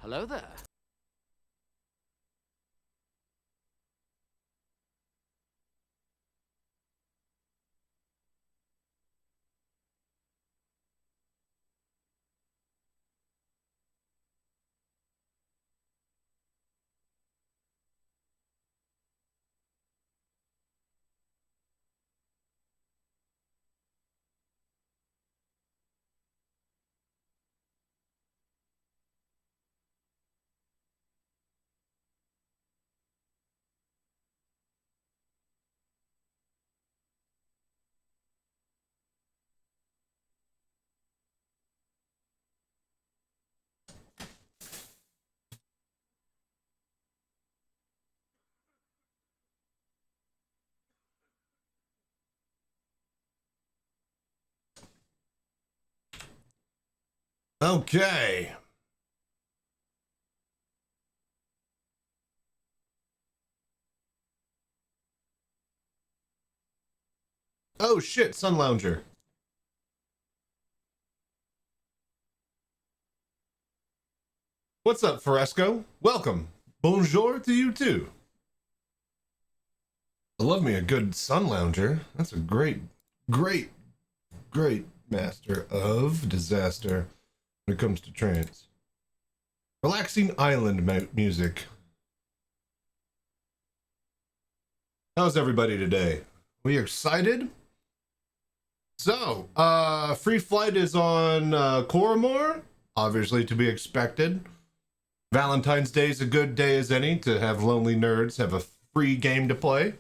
Hello there. Okay. Oh shit, Sun Lounger. What's up, Fresco? Welcome. Bonjour to you too. I love me a good Sun Lounger. That's a great master of disaster when it comes to trance. Relaxing island music. How's everybody today? We excited? So, free flight is on Coromor, obviously to be expected. Valentine's Day is a good day as any to have lonely nerds have a free game to play.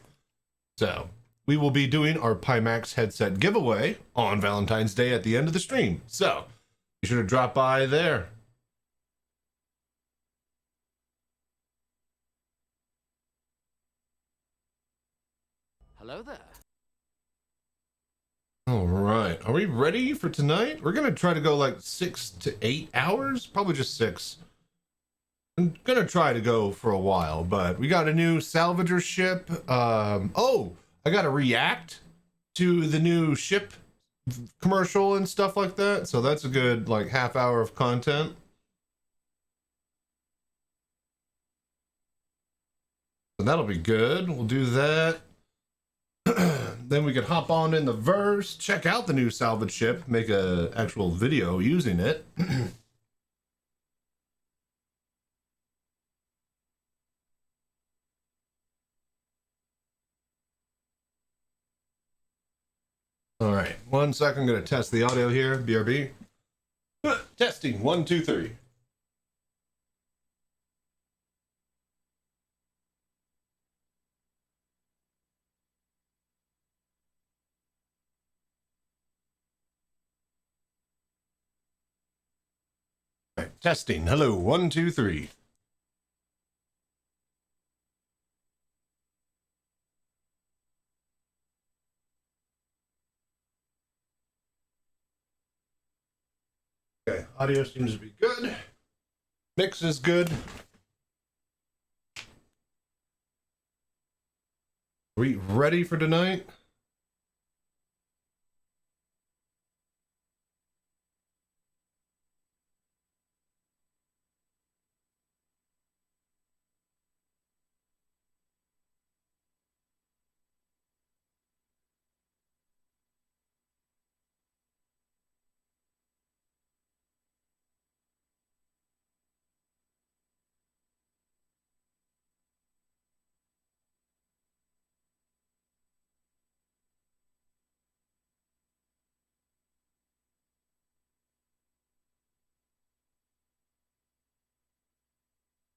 So, we will be doing our Pimax headset giveaway on Valentine's Day at the end of the stream. So, be sure to drop by there. Hello there. All right, are we ready for tonight? We're gonna try to go like 6 to 8 hours, probably just 6. I'm gonna try to go for a while, but we got a new salvager ship. Oh, I gotta react to the new ship commercial and stuff like that, so that's a good like half hour of content. So that'll be good. We'll do that. Then we could hop on in the verse, check out the new salvage ship, make a actual video using it. All right, 1 second. I'm going to test the audio here. BRB. Testing. 1, 2, 3. All right, testing. Hello. 1, 2, 3. Okay, audio seems to be good. Mix is good. Are we ready for tonight?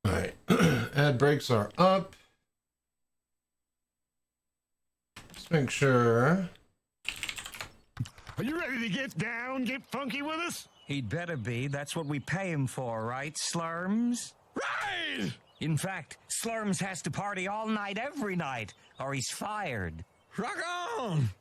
All right, ad breaks are up. Just make sure. Are you ready to get down, get funky with us? He'd better be. That's what we pay him for, right, Slurms? Right! In fact, Slurms has to party all night, every night, or he's fired. Rock on!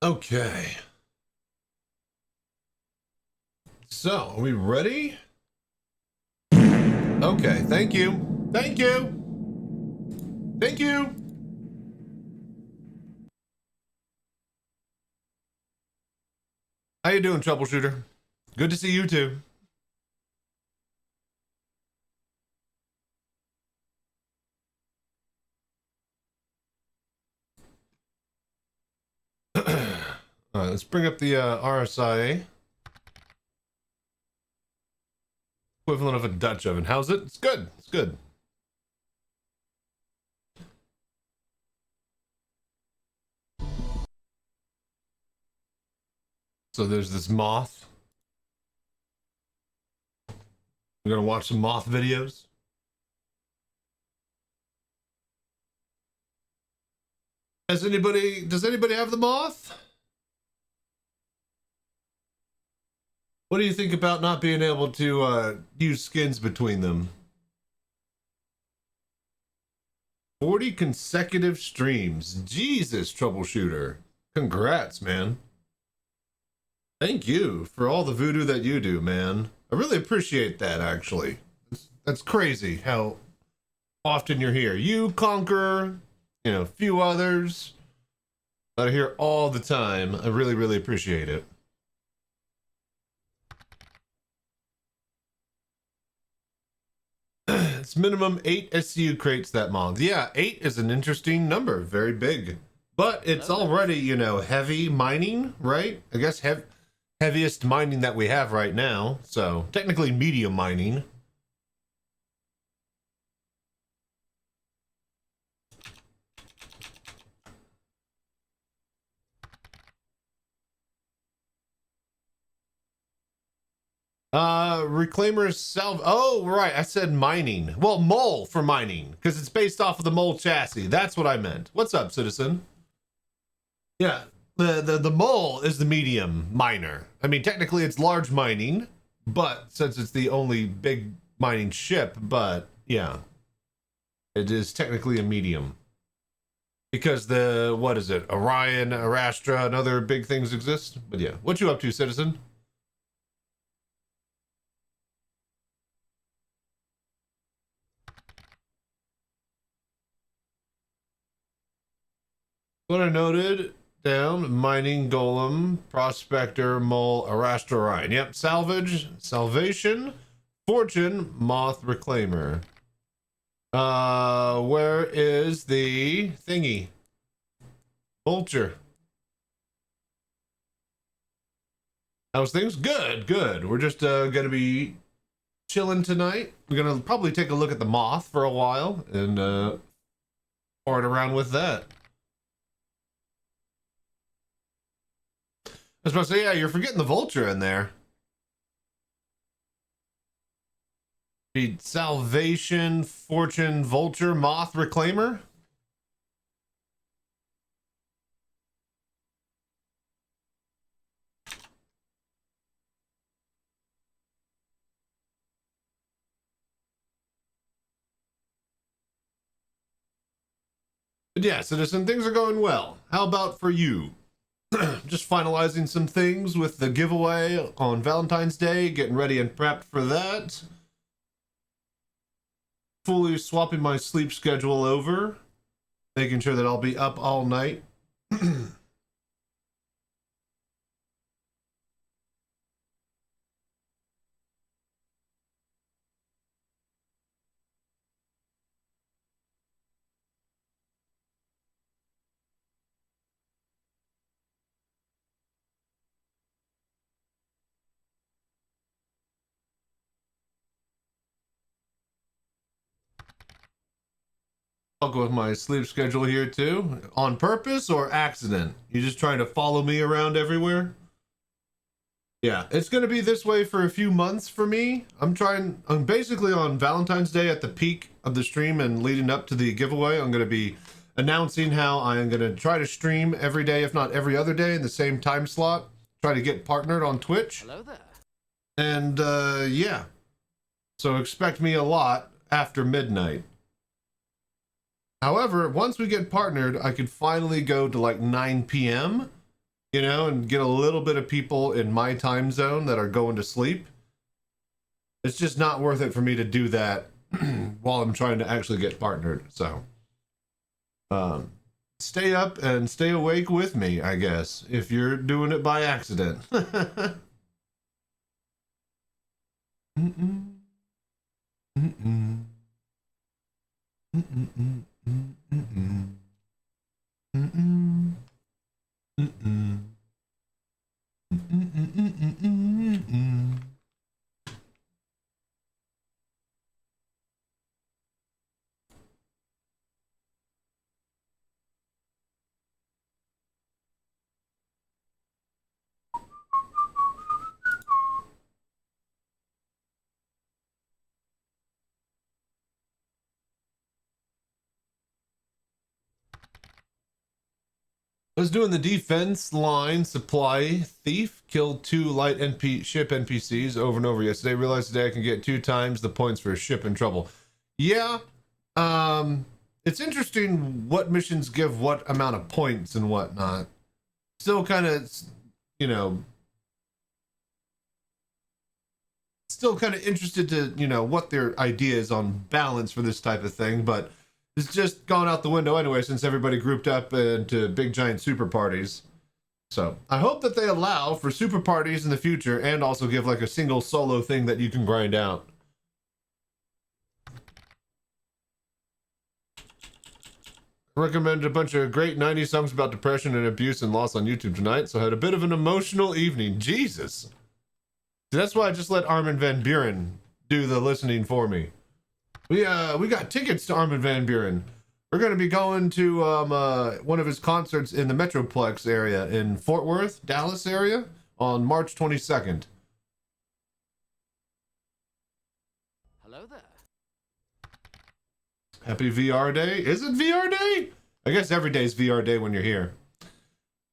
Okay. So, are we ready? Okay, thank you. Thank you. Thank you. How you doing, troubleshooter? Good to see you too. All right, let's bring up the RSIA. Equivalent of a Dutch oven. How's it? It's good. It's good. So there's this moth. We're gonna watch some moth videos. Does anybody have the moth? What do you think about not being able to use skins between them? 40 consecutive streams. Jesus, troubleshooter. Congrats, man. Thank you for all the voodoo that you do, man. I really appreciate that, actually. That's crazy how often you're here. You, Conqueror, you know, a few others that are here all the time. I really, really appreciate it. It's minimum 8 SCU crates that month. Yeah, 8 is an interesting number. Very big. But it's already, you know, heavy mining, right? I guess heaviest mining that we have right now. So technically medium mining. Reclaimers oh, right, I said mining. Well, mole for mining, because it's based off of the mole chassis. That's what I meant. What's up, citizen? Yeah, the mole is the medium miner. I mean, technically it's large mining, but since it's the only big mining ship, but yeah, it is technically a medium. Because what is it? Orion, Arastra, and other big things exist. But yeah, what you up to, citizen? What I noted down: mining, golem, prospector, mole, Arastra, Orion. Yep, salvage, salvation, fortune, moth, reclaimer. Where is the thingy? Vulture. How's things? Good, good. We're just gonna be chilling tonight. We're gonna probably take a look at the moth for a while and fart around with that. I was supposed to say, yeah, you're forgetting the vulture in there. The salvation, fortune, vulture, moth, reclaimer. But yeah, citizen, things are going well. How about for you? Just finalizing some things with the giveaway on Valentine's Day, getting ready and prepped for that. Fully swapping my sleep schedule over, making sure that I'll be up all night. I'll go with my sleep schedule here too. On purpose or accident? You just trying to follow me around everywhere? Yeah, it's going to be this way for a few months for me. I'm basically on Valentine's Day at the peak of the stream and leading up to the giveaway. I'm going to be announcing how I am going to try to stream every day, if not every other day, in the same time slot. Try to get partnered on Twitch. Hello there. And yeah, so expect me a lot after midnight. However, once we get partnered, I could finally go to like 9 p.m., you know, and get a little bit of people in my time zone that are going to sleep. It's just not worth it for me to do that while I'm trying to actually get partnered. So, stay up and stay awake with me, I guess, if you're doing it by accident. Mm-mm. Mm-mm. Mm-mm. Mm-mm. Mm-mm. Mm-mm. Mm-mm. Mm-mm. I was doing the defense line supply thief, killed 2 light ship NPCs over and over yesterday. Realized today I can get 2 times the points for a ship in trouble. Yeah, it's interesting what missions give what amount of points and whatnot. Still kind of, you know, still kind of interested to, you know, what their idea is on balance for this type of thing, but it's just gone out the window anyway since everybody grouped up into big giant super parties. So I hope that they allow for super parties in the future and also give like a single solo thing that you can grind out. I recommended a bunch of great 90s songs about depression and abuse and loss on YouTube tonight, so I had a bit of an emotional evening. Jesus. See, that's why I just let Armin van Buren do the listening for me. We got tickets to Armin van Buren. We're going to be going to one of his concerts in the Metroplex area in Fort Worth, Dallas area on March 22nd. Hello there. Happy VR day. Is it VR day? I guess every day's VR day when you're here.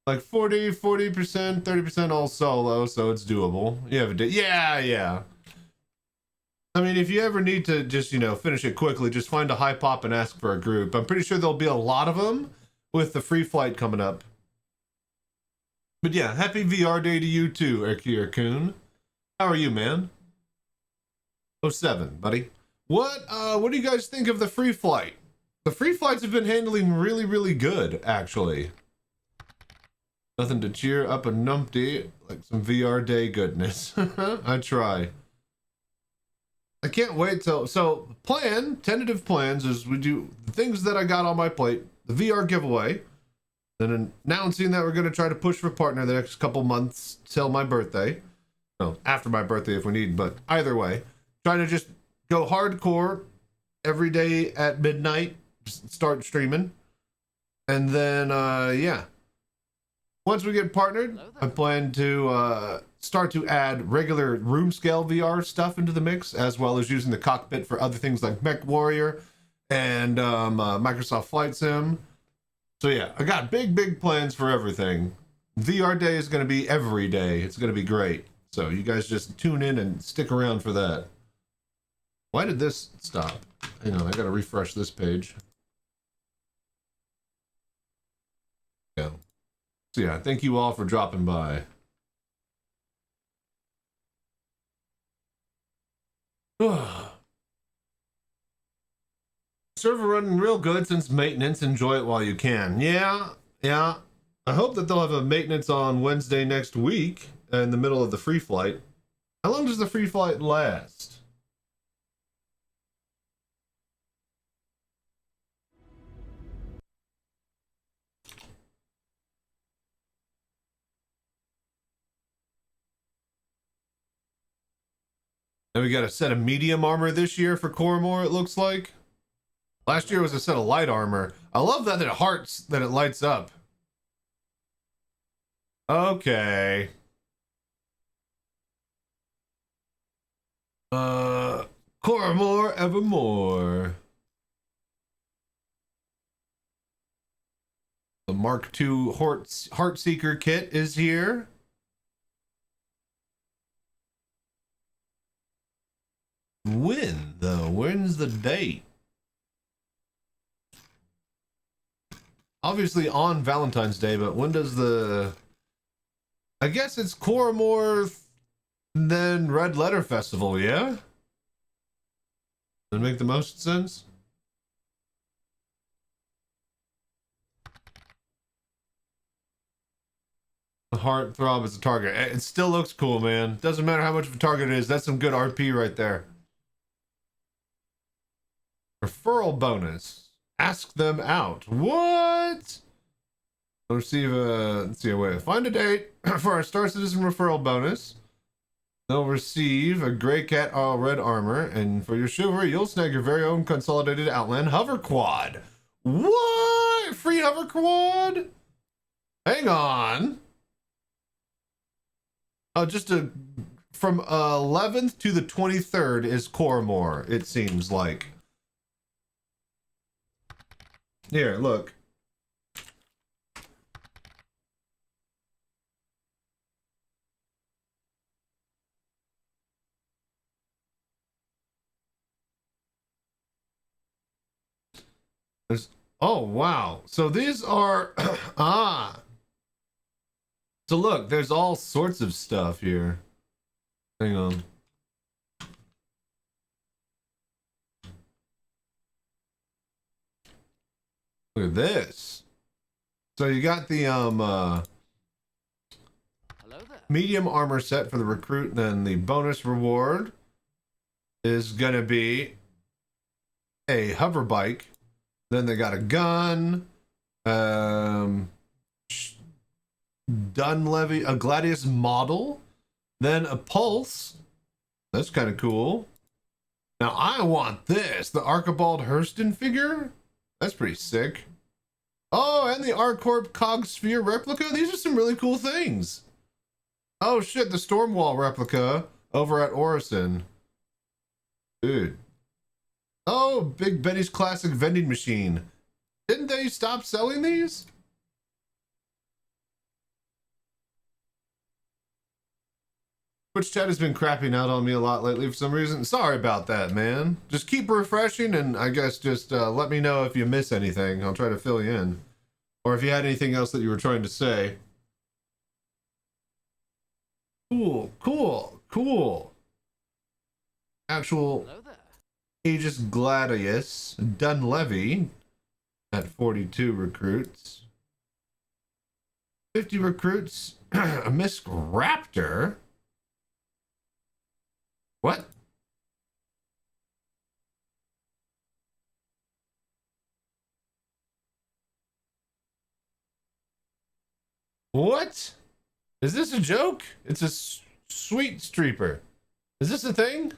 Like 40%, 30% all solo, so it's doable. You have a day. Yeah. I mean, if you ever need to just, you know, finish it quickly, just find a high pop and ask for a group. I'm pretty sure there'll be a lot of them with the free flight coming up. But yeah, happy VR day to you too, Akira-kun. How are you, man? 07, buddy. What do you guys think of the free flight? The free flights have been handling really, really good, actually. Nothing to cheer up a numpty like some VR day goodness. I try. I can't wait till, so tentative plans is we do the things that I got on my plate, the VR giveaway, then announcing that we're going to try to push for partner the next couple months till my birthday. No, after my birthday if we need, but either way, trying to just go hardcore every day at midnight, just start streaming. And then, yeah. Once we get partnered, I plan to start to add regular room scale VR stuff into the mix, as well as using the Cockpit for other things like Mech Warrior and Microsoft Flight Sim. So yeah, I got big plans for everything. VR day is going to be every day. It's going to be great. So you guys just tune in and stick around for that. Why did this stop? Hang on, I got to refresh this page. Yeah. So yeah, thank you all for dropping by. Server running real good since maintenance. Enjoy it while you can. Yeah. I hope that they'll have a maintenance on Wednesday next week in the middle of the free flight. How long does the free flight last? And we got a set of medium armor this year for Cormor, it looks like. Last year was a set of light armor. I love that it lights up. Okay. Coramore Evermore. The Mark II Heartseeker kit is here. When, though? When's the date? Obviously on Valentine's Day, but when does the... I guess it's Coramore, then Red Letter Festival, yeah? Does that make the most sense? The Heartthrob is a target. It still looks cool, man. Doesn't matter how much of a target it is. That's some good RP right there. Referral bonus. Ask them out. What? They'll receive a... Let's see, wait. Find a date for our Star Citizen referral bonus. They'll receive a Gray Cat all red armor. And for your chivalry, you'll snag your very own consolidated Outland hover quad. What? Free hover quad? Hang on. Oh, just from 11th to the 23rd is Coramore, it seems like. Here, look. There's, oh, wow. So these are, So look, there's all sorts of stuff here. Hang on. Look at this. So you got the Hello there. medium armor set for the recruit, then the bonus reward is gonna be a hover bike. Then they got a gun, Dunlevy, a Gladius model, then a pulse. That's kind of cool. Now I want this, the Archibald Hurston figure. That's pretty sick. Oh, and the Arcorp Cog Sphere replica. These are some really cool things. Oh shit, the Stormwall replica over at Orison. Dude. Oh, Big Betty's Classic Vending Machine. Didn't they stop selling these? Twitch chat has been crapping out on me a lot lately for some reason. Sorry about that, man. Just keep refreshing and I guess just let me know if you miss anything. I'll try to fill you in. Or if you had anything else that you were trying to say. Cool, cool, cool. Actual Hello there. Aegis Gladius Dunlevy at 42 recruits. 50 recruits. A Misk Raptor. What? What? Is this a joke? It's a sweet streeper. Is this a thing?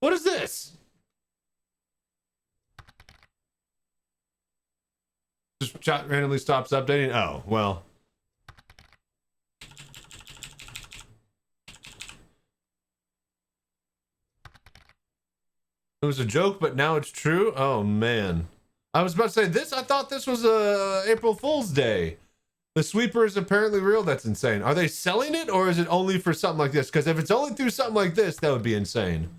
What is this? Just chat randomly stops updating? Oh, well. It was a joke, but now it's true? Oh, man. I was about to say this. I thought this was April Fool's Day. The sweeper is apparently real. That's insane. Are they selling it or is it only for something like this? Because if it's only through something like this, that would be insane.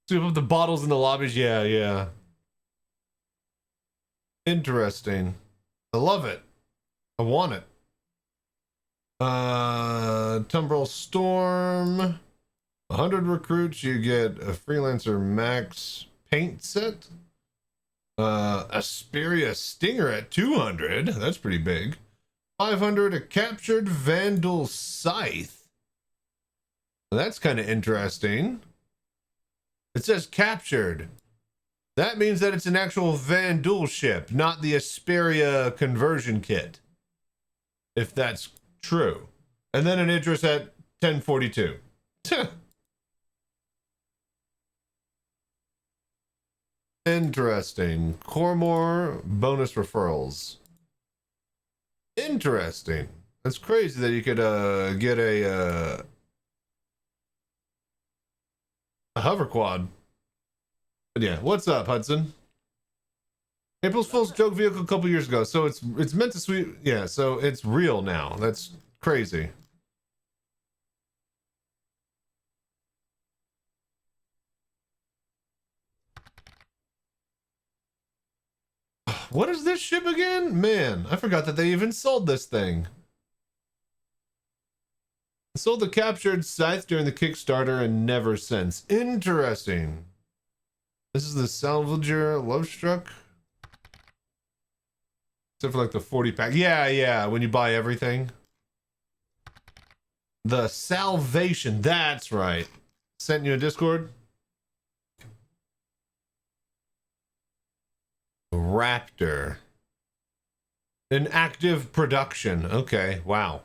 Sweep up the bottles in the lobbies. Yeah, yeah. Interesting. I love it. I want it. Tumbrel Storm. 100 recruits, you get a Freelancer Max paint set. Asperia Stinger at 200. That's pretty big. 500, a Captured Vandal Scythe. That's kind of interesting. It says captured. That means that it's an actual Vandal ship, not the Asperia conversion kit. If that's true. And then an Idris at 1042. Interesting. Coramore bonus referrals. Interesting. That's crazy that you could get a A hover quad. But yeah, what's up, Hudson? April's Fool's joke vehicle a couple years ago, so it's meant to sweep. Yeah, so it's real now. That's crazy. What is this ship again? Man, I forgot that they even sold this thing. Sold the captured scythe during the Kickstarter and never since. Interesting. This is the Salvager Love Struck. Except for like the 40 pack. Yeah, when you buy everything. The Salvation, that's right. Sent you a Discord. Raptor. In active production. Okay, wow.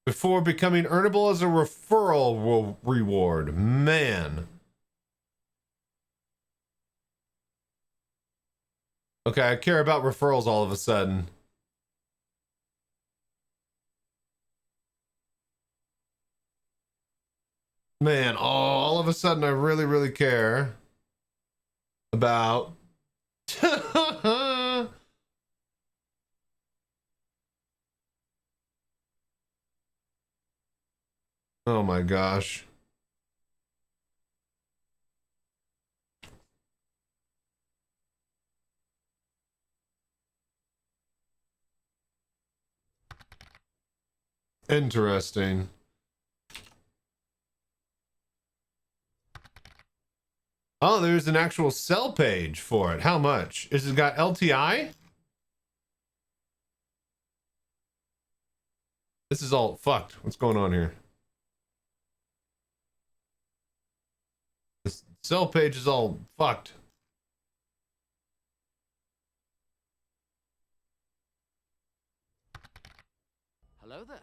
Before becoming earnable as a referral reward. Man. Okay, I care about referrals all of a sudden. Man, all of a sudden I really, really care about... Oh my gosh. Interesting. Oh, there's an actual sell page for it. How much? Is it got LTI? This is all fucked. What's going on here? This sell page is all fucked. Hello there.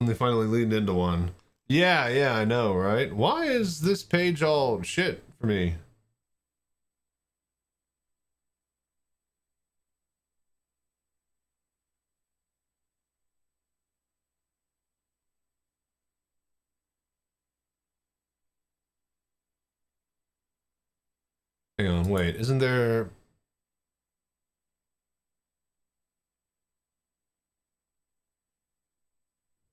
And they finally leaned into one. Yeah, I know, right? Why is this page all shit for me? Hang on, wait. Isn't there...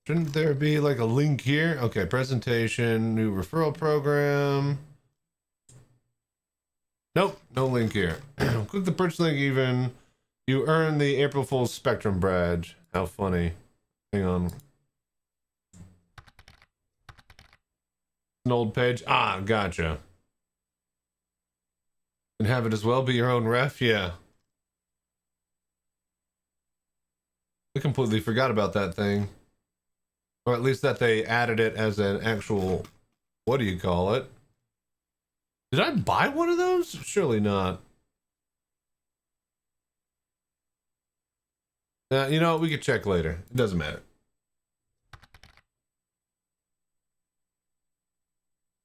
Shouldn't there be like a link here? Okay, presentation, new referral program. Nope, no link here. Click the purchase link even. You earn the April Fool's Spectrum badge. How funny. Hang on. An old page. Ah, gotcha. And have it as well be your own ref? Yeah. I completely forgot about that thing. Or at least that they added it as an actual, what do you call it? Did I buy one of those? Surely not. You know, we could check later. It doesn't matter.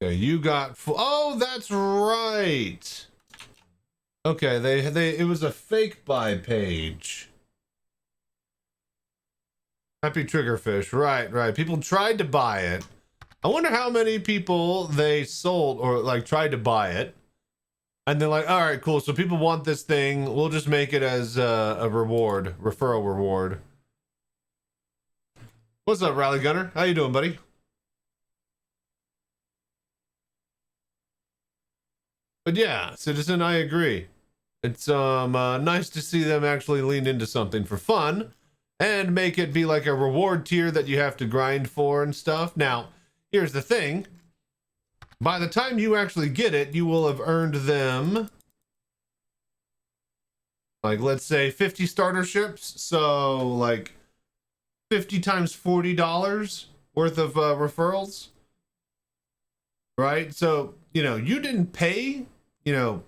Okay, you got, oh, that's right. Okay, it was a fake buy page. Happy Triggerfish, right. People tried to buy it. I wonder how many people they sold or like tried to buy it. And they're like, all right, cool. So people want this thing. We'll just make it as a reward, referral reward. What's up, Rally Gunner? How you doing, buddy? But yeah, Citizen, I agree. It's nice to see them actually lean into something for fun and make it be like a reward tier that you have to grind for and stuff. Now, here's the thing. By the time you actually get it, you will have earned them, like, let's say 50 starter ships. So, like, 50 times $40 worth of referrals. Right? So, you know, you didn't pay, you know,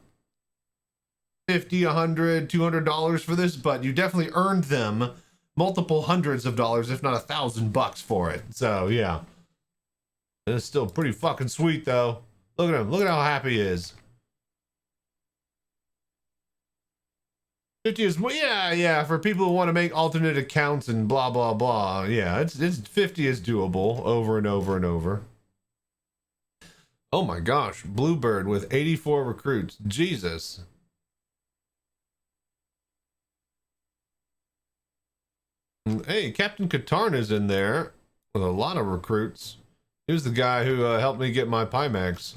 $50, $100, $200 for this, but you definitely earned them multiple hundreds of dollars, if not $1,000 for it. So, yeah. It's still pretty fucking sweet, though. Look at him. Look at how happy he is. 50 is, well, yeah, for people who want to make alternate accounts and blah, blah, blah. Yeah, it's 50 is doable over and over and over. Oh my gosh, Bluebird with 84 recruits. Jesus. Hey, Captain Katarna's in there with a lot of recruits. He was the guy who helped me get my Pimax.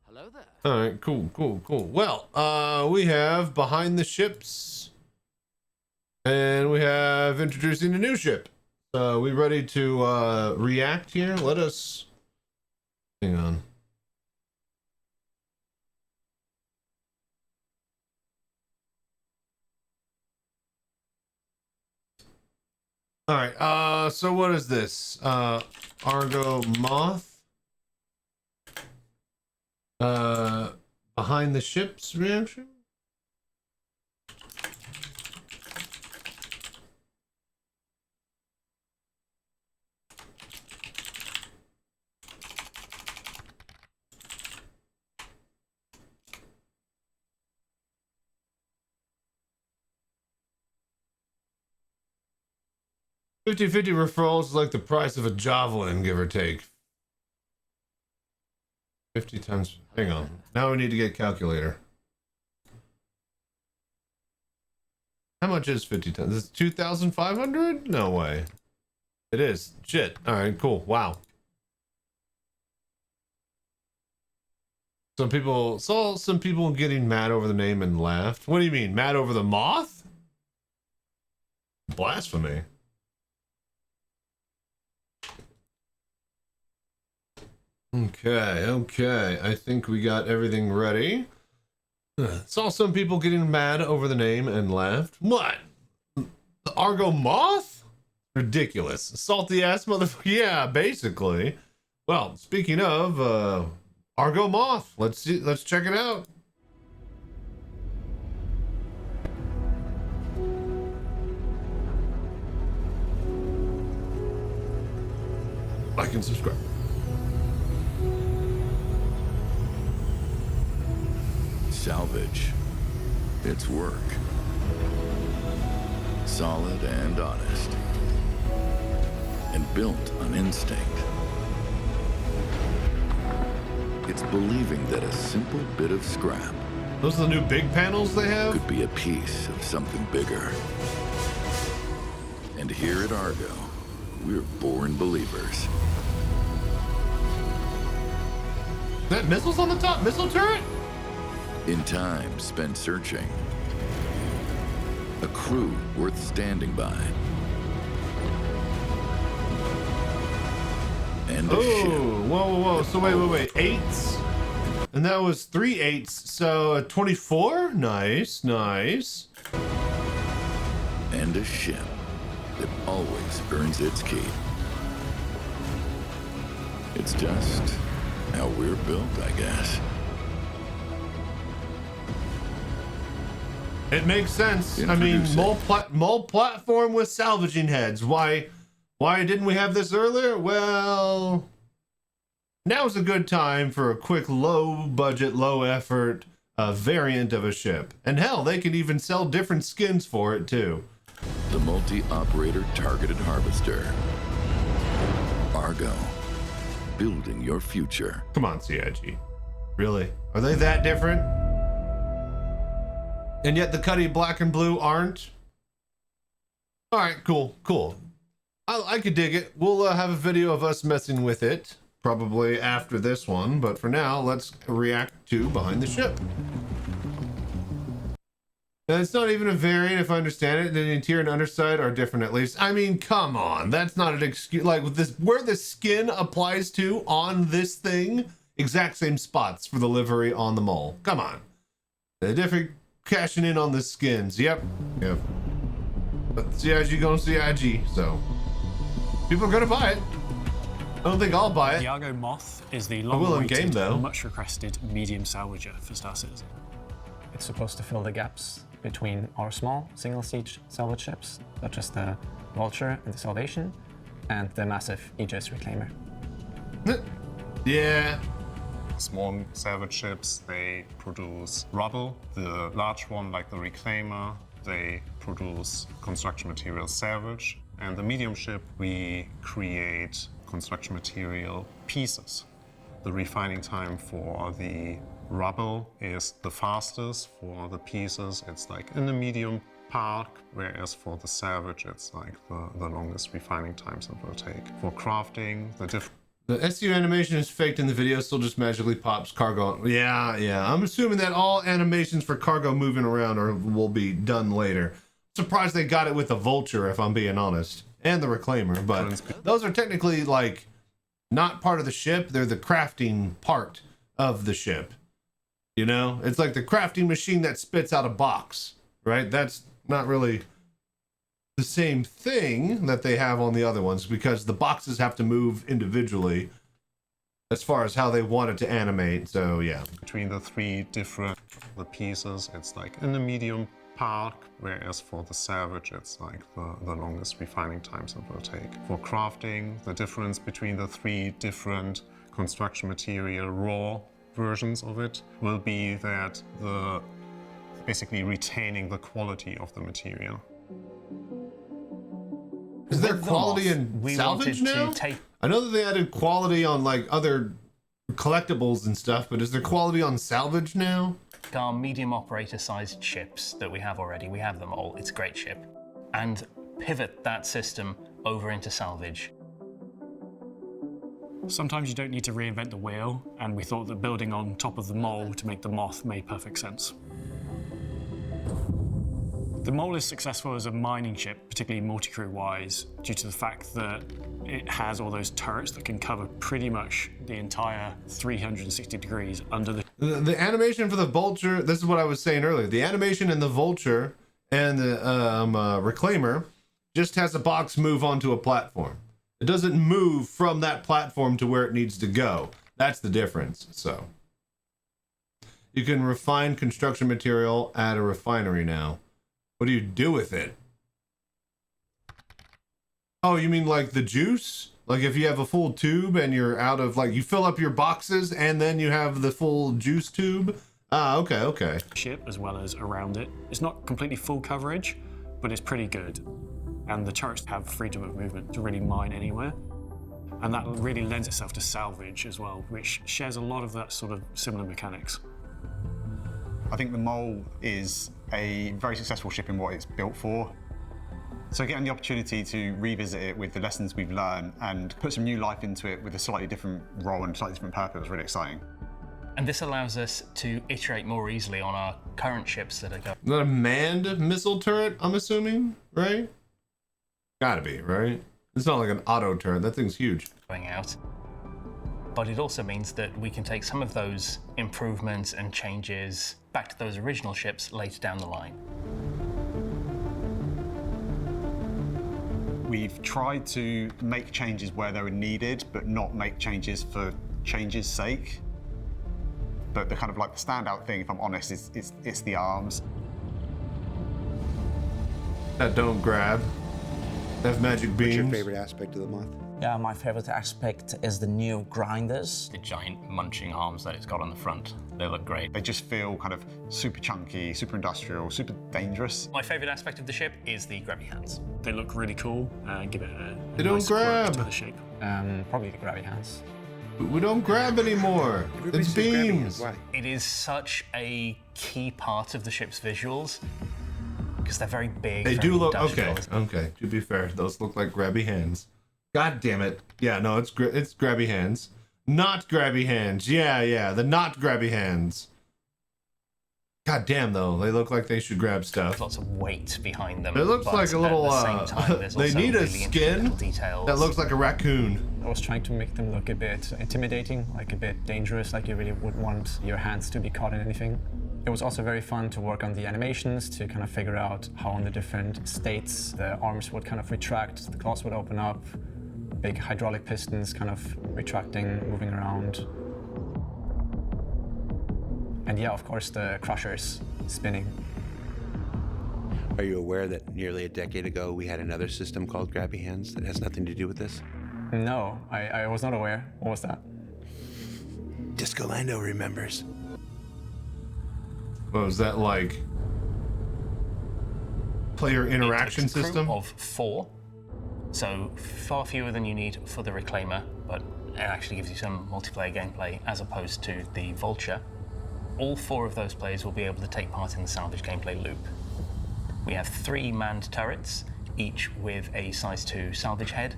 Hello there. All right, cool. Well, we have Behind the Ships, and we have Introducing a New Ship. We ready to react here? Let us... Hang on. All right, so what is this? Argo Moth? Behind the Ships reaction? $50-50 referrals is like the price of a javelin, give or take. 50 times. Hang on. Now we need to get a calculator. How much is 50 times? Is it 2,500? No way. It is. Shit. All right, cool. Wow. Saw some people getting mad over the name and laughed. What do you mean? Mad over the moth? Blasphemy. Okay. I think we got everything ready. Saw some people getting mad over the name and laughed. What? The Argo Moth? Ridiculous. Salty ass motherfucker. Yeah, basically. Well, speaking of Argo Moth, let's check it out. Like and subscribe. Salvage. It's work. Solid and honest. And built on instinct. It's believing that a simple bit of scrap... Those are the new big panels they have? ...could be a piece of something bigger. And here at Argo, we're born believers. That missiles on the top? Missile turret? In time spent searching, a crew worth standing by, and a ship. Whoa. So wait. 8s? And that was 3 8s, so 24? Nice. And a ship that always earns its keep. It's just how we're built, I guess. It makes sense. I mean, mole platform with salvaging heads. Why didn't we have this earlier? Well, now's a good time for a quick, low budget, low effort variant of a ship. And hell, they could even sell different skins for it too. The multi-operator targeted harvester. Argo, building your future. Come on, CIG. Really? Are they that different? And yet the Cuddy black and blue aren't? All right, cool. I could dig it. We'll have a video of us messing with it, probably after this one. But for now, let's react to Behind the Ship. And it's not even a variant, if I understand it. The interior and underside are different, at least. I mean, come on. That's not an excuse. Like, with this, where the skin applies to on this thing, exact same spots for the livery on the mole. Come on. They're different. Cashing in on the skins. Yep. But CIG gonna CIG, so people are gonna buy it. I don't think I'll buy it. The Argo Moth is the will in game, though. long-awaited, much-requested medium salvager for Star Citizen. It's supposed to fill the gaps between our small single-siege salvage ships, such as the Vulture and the Salvation, and the massive Aegis Reclaimer. Yeah. small salvage ships, they produce rubble. The large one, like the Reclaimer, they produce construction material salvage. And the medium ship, we create construction material pieces. The refining time for the rubble is the fastest. For the pieces, it's like in the medium part, whereas for the salvage, it's like the longest refining times it will take. For crafting, the SU animation is faked in the video, still just magically pops cargo. Yeah. I'm assuming that all animations for cargo moving around will be done later. Surprised they got it with the Vulture, if I'm being honest, and the Reclaimer, but those are technically like not part of the ship. They're the crafting part of the ship. You know, it's like the crafting machine that spits out a box, right? That's not really the same thing that they have on the other ones, because the boxes have to move individually as far as how they want it to animate. So yeah, between the three different pieces, it's like in the medium part, whereas for the salvage, it's like the longest refining times it will take. For crafting, the difference between the three different construction material raw versions of it will be that basically retaining the quality of the material. Is there quality in salvage now? I know that they added quality on like other collectibles and stuff, but is there quality on salvage now? Our medium operator sized ships that we have already, we have them all, it's a great ship. And pivot that system over into salvage. Sometimes you don't need to reinvent the wheel, and we thought that building on top of the mole to make the moth made perfect sense. The mole is successful as a mining ship, particularly multi-crew wise, due to the fact that it has all those turrets that can cover pretty much the entire 360 degrees under the animation for the Vulture. This is what I was saying earlier. The animation in the Vulture and the Reclaimer just has a box move onto a platform. It doesn't move from that platform to where it needs to go. That's the difference. So you can refine construction material at a refinery now. What do you do with it? Oh, you mean like the juice? Like if you have a full tube and you're out of, like, you fill up your boxes and then you have the full juice tube? Ah, okay. Ship as well as around it. It's not completely full coverage, but it's pretty good. And the turrets have freedom of movement to really mine anywhere. And that really lends itself to salvage as well, which shares a lot of that sort of similar mechanics. I think the Mole is a very successful ship in what it's built for. So getting the opportunity to revisit it with the lessons we've learned and put some new life into it with a slightly different role and slightly different purpose was really exciting. And this allows us to iterate more easily on our current ships that are going. Not a manned missile turret, I'm assuming, right? Gotta be, right? It's not like an auto turret. That thing's huge. Going out. But it also means that we can take some of those improvements and changes back to those original ships later down the line. We've tried to make changes where they were needed, but not make changes for change's sake. But the kind of like the standout thing, if I'm honest, is it's the arms. That don't grab. They have magic beams. What's your favorite aspect of the moth? Yeah, my favorite aspect is the new grinders. The giant munching arms that it's got on the front. They look great. They just feel kind of super chunky, super industrial, super dangerous. My favorite aspect of the ship is the grabby hands. They look really cool and give it a they don't nice grab to the shape. Probably the grabby hands. We don't grab anymore. It's beams. It is such a key part of the ship's visuals because they're very big. They do look okay. To be fair, those look like grabby hands. God damn it. Yeah, no, it's grabby hands. Not grabby hands. Yeah, the not grabby hands. God damn, though, they look like they should grab stuff. There's lots of weight behind them. It looks like a little, they need a really skin that looks like a raccoon. I was trying to make them look a bit intimidating, like a bit dangerous, like you really would want your hands to be caught in anything. It was also very fun to work on the animations to kind of figure out how in the different states the arms would kind of retract, the claws would open up, big hydraulic pistons kind of retracting, moving around. And yeah, of course, the crushers spinning. Are you aware that nearly a decade ago we had another system called Grabby Hands that has nothing to do with this? No, I was not aware. What was that? Disco Lando remembers. What was that like? Player interaction It's a crew system? of 4, so far fewer than you need for the Reclaimer, but it actually gives you some multiplayer gameplay as opposed to the Vulture. All 4 of those players will be able to take part in the salvage gameplay loop. We have 3 manned turrets, each with a size 2 salvage head.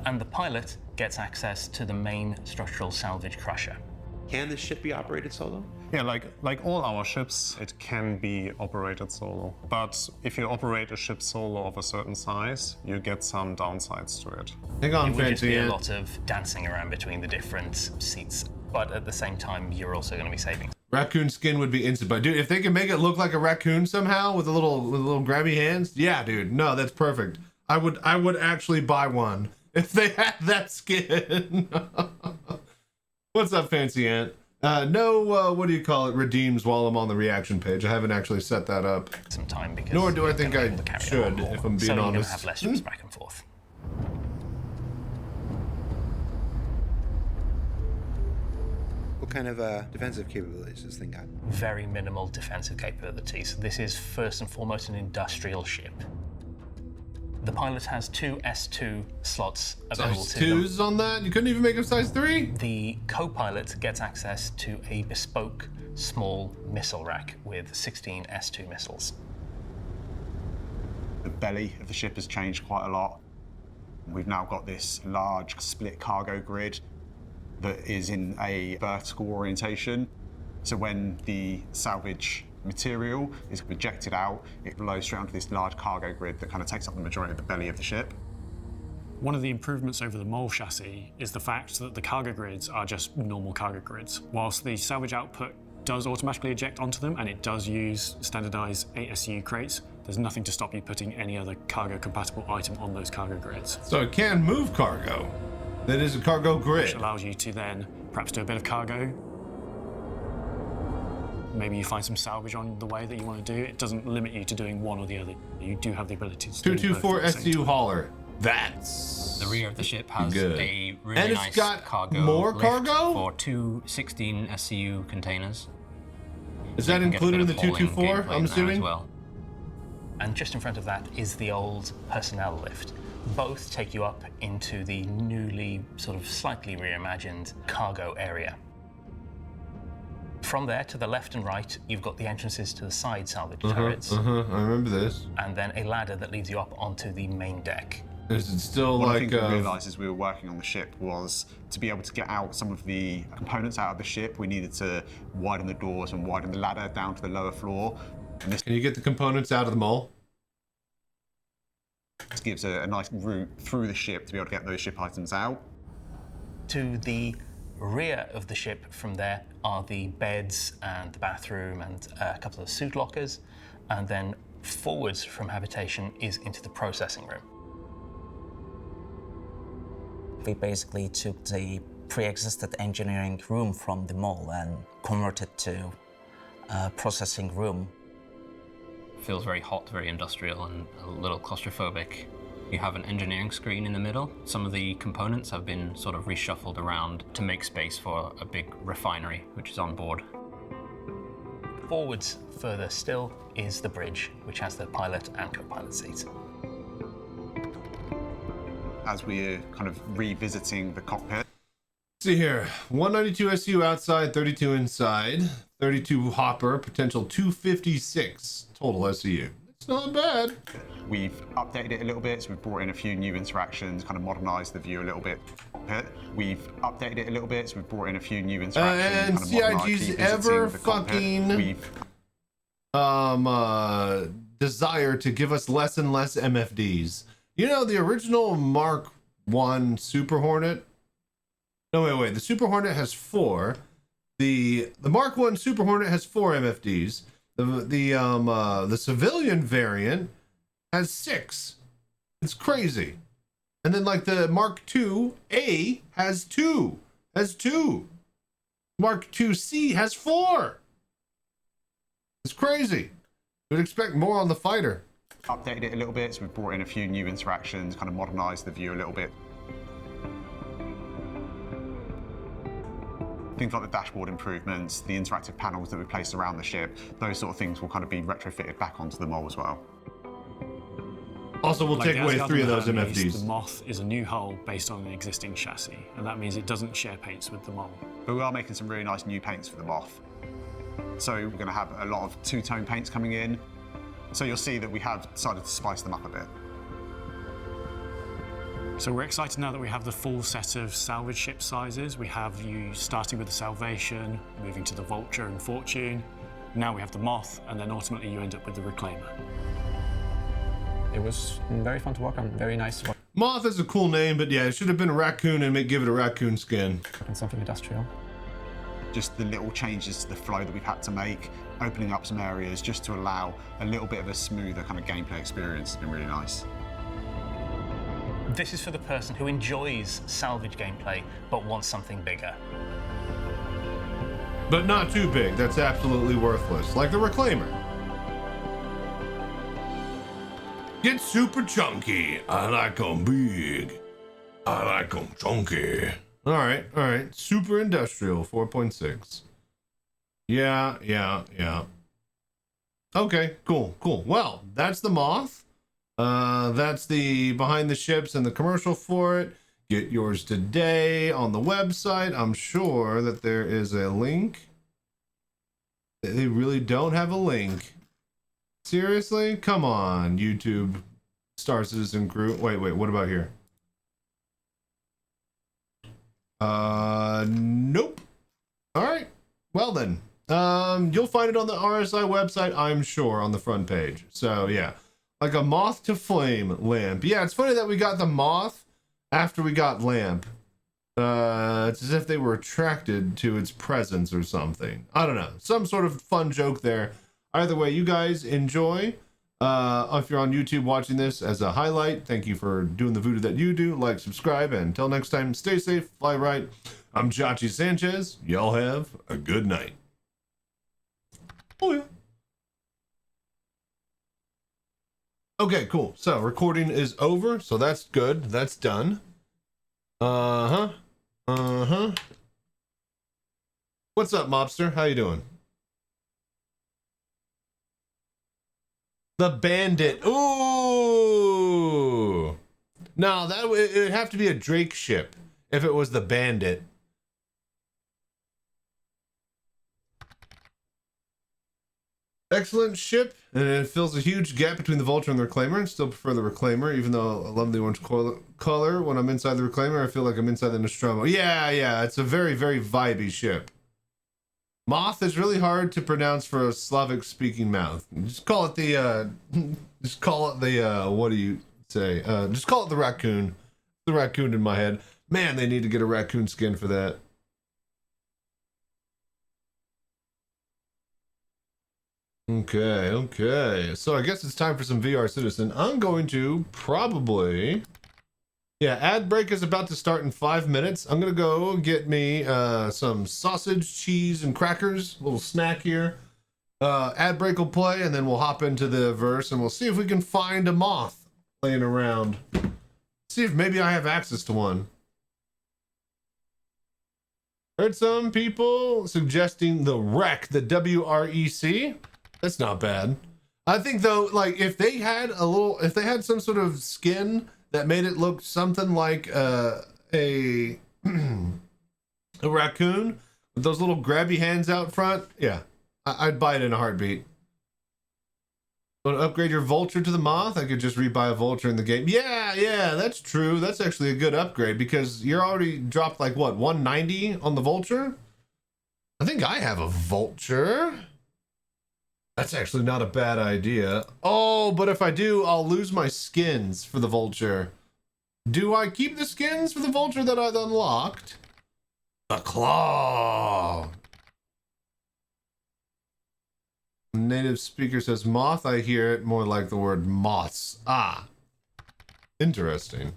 And the pilot gets access to the main structural salvage crusher. Can this ship be operated solo? Yeah, like all our ships, it can be operated solo. But if you operate a ship solo of a certain size, you get some downsides to it. Hang on, It would just be a Fancy. lot of dancing around between the different seats, but at the same time, you're also going to be saving. Raccoon skin would be instant, but dude, if they can make it look like a raccoon somehow with a little grabby hands, yeah, dude, no, that's perfect. I would actually buy one if they had that skin. What's up, Fancy Ant? No, what do you call it? Redeems while I'm on the reaction page. I haven't actually set that up. Some time because nor do I think I to carry should, on more. if I'm being so you're honest. Gonna have less trips back and forth. What kind of defensive capabilities does this thing got? Very minimal defensive capabilities. This is first and foremost an industrial ship. The pilot has 2 S2 slots available Size to them. 2s on that? You couldn't even make them size 3? The co-pilot gets access to a bespoke small missile rack with 16 S2 missiles. The belly of the ship has changed quite a lot. We've now got this large split cargo grid that is in a vertical orientation. So when the salvage material is rejected out, it flows straight onto this large cargo grid that kind of takes up the majority of the belly of the ship. One of the improvements over the Mole chassis is the fact that the cargo grids are just normal cargo grids. Whilst the salvage output does automatically eject onto them and it does use standardized ASU crates, there's nothing to stop you putting any other cargo compatible item on those cargo grids. So it can move cargo. That is a cargo grid. Which allows you to then perhaps do a bit of cargo. Maybe you find some salvage on the way that you want to do. It doesn't limit you to doing one or the other. You do have the ability to do both 224 at the same SU time. hauler. That's The rear of the ship has good. a really And it's nice got cargo more lift cargo? for 2 16 SCU containers. Is So that you can get a included in bit the of hauling 224? gameplay I'm there assuming. as well. And just in front of that is the old personnel lift. Both take you up into the newly, sort of slightly reimagined cargo area. From there to the left and right, you've got the entrances to the side salvage turrets, I remember this. and then a ladder that leads you up onto the main deck. Is it still One of the like things we realised as we were working on the ship was to be able to get out some of the components out of the ship, we needed to widen the doors and widen the ladder down to the lower floor. And this Can you get the components out of the mole? gives a nice route through the ship to be able to get those ship items out. To the rear of the ship from there are the beds and the bathroom and a couple of suit lockers, and then forwards from habitation is into the processing room. We basically took the pre-existed engineering room from the mall and converted to a processing room. Feels very hot, very industrial, and a little claustrophobic. You have an engineering screen in the middle. Some of the components have been sort of reshuffled around to make space for a big refinery, which is on board. Forwards further still is the bridge, which has the pilot and co-pilot seats. As we're kind of revisiting the cockpit, See here, 192 SU outside, 32 inside, 32 hopper, potential 256 total SU. It's not bad. we've updated it a little bit, so we've brought in a few new interactions, kind of modernized the view a little bit. We've updated it a little bit, so we've brought in a few new interactions. And kind of modernized CIG's revisiting ever the cockpit. fucking desire to give us less and less MFDs. You know, the original Mark 1 Super Hornet. No, wait. The Super Hornet has 4. The Mark 1 Super Hornet has 4 MFDs. The civilian variant has 6. It's crazy. And then like the Mark II A has 2. Mark II C has 4. It's crazy. We'd expect more on the fighter. Updated it a little bit, so we've brought in a few new interactions, kind of modernized the view a little bit. Things like the dashboard improvements, the interactive panels that we place around the ship, those sort of things will kind of be retrofitted back onto the mole as well. Also, we'll take away 3 of those Hermes, MFDs. The Moth is a new hull based on an existing chassis, and that means it doesn't share paints with the Mole. But we are making some really nice new paints for the Moth. So we're going to have a lot of two-tone paints coming in. So you'll see that we have decided to spice them up a bit. So we're excited now that we have the full set of salvage ship sizes. We have you starting with the Salvation, moving to the Vulture and Fortune. Now we have the Moth, and then ultimately you end up with the Reclaimer. It was very fun to work on, very nice to work. Moth is a cool name, but yeah, it should have been a raccoon and give it a raccoon skin. And something industrial. Just the little changes to the flow that we've had to make, opening up some areas just to allow a little bit of a smoother kind of gameplay experience has been really nice. This is for the person who enjoys salvage gameplay but wants something bigger. But not too big, that's absolutely worthless. Like the Reclaimer. Get super chunky. I like them big. I like them chunky. All right. Super industrial, 4.6. Yeah. Okay, cool. Well, that's the Moth. That's the behind the ships and the commercial for it. Get yours today on the website. I'm sure that there is a link. They really don't have a link. Seriously? Come on, YouTube Star Citizen Crew. Wait, what about here? Nope. All right. Well then, you'll find it on the RSI website, I'm sure, on the front page. So yeah, like a moth to flame lamp. Yeah, it's funny that we got the Moth after we got lamp. It's as if they were attracted to its presence or something. I don't know. Some sort of fun joke there. Either way, you guys enjoy. If you're on YouTube watching this as a highlight, thank you for doing the voodoo that you do. Like, subscribe, and until next time, stay safe, fly right. I'm Chachi Sanchez. Y'all have a good night. Oh, yeah. Okay, cool. So, recording is over, so that's good. That's done. What's up, mobster? How you doing? The Bandit. Ooh. No, that it'd have to be a Drake ship if it was the Bandit. Excellent ship, and it fills a huge gap between the Vulture and the Reclaimer. I still prefer the Reclaimer, even though I love the orange color. When I'm inside the Reclaimer, I feel like I'm inside the Nostromo. Yeah, it's a very, very vibey ship. Moth is really hard to pronounce for a Slavic-speaking mouth. Just call it the, what do you say? Just call it the raccoon. The raccoon in my head. Man, they need to get a raccoon skin for that. Okay. So I guess it's time for some VR Citizen. I'm going to probably... Yeah, ad break is about to start in 5 minutes. I'm gonna go get me some sausage, cheese, and crackers. A little snack here. Ad break will play, and then we'll hop into the verse, and we'll see if we can find a moth laying around. See if maybe I have access to one. Heard some people suggesting the wreck, the WREC. That's not bad. I think though, like if they had some sort of skin that made it look something like a raccoon with those little grabby hands out front, yeah, I'd buy it in a heartbeat. Want to upgrade your Vulture to the Moth? I could just rebuy a Vulture in the game. Yeah, that's true. That's actually a good upgrade because you're already dropped like what, 190 on the Vulture? I think I have a Vulture. That's actually not a bad idea. Oh, but if I do, I'll lose my skins for the Vulture. Do I keep the skins for the Vulture that I've unlocked? The Claw. Native speaker says moth. I hear it more like the word moths. Ah, interesting.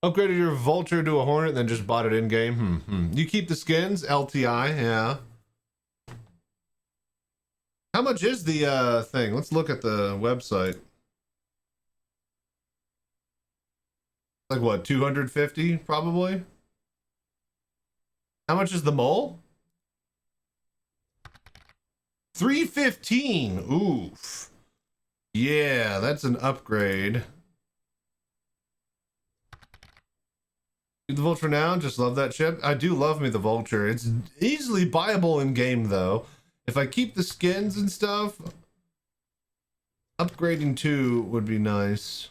Upgraded your Vulture to a Hornet, then just bought it in game. You keep the skins, LTI, yeah. How much is the thing? Let's look at the website. Like what, 250 probably? How much is the mole? 315. Oof. Yeah, that's an upgrade. The Vulture now, just love that ship. I do love me the Vulture. It's easily buyable in game though. If I keep the skins and stuff, upgrading 2 would be nice.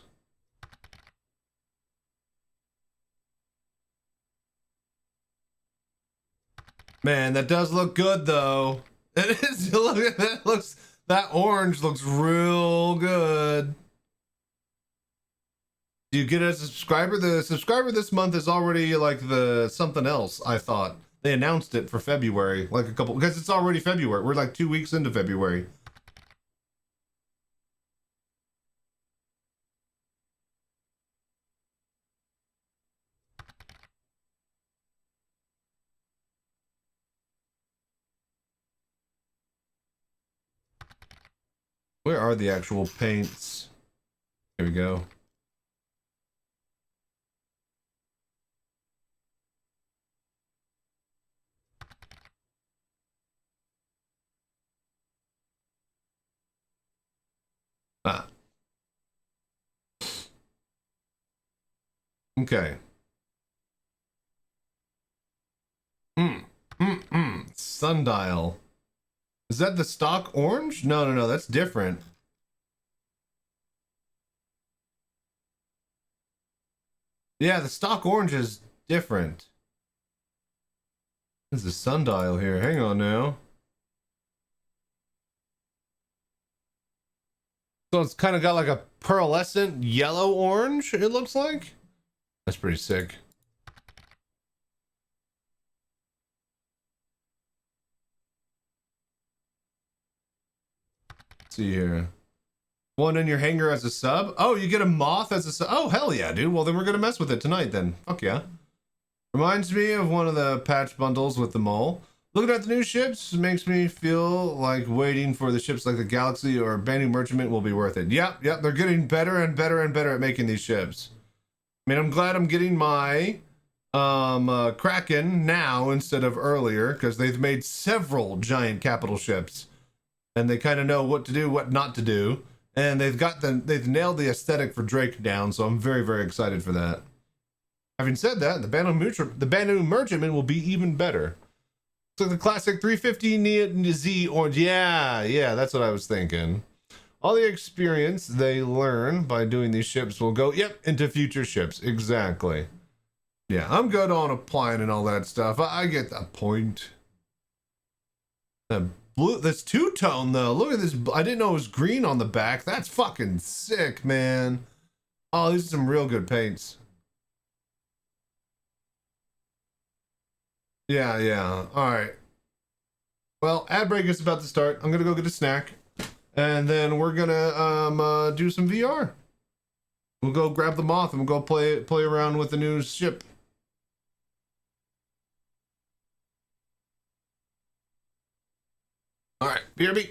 Man, that does look good though. It is. Look at that. Looks, that orange looks real good. Do you get a subscriber? The subscriber this month is already like the something else. I thought they announced it for February, like a couple, because it's already February. We're like 2 weeks into February. Where are the actual paints? Here we go. Ah. Okay. Sundial. Is that the stock orange? No, no, no, that's different. Yeah, the stock orange is different. There's a sundial here. Hang on now. So it's kind of got like a pearlescent yellow orange, it looks like. That's pretty sick. Let's see here. One in your hangar as a sub. Oh, you get a moth as a sub. Oh, hell yeah, dude. Well, then we're gonna mess with it tonight then. Fuck yeah. Reminds me of one of the patch bundles with the mole. Looking at the new ships makes me feel like waiting for the ships like the Galaxy or Banu Merchantman will be worth it. Yep, yep, they're getting better and better and better at making these ships. I mean, I'm glad I'm getting my Kraken now instead of earlier, because they've made several giant capital ships. And they kind of know what to do, what not to do. And they've nailed the aesthetic for Drake down, so I'm very, very excited for that. Having said that, the Banu Merchantman will be even better. So the classic 350 Z orange. Yeah, that's what I was thinking. All the experience they learn by doing these ships will go, yep, into future ships. Exactly. Yeah, I'm good on applying and all that stuff. I get that point. The blue, that's two-tone though. Look at this. I didn't know it was green on the back. That's fucking sick, man. Oh, these are some real good paints. Yeah. All right. Well, ad break is about to start. I'm gonna go get a snack, and then we're gonna do some VR. We'll go grab the moth and we'll go play around with the new ship. All right, BRB.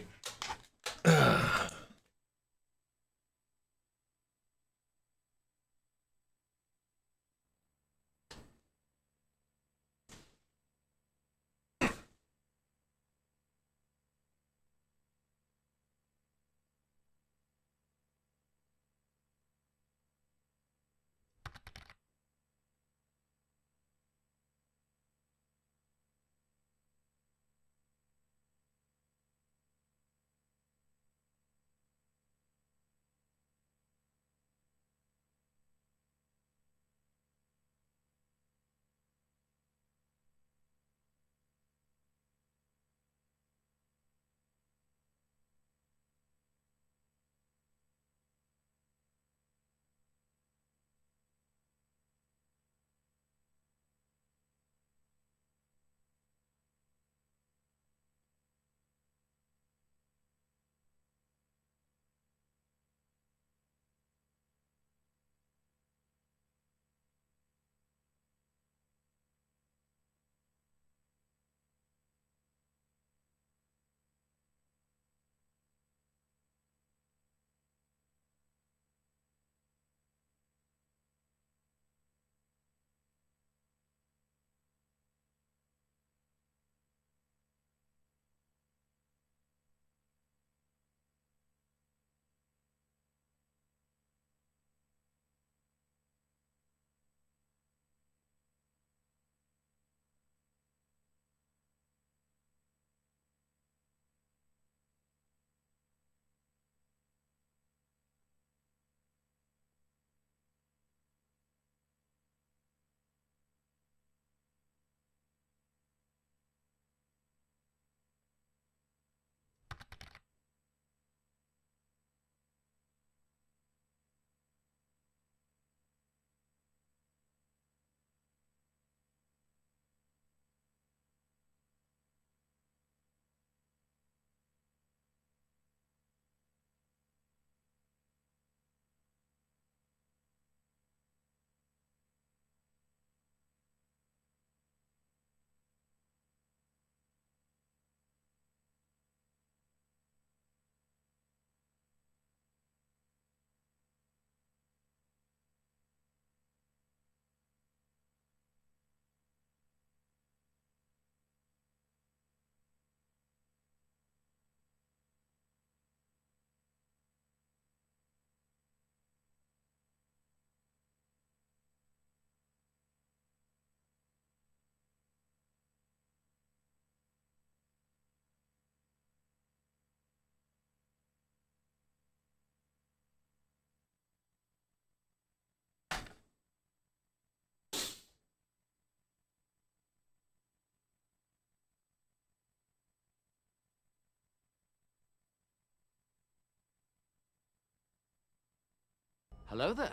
Hello there.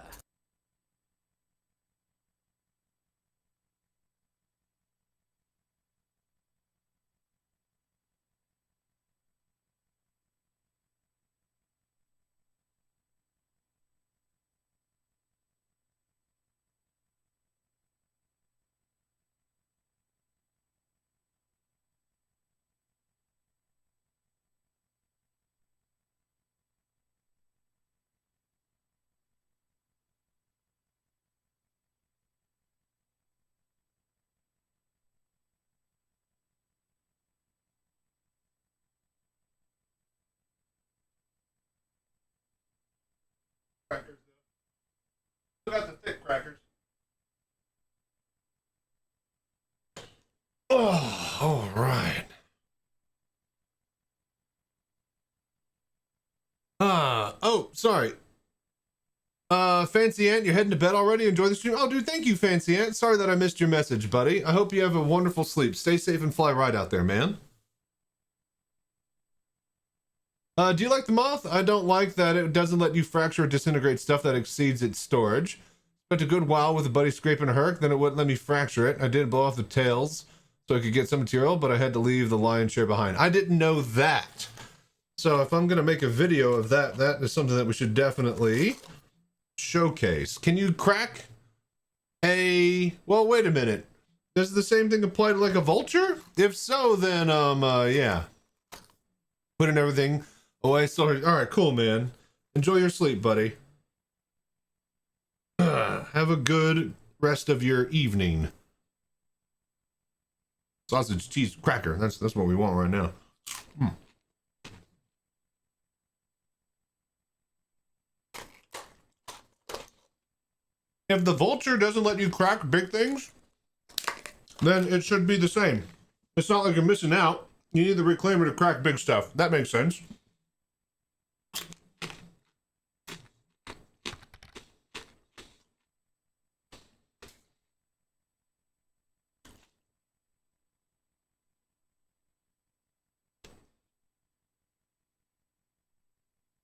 Crackers. Still got the thick crackers. Oh, all right. Oh, sorry. Fancy Ant, you're heading to bed already? Enjoy the stream? Oh, dude, thank you, Fancy Ant. Sorry that I missed your message, buddy. I hope you have a wonderful sleep. Stay safe and fly right out there, man. Do you like the moth? I don't like that it doesn't let you fracture or disintegrate stuff that exceeds its storage. Spent a good while with a buddy scraping a herc, then it wouldn't let me fracture it. I did blow off the tails so I could get some material, but I had to leave the lion's share behind. I didn't know that. So if I'm going to make a video of that, that is something that we should definitely showcase. Can you crack a... Well, wait a minute. Does the same thing apply to like a vulture? If so, then, yeah. Putting everything away. So, all right, cool, man. Enjoy your sleep, buddy. Have a good rest of your evening. Sausage, cheese, cracker. That's what we want right now. If the vulture doesn't let you crack big things, then it should be the same. It's not like you're missing out. You need the reclaimer to crack big stuff. That makes sense.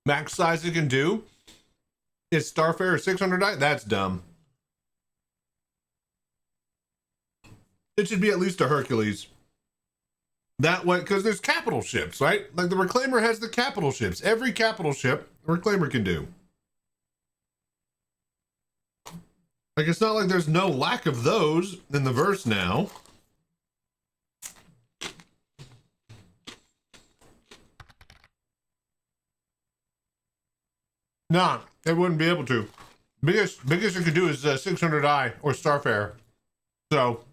Max size it can do is Starfarer 600 die? That's dumb. It should be at least a Hercules. That way, because there's capital ships, right? Like the Reclaimer has the capital ships. Every capital ship, the Reclaimer can do. Like, it's not like there's no lack of those in the verse now. Nah, it wouldn't be able to. Biggest it could do is 600i or Starfarer. So...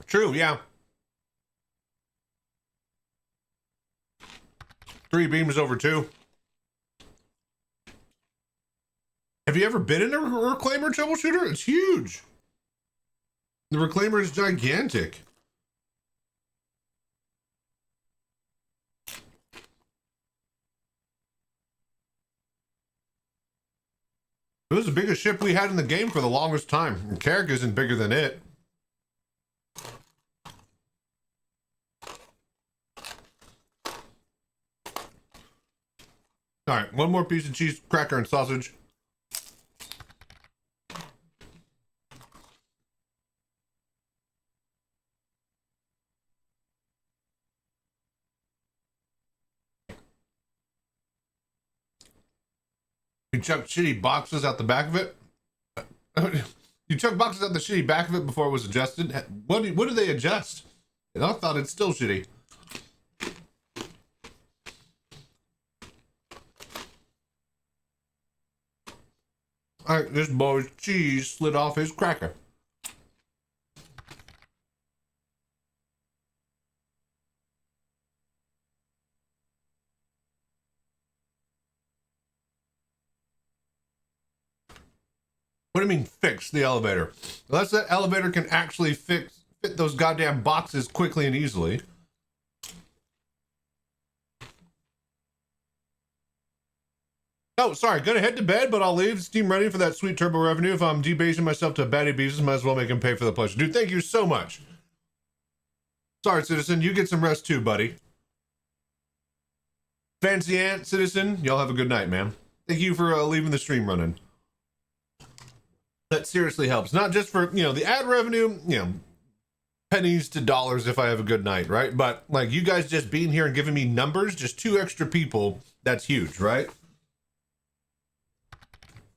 True, yeah. 3 beams over 2. Have you ever been in a Reclaimer troubleshooter? It's huge. The Reclaimer is gigantic. It was the biggest ship we had in the game for the longest time. And Carrick isn't bigger than it. All right, one more piece of cheese, cracker, and sausage. You chuck shitty boxes out the back of it? You chuck boxes out the shitty back of it before it was adjusted? What do they adjust? And I thought it's still shitty. All right, this boy's cheese slid off his cracker. What do you mean fix the elevator? Unless that elevator can actually fit those goddamn boxes quickly and easily. Oh, sorry, gonna head to bed, but I'll leave Steam ready for that sweet turbo revenue. If I'm debasing myself to baddie beasts, might as well make him pay for the pleasure. Dude, thank you so much. Sorry, Citizen. You get some rest too, buddy. Fancy Ant, Citizen, y'all have a good night, man. Thank you for leaving the stream running. That seriously helps. Not just for, the ad revenue, pennies to dollars if I have a good night, right? But, like, you guys just being here and giving me numbers, just 2 extra people, that's huge, right?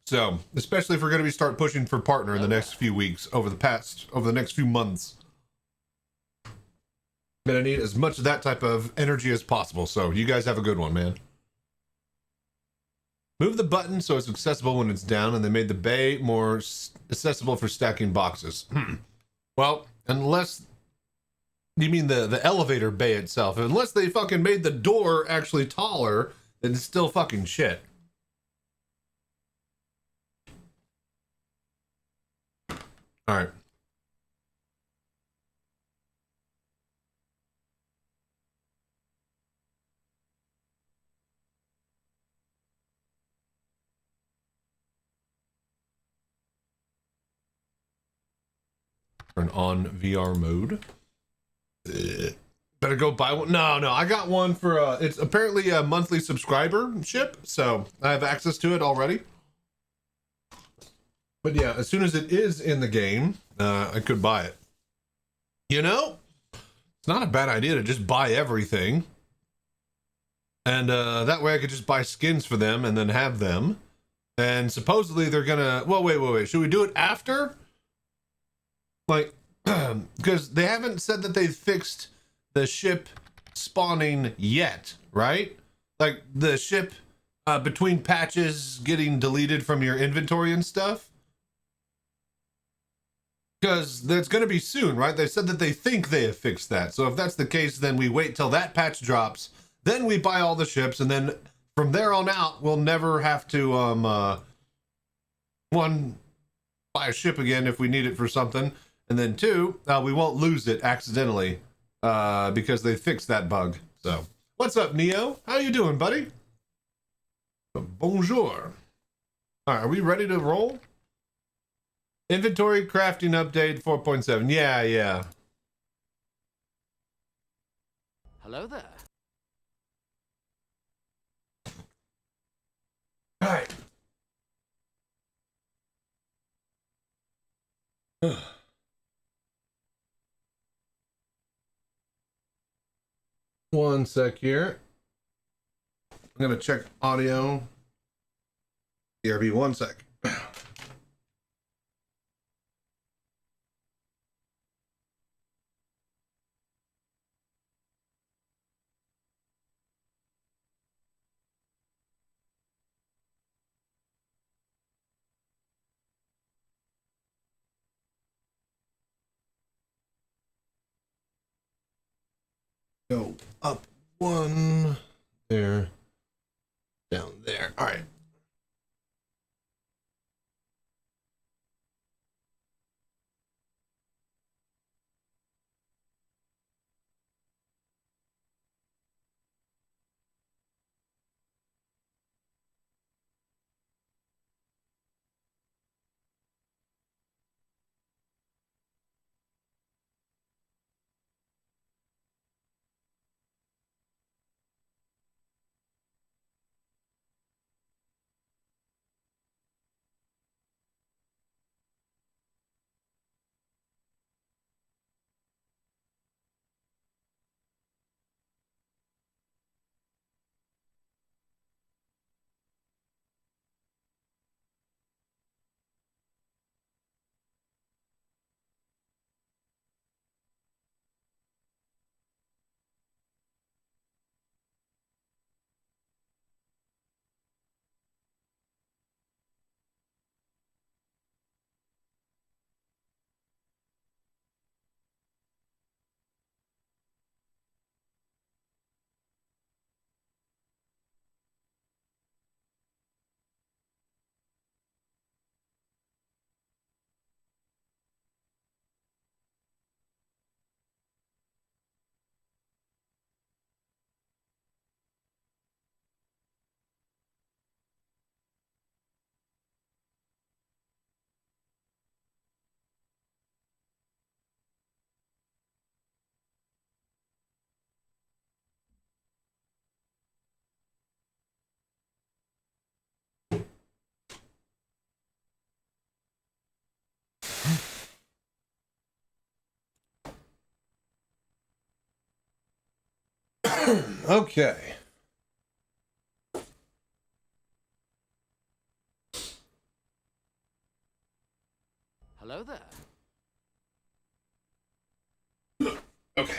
So, especially if we're going to start pushing for partner in the next few weeks, over the next few months. I'm going to need as much of that type of energy as possible. So, you guys have a good one, man. Move the button so it's accessible when it's down, and they made the bay more accessible for stacking boxes. Well, unless you mean the elevator bay itself, unless they fucking made the door actually taller, then it's still fucking shit. All right. Turn on VR mode. Better go buy one. No, I got one for it's apparently a monthly subscribership, so I have access to it already. But yeah, as soon as it is in the game, I could buy it. It's not a bad idea to just buy everything. And that way I could just buy skins for them and then have them. And supposedly they're gonna, well, wait. Should we do it after? Like, because they haven't said that they've fixed the ship spawning yet, right? Like the ship between patches getting deleted from your inventory and stuff. Because that's going to be soon, right? They said that they think they have fixed that. So if that's the case, then we wait till that patch drops. Then we buy all the ships. And then from there on out, we'll never have to, one, buy a ship again if we need it for something. And then 2, we won't lose it accidentally because they fixed that bug. So what's up, Neo? How you doing, buddy? Bonjour. All right, are we ready to roll? Inventory crafting update 4.7. Yeah. Hello there. All right. One sec here. I'm gonna check audio. BRB, 1 sec. Go up 1 there, down there. All right. Okay. Hello there. Okay.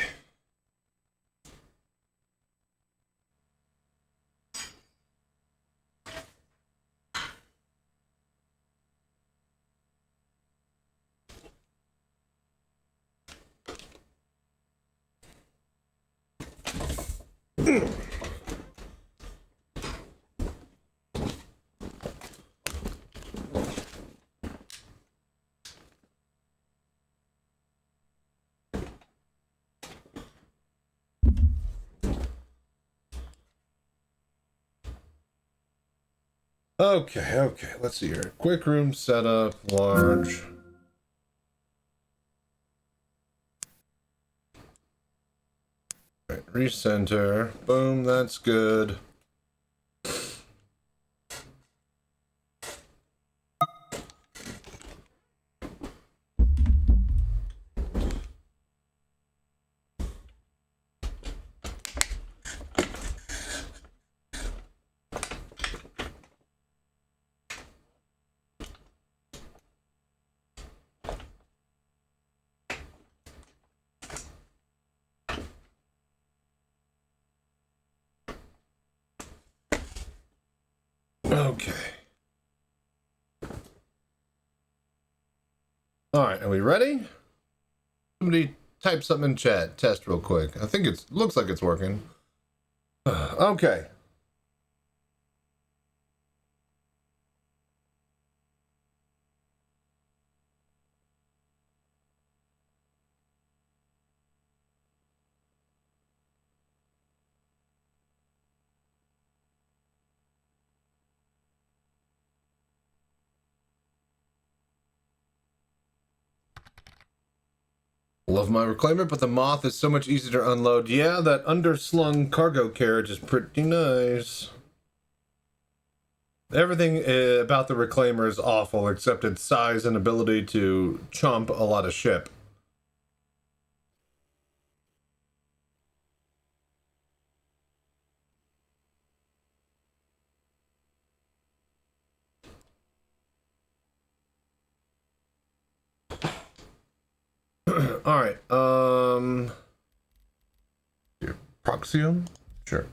Okay, let's see here. Quick room setup, large. Right, recenter. Boom, that's good. Okay. All right, are we ready? Somebody type something in chat. Test real quick. I think it looks like it's working. Okay. Love my reclaimer, but the moth is so much easier to unload. Yeah, that underslung cargo carriage is pretty nice. Everything about the reclaimer is awful, except its size and ability to chomp a lot of ship. All right, here, Proxium? Sure.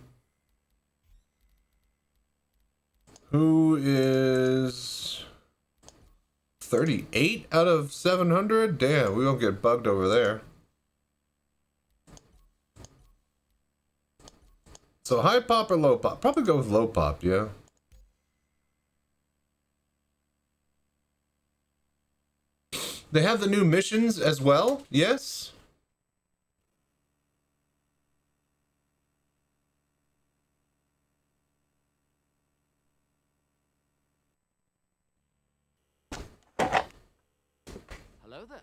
Who is 38 out of 700? Damn, we won't get bugged over there. So high pop or low pop? Probably go with low pop, yeah. They have the new missions as well, yes? Hello there.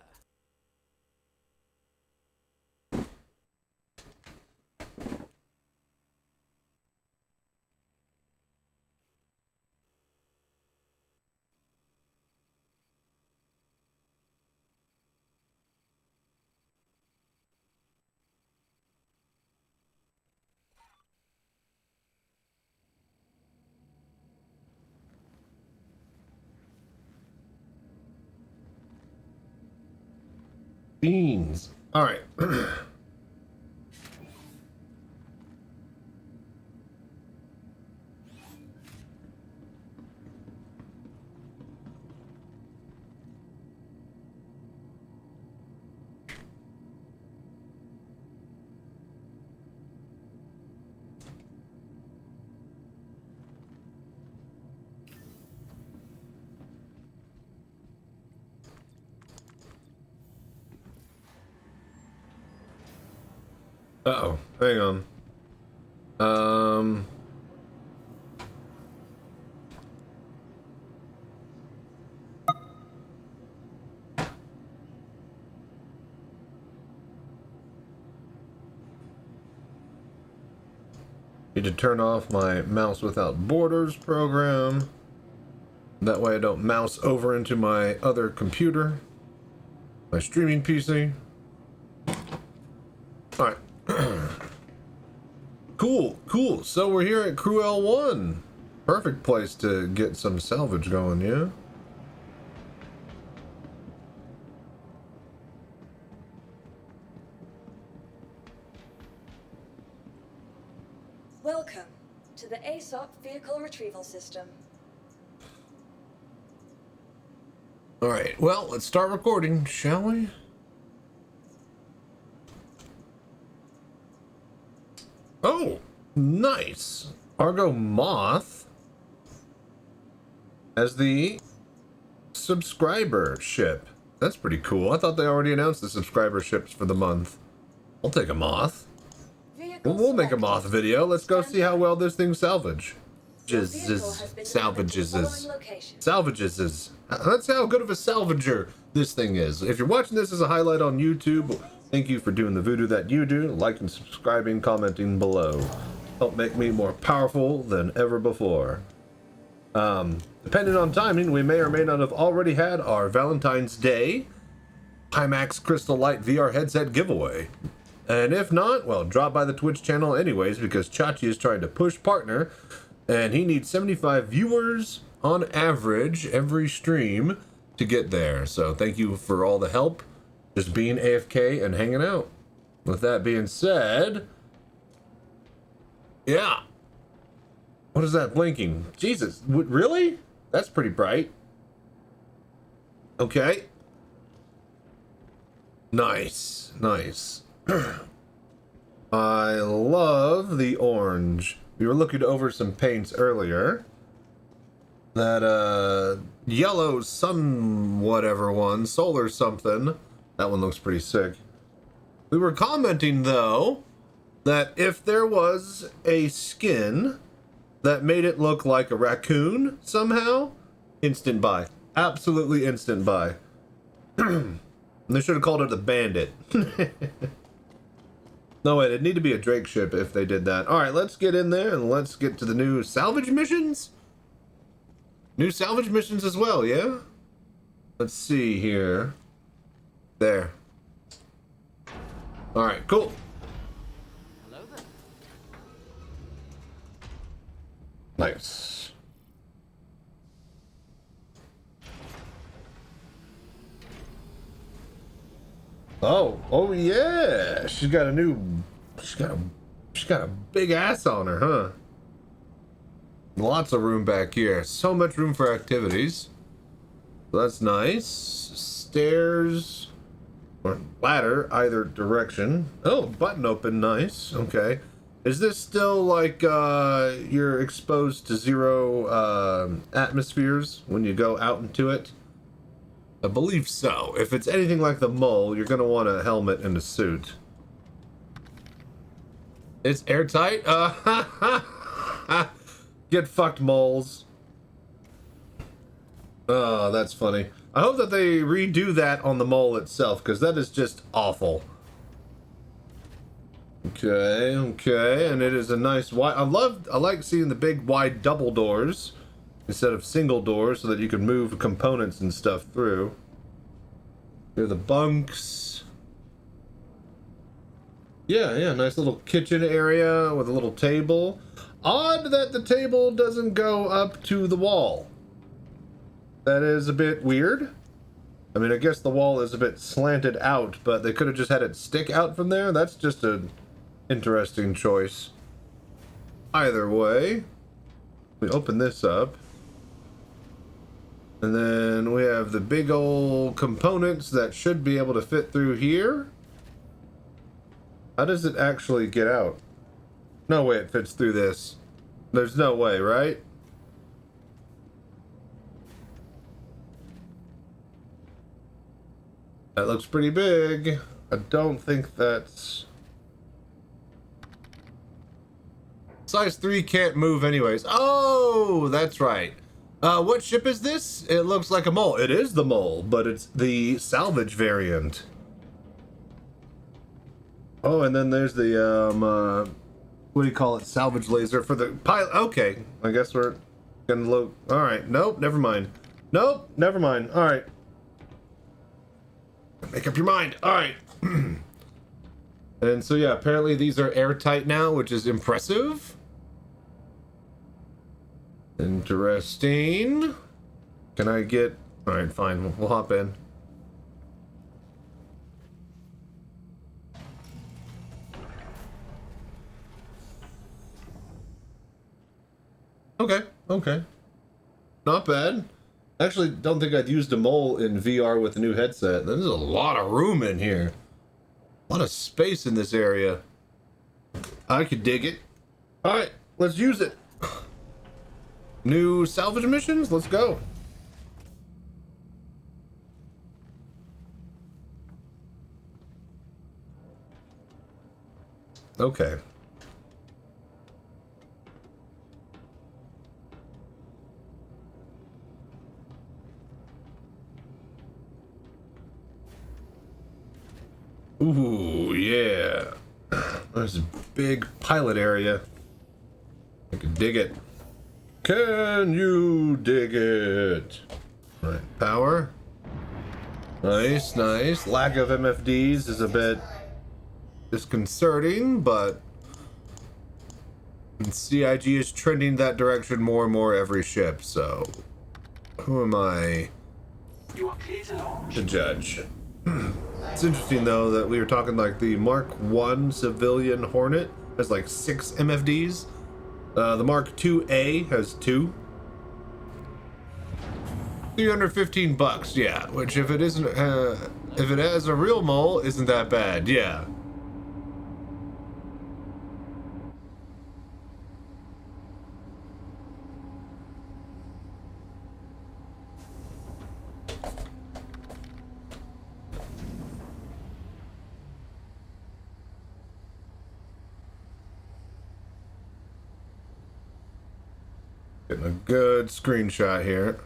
Beans. All right. Uh-oh, hang on. Need to turn off my mouse without borders program. That way I don't mouse over into my other computer, my streaming PC. All right. Cool, cool. So we're here at Crew L1. Perfect place to get some salvage going, yeah? Welcome to the ASOP Vehicle Retrieval System. Alright, well, let's start recording, shall we? Oh, nice. Argo Moth as the subscriber ship. That's pretty cool. I thought they already announced the subscriber ships for the month. I'll take a moth. We'll make a moth video. Let's go see how well this thing salvages. Salvages. That's how good of a salvager this thing is. If you're watching this as a highlight on YouTube, thank you for doing the voodoo that you do. Liking, subscribing, commenting below. Help make me more powerful than ever before. Depending on timing, we may or may not have already had our Valentine's Day Pimax Crystal Light VR headset giveaway. And if not, well, drop by the Twitch channel anyways, because Chachi is trying to push partner, and he needs 75 viewers on average every stream to get there. So thank you for all the help, just being AFK and hanging out. With that being said, yeah. What is that blinking? Jesus, really? That's pretty bright. Okay. Nice, nice. I love the orange. We were looking over some paints earlier. That yellow sun whatever one, solar something. That one looks pretty sick. We were commenting though that if there was a skin that made it look like a raccoon somehow, instant buy. Absolutely instant buy. They should have called it a bandit. No, wait, it'd need to be a Drake ship if they did that. Alright, let's get in there and let's get to the new salvage missions. New salvage missions as well, yeah? Let's see here. There. Alright, cool. Hello there. Nice. Oh yeah. She's got a big ass on her, huh? Lots of room back here. So much room for activities. That's nice. Stairs or ladder, either direction. Oh, button open, nice. Okay. Is this still like you're exposed to 0 atmospheres when you go out into it? I believe so. If it's anything like the mole, you're gonna want a helmet and a suit. It's airtight? Get fucked, moles. Oh, that's funny. I hope that they redo that on the mole itself, because that is just awful. Okay, okay, and it is a nice wide. I like seeing the big wide double doors instead of single doors, so that you can move components and stuff through. Here are the bunks. Yeah, nice little kitchen area with a little table. Odd that the table doesn't go up to the wall. That is a bit weird. I mean, I guess the wall is a bit slanted out, but they could have just had it stick out from there. That's just an interesting choice. Either way, we open this up. And then we have the big old components that should be able to fit through here. How does it actually get out? No way it fits through this. There's no way, right? That looks pretty big. I don't think that's... Size 3 can't move anyways. Oh, that's right. What ship is this? It looks like a mole. It is the mole, but it's the salvage variant. Oh, and then there's the, what do you call it? Salvage laser for the pilot. Okay, I guess we're gonna look. All right, nope, never mind. Nope, never mind. All right. Make up your mind. All right. And so yeah, apparently these are airtight now, which is impressive. Interesting. Can I get... Alright, fine. We'll hop in. Okay, okay. Not bad. Actually, don't think I'd used a mole in VR with a new headset. There's a lot of room in here. A lot of space in this area. I could dig it. Alright, let's use it. New salvage missions? Let's go. Okay. Ooh, yeah. There's a big pilot area. I can dig it. Can you dig it? All right, power. Nice, nice. Lack of MFDs is a bit disconcerting, but CIG is trending that direction more and more every ship, so who am I to judge? It's interesting though that we were talking like the Mark 1 civilian Hornet has like 6 MFDs. The Mark 2A has 2. $315, yeah. Which if it isn't, if it has a real mole, isn't that bad? Yeah. Getting a good screenshot here.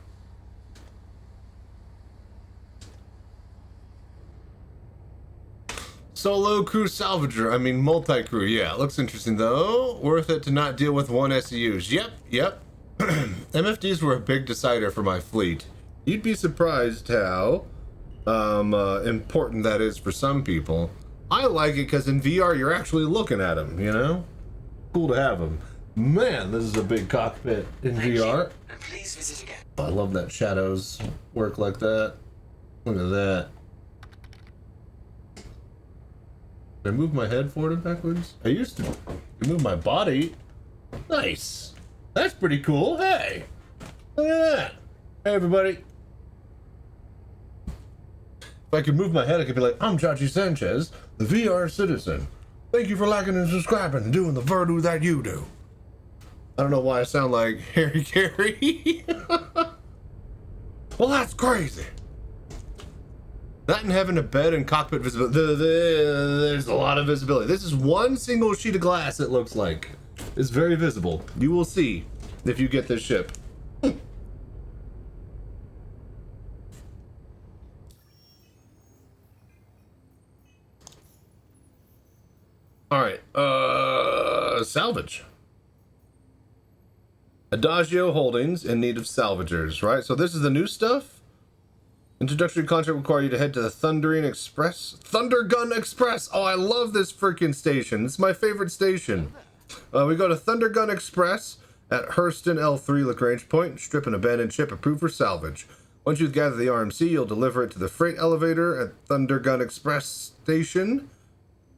Solo crew salvager, I mean multi-crew, yeah, looks interesting though. Worth it to not deal with one SEUs. Yep. MFDs were a big decider for my fleet. You'd be surprised how important that is for some people. I like it because in VR you're actually looking at them, you know? Cool to have them. Man, this is a big cockpit in VR. Please visit again. I love that shadows work like that. Look at that. Did I move my head forward and backwards? I used to move my body. Nice. That's pretty cool. Hey. Look at that. Hey, everybody. If I could move my head, I could be like, I'm Chachi Sanchez, the VR citizen. Thank you for liking and subscribing and doing the Voodoo that you do. I don't know why I sound like Harry Carey. Well, that's crazy. That and having a bed and cockpit visibility. There's a lot of visibility. This is one single sheet of glass, it looks like. It's very visible. You will see if you get this ship. Alright, salvage. Adagio Holdings in need of salvagers, right? So this is the new stuff? Introductory contract require you to head to the Thundergun Express. Oh, I love this freaking station. It's my favorite station. We go to Thundergun Express at Hurston L3 Lagrange Point, strip an abandoned ship approved for salvage. Once you've gathered the RMC, you'll deliver it to the freight elevator at Thundergun Express Station.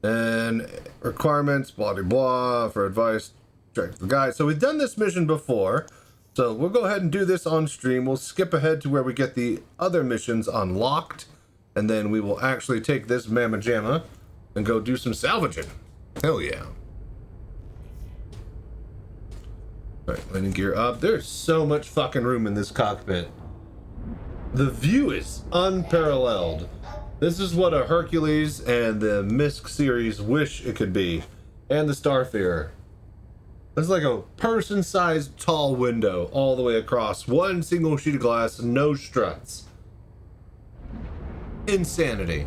And requirements, blah, blah, blah, for advice, check the guide. So we've done this mission before. So we'll go ahead and do this on stream. We'll skip ahead to where we get the other missions unlocked. And then we will actually take this mamma jamma and go do some salvaging. Hell yeah. Alright, landing gear up. There's so much fucking room in this cockpit. The view is unparalleled. This is what a Hercules and the MISC series wish it could be. And the Starfarer. It's like a person-sized tall window all the way across. One single sheet of glass, no struts. Insanity.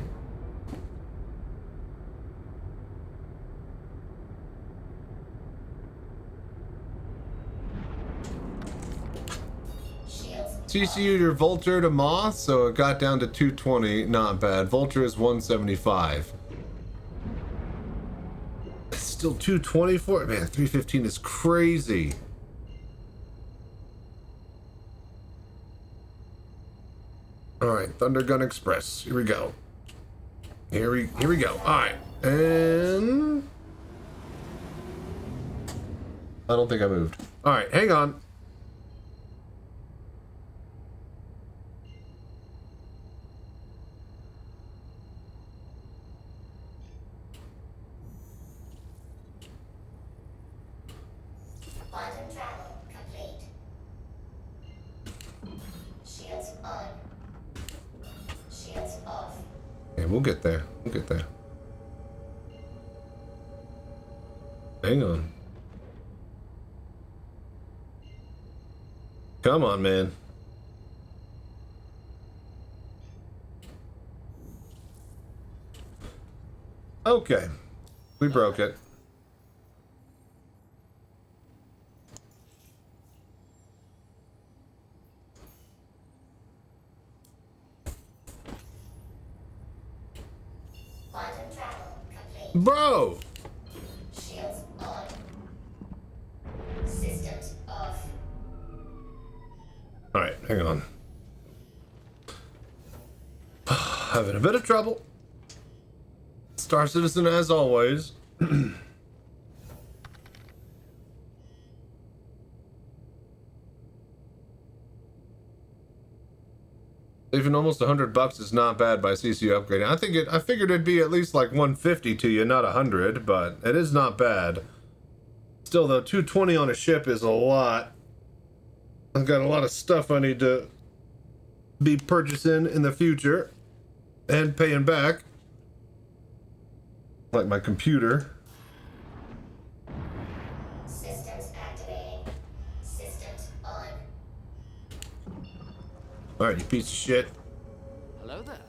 TCU your Vulture to Moth, so it got down to 220. Not bad. Vulture is 175. It's still 224. Man, 315 is crazy. All right, Thunder Gun Express. Here we go. Here we go. All right, and I don't think I moved. All right, hang on. Quantum travel complete. Shields on. Shields off. Yeah, we'll get there. We'll get there. Hang on. Come on, man. Okay. We broke it. Quantum travel complete. Bro! Shields on. Systems off. All right, hang on. Having a bit of trouble. Star Citizen as always. Even almost $100 is not bad by CCU upgrading. I figured it'd be at least like 150 to you, not 100, but it is not bad. Still though, 220 on a ship is a lot. I've got a lot of stuff I need to be purchasing in the future and paying back. Like my computer. Systems activating. Systems on. Alright, you piece of shit. Hello there.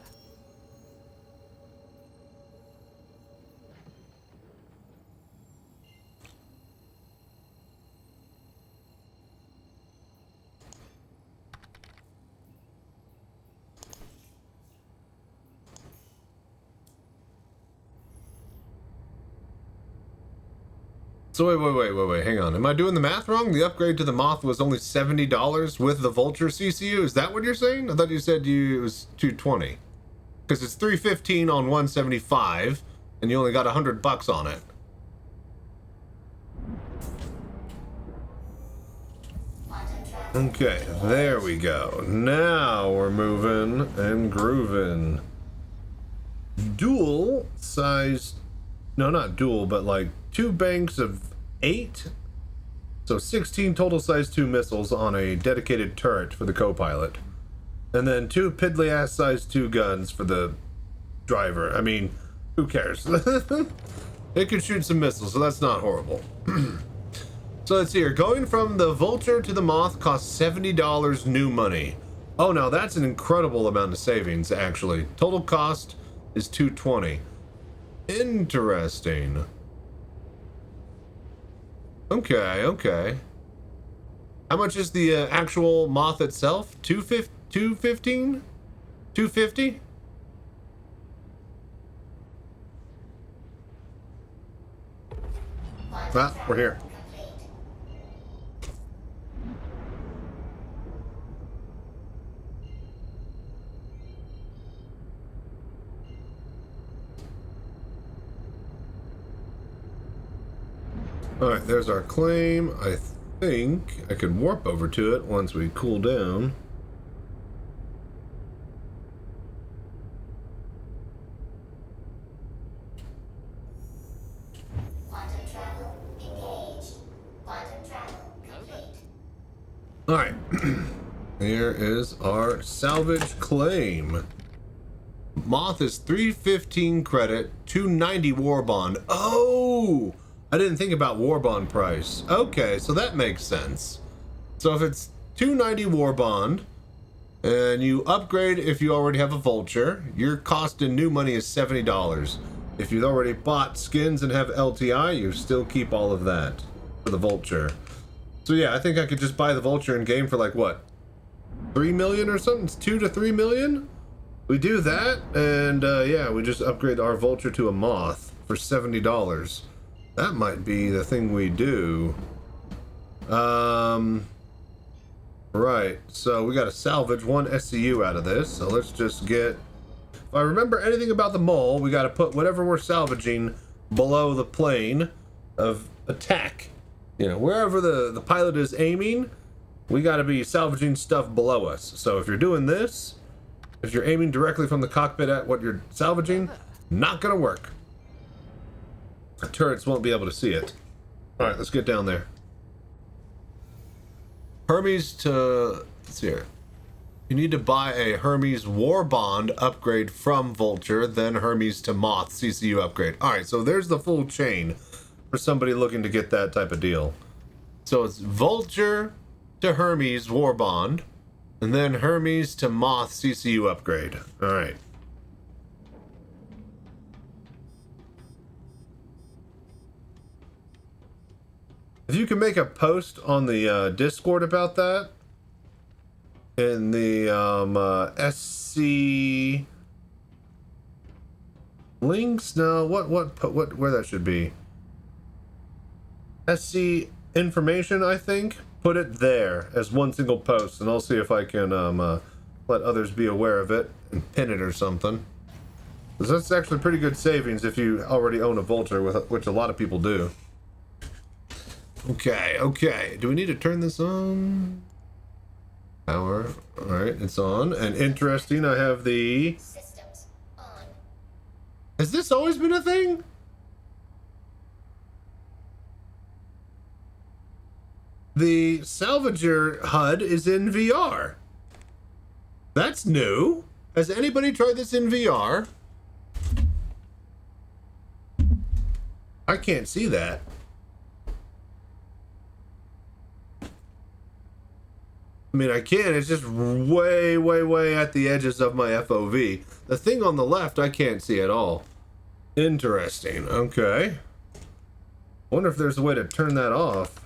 So wait, hang on. Am I doing the math wrong? The upgrade to the Moth was only $70 with the Vulture CCU? Is that what you're saying? I thought you said it was $220. Because it's $315 on 175, and you only got $100 on it. Okay, there we go. Now we're moving and grooving. Dual size... No, not dual, but like 2 banks of 8. So 16 total size 2 missiles on a dedicated turret for the co-pilot. And then 2 piddly ass size 2 guns for the driver. I mean, who cares? It can shoot some missiles, so that's not horrible. So let's see here. Going from the Vulture to the Moth costs $70 new money. Oh, now that's an incredible amount of savings, actually. Total cost is $220. Interesting. Okay. How much is the actual Moth itself? $215? $250? Ah, we're here. Alright, there's our claim. I think I can warp over to it once we cool down. Quantum travel engaged. Quantum travel complete. Alright. Here is our salvage claim. Moth is 315 credit, 290 war bond. Oh! I didn't think about war bond price. Okay, so that makes sense. So if it's 290 war bond, and you upgrade if you already have a Vulture, your cost in new money is $70. If you've already bought skins and have LTI, you still keep all of that for the Vulture. So yeah, I think I could just buy the Vulture in game for like what? 3 million or something? It's 2 to 3 million? We do that, and yeah, we just upgrade our Vulture to a Moth for $70. That might be the thing we do. Right, so we got to salvage 1 SCU out of this. So let's just get... If I remember anything about the mole, we got to put whatever we're salvaging below the plane of attack. You know, wherever the pilot is aiming, we got to be salvaging stuff below us. So if you're doing this, if you're aiming directly from the cockpit at what you're salvaging, not going to work. The turrets won't be able to see it. All right, let's get down there. Hermes to... Let's see here. You need to buy a Hermes War Bond upgrade from Vulture, then Hermes to Moth CCU upgrade. All right, so there's the full chain for somebody looking to get that type of deal. So it's Vulture to Hermes War Bond, and then Hermes to Moth CCU upgrade. All right. If you can make a post on the Discord about that, in the SC links, no, what where that should be. SC information, I think. Put it there as one single post, and I'll see if I can let others be aware of it and pin it or something. Because that's actually pretty good savings if you already own a Vulture, which a lot of people do. Okay. Do we need to turn this on? Power. Alright, it's on. And interesting, I have the... Systems on. Has this always been a thing? The Salvager HUD is in VR. That's new. Has anybody tried this in VR? I can't see that. I mean, I can. It's just way at the edges of my FOV. The thing on the left, I can't see at all. Interesting. Okay. Wonder if there's a way to turn that off.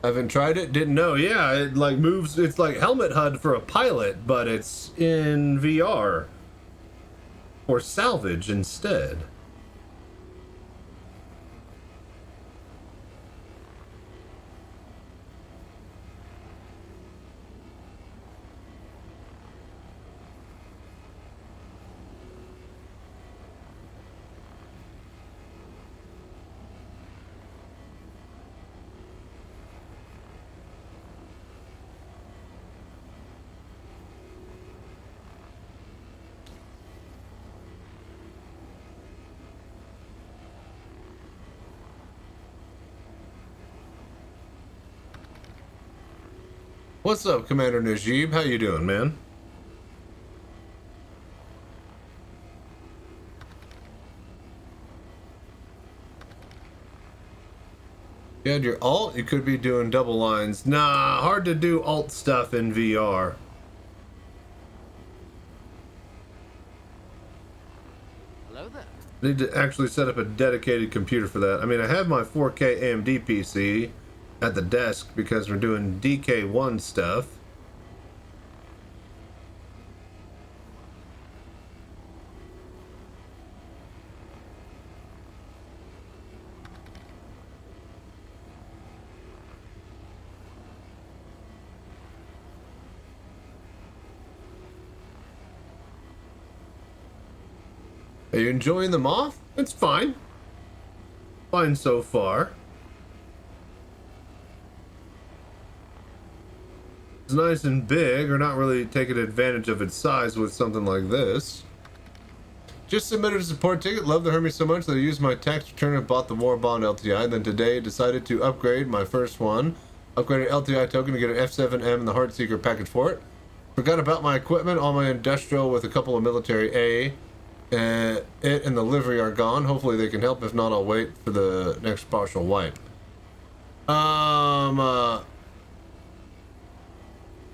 Haven't tried it. Didn't know. Yeah, it like moves. It's like helmet HUD for a pilot, but it's in VR. Or salvage instead. What's up, Commander Najib? How you doing, man? You had your alt? You could be doing double lines. Nah, hard to do alt stuff in VR. Hello there. Need to actually set up a dedicated computer for that. I mean, I have my 4K AMD PC at the desk because we're doing DK1 stuff. Are you enjoying the Moth? It's fine. Fine so far. It's nice and big, or not really taking advantage of its size with something like this. Just submitted a support ticket. Love the Hermes so much that I used my tax return and bought the War Bond LTI. Then today decided to upgrade my first one. Upgraded LTI token to get an F7M and the Heartseeker package for it. Forgot about my equipment, all my industrial with a couple of military it and the livery are gone. Hopefully they can help. If not, I'll wait for the next partial wipe.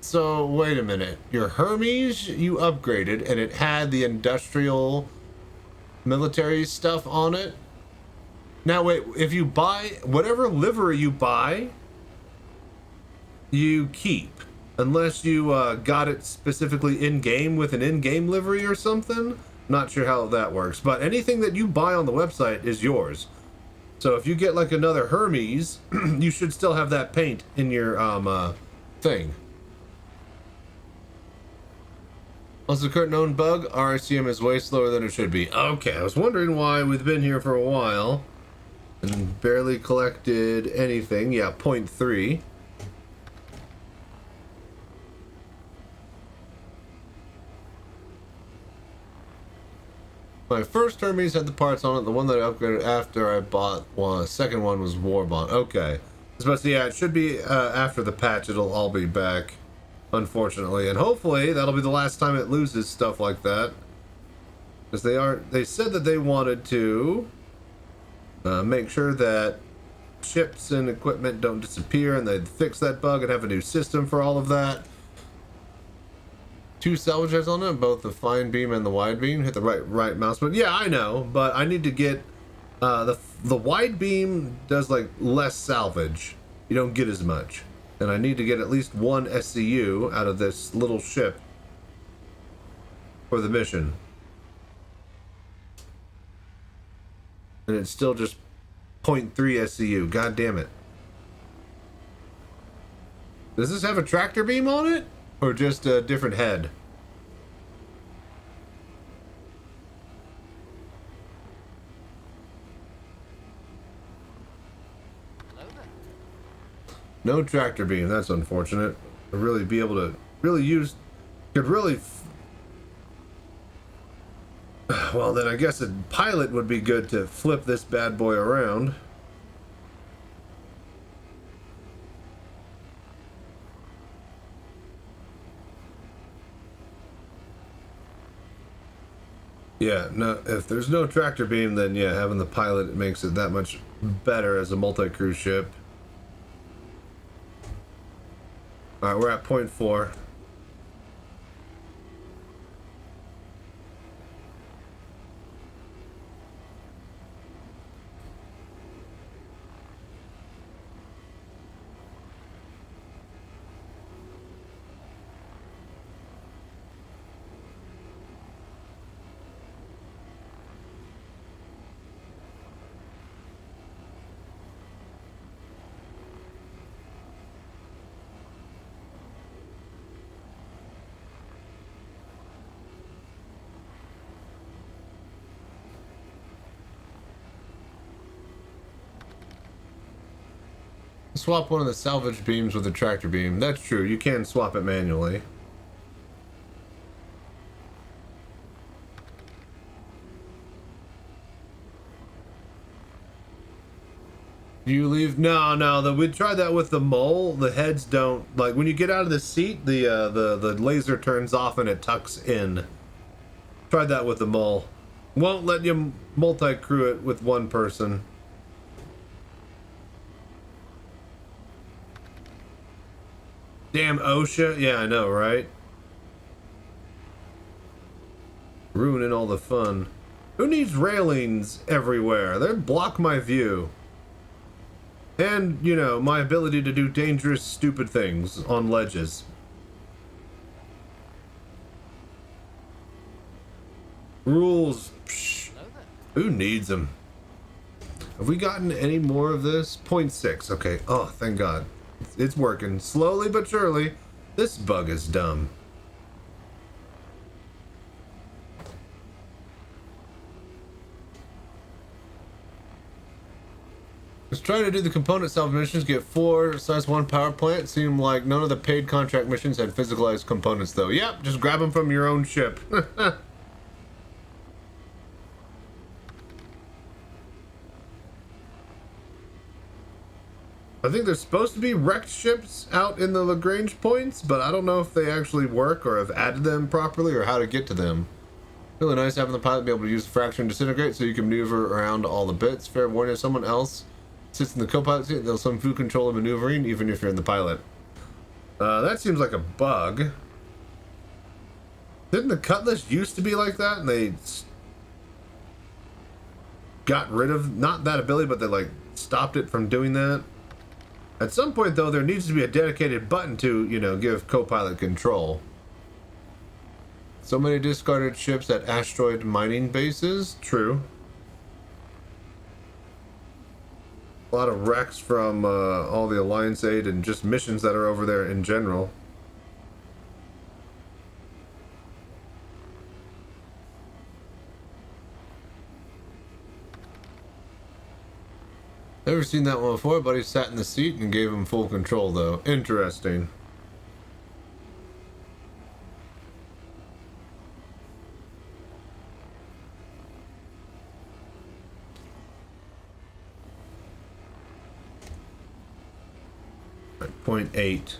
So, wait a minute. Your Hermes, you upgraded, and it had the industrial military stuff on it? Now, wait, if you buy, whatever livery you buy, you keep. Unless you got it specifically in-game with an in-game livery or something. Not sure how that works, but anything that you buy on the website is yours. So if you get like another Hermes, you should still have that paint in your thing. What's the current known bug? RICM is way slower than it should be. Okay, I was wondering why we've been here for a while and barely collected anything. Yeah, 0.3. My first Hermes had the parts on it. The one that I upgraded after I bought one. Second one was Warbond. Okay. But yeah, it should be after the patch. It'll all be back, unfortunately, and hopefully that'll be the last time it loses stuff like that. Because they said that they wanted to make sure that ships and equipment don't disappear, and they'd fix that bug and have a new system for all of that. 2 salvage heads on it, both the fine beam and the wide beam. Hit the right mouse button. Yeah, I know, but I need to get the wide beam does like less salvage. You don't get as much, and I need to get at least 1 SCU out of this little ship for the mission. And it's still just 0.3 SCU. God damn it! Does this have a tractor beam on it? Or just a different head? No tractor beam, that's unfortunate. To really be able to well, then I guess a pilot would be good to flip this bad boy around. Yeah, no, if there's no tractor beam, then yeah, having the pilot makes it that much better as a multi-crew ship. Alright, we're at 0.4. Swap one of the salvage beams with a tractor beam. That's true, you can swap it manually. Do you leave? No, we tried that with the mole. The heads don't, like when you get out of the seat, the laser turns off and it tucks in. Tried that with the mole. Won't let you multi-crew it with one person. Damn OSHA. Yeah, I know, right? Ruining all the fun. Who needs railings everywhere? They block my view. And, you know, my ability to do dangerous, stupid things on ledges. Rules. Psh. Who needs them? Have we gotten any more of this? 0.6. Okay. Oh, thank God. It's working. Slowly but surely. This bug is dumb. Was trying to do the component salvage missions, get 4 size 1 power plant. Seemed like none of the paid contract missions had physicalized components though. Yep, just grab them from your own ship. I think there's supposed to be wrecked ships out in the Lagrange points, but I don't know if they actually work or have added them properly or how to get to them. Really nice having the pilot be able to use the fracture and disintegrate so you can maneuver around all the bits. Fair warning, if someone else sits in the co-pilot seat, there's some full control of maneuvering, even if you're in the pilot. That seems like a bug. Didn't the Cutlass used to be like that and they got rid of, not that ability, but they like stopped it from doing that? At some point, though, there needs to be a dedicated button to, you know, give co-pilot control. So many discarded ships at asteroid mining bases. True. A lot of wrecks from all the Alliance aid and just missions that are over there in general. Never seen that one before. Buddy sat in the seat and gave him full control, though. Interesting. Right, 0.8.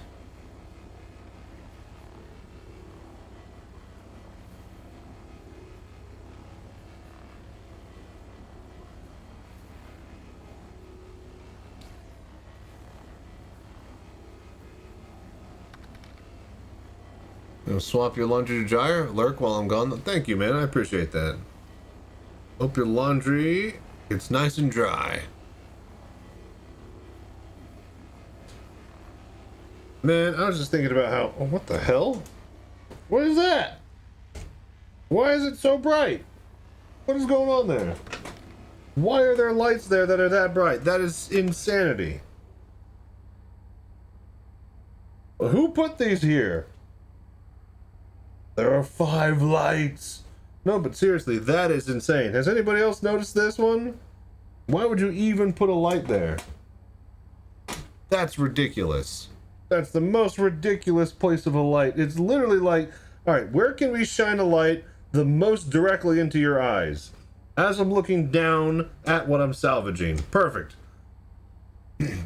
You know, swap your laundry to dryer, lurk while I'm gone. Thank you, man. I appreciate that. Hope your laundry gets nice and dry. Man, I was just thinking about how... Oh, what the hell? What is that? Why is it so bright? What is going on there? Why are there lights there that are that bright? That is insanity. Who put these here? There are 5 lights. No, but seriously, that is insane. Has anybody else noticed this one? Why would you even put a light there? That's ridiculous. That's the most ridiculous place of a light. It's literally like, all right, where can we shine a light the most directly into your eyes? As I'm looking down at what I'm salvaging. Perfect.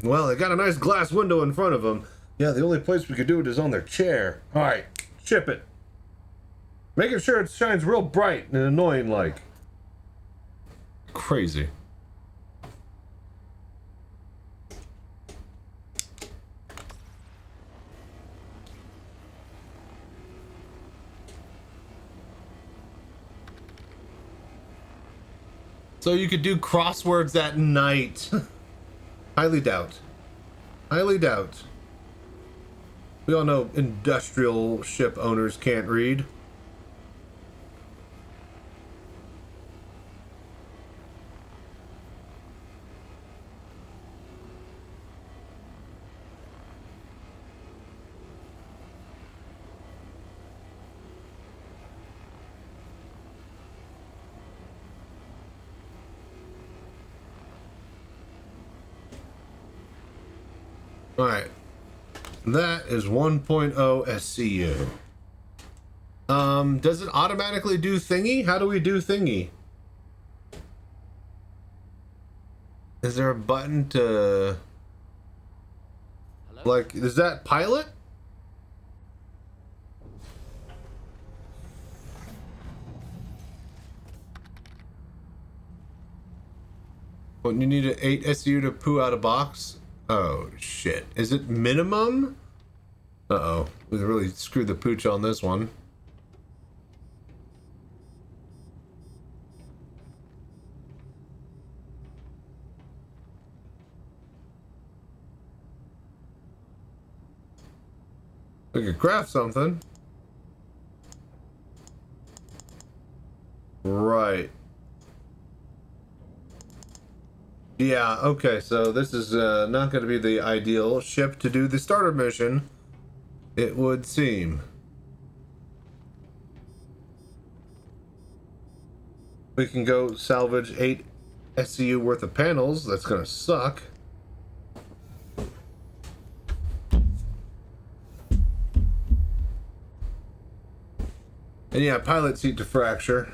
Well, they got a nice glass window in front of them. Yeah, the only place we could do it is on their chair. All right, chip it. Making sure it shines real bright and annoying like. Crazy. So you could do crosswords at night. Highly doubt. Highly doubt. We all know industrial ship owners can't read. Alright. That is 1.0 SCU. Does it automatically do thingy? How do we do thingy? Is there a button to... Like, is that pilot? When you need an 8 SCU to poo out a box? Oh, shit. Is it minimum? Uh-oh. We really screwed the pooch on this one. We could craft something. Right. Yeah, okay, so this is not going to be the ideal ship to do the starter mission, it would seem. We can go salvage 8 SCU worth of panels. That's going to suck. And yeah, pilot seat to fracture.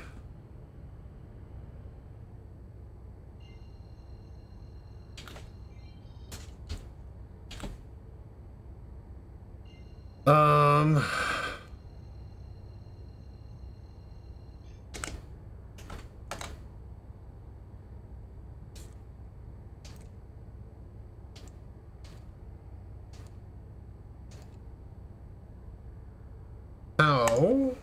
Ow.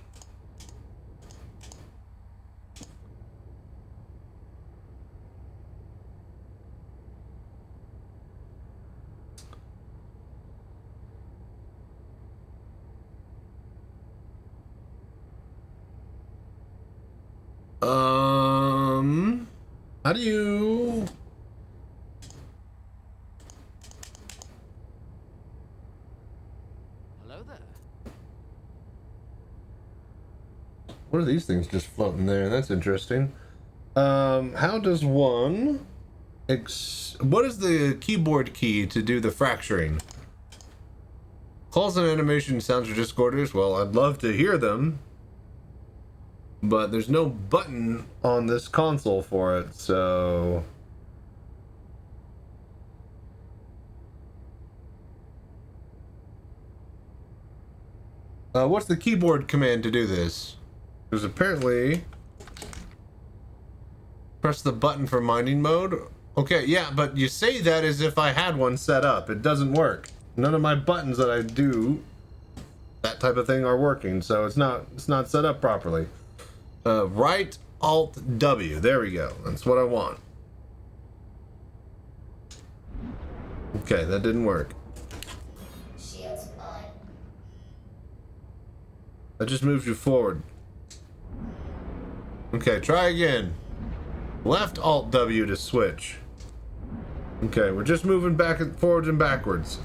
How do you... Hello there. What are these things just floating there? That's interesting. How does one... What is the keyboard key to do the fracturing? Calls and animation sounds are discorders. Well, I'd love to hear them. But there's no button on this console for it, so... what's the keyboard command to do this? Because apparently... Press the button for mining mode? Okay, yeah, but you say that as if I had one set up. It doesn't work. None of my buttons that I do, that type of thing, are working, so it's not set up properly. Right Alt W. There we go. That's what I want. Okay, that didn't work. Shields on. That just moves you forward. Okay, try again. Left Alt W to switch. Okay, we're just moving back and forwards and backwards.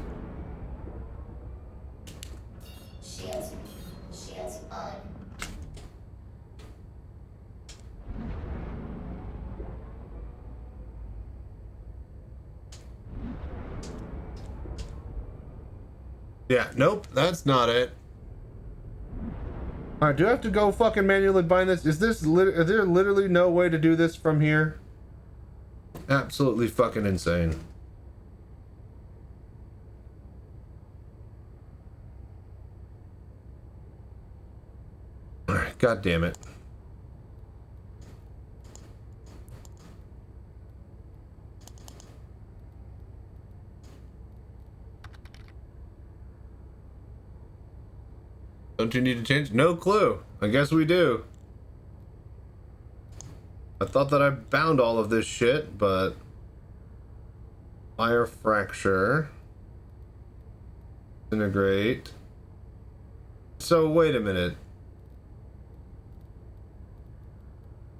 Shields on. Yeah, nope, that's not it. Alright, do I have to go fucking manually bind this? Is there literally no way to do this from here? Absolutely fucking insane. Alright, god damn it. Don't you need to change? No clue. I guess we do. I thought that I bound all of this shit, but... Fire fracture. Disintegrate. So, wait a minute.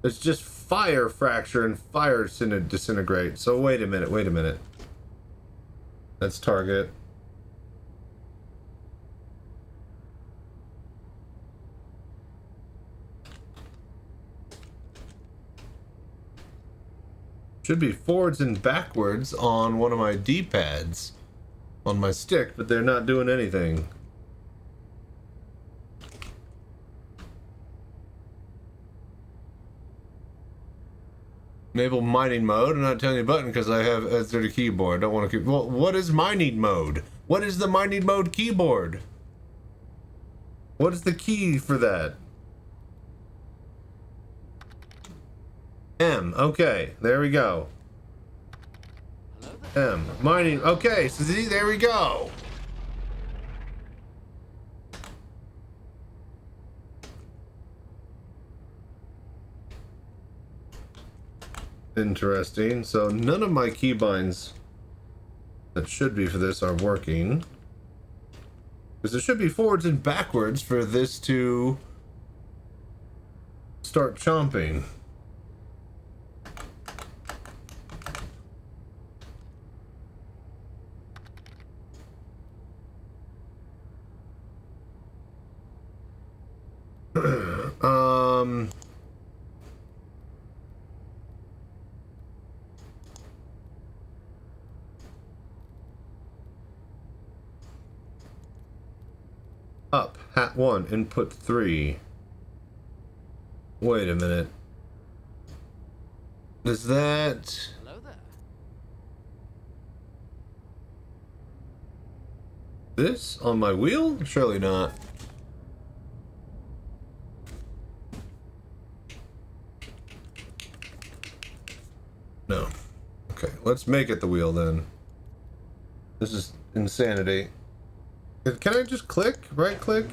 It's just fire fracture and fire disintegrate. So, wait a minute. That's target. Should be forwards and backwards on one of my D-pads on my stick, but they're not doing anything. Enable mining mode. I'm not telling you a button because I have answered a keyboard. Don't want to keep. Well, what is mining mode? What is the mining mode keyboard? What is the key for that? M. Okay, there we go. M. Mining. Okay, so see, there we go. Interesting. So none of my keybinds that should be for this are working. Because there should be forwards and backwards for this to start chomping. Up, hat 1, input 3. Wait a minute. Is that... Hello there. This on my wheel? Surely not. No. Okay, let's make it the wheel then. This is insanity. Can I just click? Right click?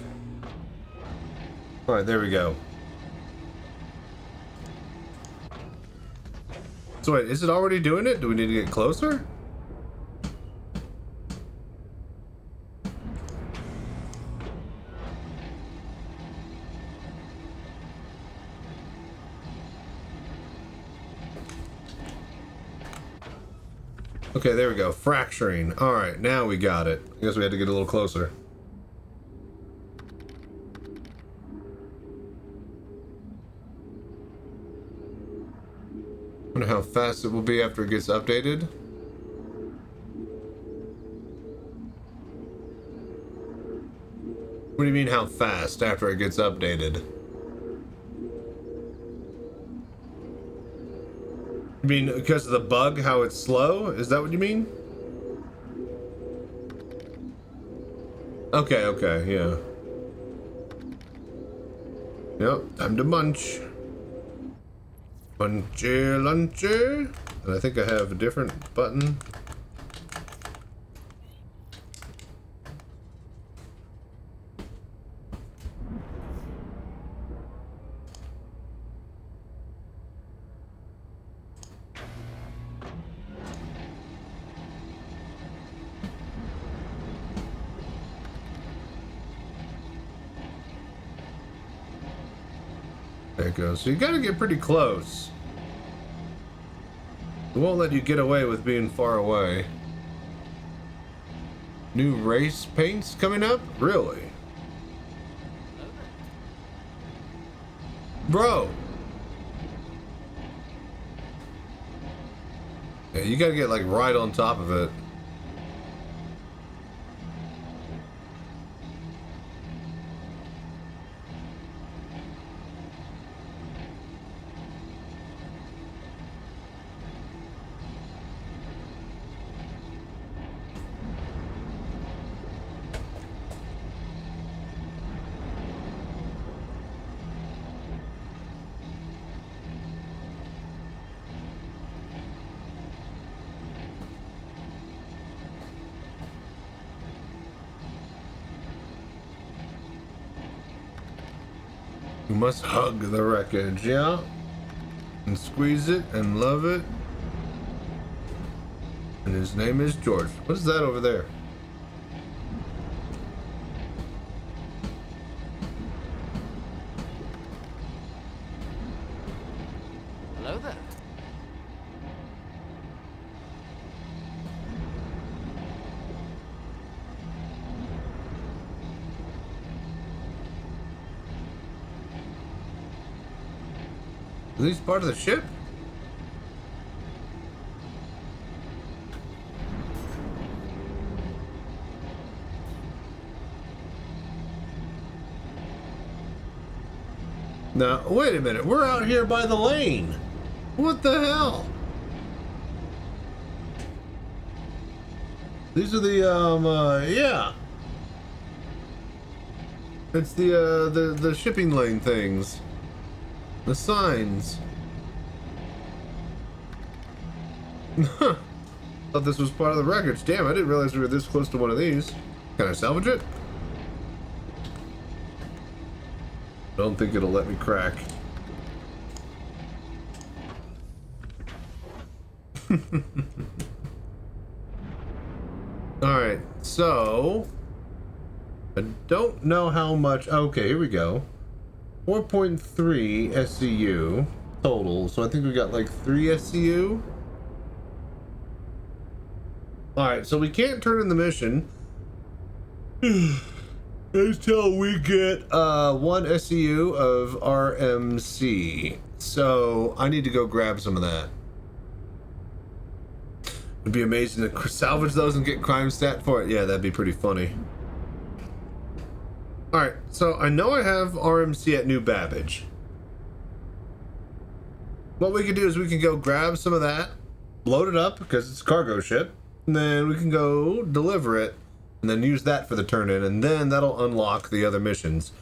Alright, there we go. So wait, is it already doing it? Do we need to get closer? Okay, there we go. Fracturing. Alright, now we got it. I guess we had to get a little closer. Wonder how fast it will be after it gets updated. What do you mean how fast after it gets updated? You mean because of the bug, how it's slow? Is that what you mean? Okay, okay, yeah. Yep, time to munch. Munchy lunchy. And I think I have a different button. There it goes. So you gotta get pretty close. It won't let you get away with being far away. New race paints coming up? Really? Bro! Yeah, you gotta get like right on top of it. You must hug the wreckage, yeah? And squeeze it and love it. And his name is George. What is that over there? Hello there. Are these part of the ship? Now, wait a minute. We're out here by the lane. What the hell? These are the, yeah. It's the shipping lane things. The signs. Thought this was part of the wreckage. Damn, I didn't realize we were this close to one of these. Can I salvage it? Don't think it'll let me crack. Alright, so I don't know how much. Okay, here we go. 4.3 SCU total, so I think we got like 3 SCU. Alright, so we can't turn in the mission until we get 1 SCU of RMC. So I need to go grab some of that. It'd be amazing to salvage those and get crime stat for it. Yeah, that'd be pretty funny. Alright, so I know I have RMC at New Babbage. What we can do is we can go grab some of that, load it up because it's a cargo ship, and then we can go deliver it and then use that for the turn-in, and then that'll unlock the other missions.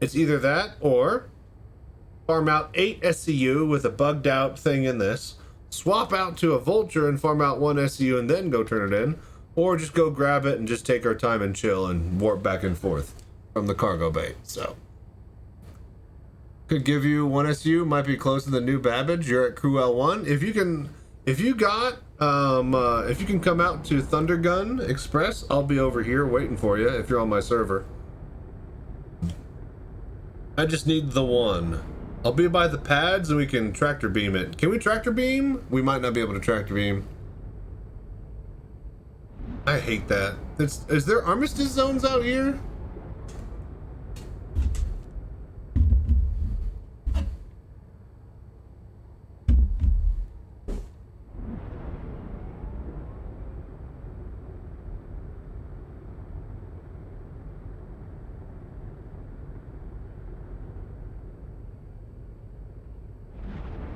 It's either that or farm out 8 SCU with a bugged out thing in this, swap out to a Vulture and farm out 1 SCU and then go turn it in, or just go grab it and just take our time and chill and warp back and forth from the cargo bay. So could give you 1 SU, might be close to the New Babbage. You're at Crew L1. If you can come out to Thundergun Express, I'll be over here waiting for you if you're on my server. I just need the 1. I'll be by the pads and we can tractor beam it. Can we tractor beam? We might not be able to tractor beam. I hate that. Is there armistice zones out here?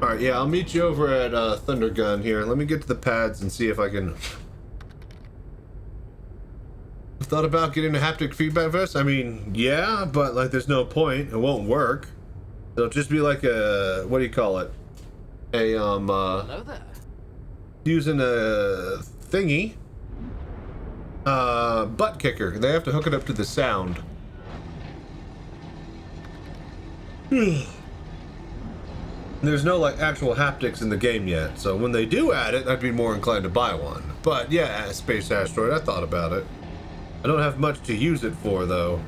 Alright, yeah, I'll meet you over at Thunder Gun here. Let me get to the pads and see if I can... Thought about getting a haptic feedback vest? I mean, yeah, but like there's no point. It won't work. It'll just be like a... What do you call it? A, Hello there. Using a thingy. Butt kicker. They have to hook it up to the sound. There's no like actual haptics in the game yet, so when they do add it, I'd be more inclined to buy one. But yeah, Space Asteroid, I thought about it. I don't have much to use it for though.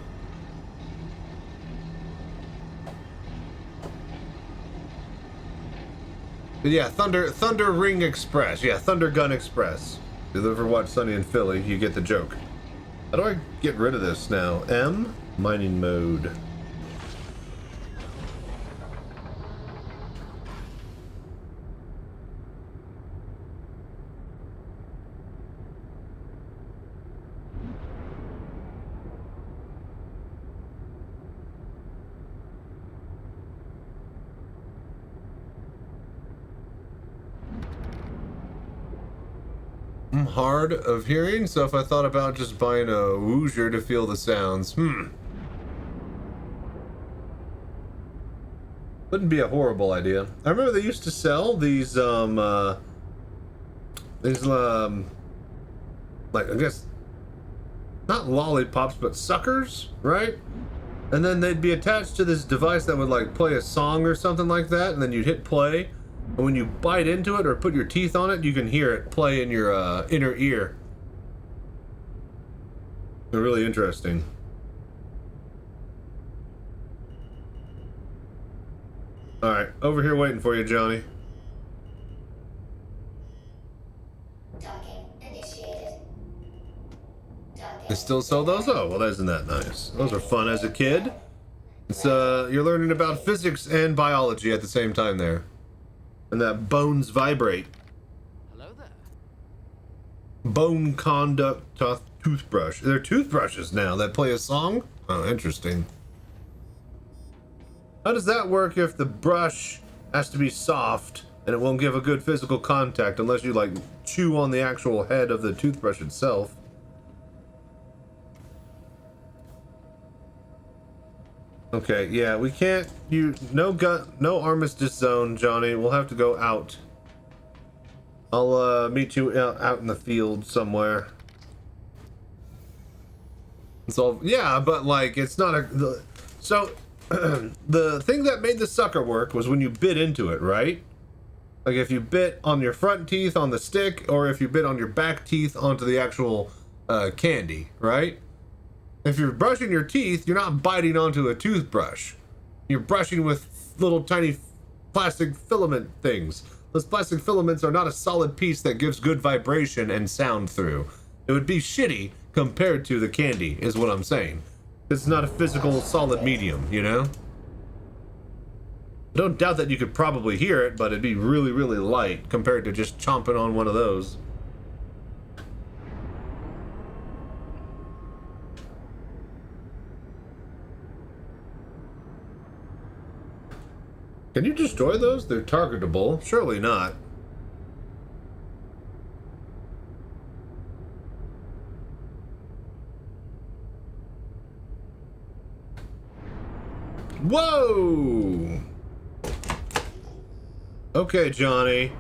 But yeah, Thunder Ring Express. Yeah, Thunder Gun Express. If you ever watch Sunny in Philly, you get the joke. How do I get rid of this now? M? Mining mode. I'm hard of hearing, so if I thought about just buying a Woozer to feel the sounds, wouldn't be a horrible idea. I remember they used to sell these, like, I guess, not lollipops, but suckers, right? And then they'd be attached to this device that would, like, play a song or something like that, and then you'd hit play. And when you bite into it or put your teeth on it, you can hear it play in your inner ear. They're really interesting. Alright, over here waiting for you, Johnny. Docking initiated. They still sell those? Oh, well, isn't that nice? Those are fun as a kid. It's, you're learning about physics and biology at the same time there. And that bones vibrate. Hello there. Bone conduct toothbrush. They're toothbrushes now that play a song? Oh, interesting. How does that work if the brush has to be soft and it won't give a good physical contact unless you like chew on the actual head of the toothbrush itself? Okay, yeah, we can't. No armistice zone, Johnny. We'll have to go out. I'll meet you out in the field somewhere. So yeah, but like it's not a. So the thing that made the sucker work was when you bit into it, right? Like if you bit on your front teeth on the stick, or if you bit on your back teeth onto the actual candy, right? If you're brushing your teeth, you're not biting onto a toothbrush. You're brushing with little tiny plastic filament things. Those plastic filaments are not a solid piece that gives good vibration and sound through. It would be shitty compared to the candy, is what I'm saying. It's not a physical solid medium, you know? I don't doubt that you could probably hear it, but it'd be really, really light compared to just chomping on one of those. Can you destroy those? They're targetable. Surely not. Whoa! Okay, Johnny.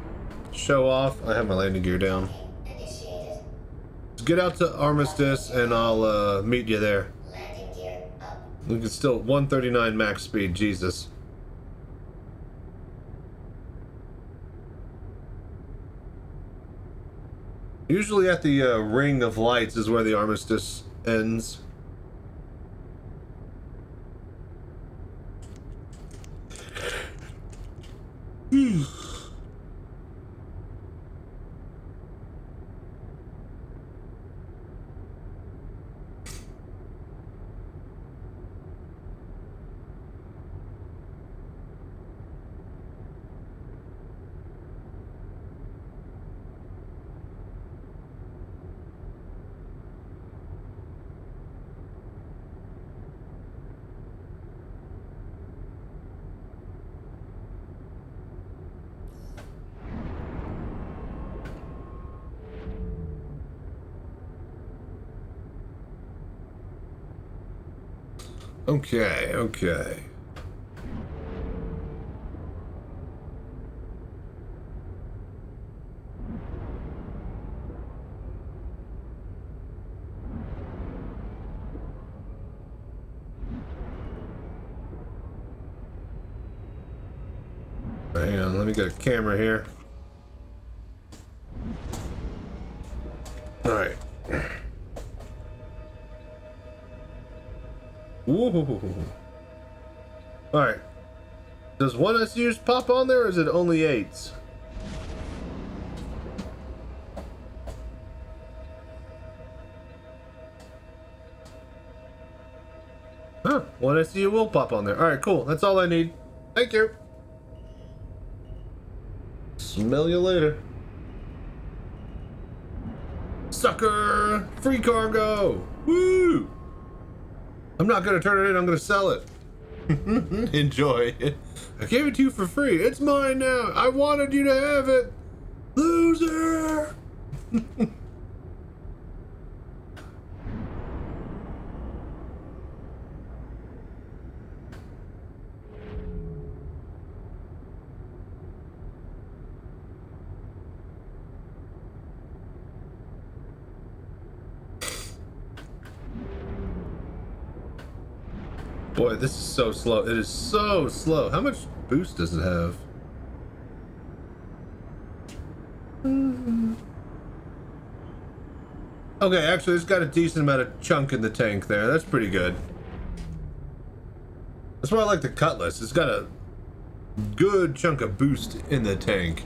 Show off. I have my landing gear down. Let's get out to Armistice and I'll meet you there. Landing gear up. We can still 139 max speed, Jesus. Usually at the ring of lights is where the armistice ends. Okay, okay. Hang on, let me get a camera here. All right. Ooh. All right. Does one SUs pop on there, or is it only 8s? Huh. One SU will pop on there. All right, cool. That's all I need. Thank you. Smell you later. Sucker! Free cargo! Woo! I'm not gonna turn it in, I'm gonna sell it. Enjoy. I gave it to you for free. It's mine now. I wanted you to have it. Loser! Boy, this is so slow. It is so slow. How much boost does it have? Okay, actually, it's got a decent amount of chunk in the tank there. That's pretty good. That's why I like the Cutlass. It's got a good chunk of boost in the tank.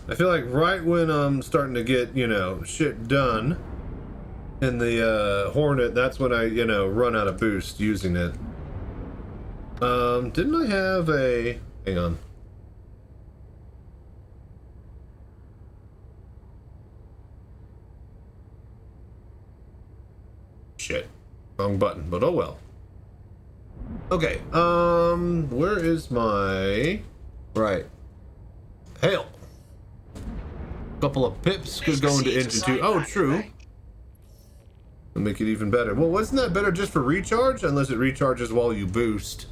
I feel like right when I'm starting to get, you know, shit done in the Hornet, that's when I, you know, run out of boost using it. Didn't I have a... Hang on. Shit. Wrong button, but oh well. Okay, where is my... Right. Hail. Couple of pips could go into engine 2. Oh, true. Make it even better. Well, wasn't that better just for recharge? Unless it recharges while you boost.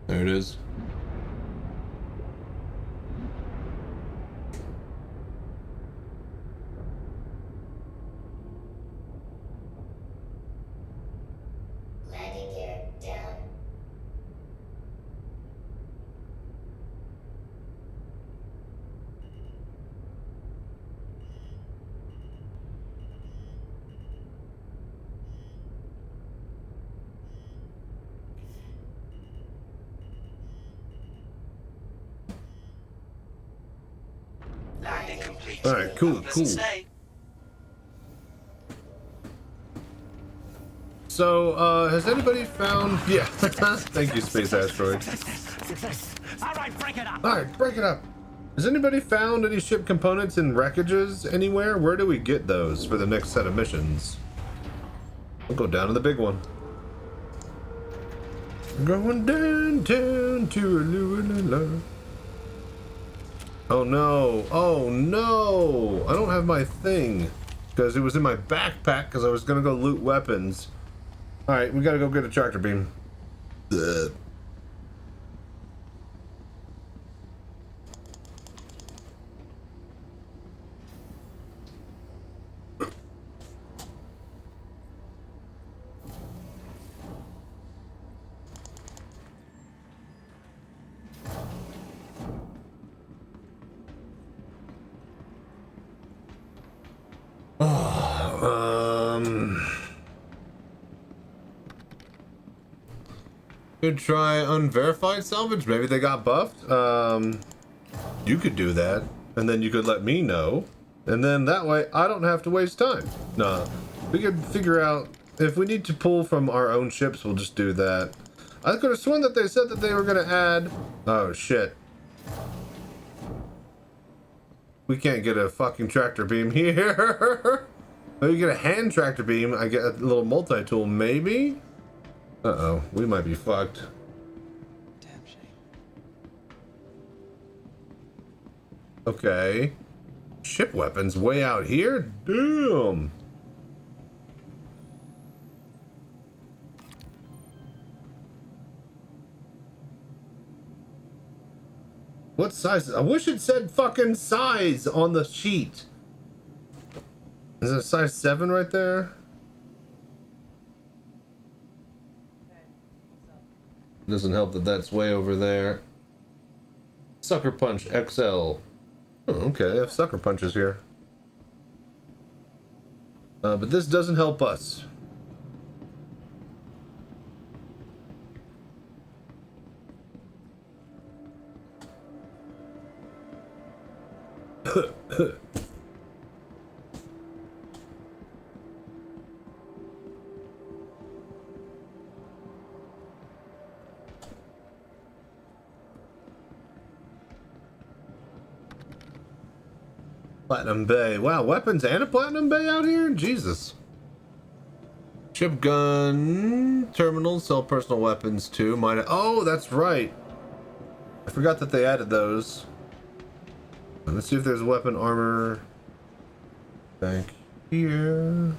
There it is. Landing gear down. Landing complete. Alright, cool, cool. So, has anybody found... Yeah, thank you, Space Asteroid. Alright, break it up! Alright, break it up! Has anybody found any ship components in wreckages anywhere? Where do we get those for the next set of missions? We'll go down to the big one. Going downtown to Alua. Oh no, oh no! I don't have my thing. Because it was in my backpack because I was going to go loot weapons. Alright, we gotta go get a tractor beam. Ugh. Could try unverified salvage. Maybe they got buffed. You could do that, and then you could let me know, and then that way I don't have to waste time. No, we could figure out if we need to pull from our own ships. We'll just do that. I could have sworn that they said that they were gonna add. Oh shit. We can't get a fucking tractor beam here. Maybe get a hand tractor beam. I get a little multi-tool, maybe. Uh-oh, we might be fucked. Damn shame. Okay. ship weapons way out here? Damn. What size? I wish it said fucking size on the sheet. Is it a size 7 right there? Doesn't help that that's way over there. Sucker Punch XL. Oh, okay, I have Sucker Punches here. But this doesn't help us. Platinum Bay. Wow, weapons and a Platinum Bay out here? Jesus. Ship gun terminals sell personal weapons too. Oh, that's right. I forgot that they added those. Let's see if there's weapon armor back here.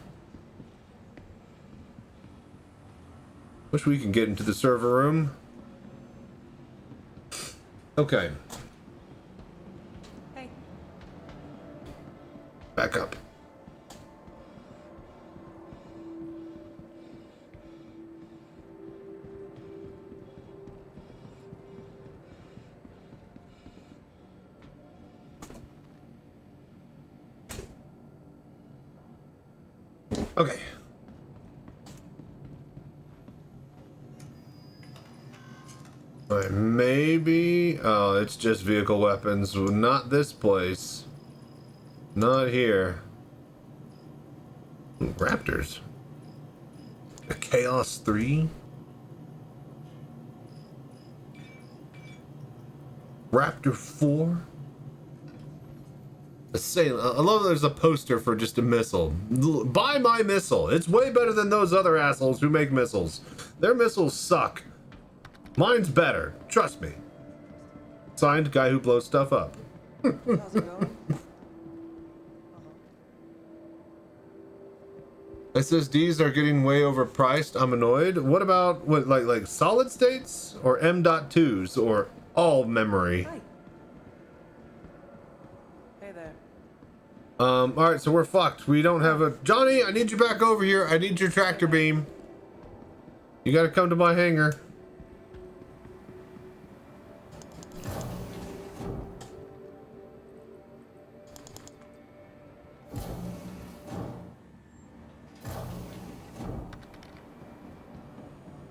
Wish we could get into the server room. Okay. Hey. Back up. Okay. Alright, maybe... Oh, it's just vehicle weapons. Not this place. Not here. Ooh, Raptors. A Chaos 3? Raptor 4? I love there's a poster for just a missile. Buy my missile. It's way better than those other assholes who make missiles. Their missiles suck. Mine's better. Trust me. Signed, guy who blows stuff up. SSDs are getting way overpriced. I'm annoyed. What about like solid states or M.2s or all memory? Hi. Hey there. All right, so we're fucked. We don't have a Johnny. I need you back over here. I need your tractor beam. You got to come to my hangar.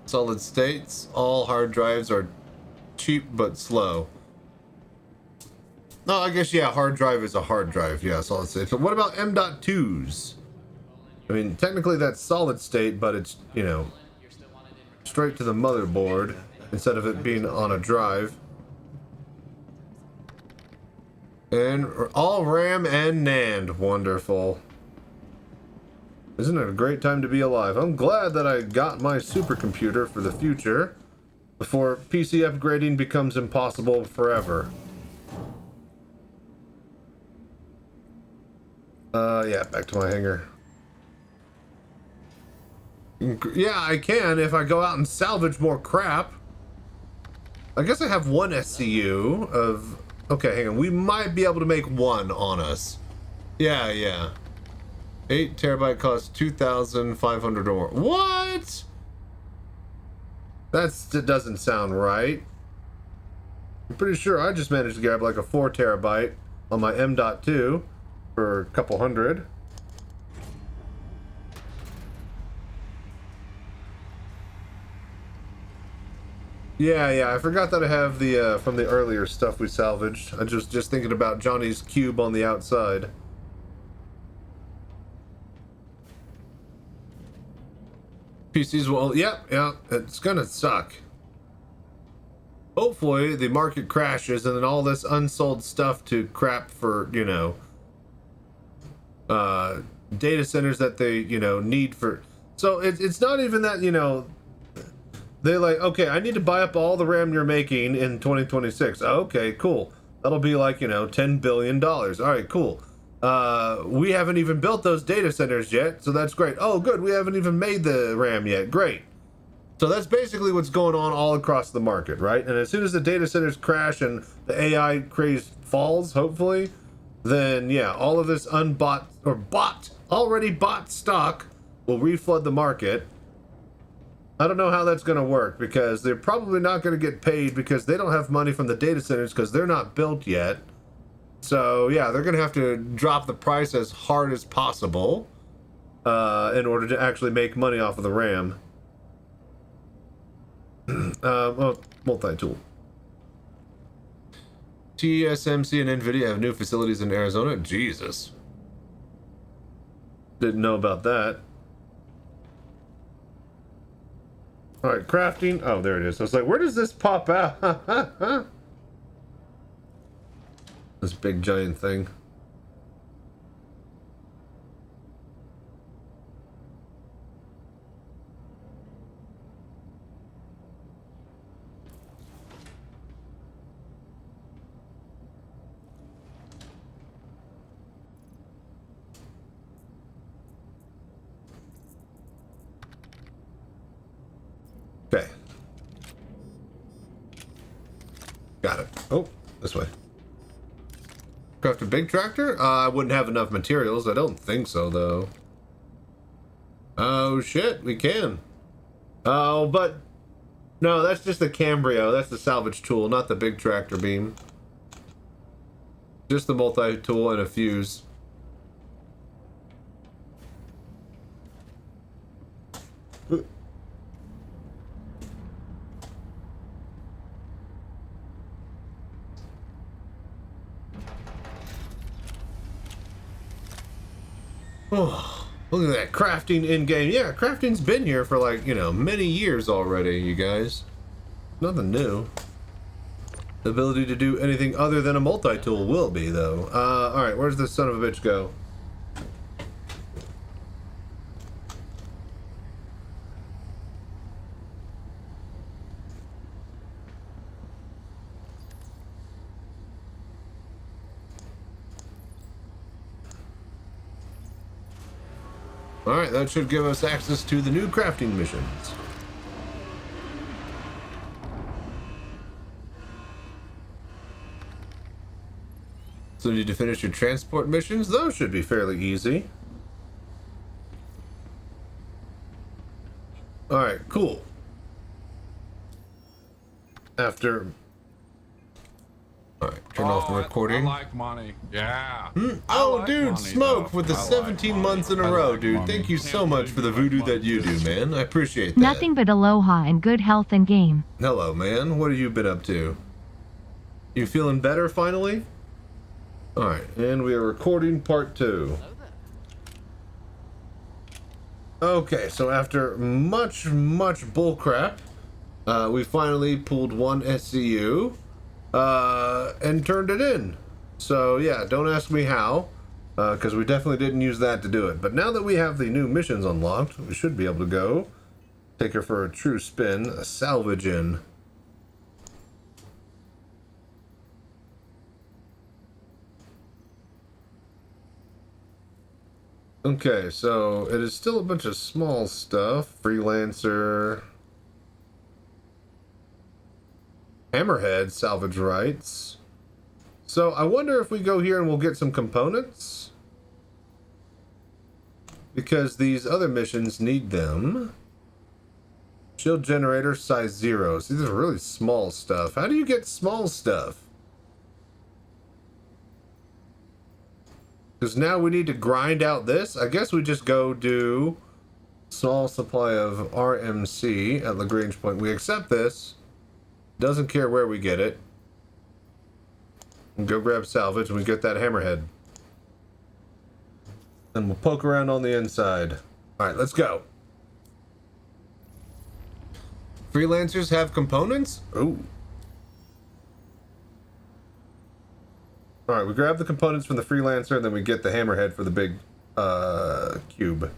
Solid states. All hard drives are cheap but slow. No, I guess, yeah, hard drive is a hard drive. Yeah, solid state. So what about M.2s? I mean, technically that's solid state, but it's, you know, straight to the motherboard instead of it being on a drive. And all RAM and NAND. Wonderful. Isn't it a great time to be alive? I'm glad that I got my supercomputer for the future before PC upgrading becomes impossible forever. Yeah, back to my hangar. Yeah, I can if I go out and salvage more crap. I guess I have one SCU of... Okay, hang on. We might be able to make one on us. Yeah, yeah. 8 terabyte costs 2,500 or... What? That doesn't sound right. I'm pretty sure I just managed to grab like a 4 terabyte on my M.2 for a couple hundred. Yeah, I forgot that I have the from the earlier stuff we salvaged. I just thinking about Johnny's cube on the outside. PCs will, yeah, it's gonna suck. Hopefully the market crashes and then all this unsold stuff to crap for, you know, data centers that they, you know, need for. So it's not even that, you know, they're like, okay, I need to buy up all the RAM you're making in 2026. Okay, cool. That'll be like, you know, $10 billion. All right, cool. We haven't even built those data centers yet, so that's great. Oh, good, we haven't even made the RAM yet. Great. So that's basically what's going on all across the market, right? And as soon as the data centers crash and the AI craze falls, hopefully, then yeah, all of this already bought stock will reflood the market. I don't know how that's going to work because they're probably not going to get paid because they don't have money from the data centers because they're not built yet. So yeah, they're going to have to drop the price as hard as possible in order to actually make money off of the RAM. Multi-tool. TSMC and NVIDIA have new facilities in Arizona. Jesus. Didn't know about that. Alright, crafting. Oh, there it is. I was like, where does this pop out? This big giant thing. Okay. Got it. Oh, this way. Craft a big tractor? I wouldn't have enough materials. I don't think so, though. Oh, shit. We can. Oh, but... No, that's just the Cambrio. That's the salvage tool, not the big tractor beam. Just the multi-tool and a fuse. Oh, look at that crafting in-game. Yeah, crafting's been here for like, many years already, you guys. Nothing new. The ability to do anything other than a multi-tool will be, though. Alright, where's this son of a bitch go? Alright, that should give us access to the new crafting missions. So you need to finish your transport missions? Those should be fairly easy. Alright, cool. After... Alright, turn off the recording. I like money. Yeah. Oh, like dude, money, Smoke though. with the I like 17 months in a I row, like dude. money. Thank you so Can't much for the believe you voodoo like that you money. do, man. I appreciate that. Nothing but aloha and good health and game. Hello, man. What have you been up to? You feeling better finally? Alright, and we are recording part 2. Okay, so after much bullcrap, we finally pulled one SCU and turned it in. So yeah, don't ask me how, because we definitely didn't use that to do it. But now that we have the new missions unlocked, we should be able to go take her for a true spin, a salvage in. Okay, so it is still a bunch of small stuff. Freelancer. Hammerhead salvage rights. So I wonder if we go here and we'll get some components. Because these other missions need them. Shield generator size 0. See, these are really small stuff. How do you get small stuff? Because now we need to grind out this. I guess we just go do small supply of RMC at Lagrange point. We accept this. Doesn't care where we get it. And go grab salvage and we get that hammerhead. And we'll poke around on the inside. Alright, let's go. Freelancers have components? Ooh. Alright, we grab the components from the freelancer and then we get the hammerhead for the big cube.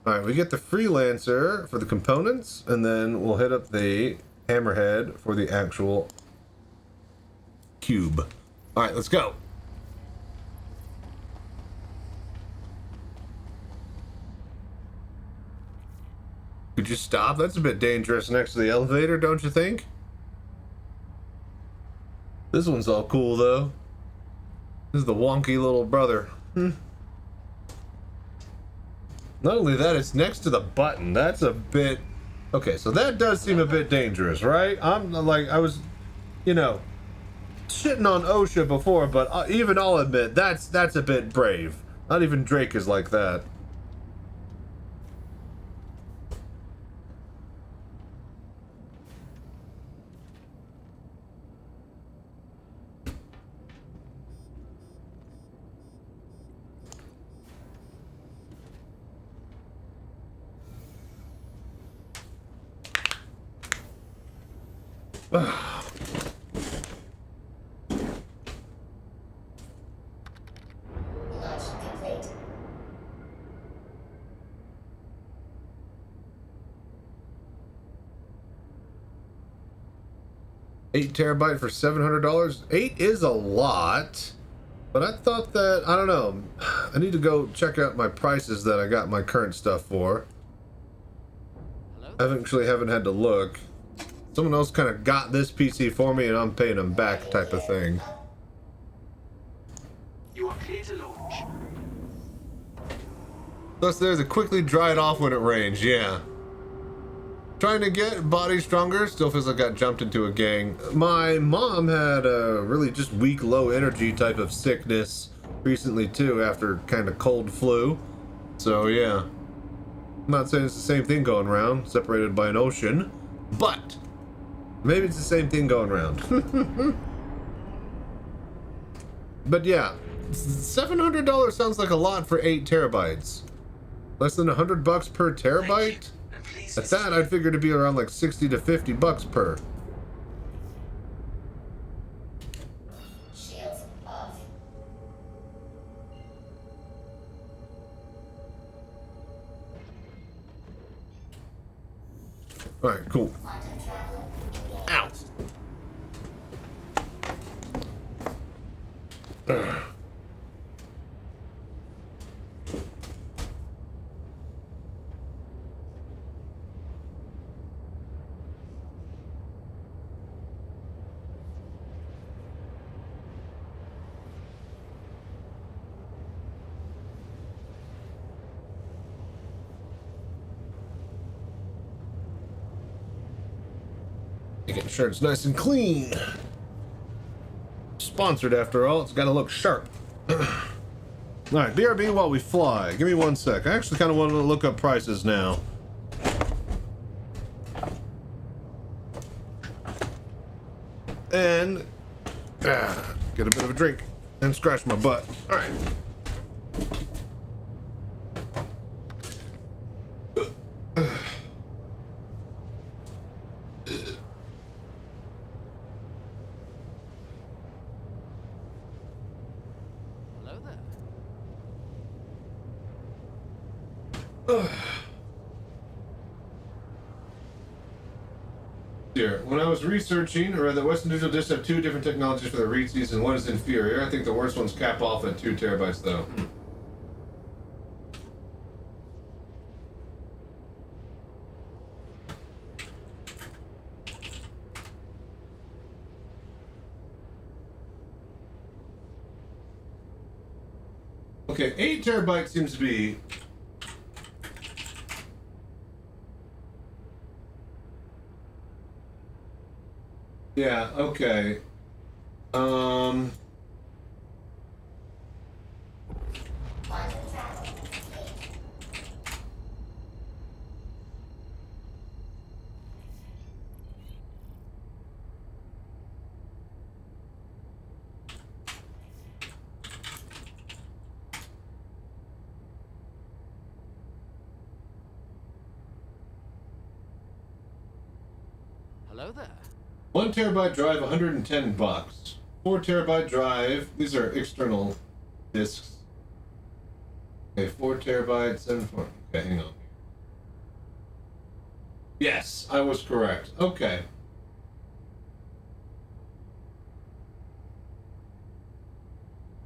All right, we get the Freelancer for the components, and then we'll hit up the Hammerhead for the actual cube. All right, let's go. Could you stop? That's a bit dangerous next to the elevator, don't you think? This one's all cool, though. This is the wonky little brother. Not only that, it's next to the button. That's a bit... Okay, so that does seem a bit dangerous, right? I'm like, I was, you know, shitting on OSHA before, but even I'll admit, that's a bit brave. Not even Drake is like that. Launch complete. 8 terabyte for $700. 8 is a lot, but I thought that, I don't know, I need to go check out my prices that I got my current stuff for. I haven't had to look. Someone else kind of got this PC for me and I'm paying them back type of thing. You are clear to launch. Plus there's a quickly dry it off when it rains, yeah. Trying to get body stronger, still feels like I got jumped into a gang. My mom had a really just weak, low energy type of sickness recently too, after kind of cold flu. So yeah. I'm not saying it's the same thing going around, separated by an ocean, but maybe it's the same thing going around. But yeah, $700 sounds like a lot for 8 terabytes. Less than $100 per terabyte? At that, I'd figure to be around like 60 to 50 bucks per. Shields off. Alright, cool. Ow! Making sure it's nice and clean. Sponsored after all, it's gotta look sharp. Alright, BRB while we fly. Give me 1 sec. I actually kind of want to look up prices now. And get a bit of a drink and scratch my butt. Alright. Here, when I was researching, I read that Western Digital discs have 2 different technologies for the read speeds and one is inferior. I think the worst ones cap off at 2 terabytes though. Okay, 8 terabytes seems to be... Yeah, okay. Hello there. 1 terabyte drive, 110 bucks. 4 terabyte drive, these are external discs. Okay, 4 terabytes, 7 4. Okay, hang on. Yes, I was correct. Okay.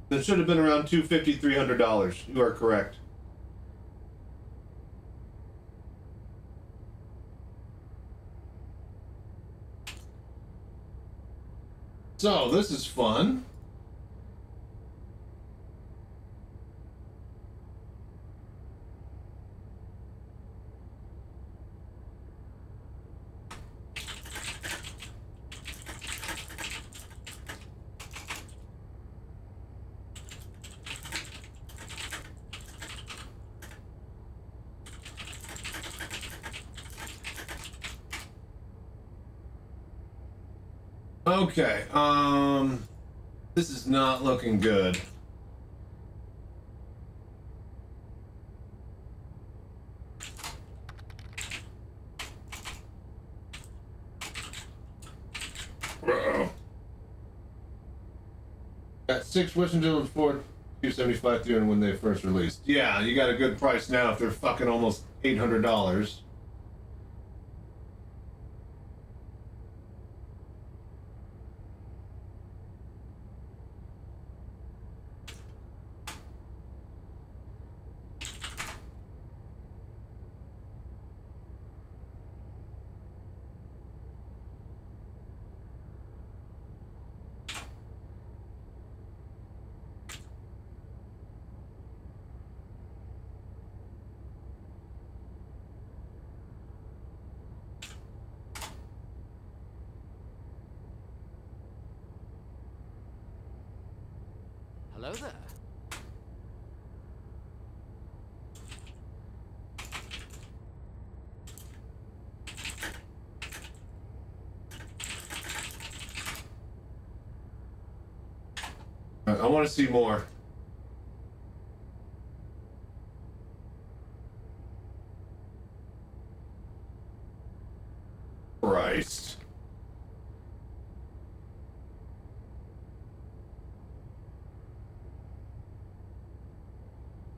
It should have been around $250, $300. You are correct. So, this is fun. Okay, this is not looking good. Got 6 Western Digital for 275 300 when they first released. Yeah, you got a good price now if they're fucking almost $800. Hello there. I want to see more. Christ.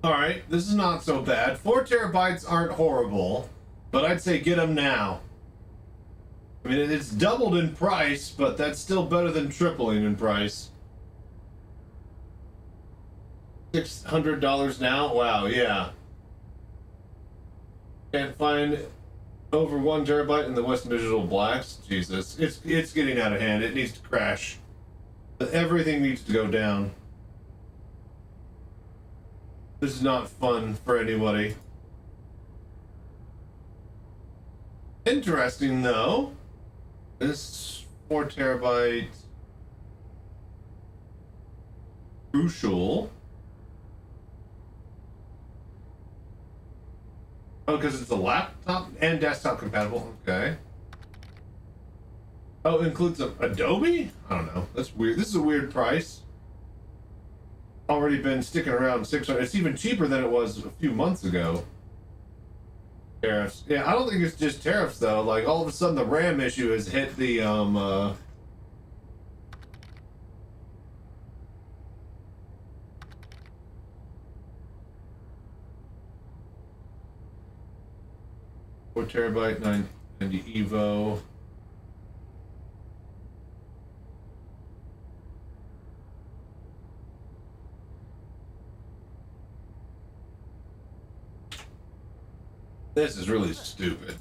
Alright, this is not so bad. 4 terabytes aren't horrible, but I'd say get them now. I mean, it's doubled in price, but that's still better than tripling in price. $600 now? Wow, yeah. Can't find over 1 terabyte in the Western Digital Blacks? Jesus, it's getting out of hand. It needs to crash. Everything needs to go down. This is not fun for anybody. Interesting, though. This 4 terabyte Crucial. Oh, because it's a laptop and desktop compatible. Okay. Oh, it includes Adobe? I don't know. That's weird. This is a weird price. Already been sticking around 600. It's even cheaper than it was a few months ago. Tariffs. Yeah, I don't think it's just tariffs though. Like all of a sudden the RAM issue has hit the 4 terabyte 990 Evo. This is really stupid.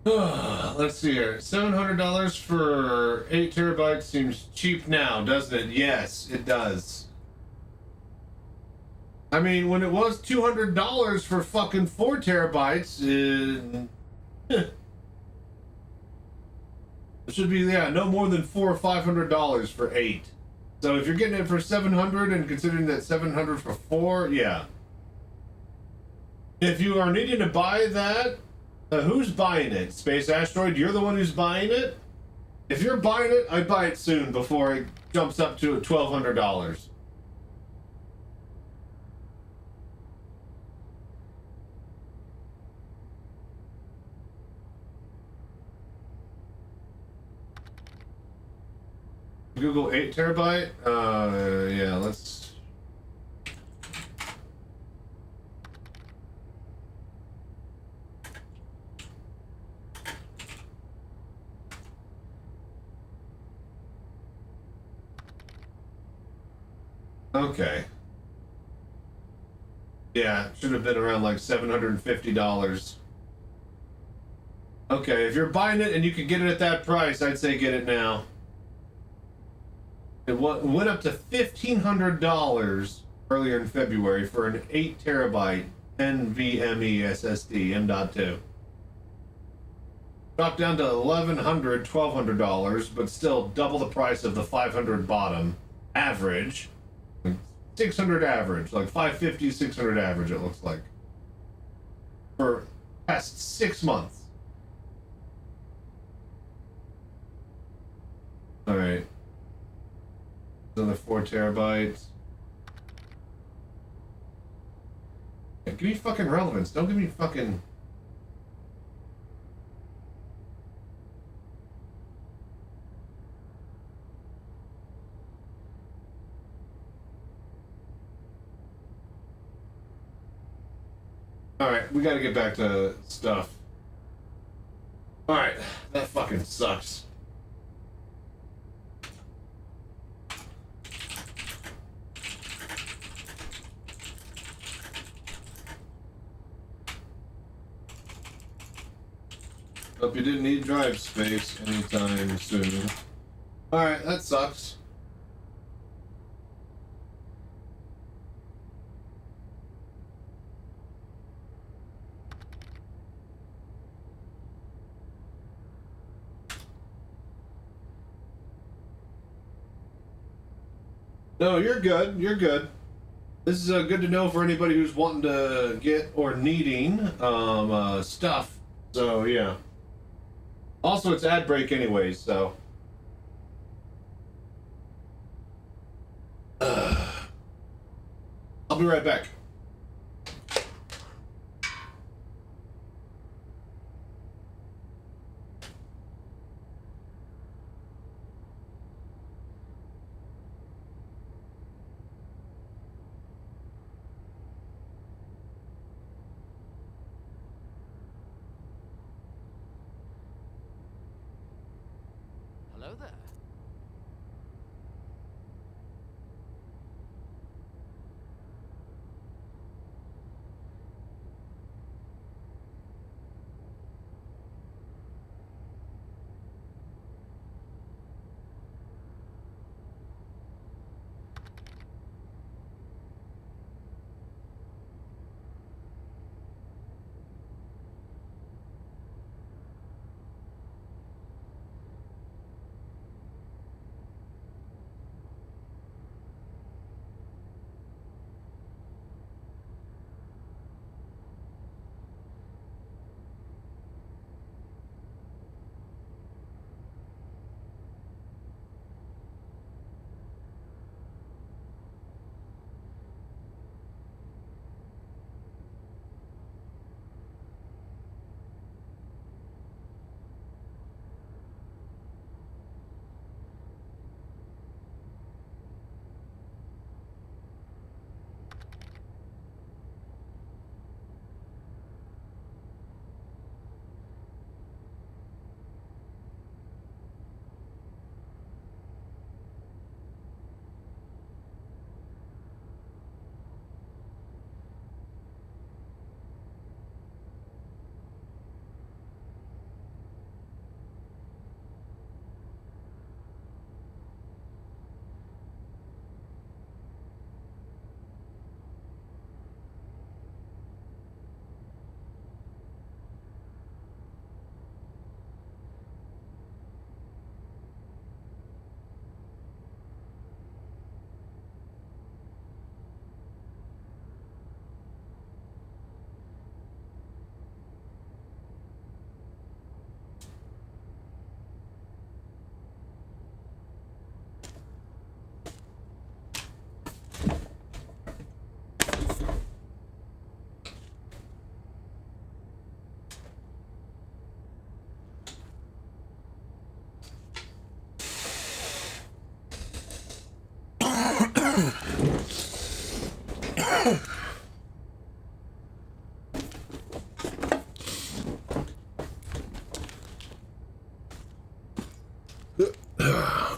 Let's see here. $700 for 8 terabytes seems cheap now, doesn't it? Yes, it does. I mean, when it was $200 for fucking 4 terabytes, it should be, yeah, no more than $400 or $500 for 8. So if you're getting it for 700 and considering that 700 for 4, yeah. If you are needing to buy that, who's buying it? Space Asteroid, you're the one who's buying it? If you're buying it, I'd buy it soon before it jumps up to $1,200. Google 8 terabyte? Yeah, let's... Okay. Yeah, should have been around like $750. Okay, if you're buying it and you can get it at that price, I'd say get it now. It went up to $1,500 earlier in February for an 8 terabyte NVMe SSD M.2. Dropped down to $1,100, but still double the price of the $500 bottom average. 600 average, like 550, 600 average, it looks like. For past 6 months. Alright. Another 4 terabytes. Yeah, give me fucking relevance. Don't give me fucking... Alright, we gotta get back to stuff. Alright, that fucking sucks. Hope you didn't need drive space anytime soon. Alright, that sucks. No, you're good. You're good. This is good to know for anybody who's wanting to get or needing stuff. So, yeah. Also, it's ad break anyways, so. I'll be right back. Hello there.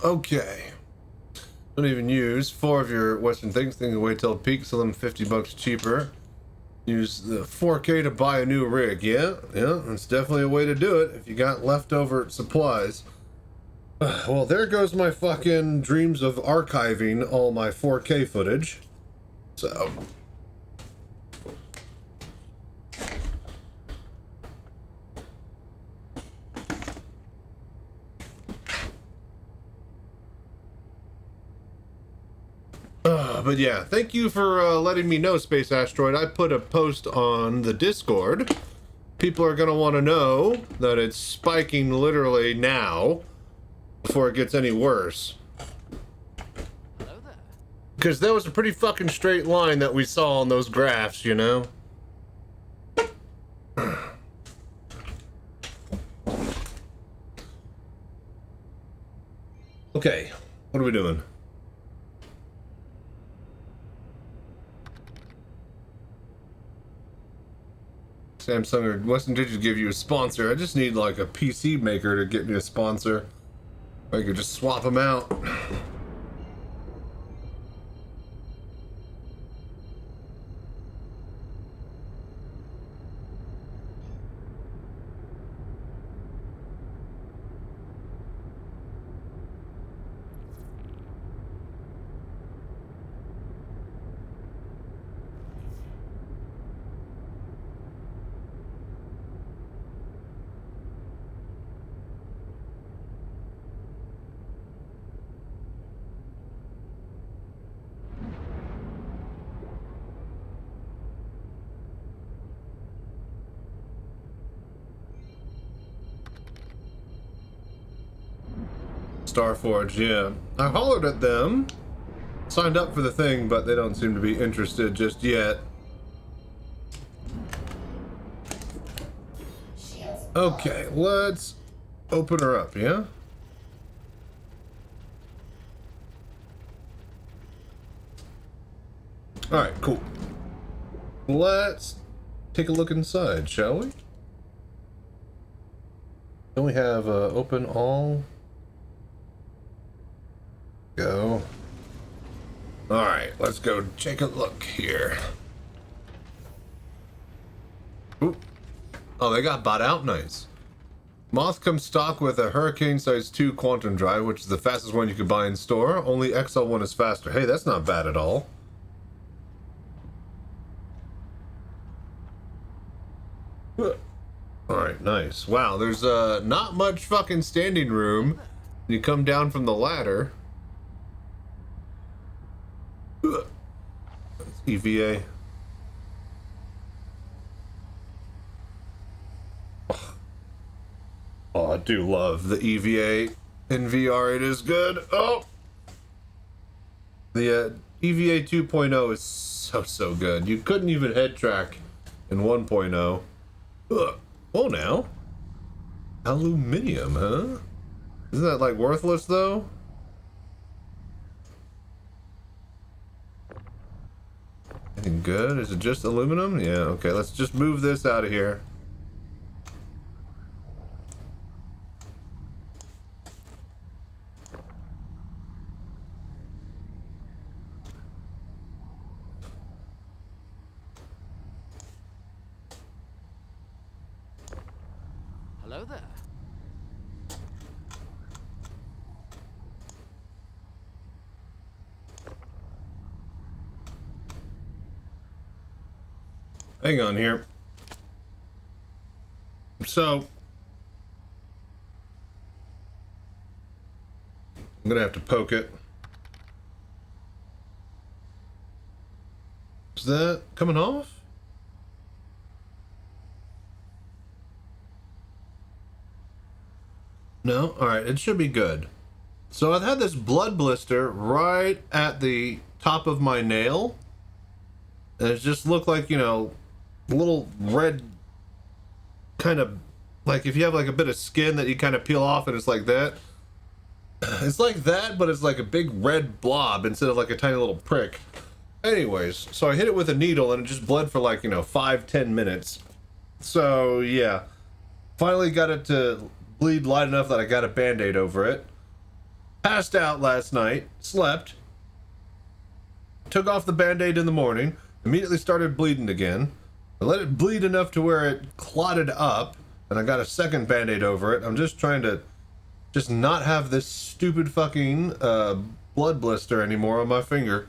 Okay. Don't even use 4 of your Western things. Think wait till peak, sell them $50 cheaper. Use the 4K to buy a new rig. Yeah, that's definitely a way to do it if you got leftover supplies. Well, there goes my fucking dreams of archiving all my 4K footage. So. But yeah, thank you for letting me know, Space Asteroid. I put a post on the Discord. People are going to want to know that it's spiking literally now before it gets any worse. Hello there. Because that was a pretty fucking straight line that we saw on those graphs, you know? Okay, what are we doing? Samsung or Western Digital give you a sponsor. I just need like a PC maker to get me a sponsor. I could just swap them out. Starforge, yeah. I hollered at them, signed up for the thing, but they don't seem to be interested just yet. Okay, let's open her up, yeah? Alright, cool. Let's take a look inside, shall we? Don't we have open all? Go. Alright, let's go take a look here. Ooh. Oh, they got bought out nice. Moth comes stock with a Hurricane Size 2 Quantum Drive, which is the fastest one you could buy in store. Only XL1 is faster. Hey, that's not bad at all. Alright, nice. Wow, there's not much fucking standing room. You come down from the ladder. That's EVA. Oh, I do love the EVA in VR. It is good. Oh, the EVA 2.0 is so good. You couldn't even head track in 1.0. Oh, now aluminium, huh? Isn't that like worthless though? Anything good? Is it just aluminum? Yeah, okay, let's just move this out of here. Hello there. Hang on here. So, I'm gonna have to poke it. Is that coming off? No? Alright, it should be good. So I've had this blood blister right at the top of my nail. And it just looked like, you know, a little red kind of, like if you have like a bit of skin that you kind of peel off and it's like that. It's like that, but it's like a big red blob instead of like a tiny little prick. Anyways, so I hit it with a needle and it just bled for like, 5-10 minutes. So yeah, finally got it to bleed light enough that I got a band-aid over it. Passed out last night, slept, took off the band-aid in the morning, immediately started bleeding again. I let it bleed enough to where it clotted up, and I got a second band-aid over it. I'm just trying to not have this stupid fucking blood blister anymore on my finger.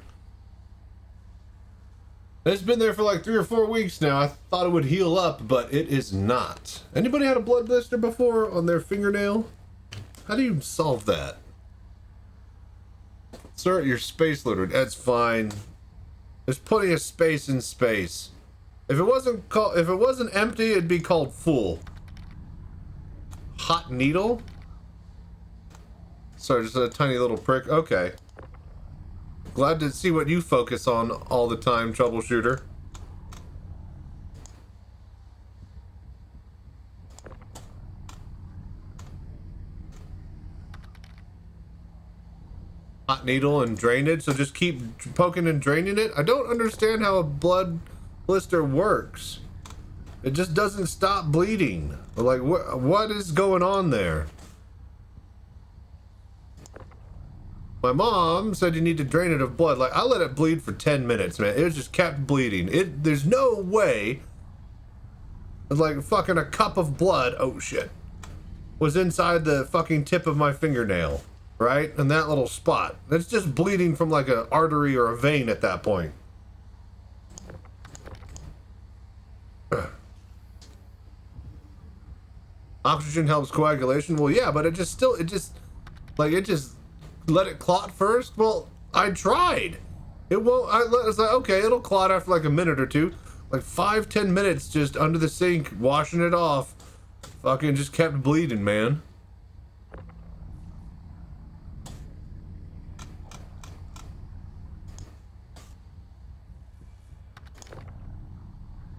It's been there for like 3 or 4 weeks now. I thought it would heal up, but it is not. Anybody had a blood blister before on their fingernail? How do you solve that? Sir, you're space littered. That's fine. There's plenty of space in space. If it wasn't empty, it'd be called full. Hot needle? Sorry, just a tiny little prick. Okay. Glad to see what you focus on all the time, troubleshooter. Hot needle and drainage, so just keep poking and draining it. I don't understand how a blood blister works. It just doesn't stop bleeding. Like, what is going on there? My mom said you need to drain it of blood. Like, I let it bleed for 10 minutes, man. It just kept bleeding. There's no way, like fucking a cup of blood, oh shit, was inside the fucking tip of my fingernail, right? And that little spot. It's just bleeding from like an artery or a vein at that point. Oxygen helps coagulation. Well, yeah, but it just let it clot first. Well, I tried. It won't. I was like, okay, it'll clot after like a minute or two. Like 5-10 minutes just under the sink, washing it off. Fucking just kept bleeding, man.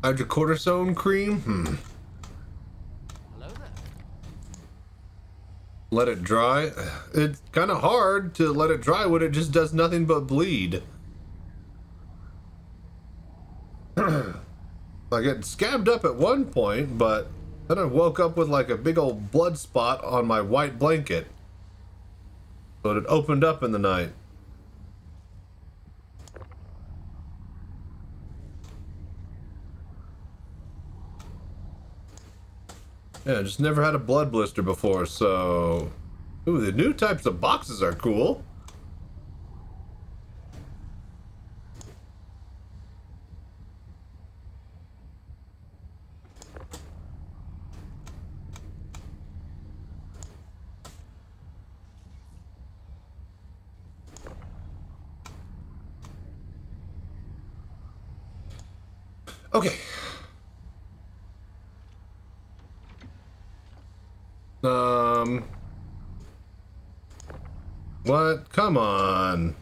Hydrocortisone cream? Let it dry. It's kind of hard to let it dry when it just does nothing but bleed. Like, it scabbed up at one point, but then I woke up with like a big old blood spot on my white blanket. So it opened up in the night. Yeah, I just never had a blood blister before, so... Ooh, the new types of boxes are cool. Okay. What? Come on.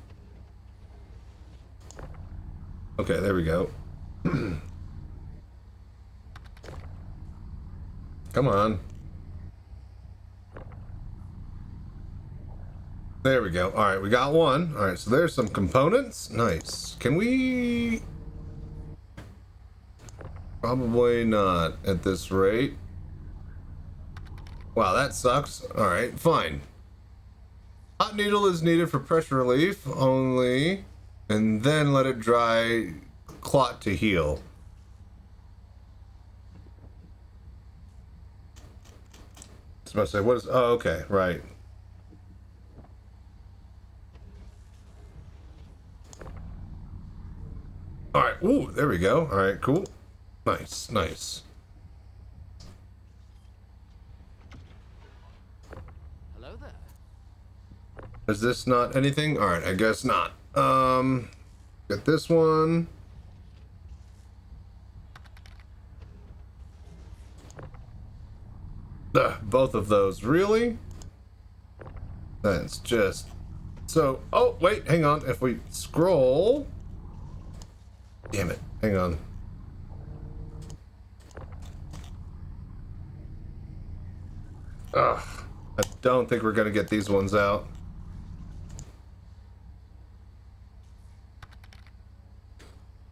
Okay, there we go. Come on. There we go. All right, we got one. All right, so there's some components. Nice. Can we... Probably not at this rate. Wow, that sucks. All right, fine. Hot needle is needed for pressure relief only, and then let it dry, clot to heal. I was about to say, what is... Oh, okay, right. All right, ooh, there we go. All right, cool. Nice, nice. Hello there. Is this not anything? All right, I guess not. Get this one. Both of those, really? That's just so. Oh, wait, hang on. If we scroll, damn it, hang on. Ugh, I don't think we're gonna get these ones out.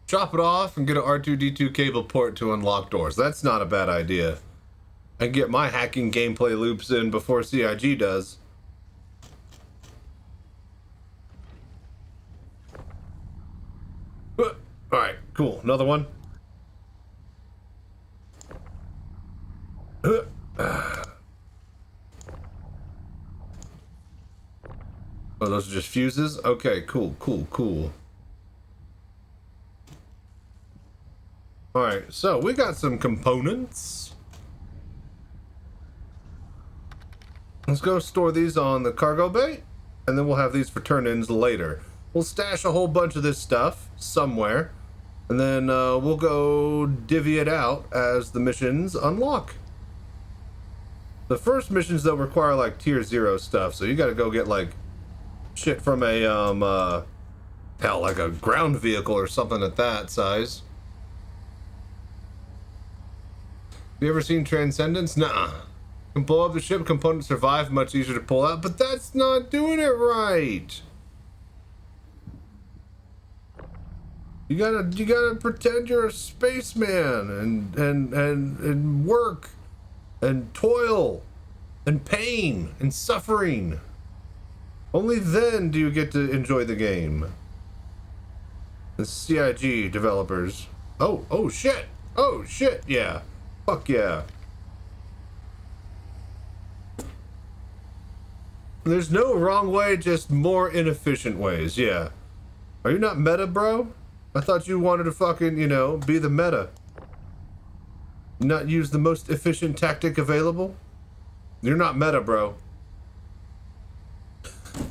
Chop it off and get an R2-D2 cable port to unlock doors. That's not a bad idea. And get my hacking gameplay loops in before CIG does. Alright, cool. Another one. Oh, those are just fuses? Okay, cool. Alright, so we got some components. Let's go store these on the cargo bay, and then we'll have these for turn-ins later. We'll stash a whole bunch of this stuff somewhere, and then we'll go divvy it out as the missions unlock. The first missions, though, require, like, tier 0 stuff, so you gotta go get, like, shit from a, hell, like a ground vehicle or something at that size. You ever seen Transcendence? Nuh-uh. Can blow up the ship, components survive, much easier to pull out, but that's not doing it right. You gotta pretend you're a spaceman and work and toil and pain and suffering. Only then do you get to enjoy the game. The CIG developers. Oh shit. Oh shit, yeah. Fuck yeah. There's no wrong way, just more inefficient ways, yeah. Are you not meta, bro? I thought you wanted to fucking, you know, be the meta. Not use the most efficient tactic available? You're not meta, bro.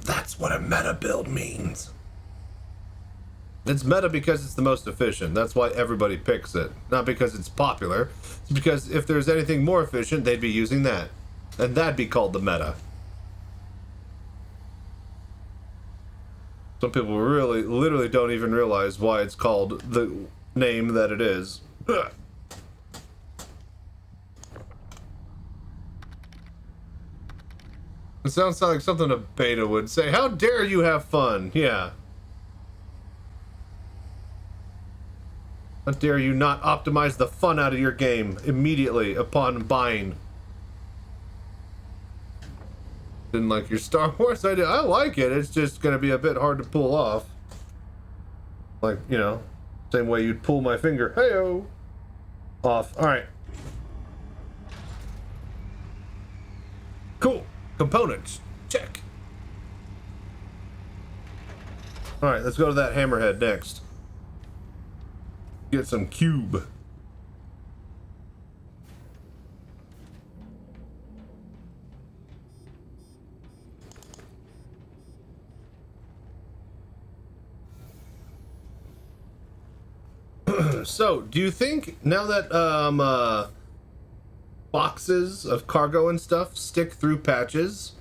That's what a meta build means. It's meta because it's the most efficient. That's why everybody picks it. Not because it's popular. It's because if there's anything more efficient, they'd be using that. And that'd be called the meta. Some people really, literally don't even realize why it's called the name that it is. Ugh. It sounds like something a beta would say. How dare you have fun? Yeah. How dare you not optimize the fun out of your game immediately upon buying? Didn't like your Star Wars idea? I like it. It's just gonna be a bit hard to pull off. Like, you know, same way you'd pull my finger. Hey-o! Off. Alright. Cool. Components. Check. Alright, let's go to that hammerhead next. Get some cube. So, do you think now that boxes of cargo and stuff stick through patches,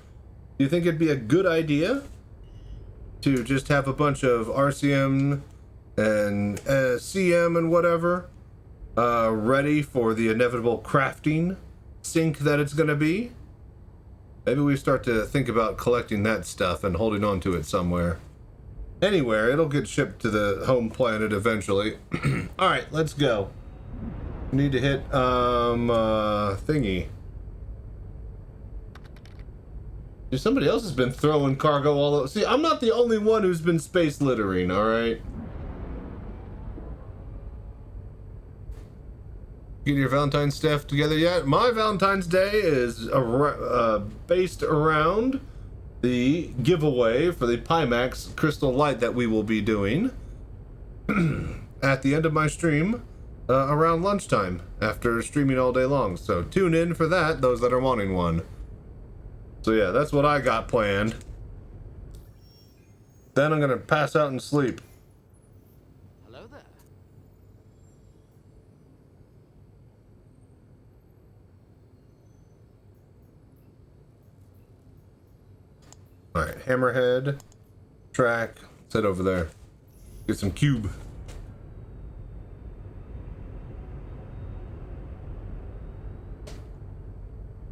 do you think it'd be a good idea to just have a bunch of RCM and CM and whatever ready for the inevitable crafting sink that it's going to be? Maybe we start to think about collecting that stuff and holding on to it somewhere. Anywhere, it'll get shipped to the home planet eventually. Alright, let's go. Need to hit, thingy. Dude, somebody else has been throwing cargo all over. See, I'm not the only one who's been space littering, alright? Getting your Valentine's stuff together yet? My Valentine's Day is based around the giveaway for the Pimax crystal light that we will be doing at the end of my stream around lunchtime after streaming all day long. So tune in for that, those that are wanting one. So yeah, that's what I got planned. Then I'm gonna pass out and sleep. Hello there. Alright, hammerhead, track, let's head over there. Get some cube.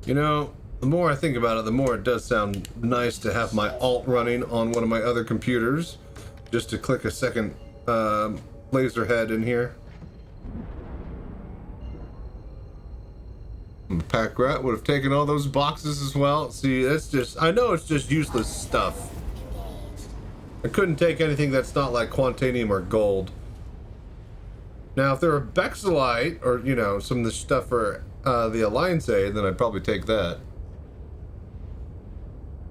You know, the more I think about it, the more it does sound nice to have my alt running on one of my other computers. Just to click a second laser head in here. And the pack rat would have taken all those boxes as well. See, that's just, I know it's just useless stuff. I couldn't take anything that's not like Quantanium or gold. Now, if there were Bexelite or, you know, some of the stuff for the Alliance aid, then I'd probably take that.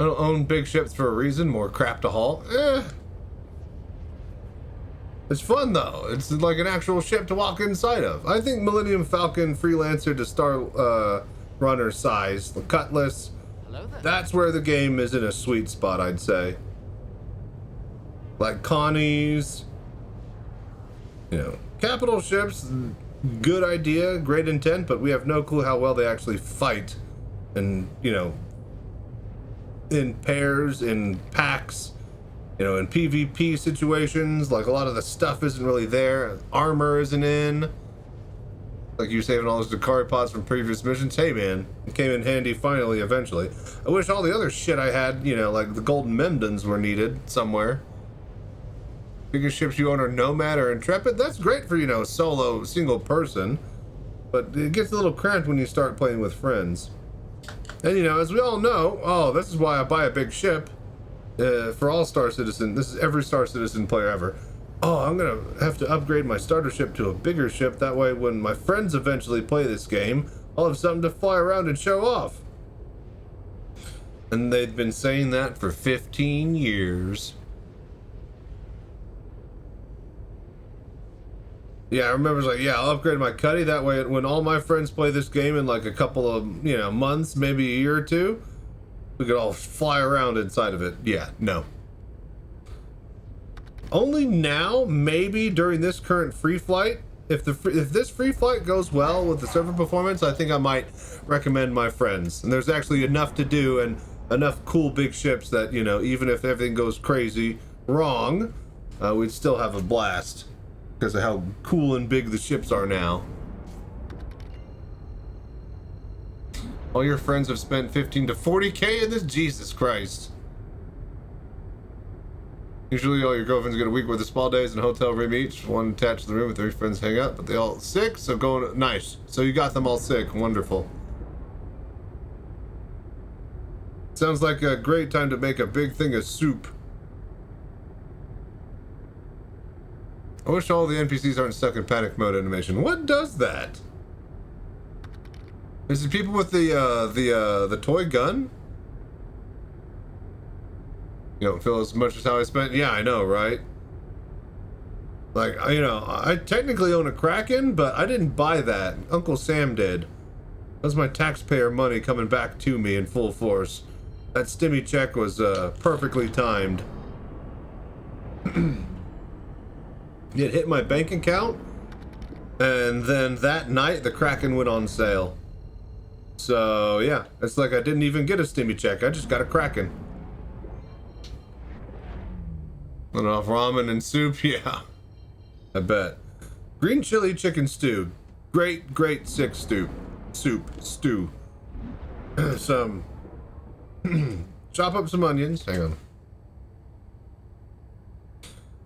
I don't own big ships for a reason. More crap to haul. It's fun, though. It's like an actual ship to walk inside of. I think Millennium Falcon Freelancer to Star Runner size, the Cutlass, that's where the game is in a sweet spot, I'd say. Like Connie's, you know, capital ships, good idea, great intent, but we have no clue how well they actually fight. And, you know, in pairs, in packs, you know, in PvP situations, like a lot of the stuff isn't really there. Armor isn't in. Like you saving all those Dakari pods from previous missions. Hey man, it came in handy finally, eventually. I wish all the other shit I had, you know, like the Golden Memdons were needed somewhere. Biggest ships you own are Nomad or Intrepid. That's great for, you know, solo, single person. But it gets a little cramped when you start playing with friends. And, you know, as we all know, oh, this is why I buy a big ship for all Star Citizen. This is every Star Citizen player ever. Oh, I'm going to have to upgrade my starter ship to a bigger ship. That way, when my friends eventually play this game, I'll have something to fly around and show off. And they've been saying that for 15 years. Yeah, I remember it was like, yeah, I'll upgrade my Cuddy. That way, when all my friends play this game in like a couple of, you know, months, maybe a year or two, we could all fly around inside of it. Yeah, no. Only now, maybe during this current free flight, if this free flight goes well with the server performance, I think I might recommend my friends. And there's actually enough to do and enough cool big ships that, you know, even if everything goes crazy wrong, we'd still have a blast. Because of how cool and big the ships are now. All your friends have spent 15 to 40K in this? Jesus Christ. Usually all your girlfriends get a week worth of spa days in a hotel room each. One attached to the room with 3 friends hang out, but they all sick, so going nice. So you got them all sick. Wonderful. Sounds like a great time to make a big thing of soup. I wish all the NPCs aren't stuck in panic mode animation. What does that? Is it people with the toy gun? You don't feel as much as how I spent? Yeah, I know, right? Like, you know, I technically own a Kraken, but I didn't buy that. Uncle Sam did. That's my taxpayer money coming back to me in full force. That stimmy check was perfectly timed. It hit my bank account, and then that night the Kraken went on sale. So yeah, it's like I didn't even get a stimmy check. I just got a Kraken. Enough ramen and soup, yeah. I bet. Green chili chicken stew. Great sick stew. Stew. Some chop up some onions. Hang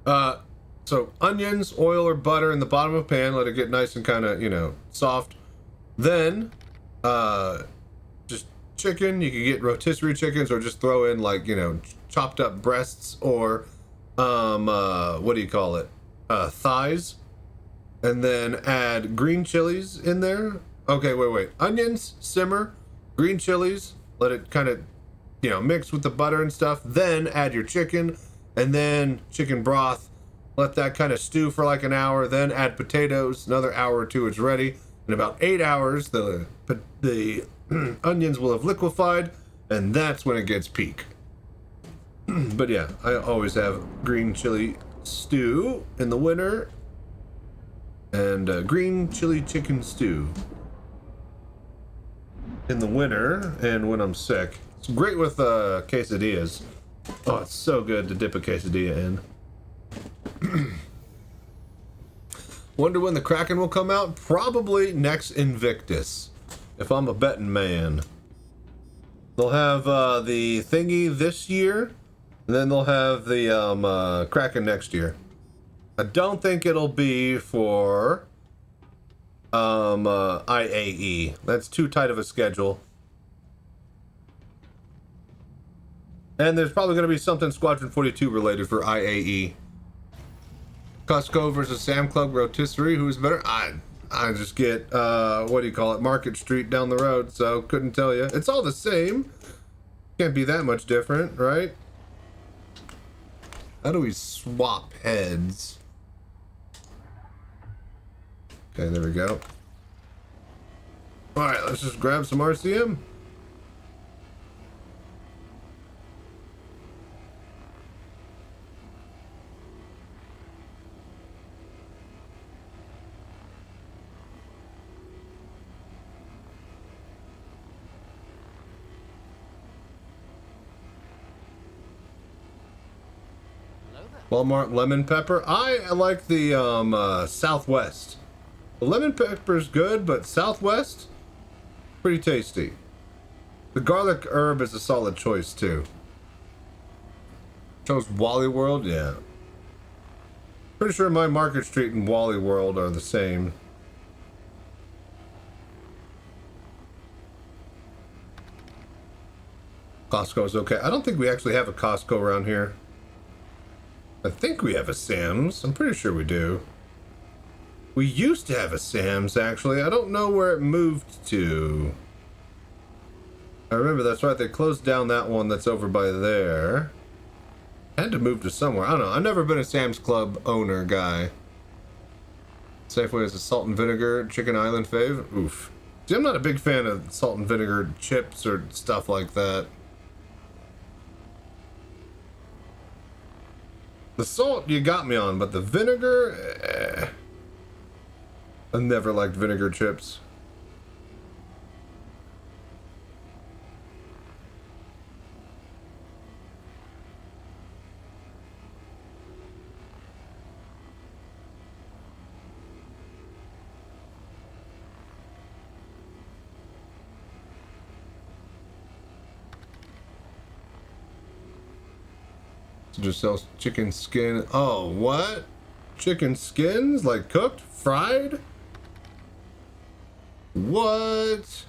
on. So onions, oil or butter in the bottom of a pan, let it get nice and kind of, you know, soft. Then, just chicken. You can get rotisserie chickens or just throw in like, you know, chopped up breasts or, what do you call it? Thighs. And then add green chilies in there. Okay, wait. Onions, simmer, green chilies, let it kind of, you know, mix with the butter and stuff. Then add your chicken and then chicken broth. Let that kind of stew for like an hour, then add potatoes. Another hour or two, it's ready. In about 8 hours, the onions will have liquefied, and that's when it gets peak. But yeah, I always have green chili stew in the winter, and green chili chicken stew in the winter, and when I'm sick. It's great with quesadillas. Oh, it's so good to dip a quesadilla in. Wonder when the Kraken will come out? Probably next Invictus, if I'm a betting man. They'll have the thingy this year, and then they'll have the Kraken next year. I don't think it'll be for IAE. That's too tight of a schedule. And there's probably going to be something Squadron 42 related for IAE. Costco versus Sam Club Rotisserie. Who's better? I just get, what do you call it? Market Street down the road, so couldn't tell you. It's all the same. Can't be that much different, right? How do we swap heads? Okay, there we go. Alright, let's just grab some RCM. Walmart lemon pepper. I like the Southwest. The lemon pepper's good, but Southwest, pretty tasty. The garlic herb is a solid choice too. Chose Wally World, yeah. Pretty sure my Market Street and Wally World are the same. Costco's okay. I don't think we actually have a Costco around here. I think we have a Sam's. I'm pretty sure we do. We used to have a Sam's, actually. I don't know where it moved to. I remember, that's right. They closed down that one that's over by there. Had to move to somewhere. I don't know. I've never been a Sam's Club owner guy. Safeway is a salt and vinegar chicken island fave. Oof. See, I'm not a big fan of salt and vinegar chips or stuff like that. The salt you got me on, but the vinegar, I never liked vinegar chips. Just sells chicken skin. Oh, what? Chicken skins? Like cooked? Fried? What?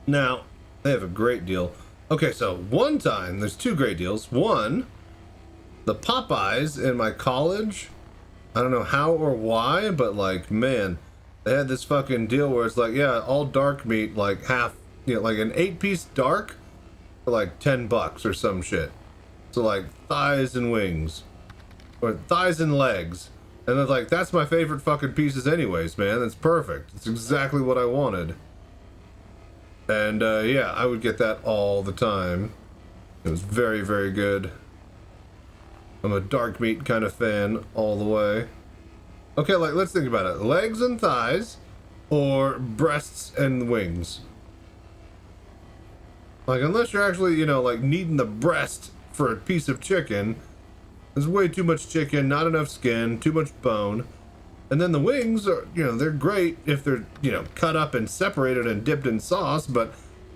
Now, they have a great deal. Okay, so one time, there's two great deals. One, the Popeyes in my college, I don't know how or why, but like, man, they had this fucking deal where it's like, yeah, all dark meat, like half, you know, like an 8-piece dark, for like $10 or some shit. So like thighs and wings, or thighs and legs, and it's like, that's my favorite fucking pieces anyways, man. That's perfect. It's exactly what I wanted. And yeah, I would get that all the time. It was very, very good. I'm a dark meat kind of fan all the way. Okay, like, let's think about it. Legs and thighs, or breasts and wings. Like, unless you're actually, you know, like, needing the breast for a piece of chicken, there's way too much chicken, not enough skin, too much bone. And then the wings are, you know, they're great if they're, you know, cut up and separated and dipped in sauce, but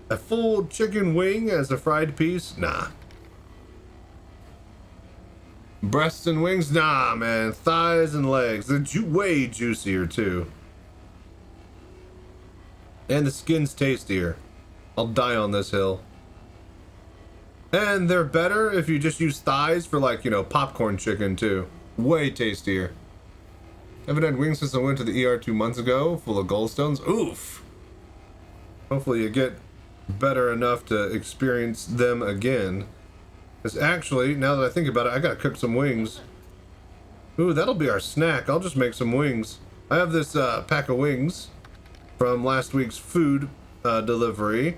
a full chicken wing as a fried piece? Nah. Breasts and wings? Nah, man. Thighs and legs. They're way juicier, too. And the skin's tastier. I'll die on this hill. And they're better if you just use thighs for, like, you know, popcorn chicken, too. Way tastier. Haven't had wings since I went to the ER 2 months ago, full of gallstones. Oof. Hopefully you get better enough to experience them again. Because actually, now that I think about it, I gotta cook some wings. Ooh, that'll be our snack. I'll just make some wings. I have this pack of wings from last week's food delivery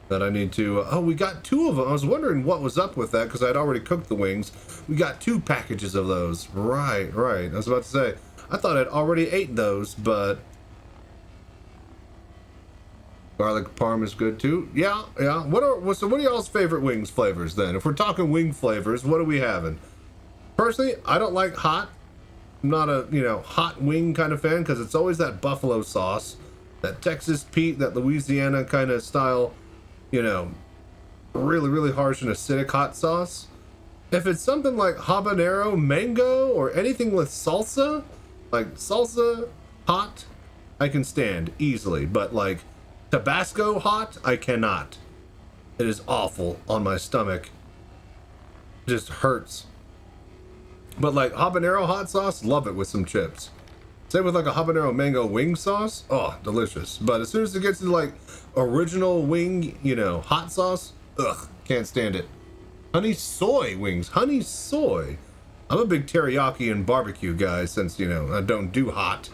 that I need to... oh, we got 2 of them. I was wondering what was up with that because I'd already cooked the wings. We got 2 packages of those. Right. I was about to say, I thought I'd already ate those, but... garlic parm is good too. Yeah. What are y'all's favorite wings flavors then? If we're talking wing flavors, what are we having? Personally, I don't like hot. I'm not a, you know, hot wing kind of fan because it's always that buffalo sauce, that Texas Pete, that Louisiana kind of style, you know, really, really harsh and acidic hot sauce. If it's something like habanero mango or anything with salsa, like salsa hot, I can stand easily. But like Tabasco hot, I cannot. It is awful on my stomach. It just hurts. But like habanero hot sauce, love it with some chips. Same with like a habanero mango wing sauce. Oh, delicious. But as soon as it gets to like original wing, you know, hot sauce, ugh, can't stand it. Honey soy wings, honey soy. I'm a big teriyaki and barbecue guy since, you know, I don't do hot.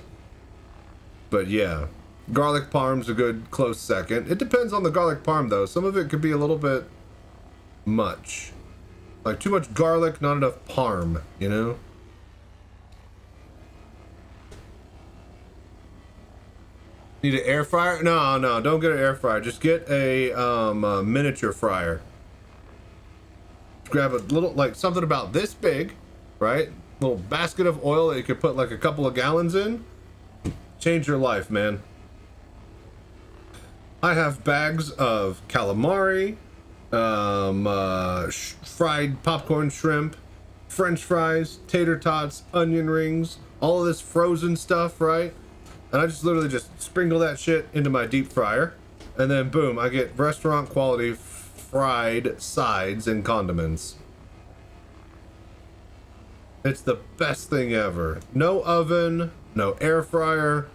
But yeah, garlic parm's a good close second. It depends on the garlic parm though. Some of it could be a little bit much. Like too much garlic, not enough parm, you know? Need an air fryer? No, don't get an air fryer. Just get a miniature fryer. Grab a little, like something about this big, right? Little basket of oil that you could put like a couple of gallons in. Change your life, man. I have bags of calamari, fried popcorn shrimp, French fries, tater tots, onion rings, all of this frozen stuff, right? And I just literally just sprinkle that shit into my deep fryer, and then boom, I get restaurant quality fried sides and condiments. It's the best thing ever. No oven, no air fryer,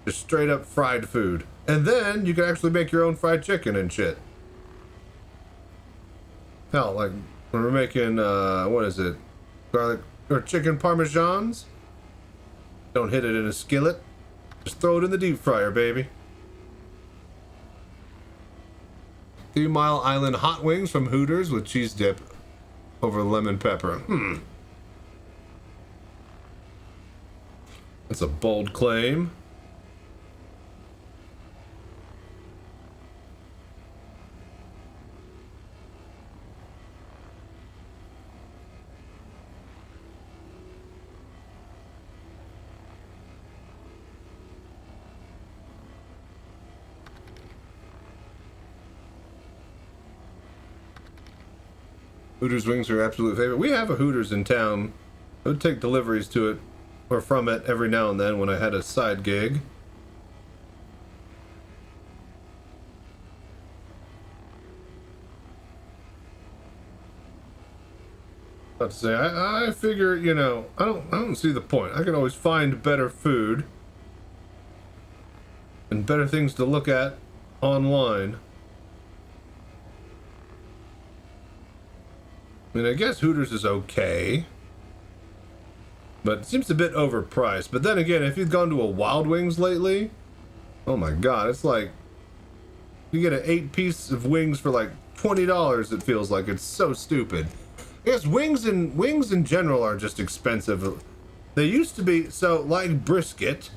just straight up fried food. And then you can actually make your own fried chicken and shit. Hell, like when we're making what is it, garlic or chicken parmesans, don't hit it in a skillet, just throw it in the deep fryer, baby. 3 Mile Island hot wings from Hooters with cheese dip over lemon pepper. That's a bold claim. Hooters wings are absolute favorite. We have a Hooters in town. I would take deliveries to it or from it every now and then when I had a side gig. About to say, I figure, you know, I don't see the point. I can always find better food and better things to look at online. I mean, I guess Hooters is okay, but it seems a bit overpriced. But then again, if you've gone to a Wild Wings lately, oh my god, it's like you get an 8-piece of wings for like $20. It feels like it's so stupid. I guess wings in general are just expensive. They used to be, so like brisket,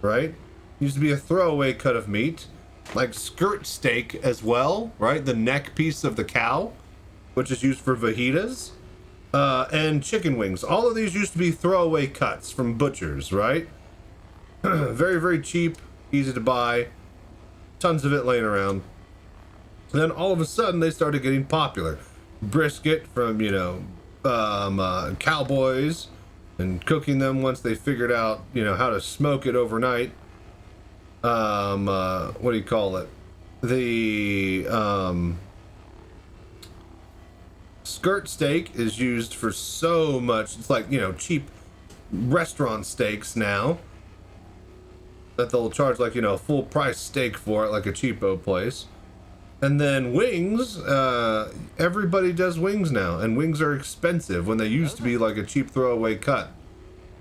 right? Used to be a throwaway cut of meat, like skirt steak as well, right? The neck piece of the cow, which is used for fajitas, and chicken wings. All of these used to be throwaway cuts from butchers, right? Very, very cheap, easy to buy, tons of it laying around. And then all of a sudden they started getting popular. Brisket from, you know, cowboys, and cooking them once they figured out, you know, how to smoke it overnight. What do you call it? The, skirt steak is used for so much. It's like, you know, cheap restaurant steaks now that they'll charge like, you know, a full price steak for it, like a cheapo place. And then wings, everybody does wings now, and wings are expensive when they used to be like a cheap throwaway cut.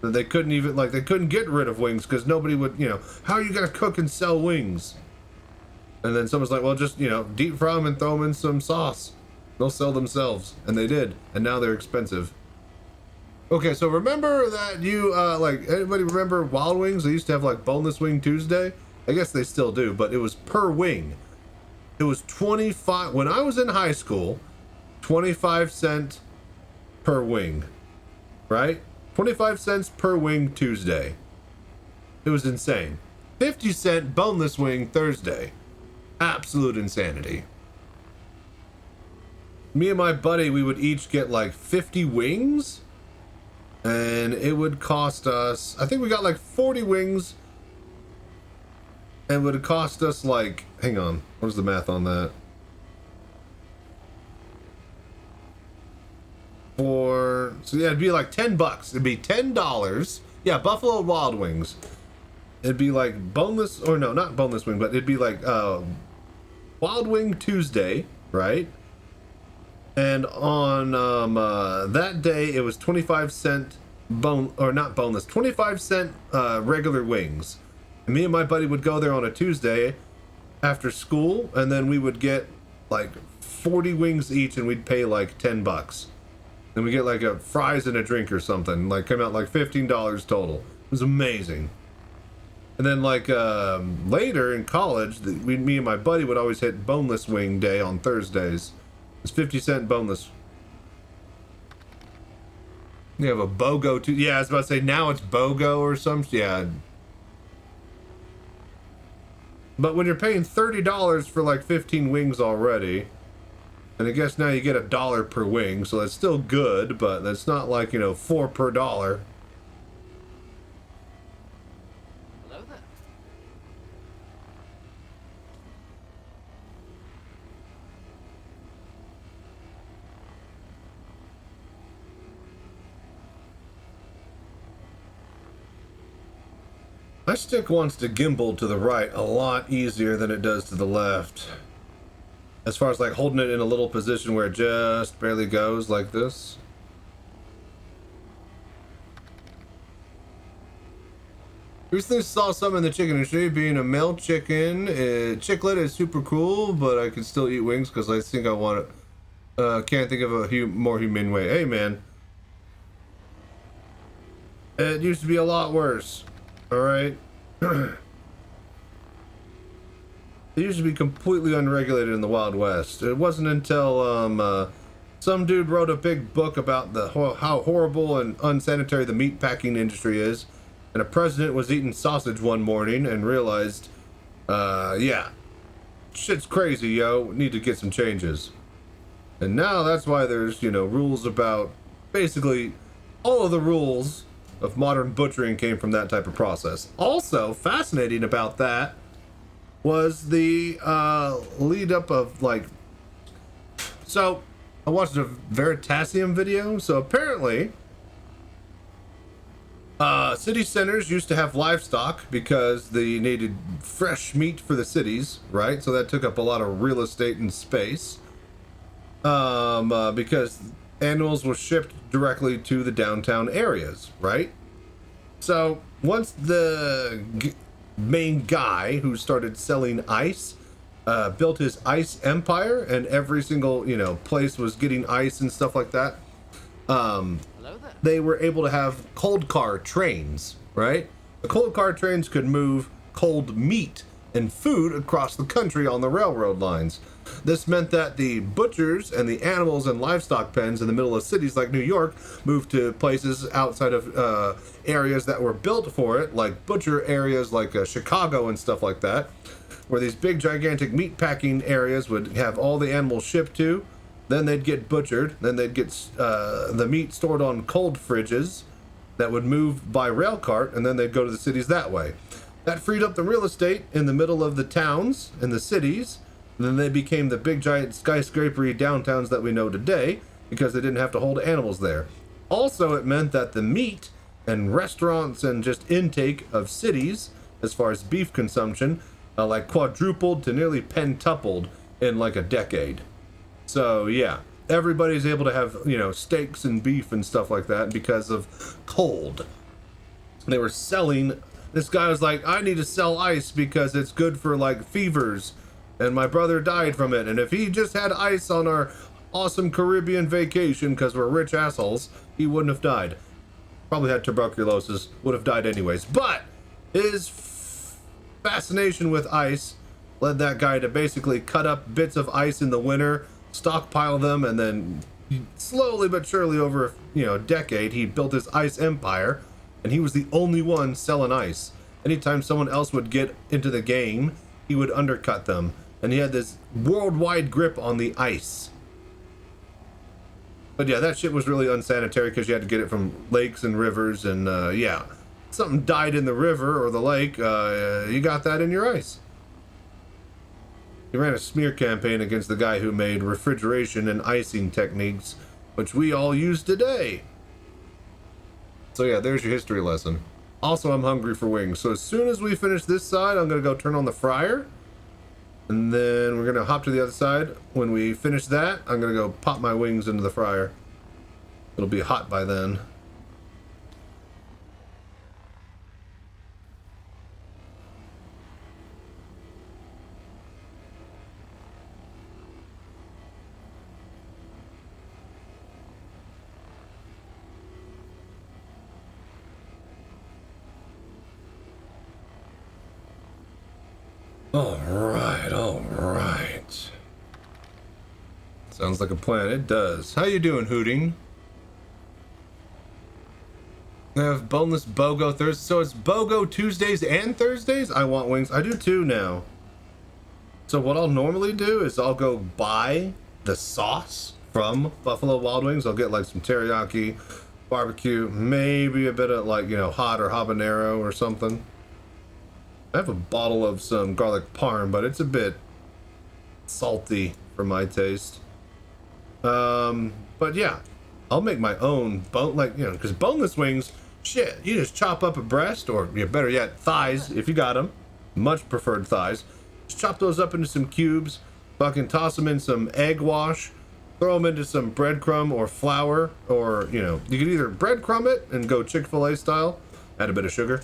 They couldn't even, like, they couldn't get rid of wings because nobody would, you know, how are you gonna cook and sell wings? And then someone's like, well, just, you know, deep fry them and throw them in some sauce. They'll sell themselves, and they did, and now they're expensive. Okay, so remember that you, like, anybody remember Wild Wings? They used to have, like, Boneless Wing Tuesday? I guess they still do, but it was per wing. It was 25, when I was in high school, 25 cents per wing, right? 25 cents per wing Tuesday. It was insane. 50-cent boneless wing Thursday. Absolute insanity. me and my buddy, we would each get like 50 wings, and it would cost us, I think we got like 40 wings, and it would cost us like, hang on, what is the math on that? So yeah, it'd be like $10. It'd be $10. Yeah, Buffalo Wild Wings. It'd be like boneless, or no, not boneless wing, but it'd be like Wild Wing Tuesday, right? And on that day, it was 25-cent not boneless, 25-cent regular wings. And me and my buddy would go there on a Tuesday after school, and then we would get like 40 wings each, and we'd pay like $10. Then we get like a fries and a drink or something, like came out like $15 total. It was amazing. And then like later in college, me and my buddy would always hit boneless wing day on Thursdays. It's 50-cent boneless. You have a BOGO too. Yeah, I was about to say now it's BOGO or something. Yeah. But when you're paying $30 for like 15 wings already, and I guess now you get $1 per wing, so that's still good, but that's not like, you know, 4 per dollar. Hello there. My stick wants to gimbal to the right a lot easier than it does to the left. As far as like holding it in a little position where it just barely goes like this. Recently saw something in the chicken industry. Being a male chicken, chicklet is super cool, but I can still eat wings because I think I want it. Can't think of a more humane way. Hey man, it used to be a lot worse. All right. It used to be completely unregulated in the Wild West. It wasn't until some dude wrote a big book about how horrible and unsanitary the meat packing industry is, and a president was eating sausage one morning and realized, yeah, shit's crazy, yo. Need to get some changes. And now that's why there's, you know, rules about basically all of the rules of modern butchering came from that type of process. Also, fascinating about that was the lead up of like, so I watched a Veritasium video. So apparently city centers used to have livestock because they needed fresh meat for the cities, right? So that took up a lot of real estate and space because animals were shipped directly to the downtown areas, right? So once the main guy who started selling ice built his ice empire, and every single, you know, place was getting ice and stuff like that, they were able to have cold car trains, right? The cold car trains could move cold meat and food across the country on the railroad lines. This meant that the butchers and the animals and livestock pens in the middle of cities like New York moved to places outside of areas that were built for it, like butcher areas like Chicago and stuff like that, where these big gigantic meat packing areas would have all the animals shipped to. Then they'd get butchered. Then they'd get the meat stored on cold fridges that would move by rail cart, and then they'd go to the cities that way. That freed up the real estate in the middle of the towns and the cities. And then they became the big giant skyscrapery downtowns that we know today because they didn't have to hold animals there. Also, it meant that the meat and restaurants and just intake of cities, as far as beef consumption, like quadrupled to nearly pentupled in like a decade. So yeah, everybody's able to have, you know, steaks and beef and stuff like that because of cold. They were selling, this guy was like, I need to sell ice because it's good for like fevers, and my brother died from it, and if he just had ice on our awesome Caribbean vacation because we're rich assholes, he wouldn't have died. Probably had tuberculosis, would have died anyways. But his fascination with ice led that guy to basically cut up bits of ice in the winter, stockpile them, and then slowly but surely over, you know, a decade, he built his ice empire, and he was the only one selling ice. Anytime someone else would get into the game, he would undercut them, and he had this worldwide grip on the ice. But yeah, that shit was really unsanitary because you had to get it from lakes and rivers, and yeah, something died in the river or the lake, you got that in your ice. He ran a smear campaign against the guy who made refrigeration and icing techniques, which we all use today. So yeah, there's your history lesson. Also, I'm hungry for wings, so as soon as we finish this side, I'm gonna go turn on the fryer, and then we're gonna hop to the other side. When we finish that, I'm gonna go pop my wings into the fryer. It'll be hot by then. All right. Sounds like a plan. It does. How you doing, Hooting? I have boneless BOGO Thursdays. So it's BOGO Tuesdays and Thursdays? I want wings. I do too now. So what I'll normally do is I'll go buy the sauce from Buffalo Wild Wings. I'll get like some teriyaki, barbecue, maybe a bit of like, you know, hot or habanero or something. I have a bottle of some garlic parm, but it's a bit salty for my taste. But yeah, I'll make my own because boneless wings, shit, you just chop up a breast, or better yet, thighs, if you got them. Much preferred thighs. Just chop those up into some cubes, fucking toss them in some egg wash, throw them into some breadcrumb or flour, or, you could either breadcrumb it and go Chick-fil-A style, add a bit of sugar.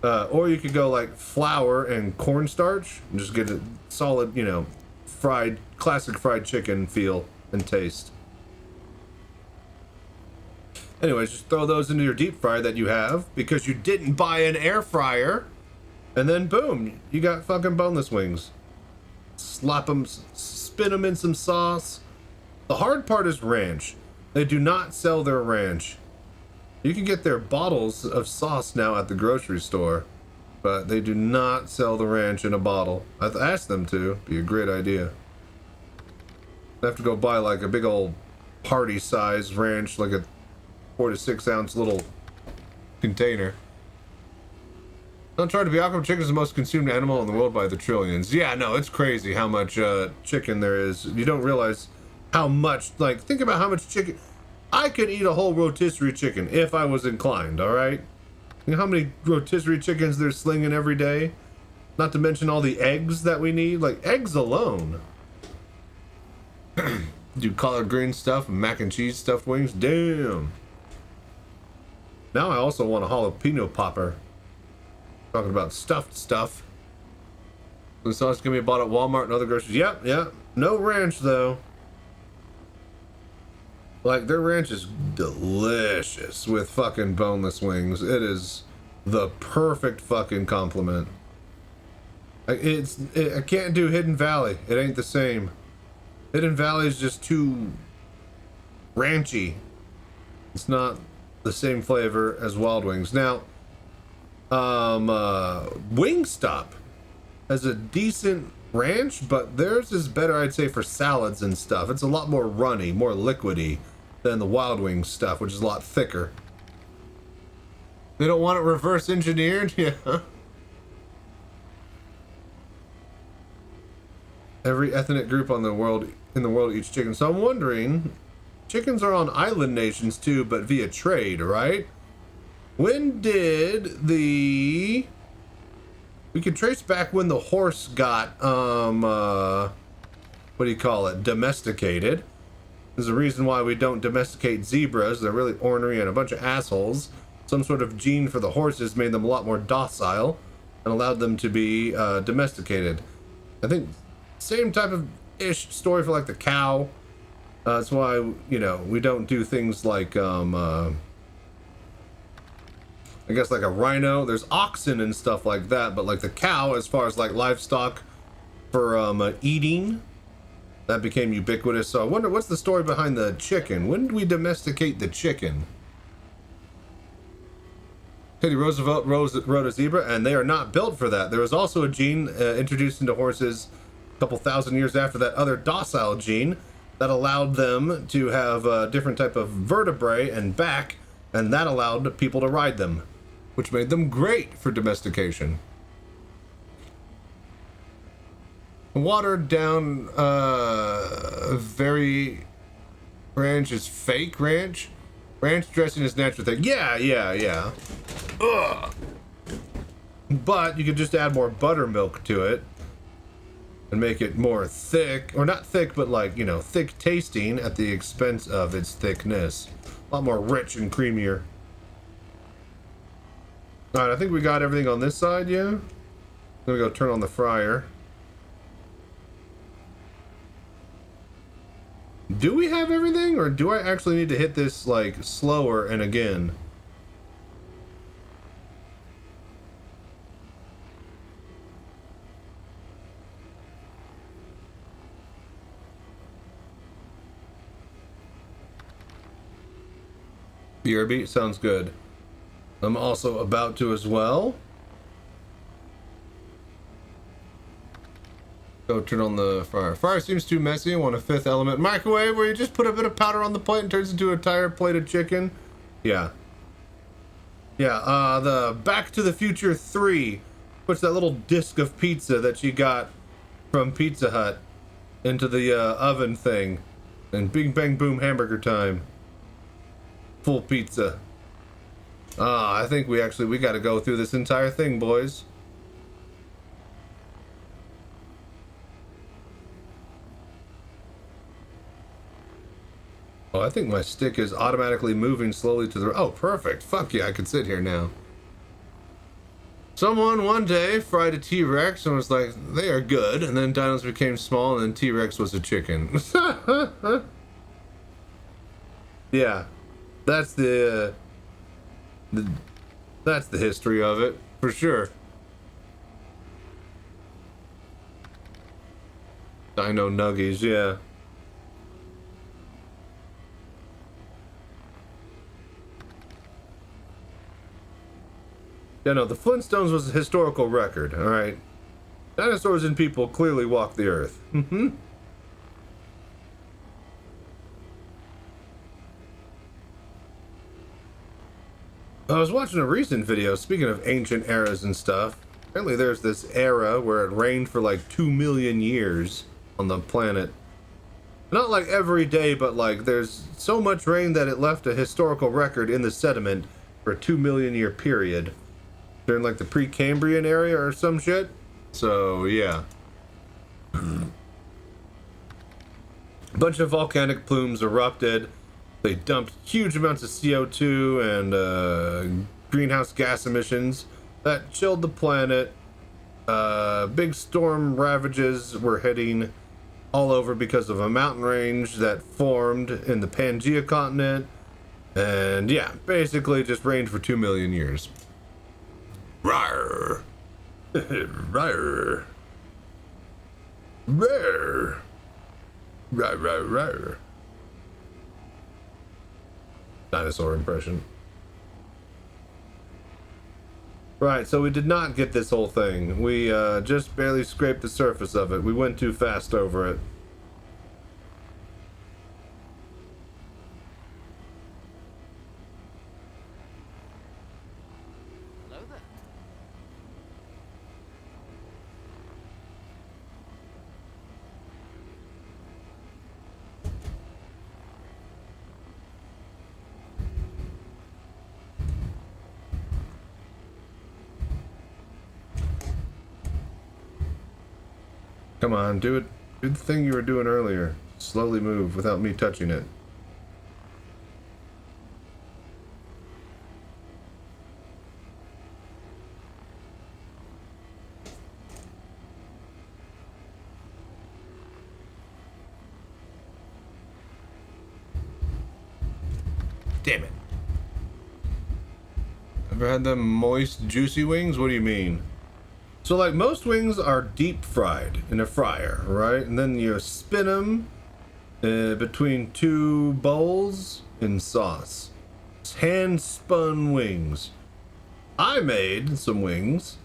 Or you could go like flour and cornstarch and just get a solid, classic fried chicken feel and taste. Anyways, just throw those into your deep fryer that you have because you didn't buy an air fryer, and then boom, you got fucking boneless wings. Slap them, spin them in some sauce. The hard part is ranch. They do not sell their ranch. You can get their bottles of sauce now at the grocery store, but they do not sell the ranch in a bottle. I've asked them to. Be a great idea. I have to go buy like a big old party size ranch, like a 4 to 6 ounce little container. Don't try to be awkward. Chicken is the most consumed animal in the world by the trillions. Yeah, no, it's crazy how much chicken there is. You don't realize how much, think about how much chicken. I could eat a whole rotisserie chicken if I was inclined, alright? You know how many rotisserie chickens they're slinging every day? Not to mention all the eggs that we need. Like, eggs alone. Do collard green stuff, mac and cheese stuffed wings. Damn. Now I also want a jalapeno popper. Talking about stuffed stuff. The sauce can be bought at Walmart and other groceries. Yep. No ranch, though. Like, their ranch is delicious with fucking boneless wings. It is the perfect fucking compliment. I can't do Hidden Valley. It ain't the same. Hidden Valley is just too ranchy. It's not the same flavor as Wild Wings. Now, Wingstop has a decent ranch, but theirs is better, I'd say, for salads and stuff. It's a lot more runny, more liquidy than the Wild Wings stuff, which is a lot thicker. They don't want it reverse engineered? Yeah. Every ethnic group in the world eats chicken. So I'm wondering, chickens are on island nations too, but via trade, right? When did we could trace back when the horse got, domesticated. There's a reason why we don't domesticate zebras. They're really ornery and a bunch of assholes. Some sort of gene for the horses made them a lot more docile and allowed them to be domesticated. I think same type of ish story for like the cow. That's why, we don't do things like, I guess like a rhino. There's oxen and stuff like that, but like the cow, as far as like livestock for eating, that became ubiquitous. So I wonder what's the story behind the chicken. When did we domesticate the chicken? Teddy Roosevelt rode a zebra, and they are not built for that. There was also a gene introduced into horses a couple thousand years after that other docile gene that allowed them to have a different type of vertebrae and back, and that allowed people to ride them, which made them great for domestication. Watered down very ranch is fake ranch. Ranch dressing is natural thing. Yeah. Ugh. But you could just add more buttermilk to it and make it more thick, or not thick, but like, you know, thick tasting at the expense of its thickness. A lot more rich and creamier. All right, I think we got everything on this side, yeah? Then we go turn on the fryer. Do we have everything, or do I actually need to hit this like slower and again? BRB sounds good. I'm also about to as well. Go turn on the fryer. Fryer seems too messy. I want a fifth element. Microwave where you just put a bit of powder on the plate and turns into an entire plate of chicken. Yeah. Yeah, the Back to the Future 3 puts that little disc of pizza that you got from Pizza Hut into the oven thing. And bing bang boom hamburger time. Full pizza. I think we got to go through this entire thing, boys. Oh, I think my stick is automatically moving slowly to the... Oh, perfect. Fuck yeah, I can sit here now. Someone one day fried a T-Rex and was like, they are good. And then dinos became small and then T-Rex was a chicken. Yeah. That's the history of it, for sure. Dino nuggies, yeah. Yeah, no, the Flintstones was a historical record, alright? Dinosaurs and people clearly walked the earth. Mm-hmm. I was watching a recent video, speaking of ancient eras and stuff. Apparently there's this era where it rained for like 2 million years on the planet. Not like every day, but like there's so much rain that it left a historical record in the sediment for a 2 million year period. During like the Precambrian area or some shit. So yeah. A bunch of volcanic plumes erupted. They dumped huge amounts of CO2 and greenhouse gas emissions that chilled the planet. Big storm ravages were hitting all over because of a mountain range that formed in the Pangea continent. And yeah, basically just rained for 2 million years. Rawr. Rawr. Rawr. Rawr. Dinosaur impression. Right, so we did not get this whole thing. We just barely scraped the surface of it. We went too fast over it. Hello there. Come on, do it. Do the thing you were doing earlier. Slowly move without me touching it. Damn it. Ever had them moist, juicy wings? What do you mean? So like most wings are deep fried in a fryer, right? And then you spin them between two bowls in sauce. It's hand spun wings. I made some wings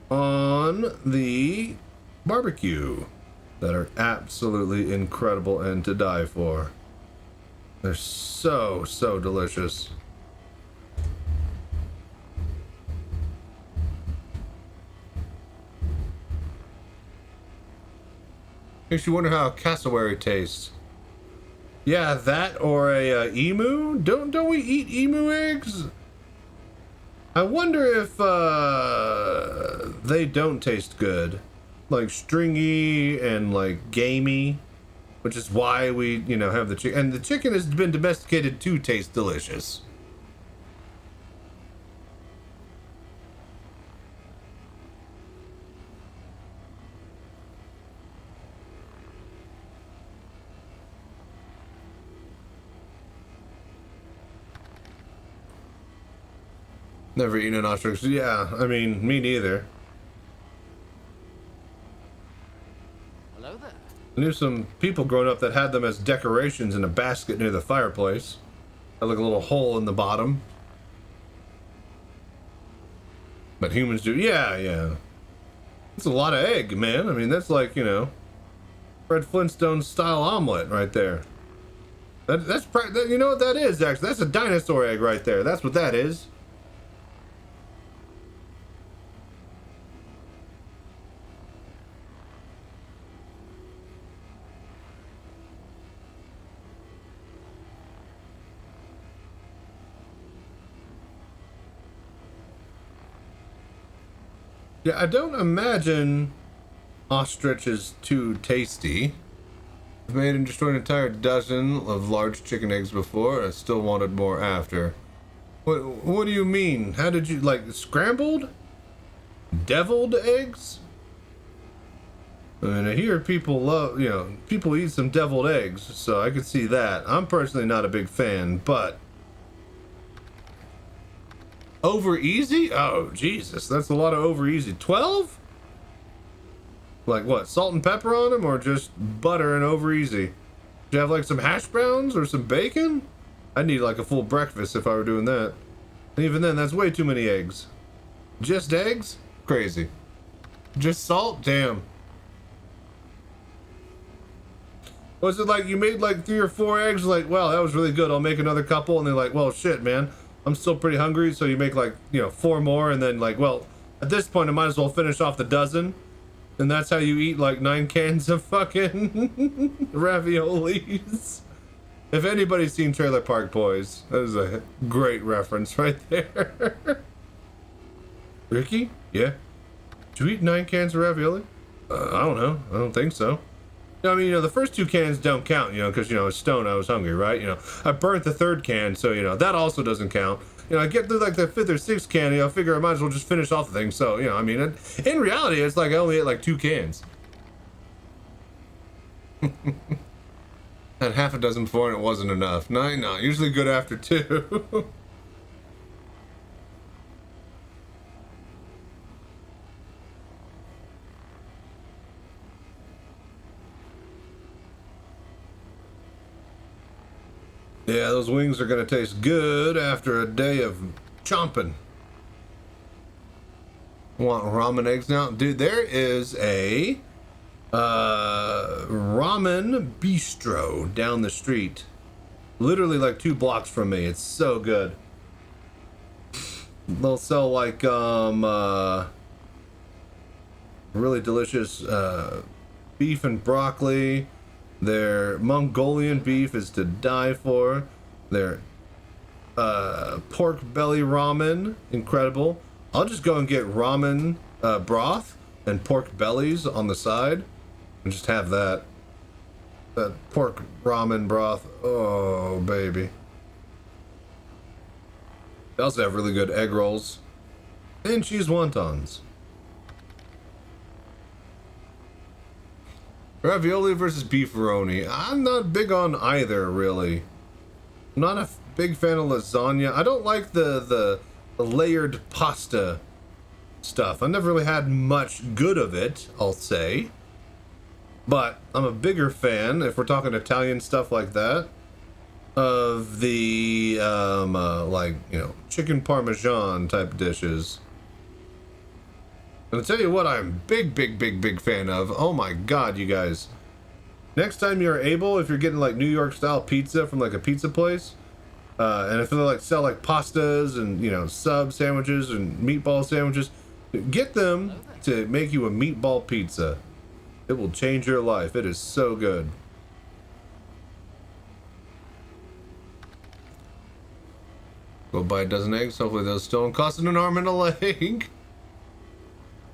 on the barbecue. that are absolutely incredible and to die for. They're so delicious. Makes you wonder how a cassowary tastes. Yeah, that or a emu. Don't we eat emu eggs? I wonder if they don't taste good, like stringy and like gamey, which is why we have the chicken. And the chicken has been domesticated to taste delicious. Never eaten an ostrich. Yeah, I mean, me neither. Hello there. I knew some people growing up that had them as decorations in a basket near the fireplace. Had like a little hole in the bottom. But humans do. Yeah. That's a lot of egg, man. I mean, that's like, Fred Flintstone style omelet right there. That's you know what that is, actually? That's a dinosaur egg right there. That's what that is. Yeah, I don't imagine ostrich is too tasty. I've made and destroyed an entire dozen of large chicken eggs before. I still wanted more after. What do you mean? How did you, like, scrambled? Deviled eggs? I mean, I hear people love, people eat some deviled eggs, so I could see that. I'm personally not a big fan, but... Over easy? Oh, Jesus, that's a lot of over easy. 12? Like what, salt and pepper on them, or just butter and over easy? Do you have like some hash browns or some bacon? I'd need like a full breakfast if I were doing that. And even then, that's way too many eggs. Just eggs? Crazy. Just salt? Damn. Was it like you made like 3 or 4 eggs, like, wow, that was really good, I'll make another couple, and they're like, well, shit, man, I'm still pretty hungry, so you make like, 4 more, and then like, well, at this point I might as well finish off the dozen, and that's how you eat like 9 cans of fucking raviolis. If anybody's seen Trailer Park Boys, that is a great reference right there. Ricky? Yeah? Did you eat 9 cans of ravioli? I don't know, I don't think so. I mean, the first 2 cans don't count, because, I was stoned, I was hungry, right? I burnt the 3rd can, so, that also doesn't count. I get through, like, the 5th or 6th can, I figure I might as well just finish off the thing. So, I mean, in reality, it's like I only ate, like, 2 cans. Had half a dozen before and it wasn't enough. No, usually good after 2. Yeah, those wings are gonna taste good after a day of chomping. Want ramen eggs now? Dude, there is a ramen bistro down the street. Literally like 2 blocks from me. It's so good. They'll sell like really delicious beef and broccoli. Their Mongolian beef is to die for. Their pork belly ramen, incredible. I'll just go and get ramen broth and pork bellies on the side and just have that. That pork ramen broth. Oh, baby. They also have really good egg rolls and cheese wontons. Ravioli versus beefaroni. I'm not big on either, really. I'm not a big fan of lasagna. I don't like the layered pasta stuff. I never really had much good of it, I'll say. But I'm a bigger fan, if we're talking Italian stuff like that, of the chicken parmesan type dishes. And I'll tell you what I'm big fan of. Oh my god, you guys. Next time you're able, if you're getting like New York style pizza from like a pizza place, and if they like sell like pastas and, you know, sub sandwiches and meatball sandwiches, get them to make you a meatball pizza. It will change your life. It is so good. Go buy a dozen eggs. Hopefully those don't cost an arm and a leg.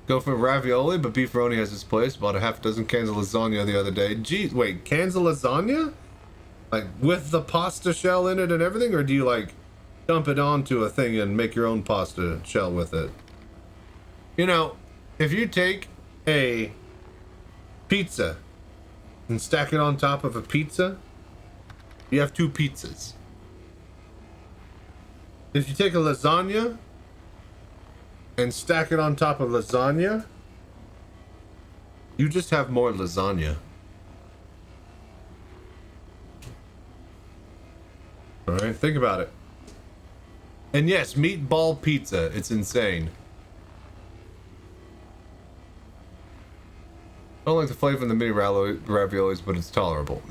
Go for ravioli, but beefaroni has its place. Bought a half dozen cans of lasagna the other day. Geez, wait, cans of lasagna? Like with the pasta shell in it and everything? Or do you like dump it onto a thing and make your own pasta shell with it? You know, if you take a pizza and stack it on top of a pizza, you have two pizzas. If you take a lasagna and stack it on top of lasagna, you just have more lasagna. All right, think about it. And yes, meatball pizza. It's insane. I don't like the flavor in the mini raviolis, but it's tolerable.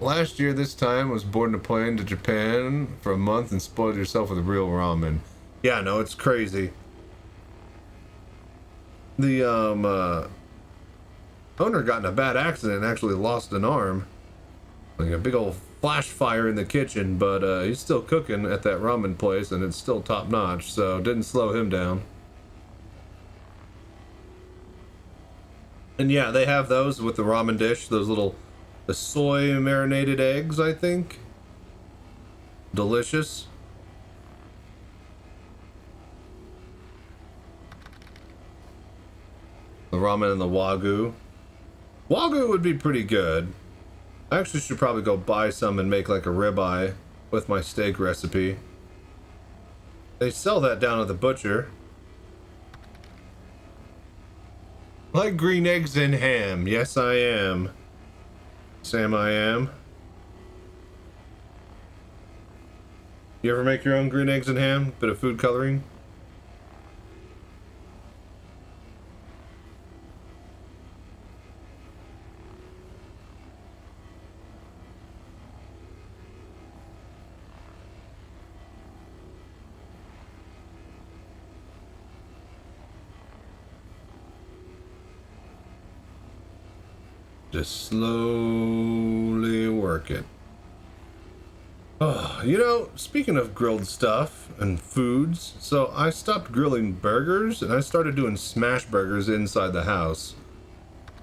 Last year this time was boarding a plane to Japan for a month and spoiled yourself with real ramen. Yeah, no, it's crazy. The owner got in a bad accident and actually lost an arm. Like a big old flash fire in the kitchen, but he's still cooking at that ramen place and it's still top notch, so it didn't slow him down. And yeah, they have those with the ramen dish, those little the soy marinated eggs, I think. Delicious. The ramen and the wagyu. Wagyu would be pretty good. I actually should probably go buy some and make like a ribeye with my steak recipe. They sell that down at the butcher. Like green eggs and ham. Yes, I am. Sam, I am. You ever make your own green eggs and ham? Bit of food coloring? Just slowly work it. Oh, you know, speaking of grilled stuff and foods, so I stopped grilling burgers and I started doing smash burgers inside the house.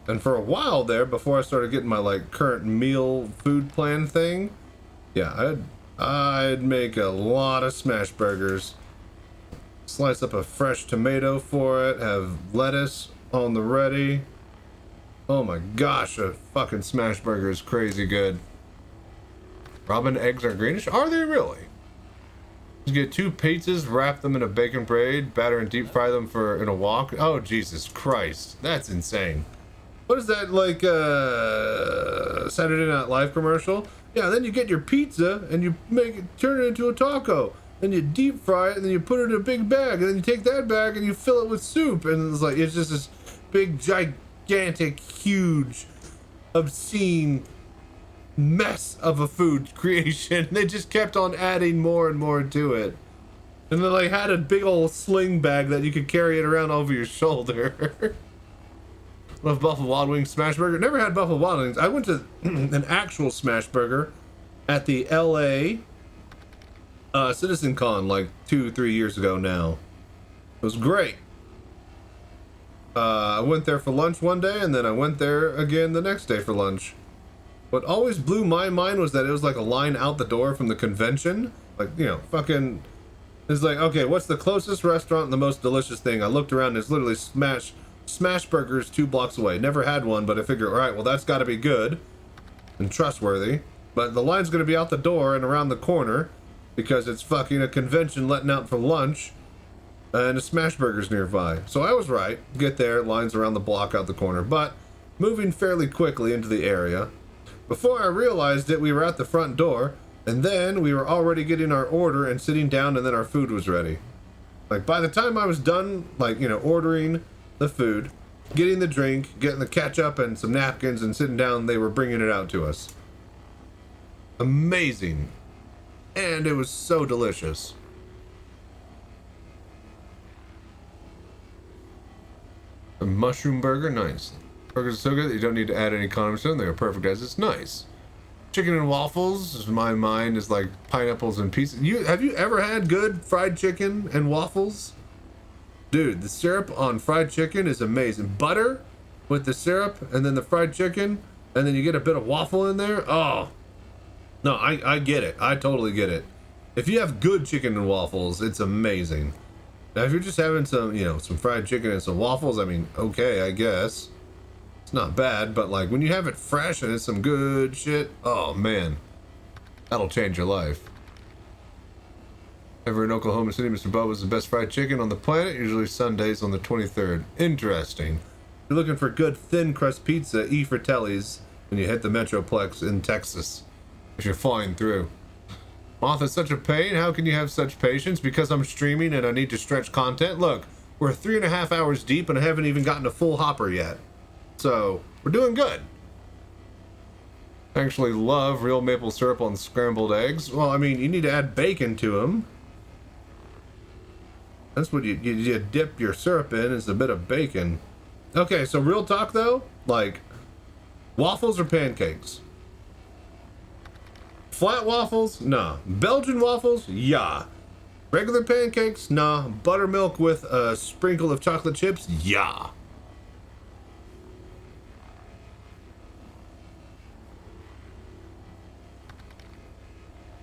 And for a while there, before I started getting my like current meal food plan thing, yeah, I'd make a lot of smash burgers. Slice up a fresh tomato for it, have lettuce on the ready. Oh my gosh, a fucking smash burger is crazy good. Ramen eggs are greenish? Are they really? You get 2 pizzas, wrap them in a bacon braid, batter and deep fry them in a wok. Oh Jesus Christ, that's insane. What is that, like Saturday Night Live commercial? Yeah, then you get your pizza and you turn it into a taco. Then you deep fry it and then you put it in a big bag and then you take that bag and you fill it with soup and it's just this big gigantic, huge, obscene mess of a food creation. They just kept on adding more and more to it. And then like had a big old sling bag that you could carry it around over your shoulder. Love Buffalo Wild Wings smash burger. Never had Buffalo Wild Wings. I went to an actual smash burger at the LA Citizencon like 2-3 years ago now. It was great. I went there for lunch one day, and then I went there again the next day for lunch. What always blew my mind was that it was like a line out the door from the convention. Like, you know, fucking... It's like, okay, what's the closest restaurant and the most delicious thing? I looked around, and it's literally Smash Burgers 2 blocks away. Never had one, but I figured, alright, well, that's got to be good and trustworthy. But the line's going to be out the door and around the corner because it's fucking a convention letting out for lunch. And a Smash Burger's nearby. So I was right. Get there, lines around the block out the corner. But moving fairly quickly into the area. Before I realized it, we were at the front door. And then we were already getting our order and sitting down and then our food was ready. Like by the time I was done, like, you know, ordering the food, getting the drink, getting the ketchup and some napkins and sitting down, they were bringing it out to us. Amazing. And it was so delicious. A mushroom burger, nice. Burgers are so good that you don't need to add any condiments to them. They're perfect as it's nice. Chicken and waffles, my mind is like pineapples and pieces. Have you ever had good fried chicken and waffles? Dude, the syrup on fried chicken is amazing. Butter with the syrup and then the fried chicken, and then you get a bit of waffle in there. Oh, no, I get it. I totally get it. If you have good chicken and waffles, it's amazing. Now, if you're just having some, you know, some fried chicken and some waffles, I mean, okay, I guess. It's not bad, but like when you have it fresh and it's some good shit, oh man, that'll change your life. Ever in Oklahoma City, Mr. Bubba's the best fried chicken on the planet, usually Sundays on the 23rd. Interesting. If you're looking for good thin crust pizza, E Fratelli's when you hit the Metroplex in Texas, if you're flying through. Moth is such a pain. How can you have such patience? Because I'm streaming and I need to stretch content. Look, we're 3.5 hours deep and I haven't even gotten a full hopper yet. So, we're doing good. I actually love real maple syrup on scrambled eggs. Well, I mean, you need to add bacon to them. That's what you dip your syrup in, is a bit of bacon. Okay, so real talk though, like, waffles or pancakes? Flat waffles? Nah. Belgian waffles? Yeah. Regular pancakes? Nah. Buttermilk with a sprinkle of chocolate chips? Yeah.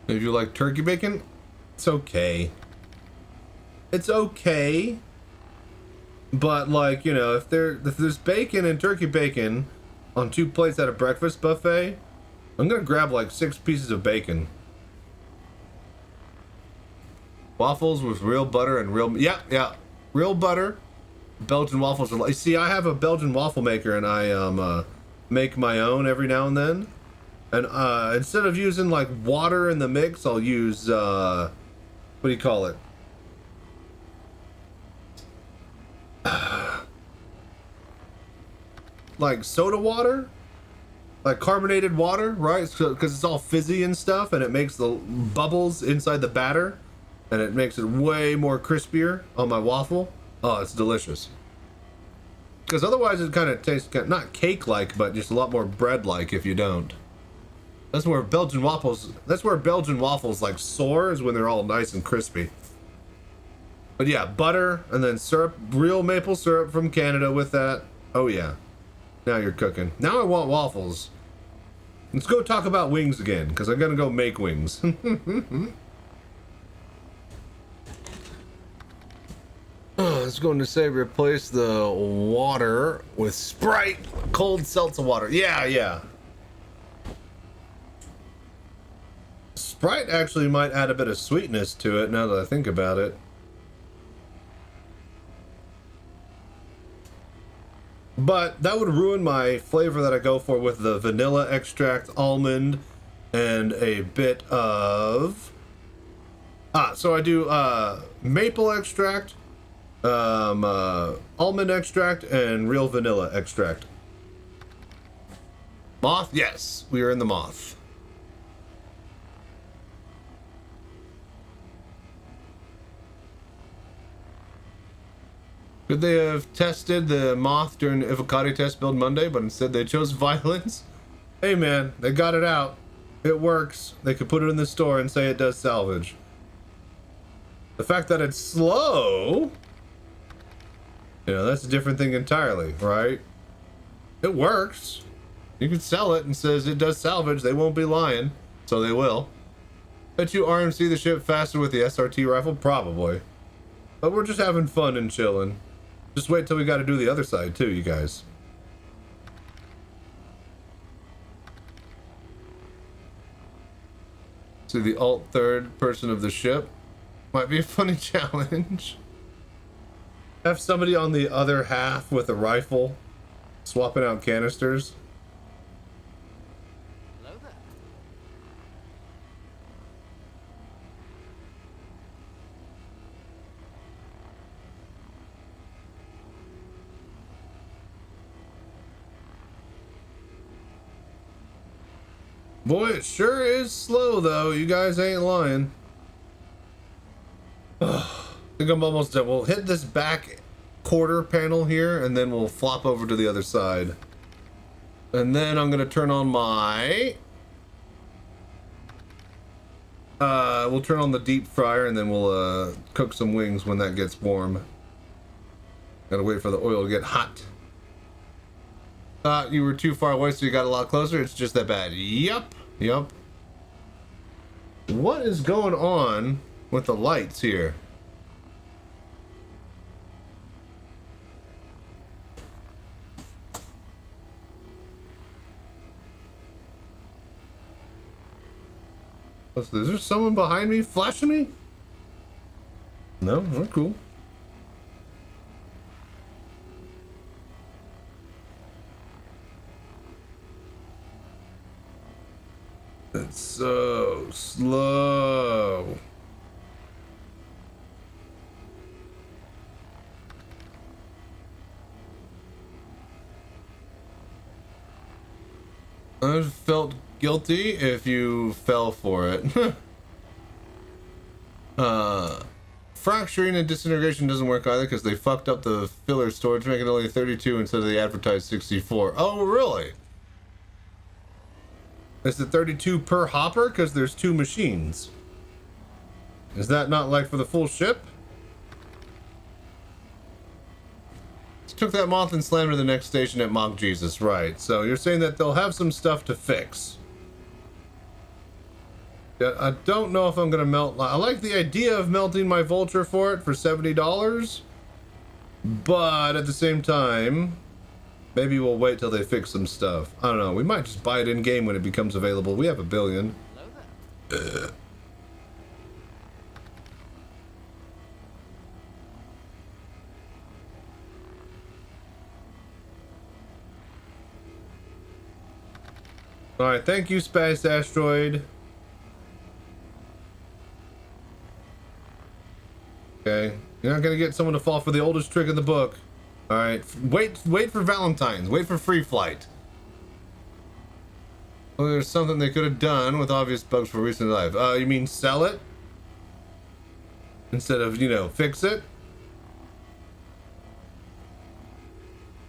If you like turkey bacon, it's okay. It's okay. But like, you know, if there's bacon and turkey bacon on 2 plates at a breakfast buffet, I'm gonna grab like 6 pieces of bacon. Waffles with real butter and real, yeah, real butter. Belgian waffles are like, see, I have a Belgian waffle maker and I make my own every now and then. And instead of using like water in the mix, I'll use what do you call it? Like soda water, like carbonated water, right? Because it's all fizzy and stuff, and it makes the bubbles inside the batter, and it makes it way more crispier on my waffle. Oh, it's delicious. Because otherwise, it kind of tastes not cake-like, but just a lot more bread-like if you don't. That's where Belgian waffles like soar, is when they're all nice and crispy. But yeah, butter and then syrup, real maple syrup from Canada with that. Oh yeah. Now you're cooking. Now I want waffles. Let's go talk about wings again, because I'm gonna go make wings. I was going to say replace the water with Sprite, cold seltzer water. Yeah. Sprite actually might add a bit of sweetness to it now that I think about it. But that would ruin my flavor that I go for with the vanilla extract, almond, and a bit of... so I do maple extract, almond extract, and real vanilla extract. Moth? Yes, we are in the moth. Could they have tested the moth during the Ivocati test build Monday, but instead they chose violence? Hey man, they got it out. It works. They could put it in the store and say it does salvage. The fact that it's slow, you know, that's a different thing entirely, right? It works. You can sell it and says it does salvage. They won't be lying, so they will. Bet you RMC the ship faster with the SRT rifle? Probably. But we're just having fun and chilling. Just wait till we got to do the other side too, you guys. See the alt third person of the ship. Might be a funny challenge. Have somebody on the other half with a rifle swapping out canisters. Hello there. Boy, it sure is slow though. You guys ain't lying. I think I'm almost done. We'll hit this back quarter panel here and then we'll flop over to the other side. And then I'm gonna turn on my we'll turn on the deep fryer and then we'll cook some wings when that gets warm. Gotta wait for the oil to get hot. Thought you were too far away, so you got a lot closer. It's just that bad. Yup. Yup. What is going on with the lights here? Is there someone behind me flashing me? No? We're cool. It's so slow. I felt guilty if you fell for it. Fracturing and disintegration doesn't work either because they fucked up the filler storage, making it only 32 instead of the advertised 64. Oh, really? Is it 32 per hopper? Because there's 2 machines. Is that not like for the full ship? Just took that moth and slammed to the next station at Mock Jesus, right. So you're saying that they'll have some stuff to fix. Yeah, I don't know if I'm going to melt. I like the idea of melting my Vulture for it for $70. But at the same time, maybe we'll wait till they fix some stuff. I don't know. We might just buy it in game when it becomes available. We have $1 billion. All right. Thank you, Space Asteroid. Okay. You're not gonna get someone to fall for the oldest trick in the book. All right. Wait for Valentines. Wait for free flight. Well, there's something they could have done with obvious bugs for recent life. You mean sell it? Instead of, you know, fix it?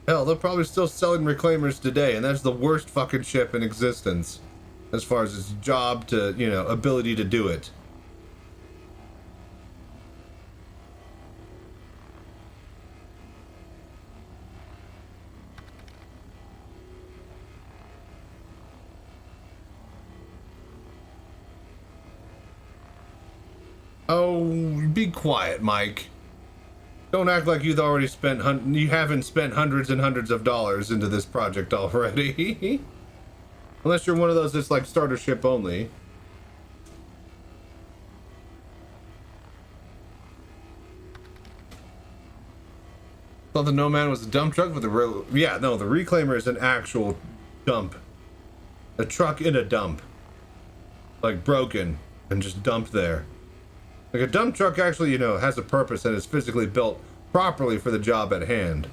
Hell, they're probably still selling reclaimers today, and that's the worst fucking ship in existence. As far as its job to, you know, ability to do it. Oh, be quiet, Mike. Don't act like you've already spent you haven't spent hundreds and hundreds of dollars into this project already. Unless you're one of those that's like starter ship only. Thought the Nomad was a dump truck with a yeah, no, the Reclaimer is an actual dump. A truck in a dump. Like broken and just dumped there. Like a dump truck actually, you know, has a purpose and is physically built properly for the job at hand.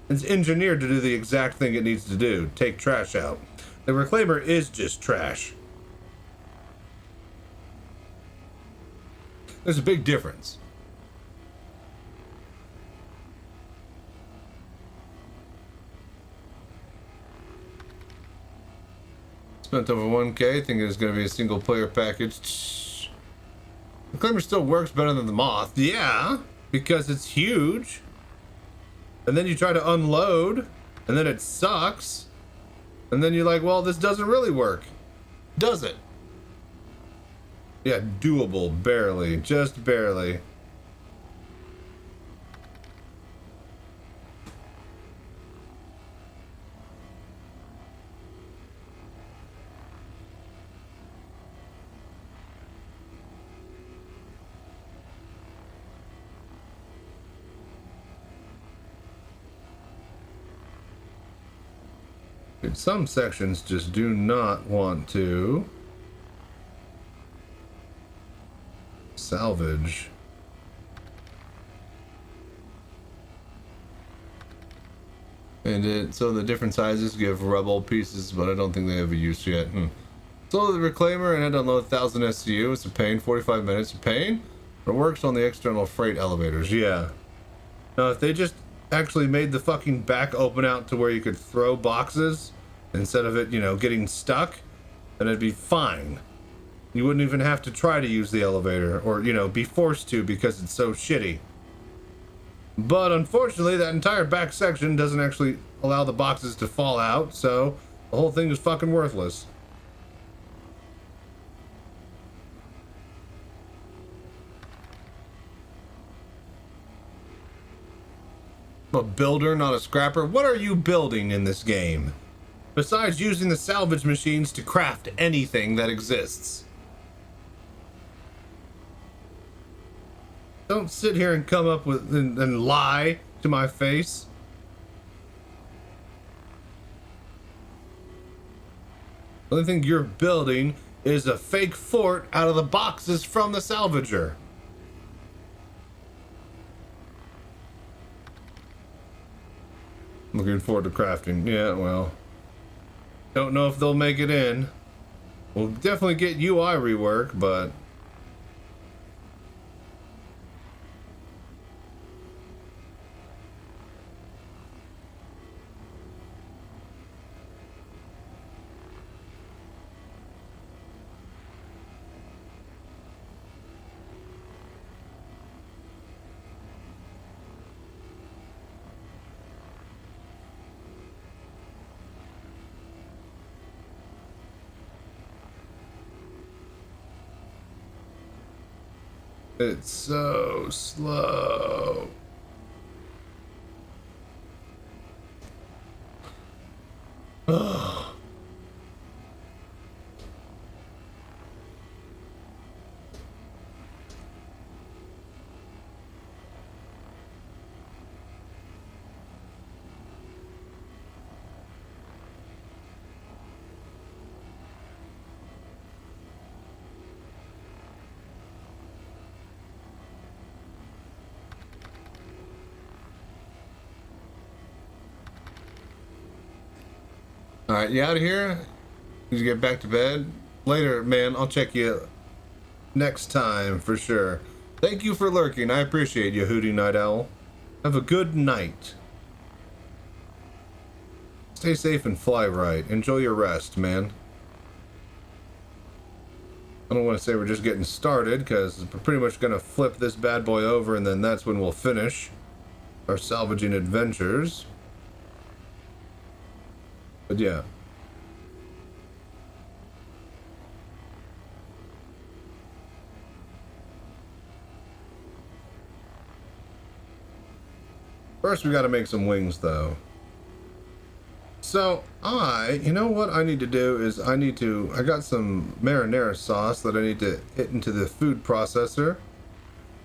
It's engineered to do the exact thing it needs to do, take trash out. The Reclaimer is just trash. There's a big difference. Spent over 1K, thinking it's going to be a single player package. The Reclaimer still works better than the Moth. Yeah, because it's huge. And then you try to unload, and then it sucks. And then you're like, well, this doesn't really work. Does it? Yeah, doable, barely. Just barely. Some sections just do not want to salvage. And so the different sizes give rubble pieces, but I don't think they have a use yet. So the reclaimer and had to unload 1,000 SCU. It's a pain. 45 minutes of pain. It works on the external freight elevators. Yeah. Now, if they just actually made the fucking back open out to where you could throw boxes instead of it, you know, getting stuck, then it'd be fine. You wouldn't even have to try to use the elevator or, you know, be forced to because it's so shitty. But unfortunately, that entire back section doesn't actually allow the boxes to fall out, so the whole thing is fucking worthless. I'm a builder, not a scrapper. What are you building in this game? Besides using the salvage machines to craft anything that exists. Don't sit here and come up with and lie to my face. The only thing you're building is a fake fort out of the boxes from the salvager. Looking forward to crafting. Yeah, well. Don't know if they'll make it in. We'll definitely get UI rework, but... It's so slow. Ugh. Alright, you out of here? Did you get back to bed? Later, man. I'll check you next time for sure. Thank you for lurking. I appreciate you, Hootie Night Owl. Have a good night. Stay safe and fly right. Enjoy your rest, man. I don't want to say we're just getting started, because we're pretty much going to flip this bad boy over, and then that's when we'll finish our salvaging adventures. But yeah. First, we got to make some wings, though. So, you know what I need to do is I got some marinara sauce that I need to hit into the food processor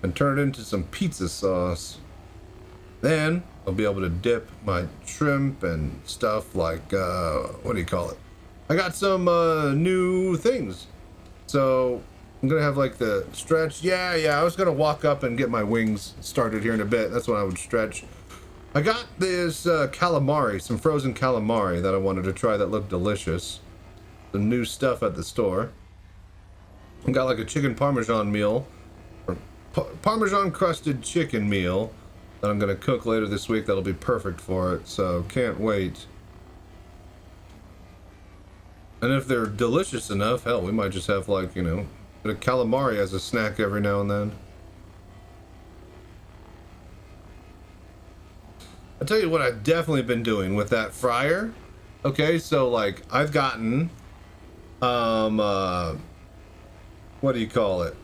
and turn it into some pizza sauce. Then I'll be able to dip my shrimp and stuff like, what do you call it? I got some new things. So I'm going to have like the stretch. Yeah, I was going to walk up and get my wings started here in a bit. That's when I would stretch. I got this calamari, some frozen calamari that I wanted to try that looked delicious. Some new stuff at the store. I got like a chicken parmesan meal, or parmesan crusted chicken meal that I'm gonna cook later this week. That'll be perfect for it, so can't wait. And if they're delicious enough, hell, we might just have like, you know, a bit of calamari as a snack every now and then. I'll tell you what I've definitely been doing with that fryer. Okay, so like I've gotten what do you call it?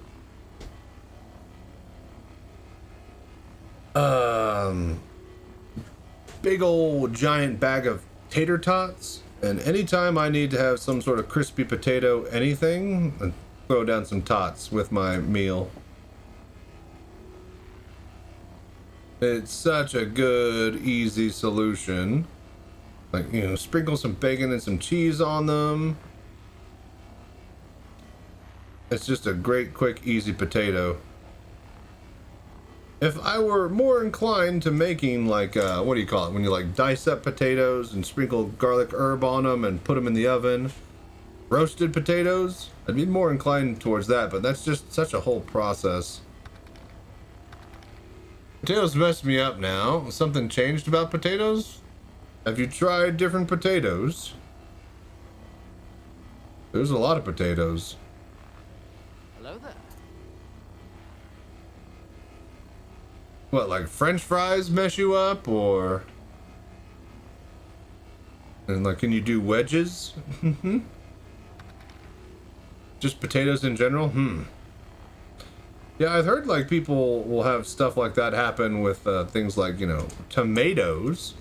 Big old giant bag of tater tots, and anytime I need to have some sort of crispy potato anything, I throw down some tots with my meal. It's such a good, easy solution. Like, you know, sprinkle some bacon and some cheese on them. It's just a great, quick, easy potato. If I were more inclined to making, like, what do you call it? When you, like, dice up potatoes and sprinkle garlic herb on them and put them in the oven. roasted potatoes. I'd be more inclined towards that, but that's just such a whole process. Potatoes mess me up now. Something changed about potatoes? Have you tried different potatoes? There's a lot of potatoes. Hello there. What, like French fries mess you up, or... And like, can you do wedges? Just potatoes in general? Yeah, I've heard like people will have stuff like that happen with things like, you know, tomatoes,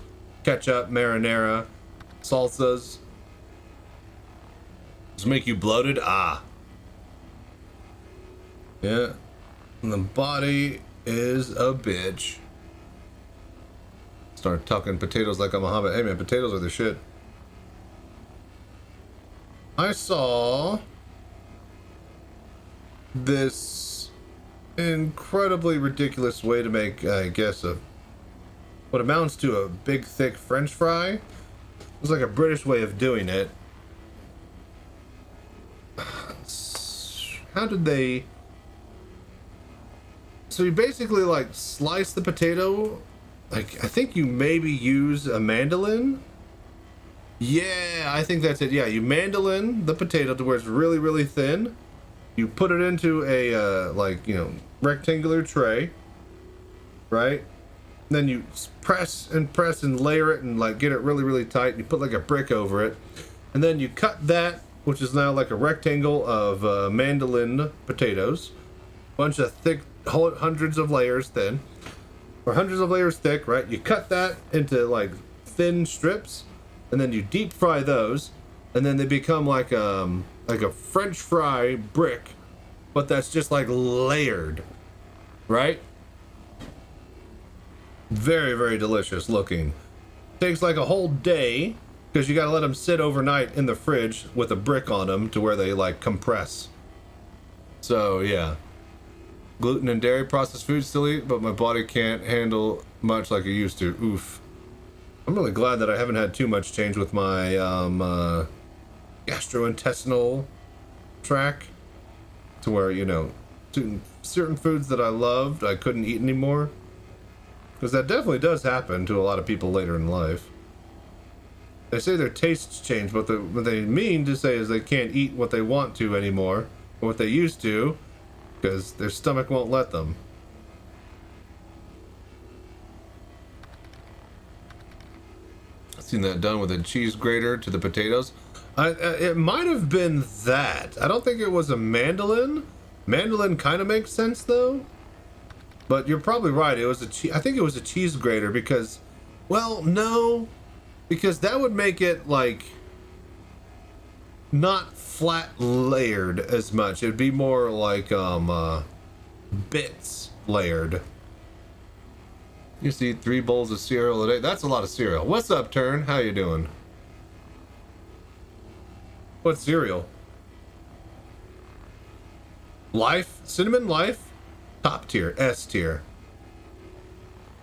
ketchup, marinara, salsas. Does it make you bloated? Ah. Yeah. And the body is a bitch. Start talking potatoes like I'm a hobbit. Hey man, potatoes are the shit. I saw this incredibly ridiculous way to make, I guess, what amounts to a big, thick French fry. It was like a British way of doing it. How did they... So you basically, like, slice the potato. Like, I think you maybe use a mandolin. Yeah, I think that's it. Yeah, you mandolin the potato to where it's really, really thin. You put it into a, like, you know, rectangular tray, right? Then you press and layer it and, like, get it really, really tight. You put, like, a brick over it. And then you cut that, which is now like a rectangle of mandolin potatoes. Bunch of thick, hundreds of layers thin. Or hundreds of layers thick, right? You cut that into, like, thin strips. And then you deep fry those, and then they become like a French fry brick, but that's just like layered, right? Very, very delicious looking. Takes like a whole day because you gotta let them sit overnight in the fridge with a brick on them to where they like compress. So yeah, gluten and dairy processed foods still eat, but my body can't handle much like it used to. Oof. I'm really glad that I haven't had too much change with my gastrointestinal tract to where, you know, certain foods that I loved I couldn't eat anymore, because that definitely does happen to a lot of people later in life. They say their tastes change, but what they mean to say is they can't eat what they want to anymore, or what they used to, because their stomach won't let them. Seen that done with a cheese grater to the potatoes. It might have been that. I don't think it was a mandolin. Mandolin kind of makes sense though. But you're probably right. It was I think it was a cheese grater because, well, no, because that would make it like not flat layered as much. It'd be more like bits layered. You see 3 bowls of cereal a day. That's a lot of cereal. What's up, Turn? How you doing? What cereal? Life? Cinnamon Life? Top tier. S tier.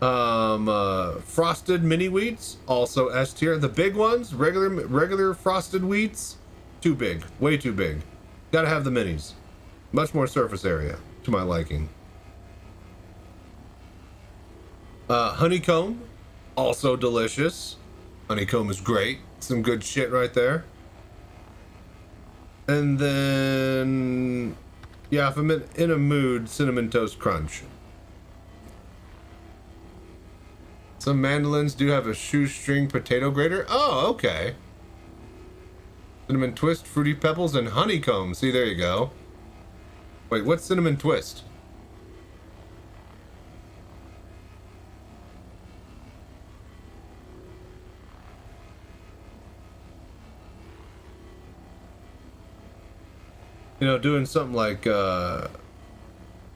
Frosted mini wheats? Also S tier. The big ones? Regular frosted wheats? Too big. Way too big. Gotta have the minis. Much more surface area to my liking. Honeycomb, also delicious. Honeycomb is great. Some good shit right there. And then, yeah, if I'm in a mood, Cinnamon Toast Crunch. Some mandolins do have a shoestring potato grater. Oh, okay. Cinnamon Twist, Fruity Pebbles, and Honeycomb. See, there you go. Wait, what's Cinnamon Twist? You know, doing something like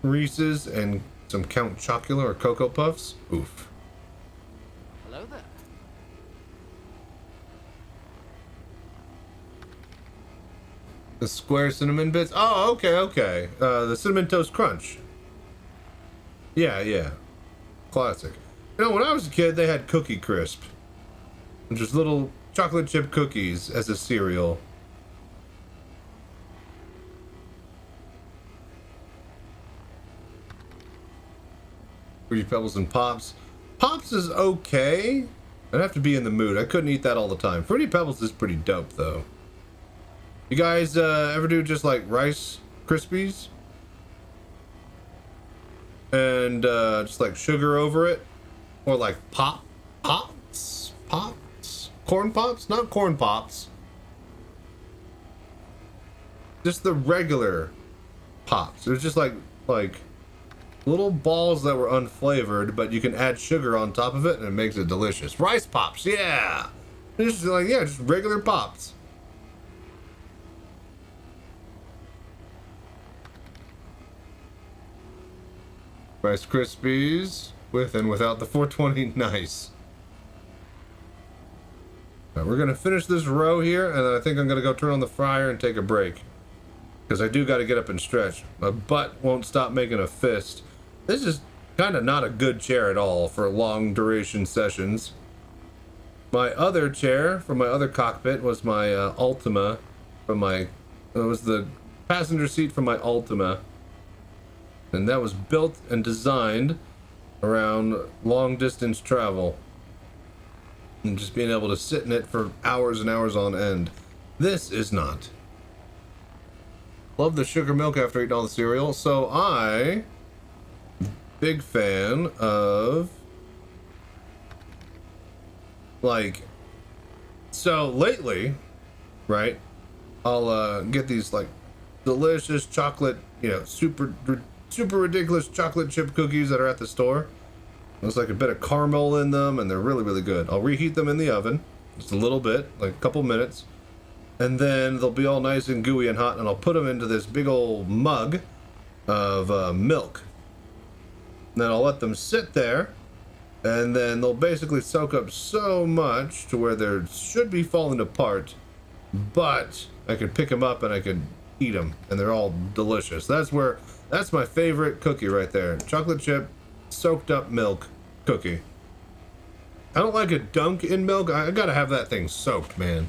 Reese's and some Count Chocula or Cocoa Puffs. Oof. Hello there. The square cinnamon bits. Oh, okay. The Cinnamon Toast Crunch. Yeah. Classic. You know, when I was a kid, they had Cookie Crisp. Just little chocolate chip cookies as a cereal. Fruity Pebbles and Pops. Pops is okay. I'd have to be in the mood. I couldn't eat that all the time. Fruity Pebbles is pretty dope, though. You guys ever do just like Rice Krispies? And just like sugar over it? Or like Pops? Corn Pops? Not Corn Pops. Just the regular Pops. It was just like little balls that were unflavored, but you can add sugar on top of it and it makes it delicious. Rice Pops, yeah! Just like, yeah, just regular Pops. Rice Krispies, with and without the 420, nice. All right, we're gonna finish this row here, and then I think I'm gonna go turn on the fryer and take a break. Because I do gotta get up and stretch. My butt won't stop making a fist. This is kind of not a good chair at all for long duration sessions. My other chair from my other cockpit was my Ultima from my, it was the passenger seat from my Ultima. And that was built and designed around long distance travel. And just being able to sit in it for hours and hours on end. This is not. Love the sugar milk after eating all the cereal. So big fan of like, so lately, right, I'll get these like delicious chocolate, you know, super ridiculous chocolate chip cookies that are at the store. There's like a bit of caramel in them and they're really, really good. I'll reheat them in the oven just a little bit, like a couple minutes, and then they'll be all nice and gooey and hot, and I'll put them into this big old mug of milk. And then I'll let them sit there, and then they'll basically soak up so much to where they should be falling apart, but I could pick them up and I could eat them, and they're all delicious. That's my favorite cookie right there. Chocolate chip, soaked up milk cookie. I don't like a dunk in milk. I gotta have that thing soaked, man.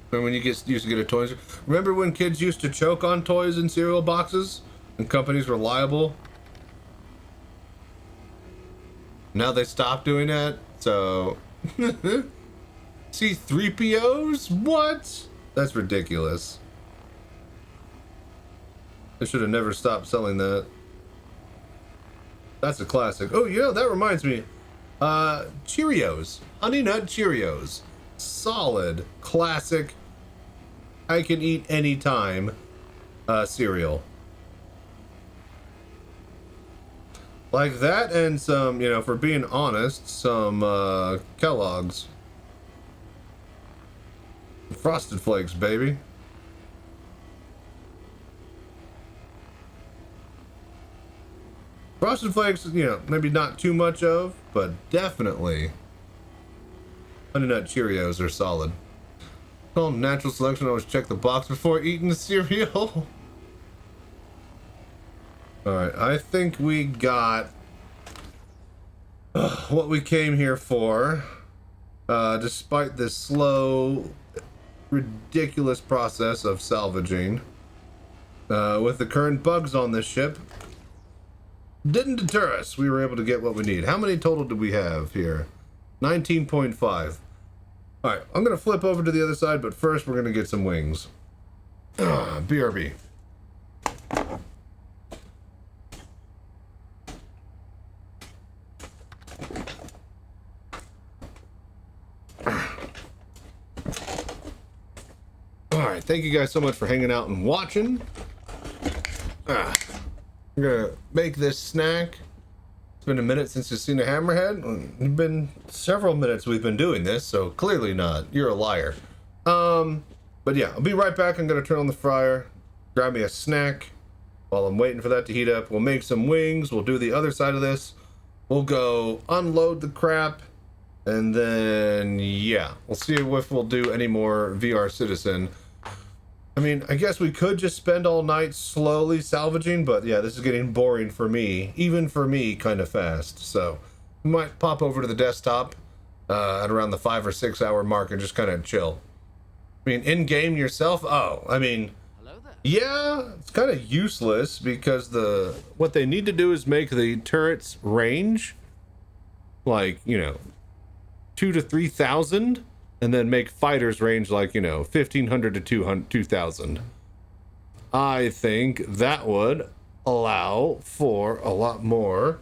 Remember when you used to get a toy? Remember when kids used to choke on toys in cereal boxes and companies were liable? Now they stopped doing that, so C-3POs? What? That's ridiculous. They should have never stopped selling that. That's a classic. Oh, you know, that reminds me. Cheerios. Honey Nut Cheerios. Solid, classic, I can eat anytime cereal. Like that and some, you know, for being honest, some Kellogg's. Frosted Flakes, baby. Frosted Flakes, you know, maybe not too much of, but definitely Honey Nut Cheerios are solid. Call them natural selection. Always check the box before eating the cereal. Alright, I think we got what we came here for. Despite this slow, ridiculous process of salvaging. With the current bugs on this ship, didn't deter us. We were able to get what we need. How many total did we have here? 19.5. Alright, I'm going to flip over to the other side, but first we're going to get some wings. BRB. Alright, thank you guys so much for hanging out and watching. I'm gonna make this snack. It's been a minute since you've seen a hammerhead. It's been several minutes we've been doing this, so clearly not. You're a liar. But yeah, I'll be right back. I'm gonna turn on the fryer, grab me a snack while I'm waiting for that to heat up. We'll make some wings. We'll do the other side of this. We'll go unload the crap, and then yeah, we'll see if we'll do any more VR Citizen. I mean, I guess we could just spend all night slowly salvaging, but yeah, this is getting boring for me, even for me, kind of fast. So we might pop over to the desktop at around the 5 or 6 hour mark and just kind of chill. I mean, in game yourself? Oh, I mean, Hello there. Yeah, it's kind of useless because what they need to do is make the turrets range like, 2 to 3,000 and then make fighters range like, 1,500 to 2,000. I think that would allow for a lot more.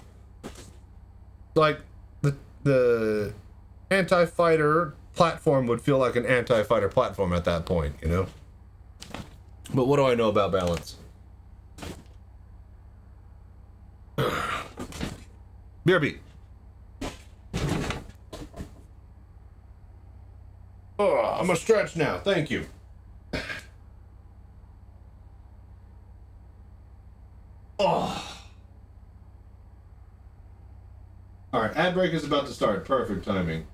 Like the anti-fighter platform would feel like an anti-fighter platform at that point, But what do I know about balance? BRB. Oh, I'm gonna stretch now. Thank you. Oh. All right, ad break is about to start. Perfect timing.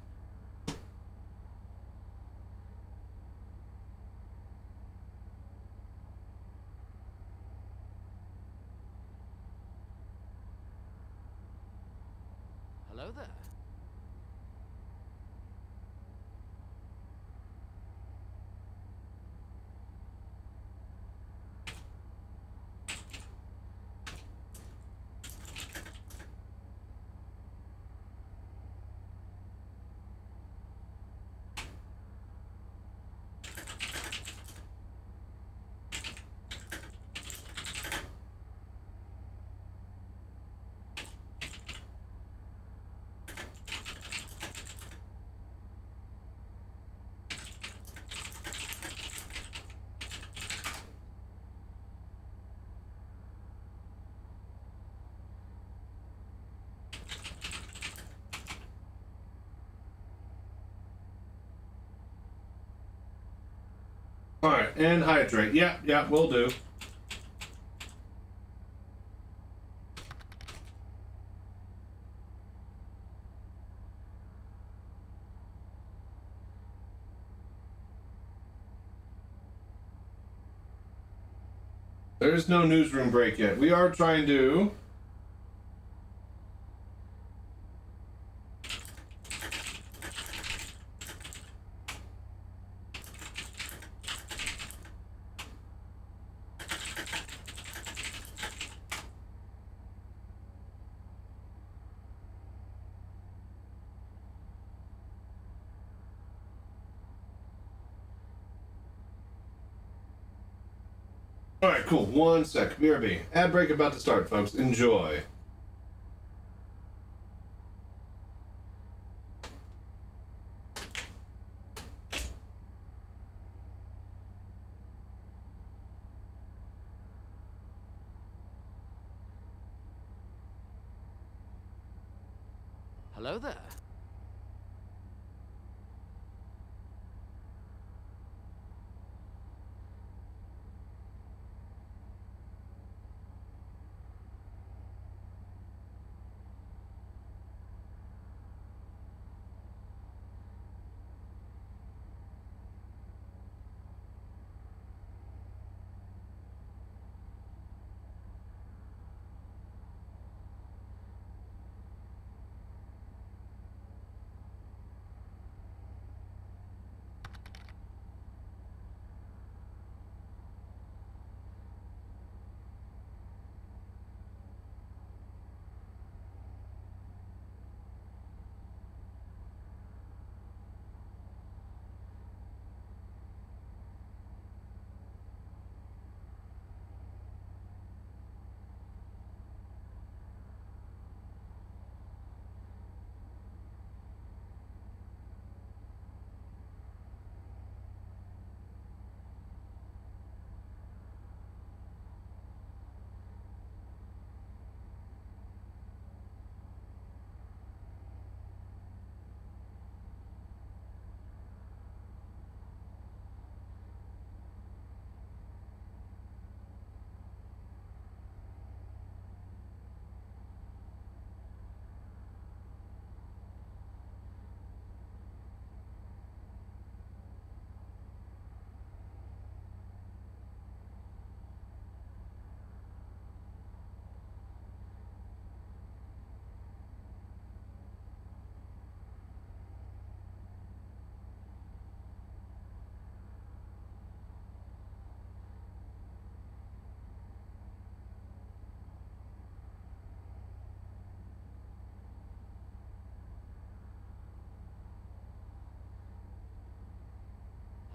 Hello there. All right, and hydrate. Yeah, will do. There's no newsroom break yet. We are trying to... All right, cool. One sec. BRB. Ad break about to start, folks. Enjoy. Hello there.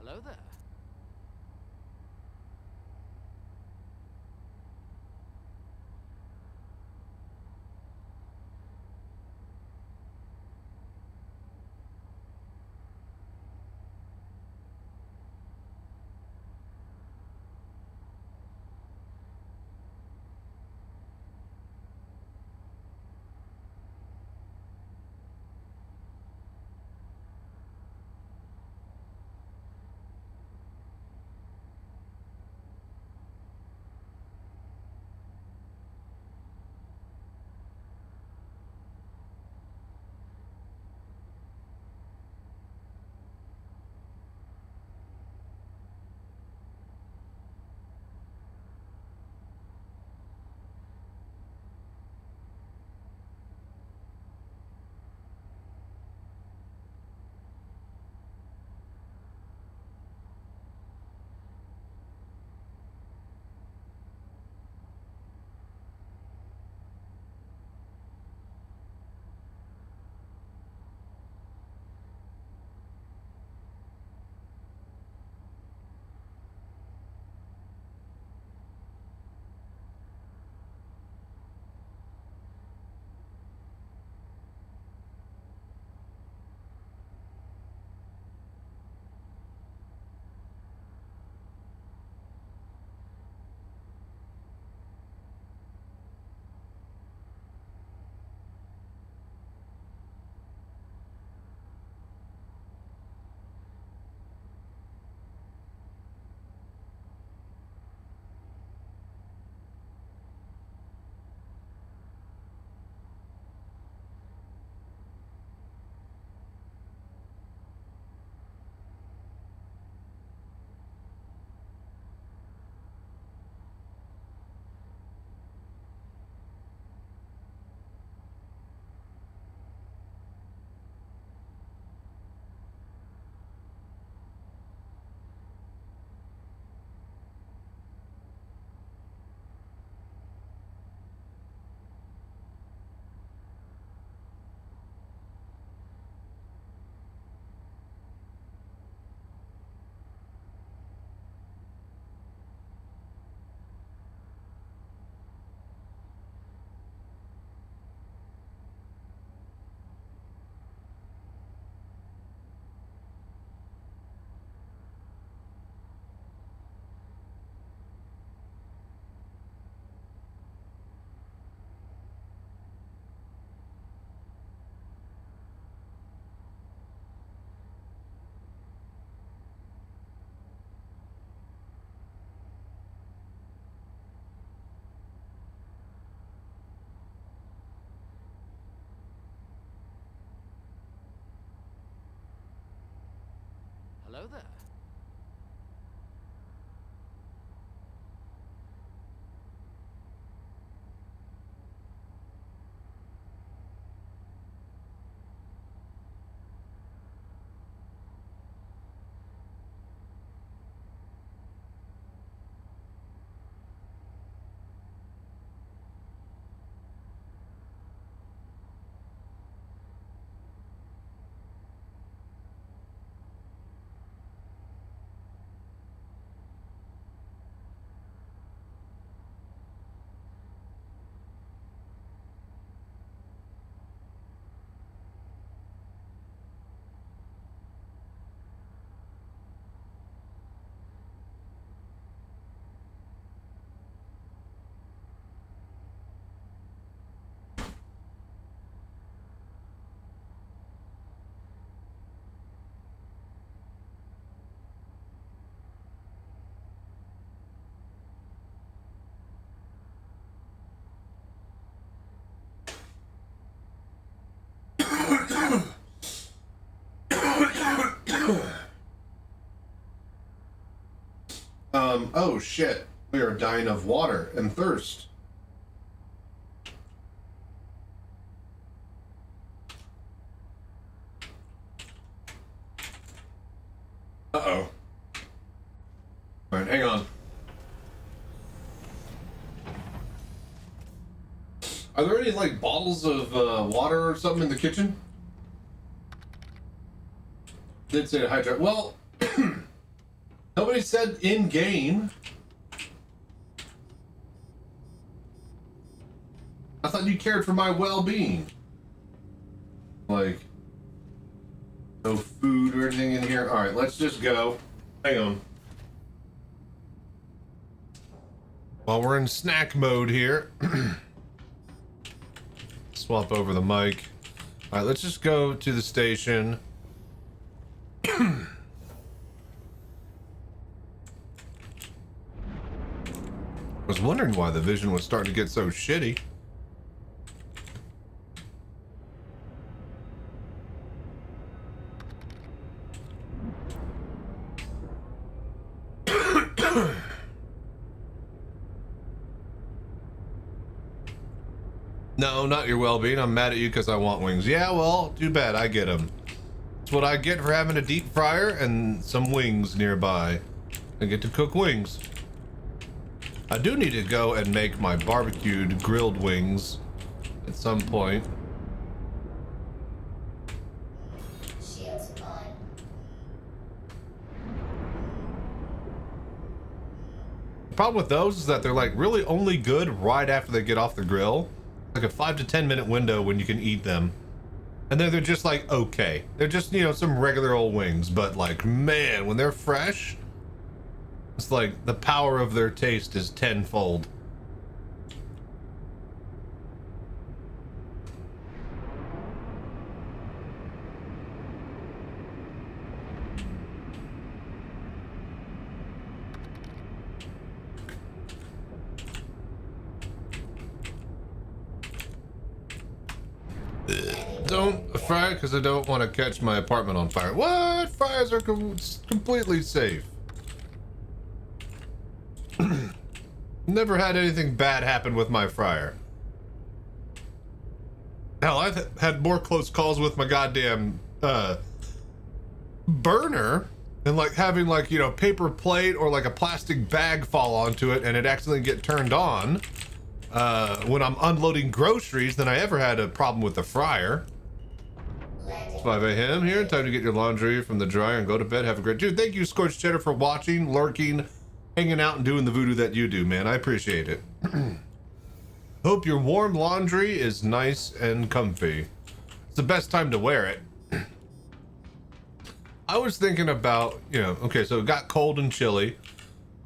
Hello there. Hello there. Oh shit. We are dying of water and thirst. Uh-oh. Alright, hang on. Are there any, like, bottles of water or something in the kitchen? Did say to hydrate. Well, Nobody said in game. I thought you cared for my well-being. Like, no food or anything in here. All right, let's just go. Hang on. While we're in snack mode here, swap over the mic. All right, let's just go to the station. I was wondering why the vision was starting to get so shitty. No, not your well-being. I'm mad at you because I want wings. Yeah, well, too bad. I get them. It's what I get for having a deep fryer and some wings nearby. I get to cook wings. I do need to go and make my barbecued grilled wings at some point. Shields on. The problem with those is that they're like really only good right after they get off the grill. Like a 5 to 10 minute window when you can eat them. And then they're just like, okay. They're just, you know, some regular old wings. But like, man, when they're fresh, it's like the power of their taste is tenfold. Don't fry because I don't want to catch my apartment on fire. What? Fires are completely safe. Never had anything bad happen with my fryer. Hell, I've had more close calls with my goddamn burner and like having like, you know, paper plate or like a plastic bag fall onto it and it accidentally get turned on when I'm unloading groceries than I ever had a problem with the fryer. 5 a.m. here. Time to get your laundry from the dryer and go to bed. Have a great dude. Thank you, Scorched Cheddar, for watching, lurking, hanging out, and doing the voodoo that you do, man. I appreciate it. Hope your warm laundry is nice and comfy. It's the best time to wear it. I was thinking about, you know, okay, so it got cold and chilly.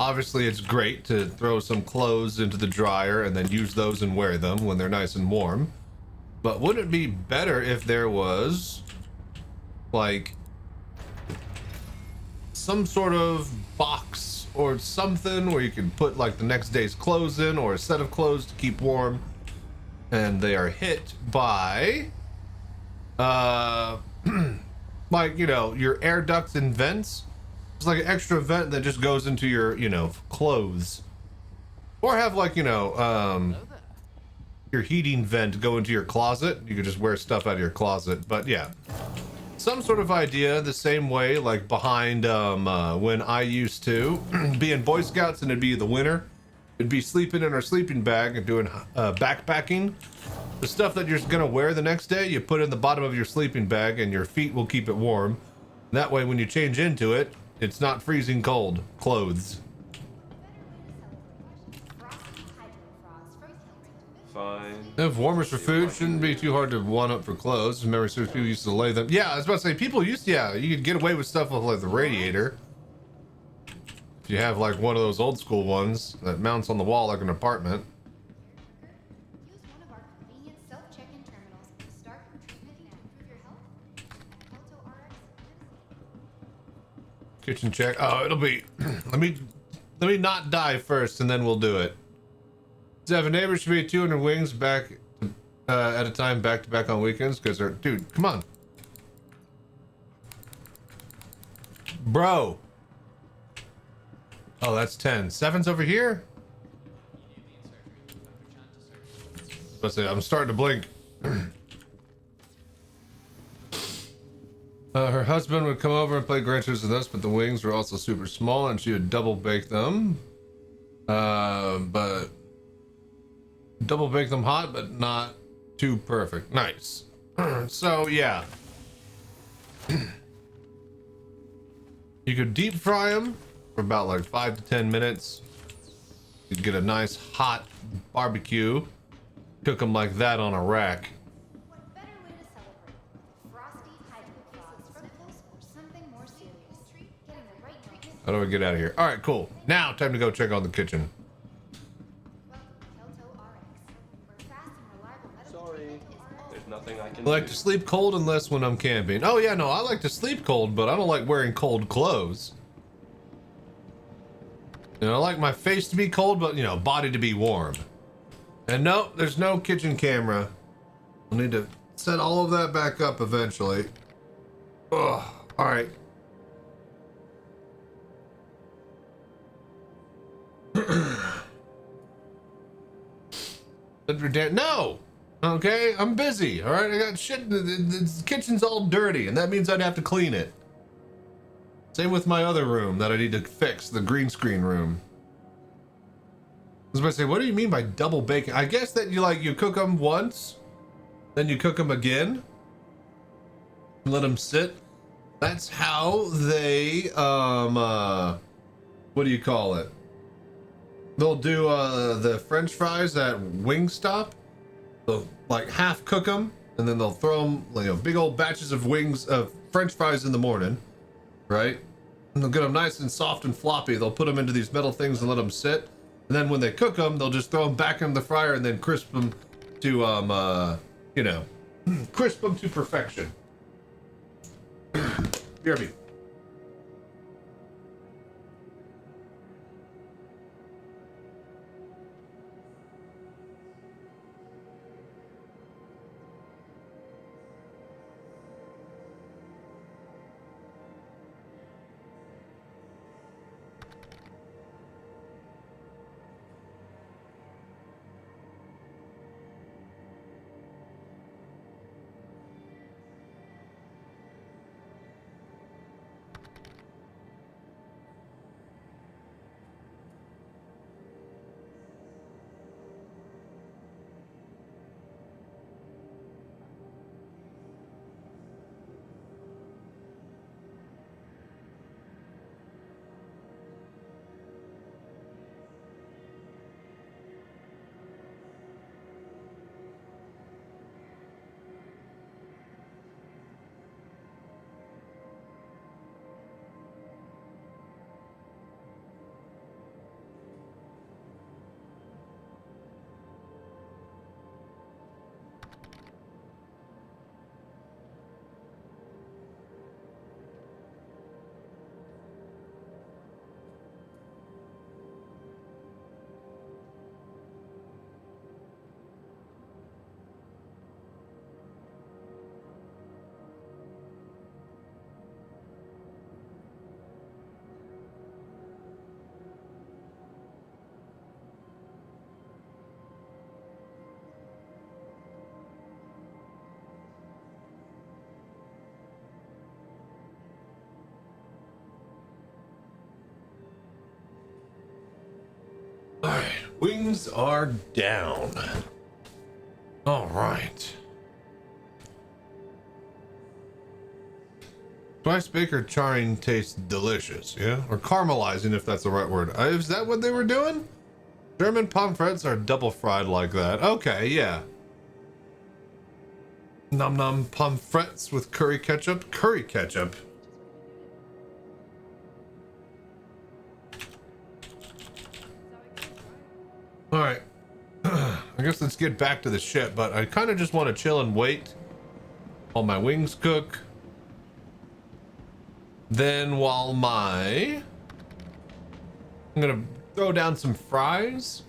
Obviously, it's great to throw some clothes into the dryer and then use those and wear them when they're nice and warm. But wouldn't it be better if there was like some sort of box or something where you can put like the next day's clothes in, or a set of clothes to keep warm, and they are hit by like, you know, your air ducts and vents. It's like an extra vent that just goes into your, you know, clothes, or have like, you know, your heating vent go into your closet. You could just wear stuff out of your closet. But yeah, some sort of idea the same way like behind when I used to be in Boy Scouts and it'd be the winter, it'd be sleeping in our sleeping bag and doing backpacking. The stuff that you're gonna wear the next day, you put in the bottom of your sleeping bag and your feet will keep it warm. That way when you change into it, it's not freezing cold clothes. Fine. If warmers for food shouldn't be too hard to one-up for clothes. Remember, so people used to lay them. Yeah, I was about to say, people used to, yeah, you could get away with stuff with like the radiator. If you have like one of those old school ones that mounts on the wall like an apartment. Kitchen check. Oh, it'll be. let me not die first, and then we'll do it. 7 neighbors should be 200 wings back at a time, back to back on weekends, because they're, dude, come on, bro. Oh, that's 10. 7's over here. Let's see. I'm starting to blink. Her husband would come over and play Grinches with us, but the wings were also super small, and she would double bake them. But double bake them hot, but not too perfect. Nice. So yeah, you could deep fry them, for about like 5 to 10 minutes. You get a nice hot barbecue. Cook them like that on a rack. How do I get out of here? All right, cool. Now time to go check on the kitchen. There's nothing I can I like to sleep cold unless when I'm camping. Oh yeah, no, I like to sleep cold, but I don't like wearing cold clothes. You know, I like my face to be cold, but you know, body to be warm. And no, there's no kitchen camera. I'll need to set all of that back up eventually. Ugh. All right. No. Okay, I'm busy. All right, I got shit. The kitchen's all dirty, and that means I'd have to clean it. Same with my other room that I need to fix, the green screen room. I was about to say, what do you mean by double baking? I guess that you cook them once, then you cook them again, let them sit. That's how they what do you call it? They'll do the French fries at Wingstop. They'll like half cook them, and then they'll throw them, you know, big old batches of French fries in the morning, right? And they'll get them nice and soft and floppy. They'll put them into these metal things and let them sit. And then when they cook them, they'll just throw them back in the fryer and then crisp them to, you know, crisp them to perfection. BRB. Alright, wings are down. Alright. Twice baker charring tastes delicious, yeah? Or caramelizing, if that's the right word. Is that what they were doing? German pommes frites are double fried like that. Okay, yeah. Nom nom pommes frites with curry ketchup. Curry ketchup. All right. I guess let's get back to the ship, but I kind of just want to chill and wait while my wings cook. Then while I'm gonna throw down some fries,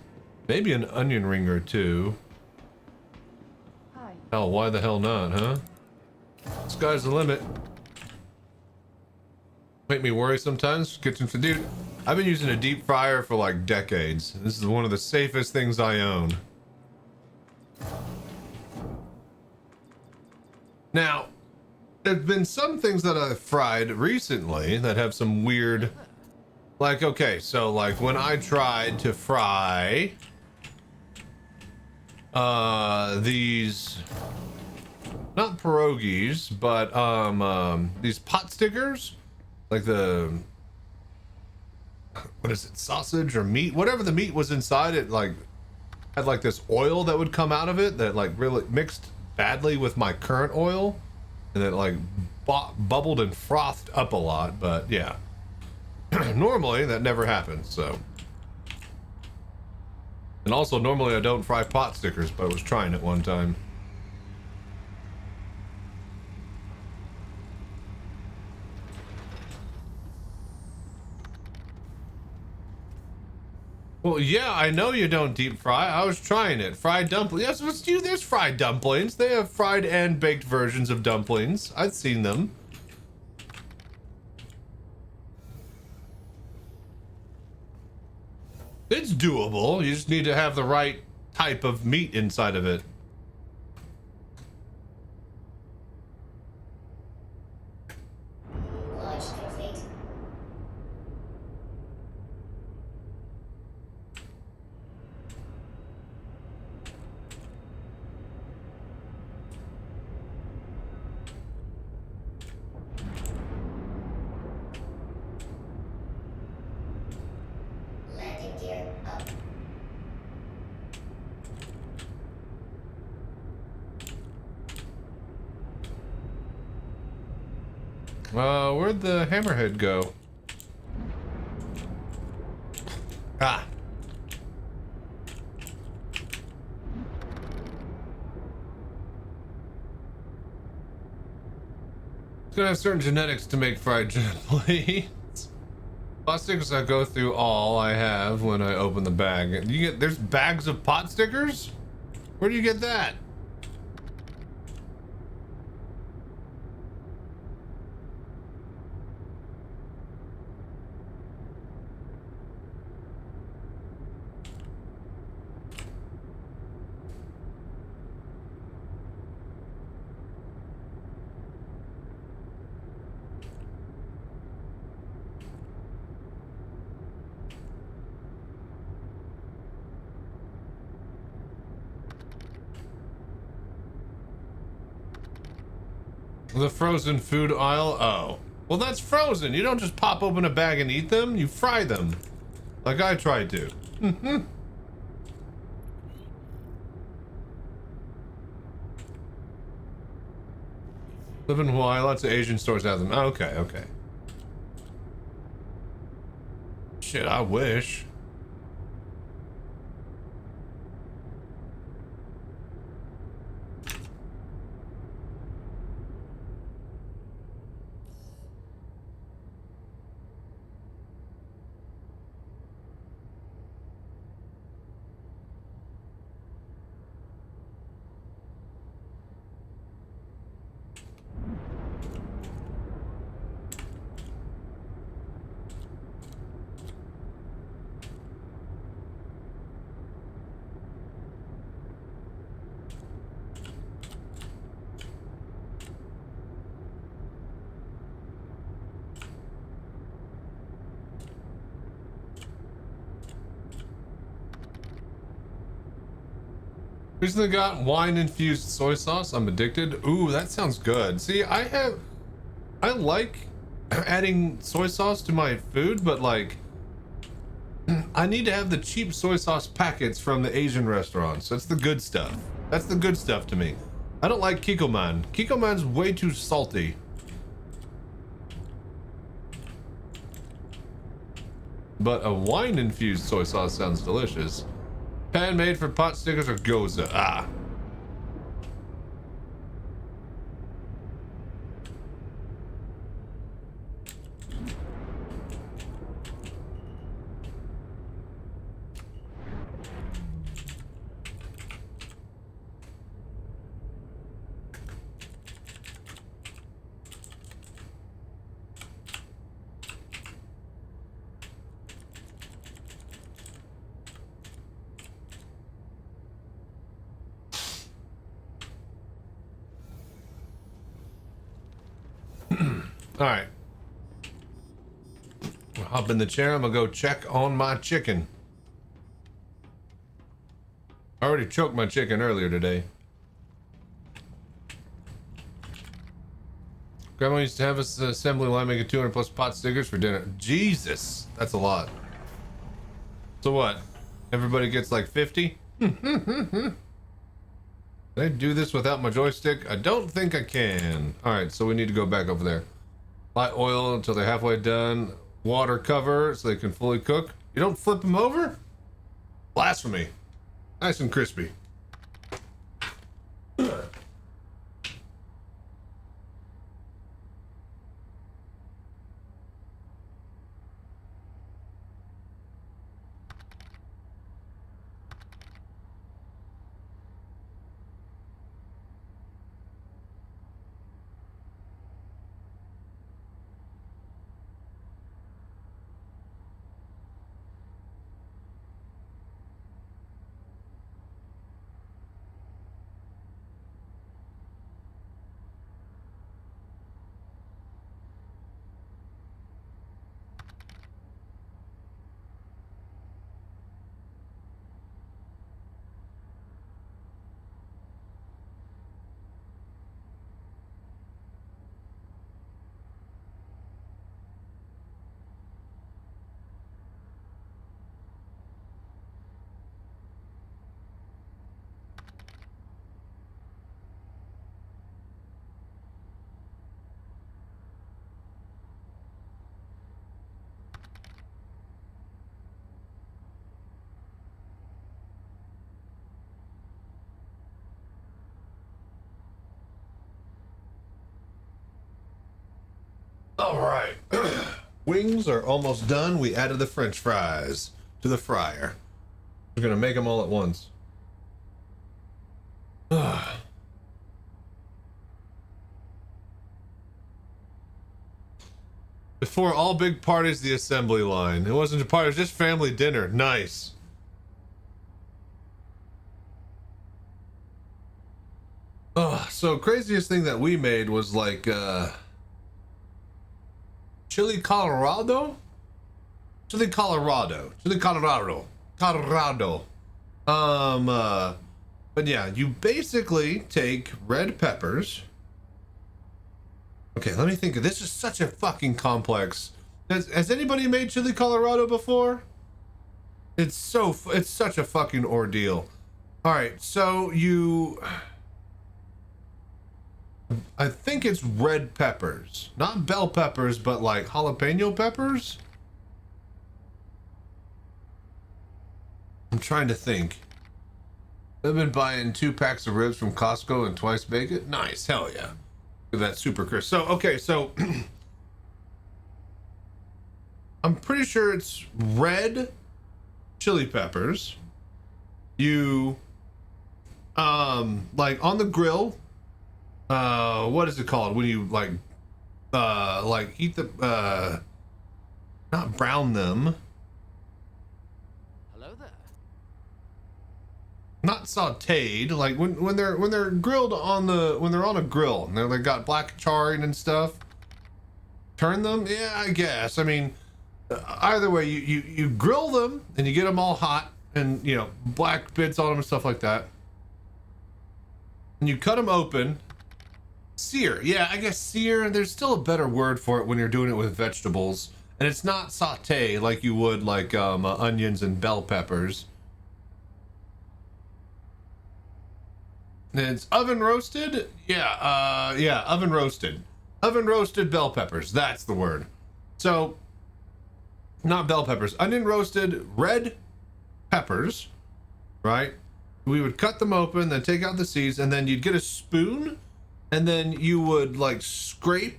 maybe an onion ring or two. Hell, why the hell not, huh? Sky's the limit. Make me worry sometimes. Kitchen for dude. I've been using a deep fryer for like decades. This is one of the safest things I own. Now, there's been some things that I've fried recently that have some weird, like, okay, so like when I tried to fry these, not pierogies, but these pot stickers, like the what is it, sausage or meat, whatever the meat was inside it, like had like this oil that would come out of it that like really mixed badly with my current oil, and it like bubbled and frothed up a lot. But yeah, normally that never happens. So, and also normally I don't fry pot stickers, but I was trying it one time. Well, yeah, I know you don't deep fry. I was trying it. Fried dumplings. Yes, let's do this. Fried dumplings. They have fried and baked versions of dumplings. I've seen them. It's doable. You just need to have the right type of meat inside of it. Where'd the hammerhead go? Ah. It's gonna have certain genetics to make fried dumplings. Pot stickers I go through all I have when I open the bag. There's bags of pot stickers? Where do you get that? The frozen food aisle? Oh. Well, that's frozen. You don't just pop open a bag and eat them. You fry them. Like I tried to. Mm-hmm. Live in Hawaii. Lots of Asian stores have them. Okay, okay. Shit, I wish. Recently got wine-infused soy sauce. I'm addicted. Ooh, that sounds good. See, I like adding soy sauce to my food, but like, I need to have the cheap soy sauce packets from the Asian restaurants. That's the good stuff. That's the good stuff to me. I don't like Kikkoman. Kikkoman's way too salty. But a wine-infused soy sauce sounds delicious. Pan made for pot stickers or gyoza? Ah. All right. I'll hop in the chair. I'm gonna go check on my chicken. I already choked my chicken earlier today. Grandma used to have us assembly line making 200 plus pot stickers for dinner. Jesus, that's a lot. So what? Everybody gets like 50? Can I do this without my joystick? I don't think I can. Alright, so we need to go back over there. Light oil until they're halfway done. Water cover so they can fully cook. You don't flip them over? Blasphemy. Nice and crispy. All right. Wings are almost done. We added the French fries to the fryer. We're gonna make them all at once. Before all big parties, the assembly line. It wasn't a party, it was just family dinner. Nice. So craziest thing that we made was like chili Colorado. But yeah, you basically take red peppers. Okay, let me think. This is such a fucking complex. Has anybody made chili Colorado before? It's such a fucking ordeal. All right, so I think it's red peppers, not bell peppers, but like jalapeno peppers. I'm trying to think. I've been buying 2 packs of ribs from Costco and twice bake it. Nice, hell yeah. Look at that super crisp. So, okay, so I'm pretty sure it's red chili peppers. You, like on the grill, what is it called when you like heat the, not brown them. Not sauteed, like when they're grilled on when they're on a grill and they got black charring and stuff. Turn them, yeah, I guess. I mean, either way, you grill them and you get them all hot and you know black bits on them and stuff like that. And you cut them open. Sear, yeah, I guess sear. There's still a better word for it when you're doing it with vegetables, and it's not saute like you would like onions and bell peppers. It's oven roasted? Yeah, yeah, oven roasted. Oven roasted bell peppers, that's the word. So, not bell peppers, onion roasted red peppers, right? We would cut them open, then take out the seeds, and then you'd get a spoon, and then you would like scrape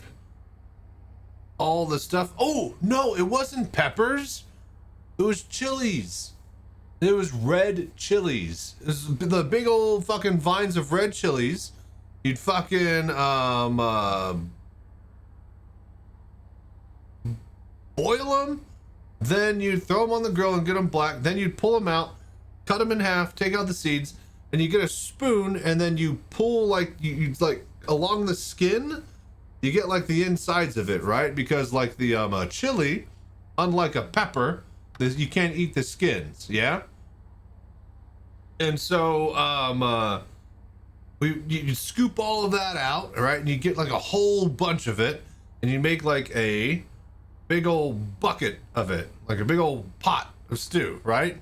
all the stuff. Oh, no, it wasn't peppers. It was chilies. It was red chilies. It was the big old fucking vines of red chilies. You'd fucking boil them, then you'd throw them on the grill and get them black. Then you'd pull them out, cut them in half, take out the seeds, and you get a spoon, and then you pull like you like along the skin. You get like the insides of it, right? Because like the chili, unlike a pepper, you can't eat the skins, yeah? And so you scoop all of that out, right? And you get like a whole bunch of it, and you make like a big old bucket of it, like a big old pot of stew, right?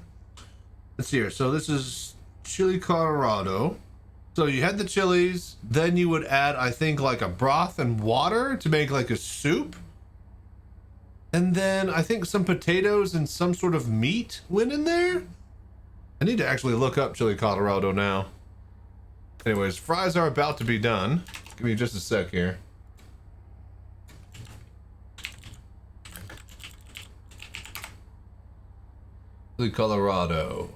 Let's see here. So this is chili Colorado. So you had the chilies, then you would add, I think, like a broth and water to make like a soup. And then I think some potatoes and some sort of meat went in there. I need to actually look up chili Colorado now. Anyways, fries are about to be done. Give me just a sec here. Chili Colorado.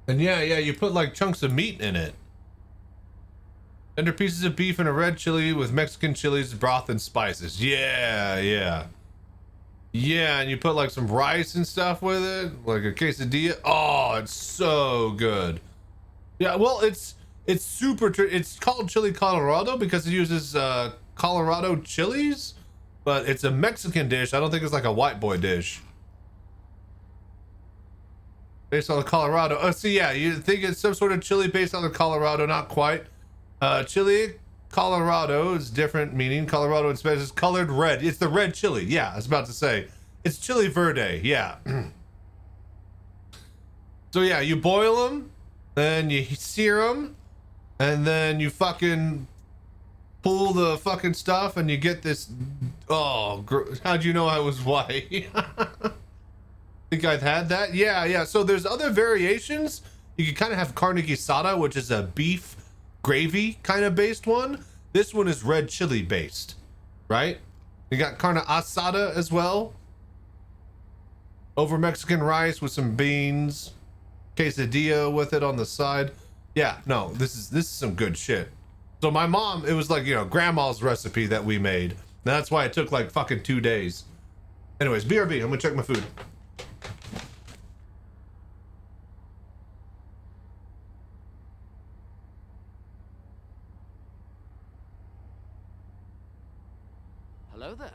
And yeah, you put like chunks of meat in it. Tender pieces of beef and a red chili with Mexican chilies, broth, and spices. Yeah, and you put like some rice and stuff with it, like a quesadilla. Oh, it's so good. Yeah, well, it's super. It's called chili Colorado because it uses Colorado chilies, but it's a Mexican dish. I don't think it's like a white boy dish. Based on the Colorado. Oh, see, yeah, you think it's some sort of chili based on the Colorado? Not quite. Chili Colorado is different meaning. Colorado in Spanish is colored red. It's the red chili. Yeah, I was about to say. It's chili verde. Yeah. So yeah, you boil them, then you sear them, and then you fucking pull the fucking stuff, and you get this. Oh, how'd you know I was white? Think I've had that? Yeah. So there's other variations. You can kind of have carne asada, which is a beef gravy kind of based one. This one is red chili based, right? You got carne asada as well. Over Mexican rice with some beans, quesadilla with it on the side. Yeah, no, this is some good shit. So my mom, it was like, you know, grandma's recipe that we made. That's why it took like fucking 2 days. Anyways, BRB, I'm gonna check my food. Hello there.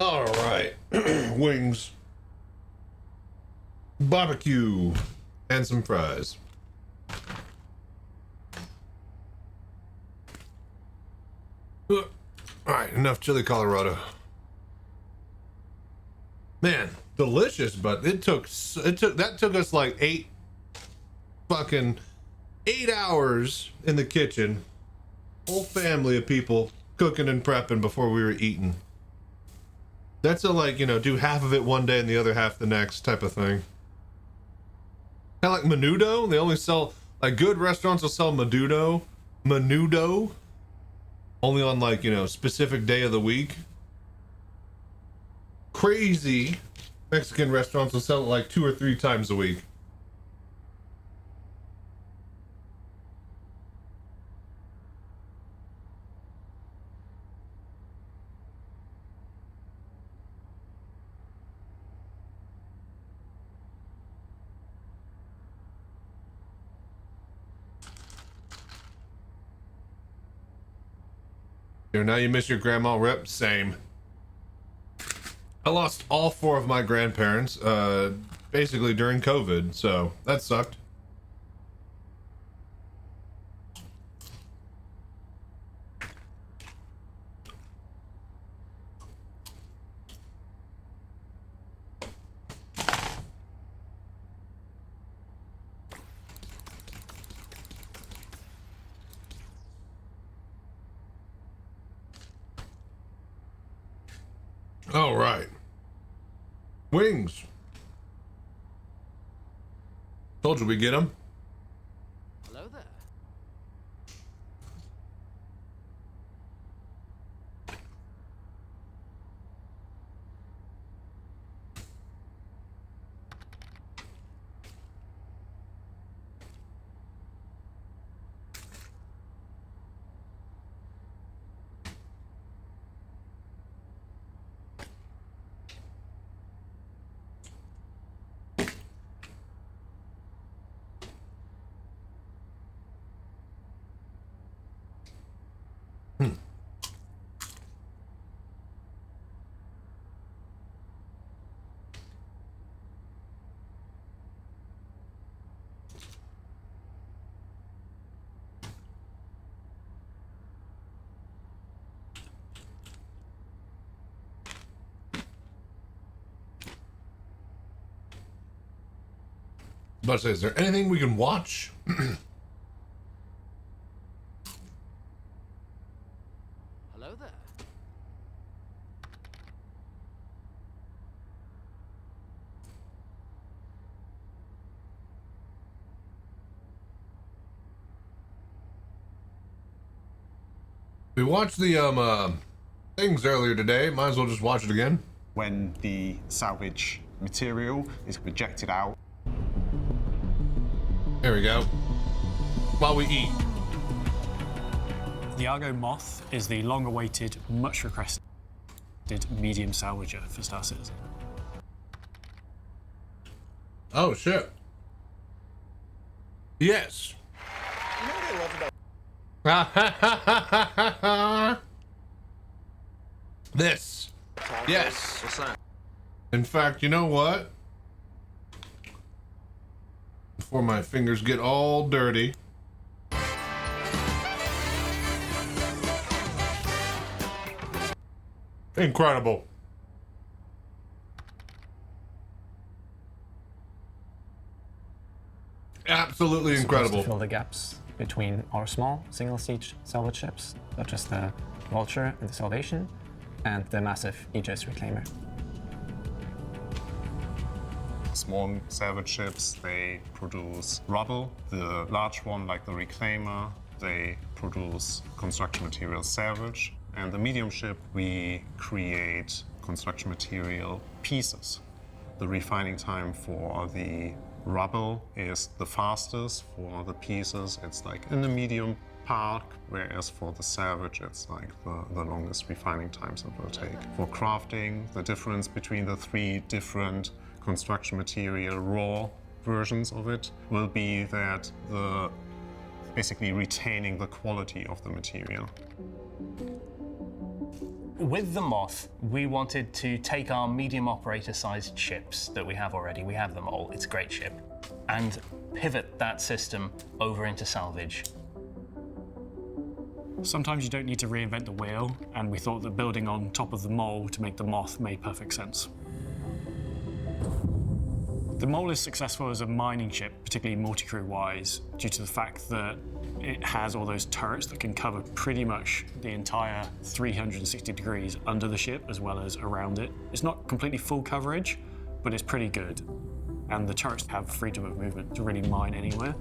All right. Wings. Barbecue. And some fries. All right, enough chili Colorado. Man, delicious, but that took us like 8 hours in the kitchen. Whole family of people cooking and prepping before we were eating. That's a, like, you know, do half of it one day and the other half the next type of thing. Kind of like menudo. They only sell, like, good restaurants will sell menudo only on, like, you know, specific day of the week. Crazy Mexican restaurants will sell it like 2 or 3 times a week. Now you miss your grandma rep? Same. I lost all 4 of my grandparents, basically during COVID, so that sucked. All right. Wings. Told you we get them. Hello there. About to say, is there anything we can watch? Hello there. We watched the things earlier today. Might as well just watch it again. When the salvage material is rejected out. There we go. While we eat. The Argo Moth is the long-awaited, much requested medium salvager for Star Citizen. Oh shit. Yes. This. Yes. What's that? In fact, you know what? Before my fingers get all dirty. Incredible. Absolutely incredible. To fill the gaps between our small single-siege salvage ships, such as the Vulture and the Salvation, and the massive Aegis Reclaimer. Small salvage ships, they produce rubble. The large one, like the Reclaimer, they produce construction material salvage. And the medium ship, we create construction material pieces. The refining time for the rubble is the fastest. For the pieces, it's like in the medium part, whereas for the salvage, it's like the longest refining times it will take. For crafting, the difference between the 3 different construction material raw versions of it will be that basically retaining the quality of the material. With the Moth, we wanted to take our medium operator-sized ships that we have already, we have them all, it's a great ship, and pivot that system over into salvage. Sometimes you don't need to reinvent the wheel, and we thought that building on top of the Mole to make the Moth made perfect sense. The Mole is successful as a mining ship, particularly multi-crew-wise, due to the fact that it has all those turrets that can cover pretty much the entire 360 degrees under the ship as well as around it. It's not completely full coverage, but it's pretty good. And the turrets have freedom of movement to really mine anywhere.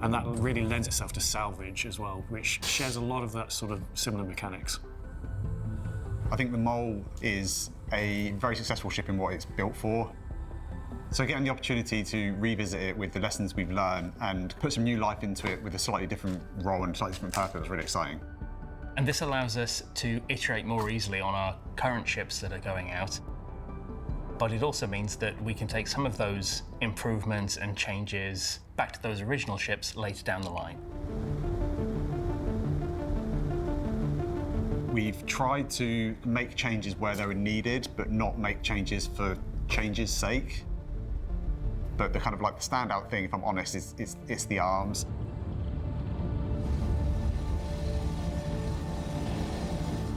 And that really lends itself to salvage as well, which shares a lot of that sort of similar mechanics. I think the Mole is a very successful ship in what it's built for. So getting the opportunity to revisit it with the lessons we've learned and put some new life into it with a slightly different role and slightly different purpose was really exciting. And this allows us to iterate more easily on our current ships that are going out. But it also means that we can take some of those improvements and changes back to those original ships later down the line. We've tried to make changes where they were needed, but not make changes for change's sake. But the kind of like the standout thing, if I'm honest, it's the arms.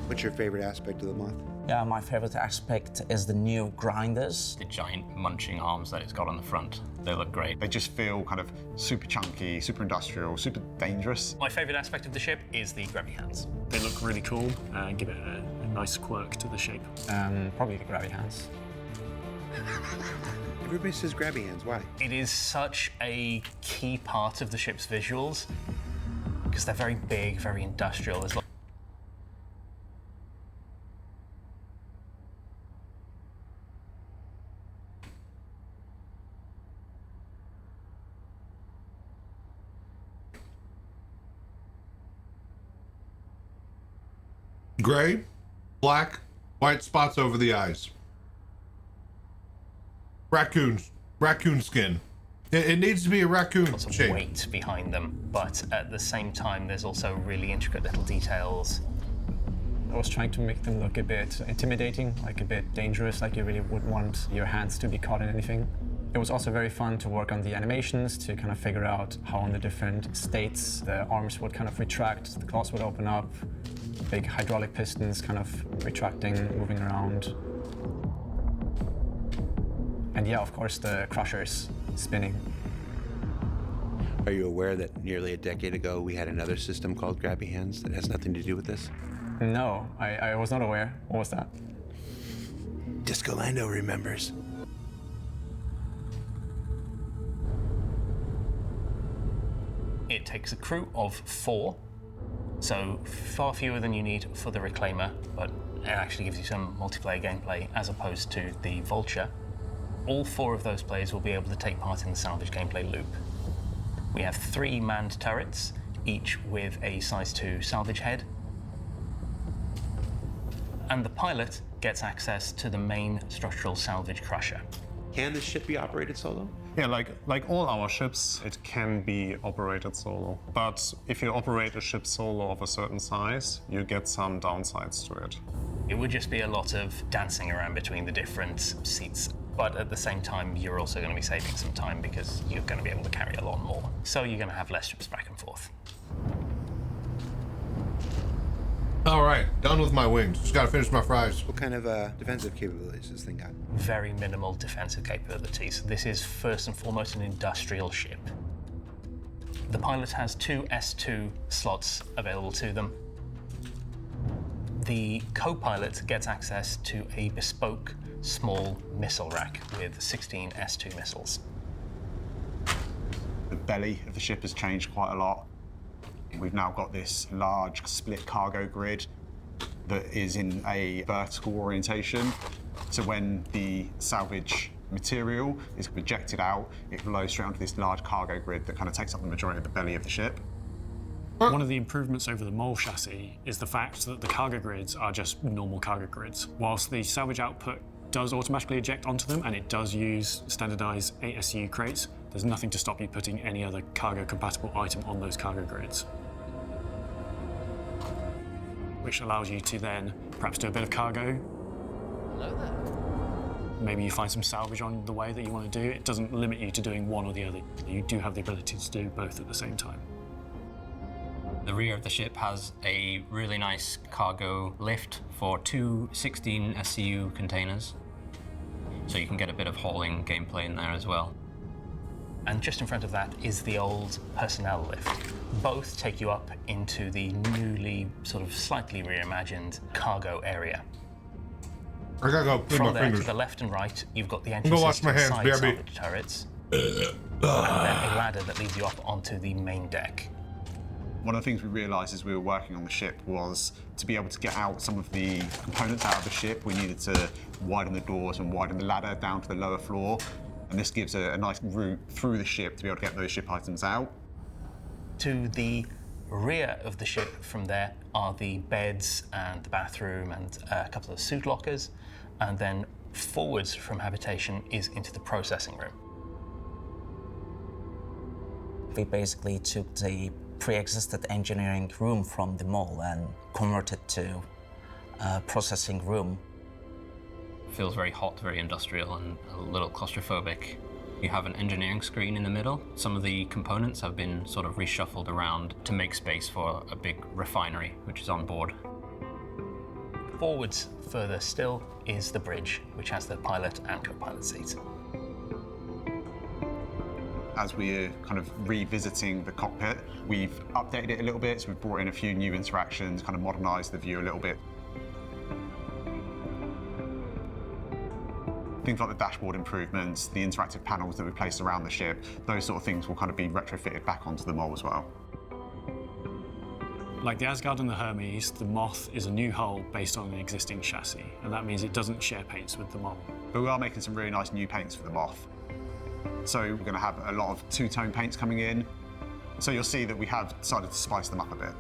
What's your favorite aspect of the Moth? Yeah, my favorite aspect is the new grinders. The giant munching arms that it's got on the front. They look great. They just feel kind of super chunky, super industrial, super dangerous. My favorite aspect of the ship is the grabby hands. They look really cool and give it a nice quirk to the shape. Probably the grabby hands. Everybody says grabby hands, why? It is such a key part of the ship's visuals because they're very big, very industrial. There's Gray, black, white spots over the eyes. Raccoon skin. It needs to be a raccoon lots of shape. weight behind them, but at the same time, there's also really intricate little details. I was trying to make them look a bit intimidating, like a bit dangerous, like you really would want your hands to be caught in anything. It was also very fun to work on the animations to kind of figure out how in the different states the arms would kind of retract, the claws would open up, big hydraulic pistons kind of retracting, moving around. And yeah, of course, the crushers spinning. Are you aware that nearly a decade ago we had another system called Grabby Hands that has nothing to do with this? No, I was not aware. What was that? Disco Lando remembers. It takes a crew of 4, so far fewer than you need for the Reclaimer, but it actually gives you some multiplayer gameplay as opposed to the Vulture. All 4 of those players will be able to take part in the salvage gameplay loop. We have 3 manned turrets, each with a size 2 salvage head. And the pilot gets access to the main structural salvage crusher. Can this ship be operated solo? Yeah, like all our ships, it can be operated solo. But if you operate a ship solo of a certain size, you get some downsides to it. It would just be a lot of dancing around between the different seats. But at the same time, you're also going to be saving some time because you're going to be able to carry a lot more. So you're going to have less trips back and forth. All right, done with my wings. Just gotta finish my fries. What kind of defensive capabilities does this thing got? Very minimal defensive capabilities. This is first and foremost an industrial ship. The pilot has 2 S2 slots available to them. The co-pilot gets access to a bespoke small missile rack with 16 S2 missiles. The belly of the ship has changed quite a lot. We've now got this large split cargo grid that is in a vertical orientation. So when the salvage material is rejected out, it flows straight onto this large cargo grid that kind of takes up the majority of the belly of the ship. One of the improvements over the Mole chassis is the fact that the cargo grids are just normal cargo grids. Whilst the salvage output does automatically eject onto them and it does use standardized ASU crates, there's nothing to stop you putting any other cargo compatible item on those cargo grids. which allows you to then perhaps do a bit of cargo. Hello there. Maybe you find some salvage on the way that you want to do. It doesn't limit you to doing one or the other. You do have the ability to do both at the same time. The rear of the ship has a really nice cargo lift for 2 16 SCU containers. So you can get a bit of hauling gameplay in there as well. And just in front of that is the old personnel lift. Both take you up into the newly, sort of slightly reimagined cargo area. I gotta go clean From my there fingers. to the left and right, you've got the Go entrances wash to my the hands, side BRB. salvage turrets, and then a ladder that leads you up onto the main deck. One of the things we realised as we were working on the ship was to be able to get out some of the components out of the ship, we needed to widen the doors and widen the ladder down to the lower floor. And this gives a nice route through the ship to be able to get those ship items out. To the rear of the ship from there are the beds and the bathroom and a couple of suit lockers. And then forwards from habitation is into the processing room. We basically took the pre-existed engineering room from the mall and converted to a processing room. Feels very hot, very industrial, and a little claustrophobic. You have an engineering screen in the middle. Some of the components have been sort of reshuffled around to make space for a big refinery, which is on board. Forwards further still is the bridge, which has the pilot and co-pilot seats. As we're kind of revisiting the cockpit, we've updated it a little bit, so we've brought in a few new interactions, kind of modernised the view a little bit. Things like the dashboard improvements, the interactive panels that we placed around the ship, those sort of things will kind of be retrofitted back onto the mole as well. Like the Asgard and the Hermes, the Moth is a new hull based on an existing chassis, and that means it doesn't share paints with the Mole. But we are making some really nice new paints for the Moth. So we're going to have a lot of two-tone paints coming in. So you'll see that we have decided to spice them up a bit.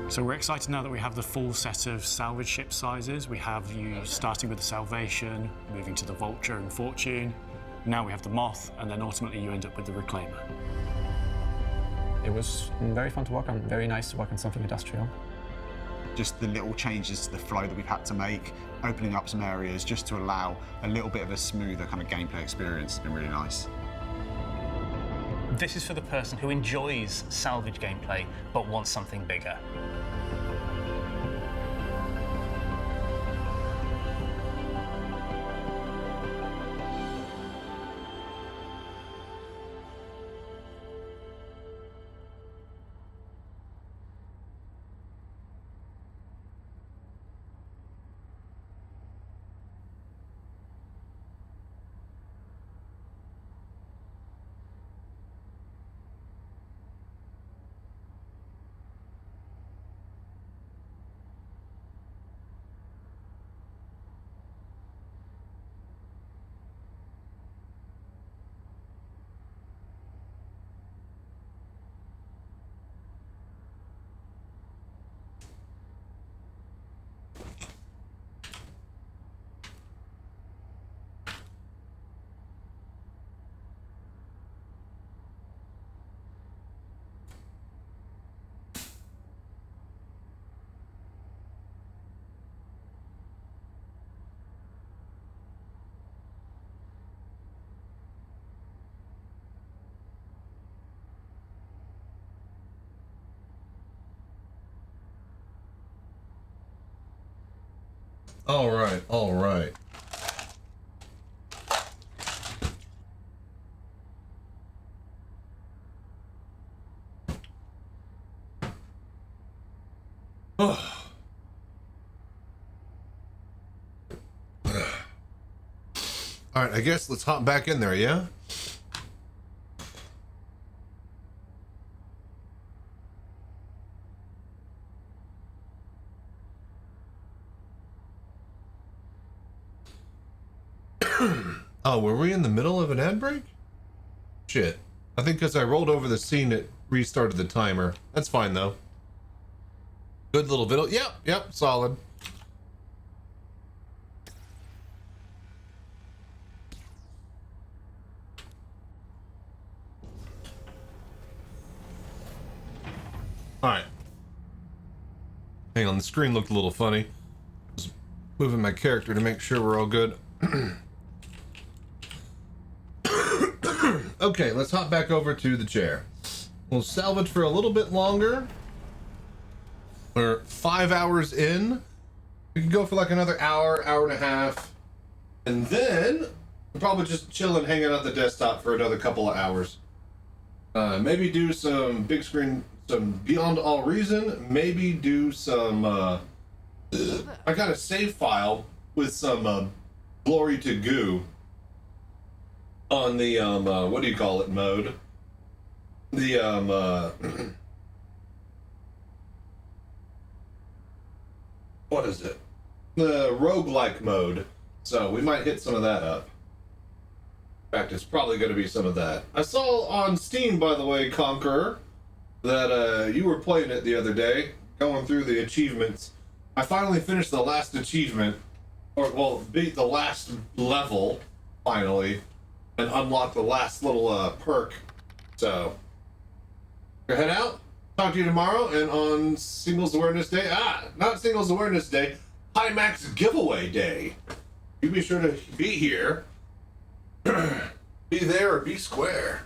So we're excited now that we have the full set of salvage ship sizes. We have you starting with the Salvation, moving to the Vulture and Fortune. Now we have the Moth, and then ultimately you end up with the Reclaimer. It was very fun to work on, very nice to work on something industrial. Just the little changes to the flow that we've had to make, opening up some areas just to allow a little bit of a smoother kind of gameplay experience has been really nice. This is for the person who enjoys salvage gameplay but wants something bigger. All right, all right. All right, I guess let's hop back in there, yeah? Oh, were we in the middle of an ad break? Shit. I think because I rolled over the scene, it restarted the timer. That's fine, though. Good little video. Yep, solid. All right. Hang on, the screen looked a little funny. Just moving my character to make sure we're all good. Okay, let's hop back over to the chair. We'll salvage for a little bit longer. We're 5 hours in. We can go for like another hour, hour and a half. And then we'll probably just chill and hang out at the desktop for another couple of hours. Maybe do some big screen, some Beyond All Reason. Maybe do some, I got a save file with some Glory to Goo on the, what do you call it mode? The, what is it? The roguelike mode. So we might hit some of that up. In fact, it's probably going to be some of that. I saw on Steam, by the way, Conqueror, that you were playing it the other day, going through the achievements. I finally finished the last achievement, or, well, beat the last level, finally, and unlocked the last little perk. So, go head out. Talk to you tomorrow, and on Singles Awareness Day, not Singles Awareness Day, Pimax Giveaway Day. You be sure to be here. Be there or be square.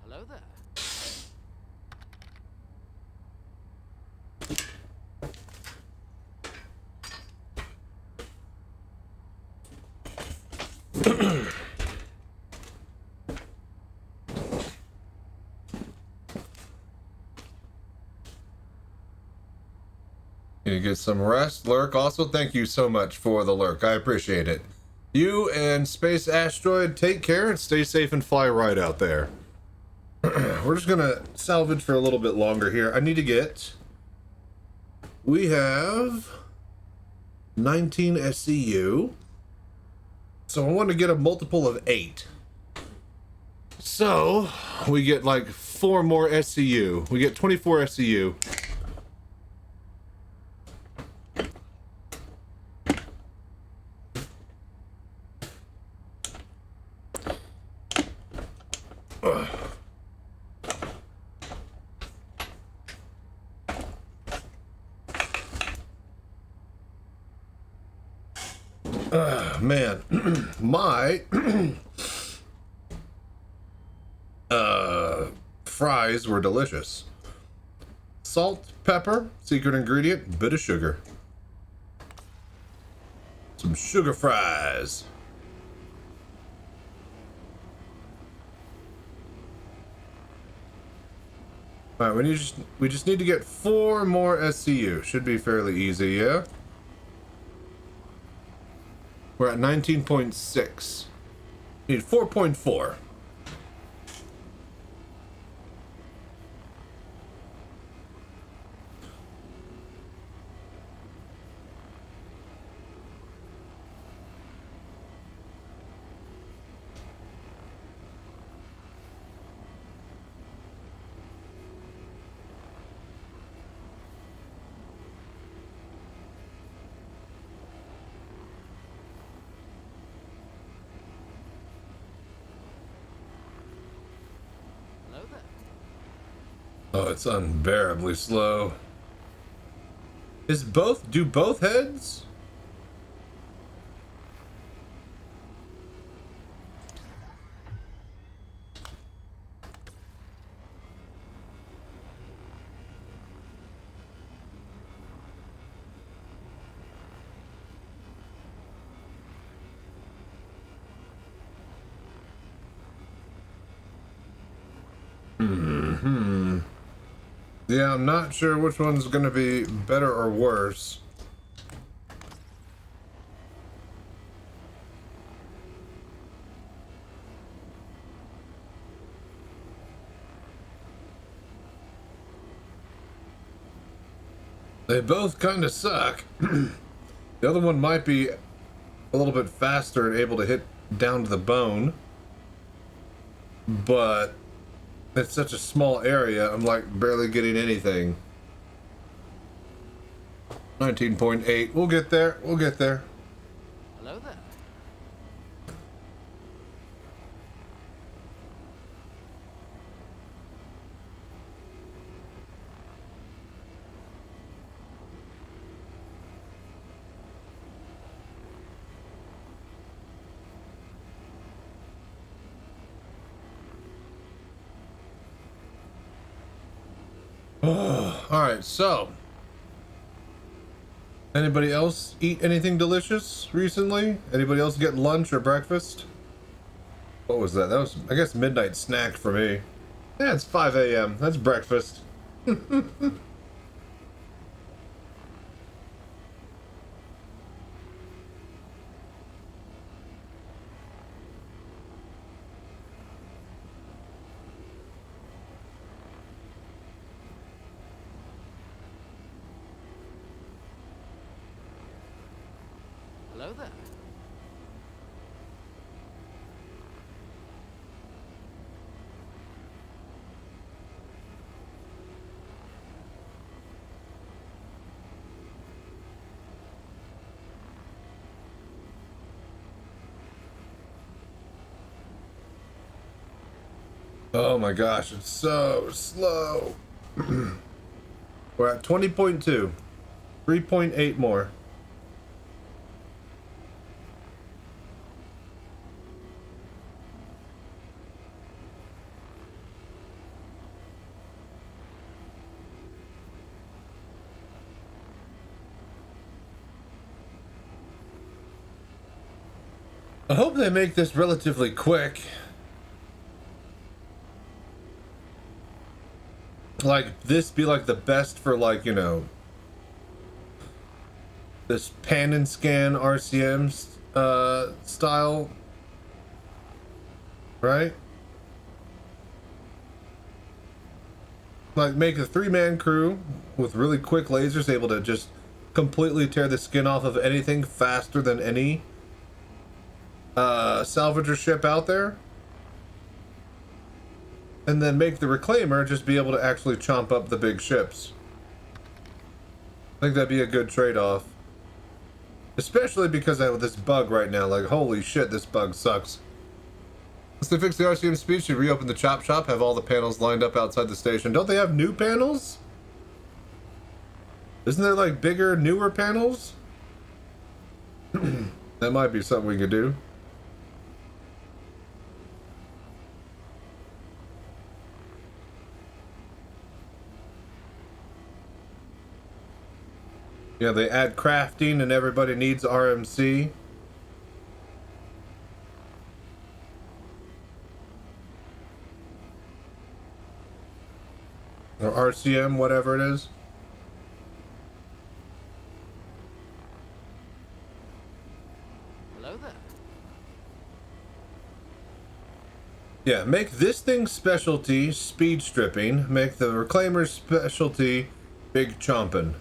Hello there. You get some rest, Lurk. Also, thank you so much for the lurk. I appreciate it. You and Space Asteroid, take care and stay safe and fly right out there. We're just gonna salvage for a little bit longer here. I need to get... We have 19 SCU. So I want to get a multiple of 8. So we get like 4 more SCU. We get 24 SCU. Man, my fries were delicious. Salt, pepper, secret ingredient, bit of sugar. Some sugar fries. All right, we just need to get 4 more SCU. Should be fairly easy, yeah? We're at 19.6. Need 4.4. Oh, it's unbearably slow. Do both heads? Yeah, I'm not sure which one's going to be better or worse. They both kind of suck. The other one might be a little bit faster and able to hit down to the bone, but it's such a small area, I'm like barely getting anything. 19.8. We'll get there. We'll get there. Hello there. Alright, so. Anybody else eat anything delicious recently? Anybody else get lunch or breakfast? What was that? That was, I guess, midnight snack for me. Yeah, it's 5 a.m. That's breakfast. Hello there. Oh my gosh, it's so slow. We're at 20.2. 3.8 more. I hope they make this relatively quick. Like, this be like the best for, like, you know, this pan and scan RCM style, right? Like, make a 3-man crew with really quick lasers able to just completely tear the skin off of anything faster than any salvager ship out there, and then make the reclaimer just be able to actually chomp up the big ships. I think that'd be a good trade-off, especially because I have this bug right now. Like, holy shit, this bug sucks. Once they fix the RCM speed, should reopen the chop shop, have all the panels lined up outside the station. Don't they have new panels? Isn't there like bigger, newer panels? That might be something we could do. Yeah, they add crafting and everybody needs RMC. Or RCM, whatever it is. Hello there. Yeah, make this thing specialty speed stripping. Make the reclaimer's specialty big chomping.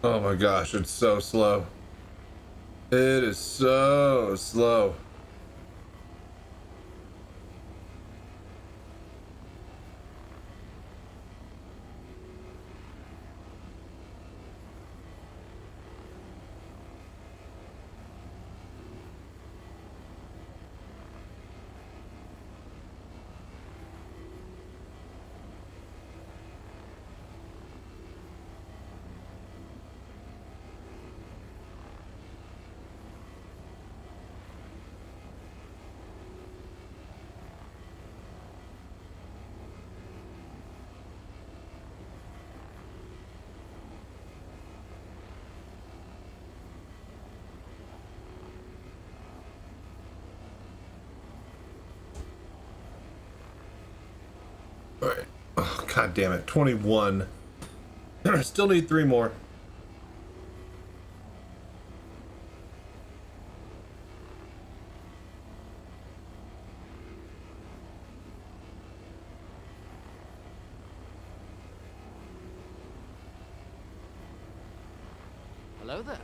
Oh my gosh, it's so slow. It is so slow. Alright. Oh, God damn it. 21. Still need 3 more. Hello there.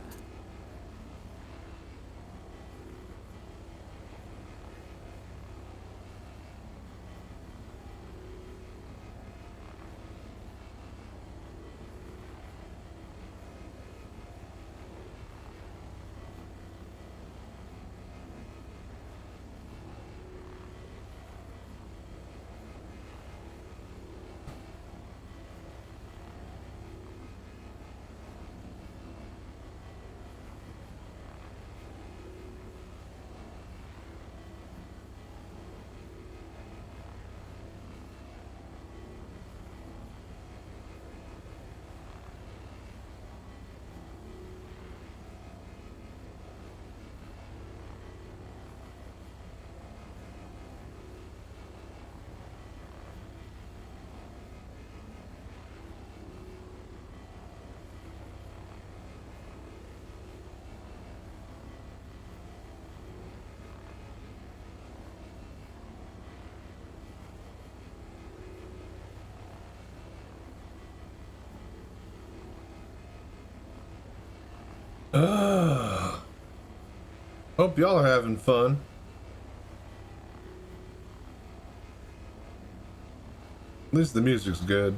Hope y'all are having fun. At least the music's good.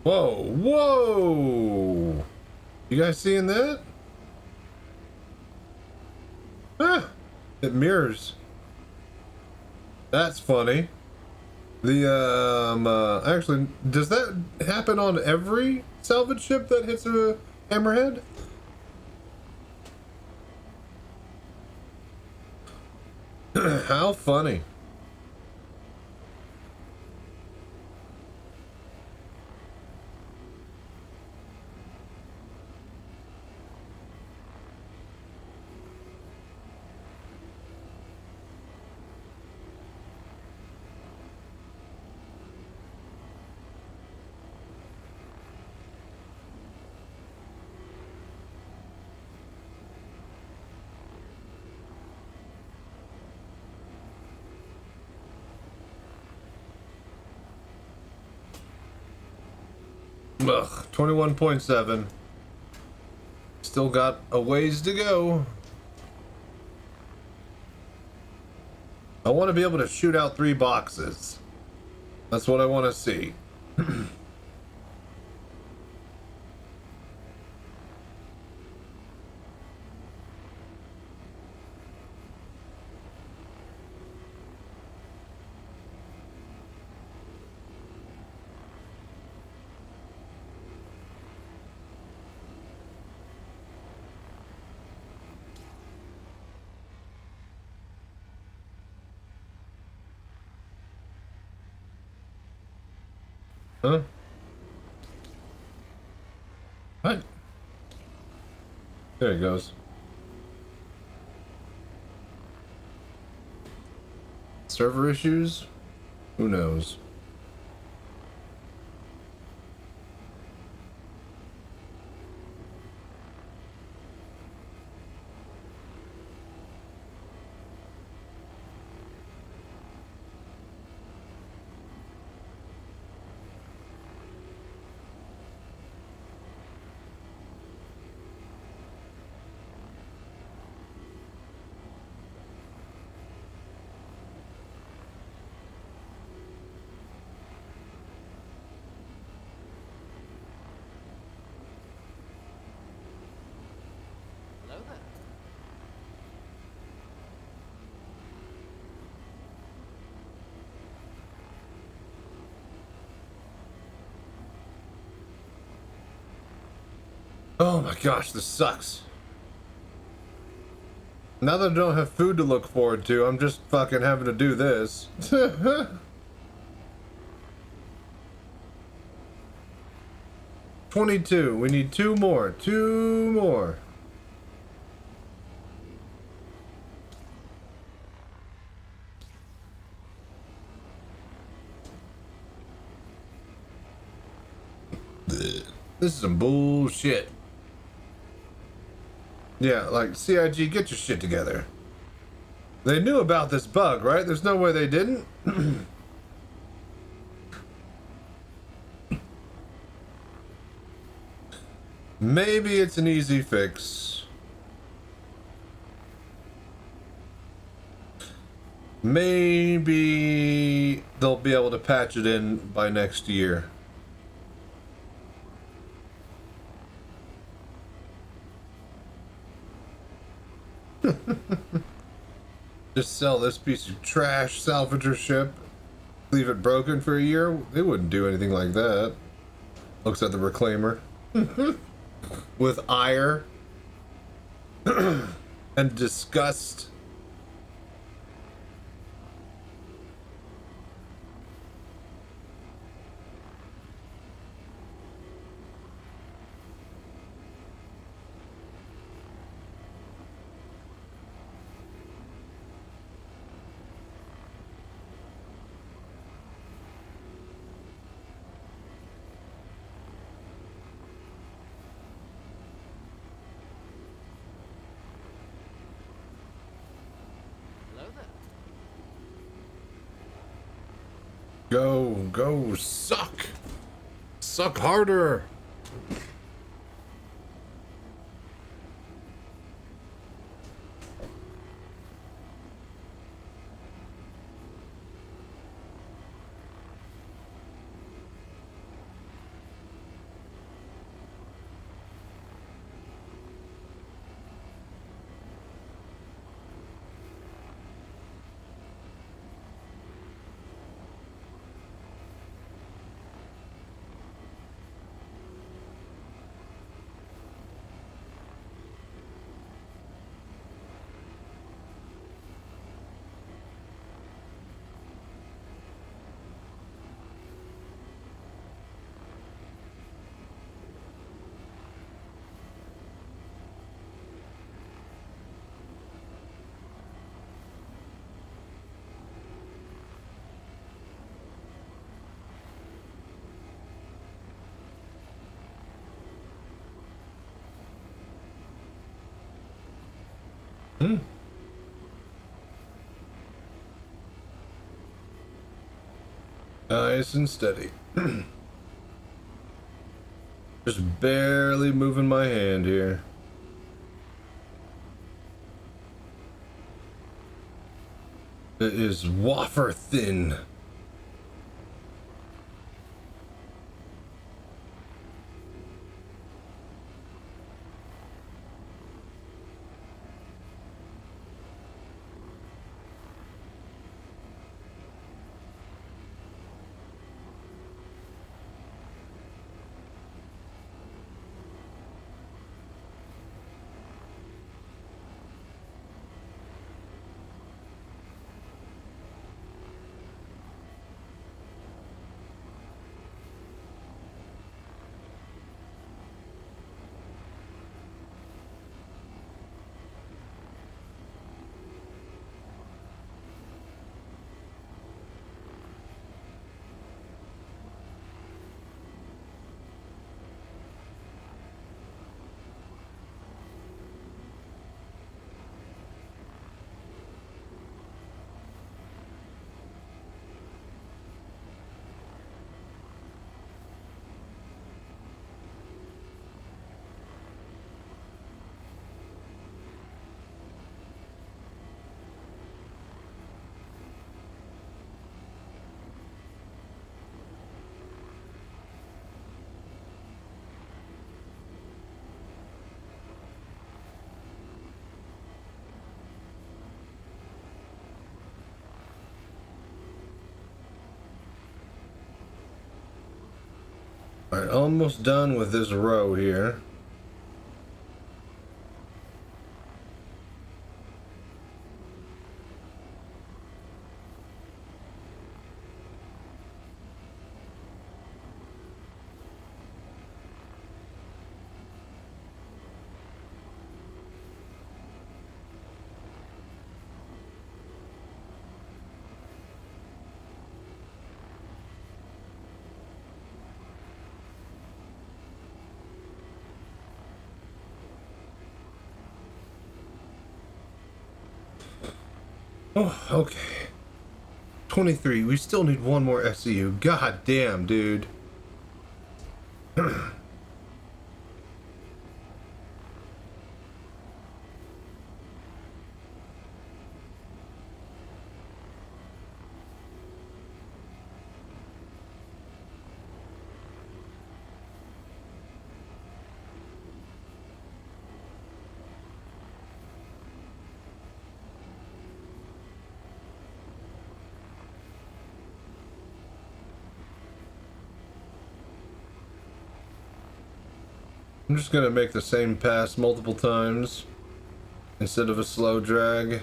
Whoa, whoa! You guys seeing that? Ah, it mirrors. That's funny. The actually, does that happen on every salvage ship that hits a hammerhead? How funny. Ugh, 21.7. Still got a ways to go. I want to be able to shoot out 3 boxes. That's what I want to see. Huh? What? There it goes. Server issues? Who knows? Hello there. Oh my gosh, this sucks. Now that I don't have food to look forward to, I'm just fucking having to do this. 22. We need 2 more. 2 more. This is some bullshit. Yeah, like, CIG, get your shit together. They knew about this bug, right? There's no way they didn't. Maybe it's an easy fix. Maybe they'll be able to patch it in by next year. Just sell this piece of trash salvager ship, leave it broken for a year? They wouldn't do anything like that. Looks at the reclaimer. With ire and disgust. Go, suck! Suck harder! Nice and steady. Just barely moving my hand here. It is wafer thin. Alright, almost done with this row here. Oh, okay. 23. We still need one more SCU. God damn, dude. I'm just gonna make the same pass multiple times instead of a slow drag.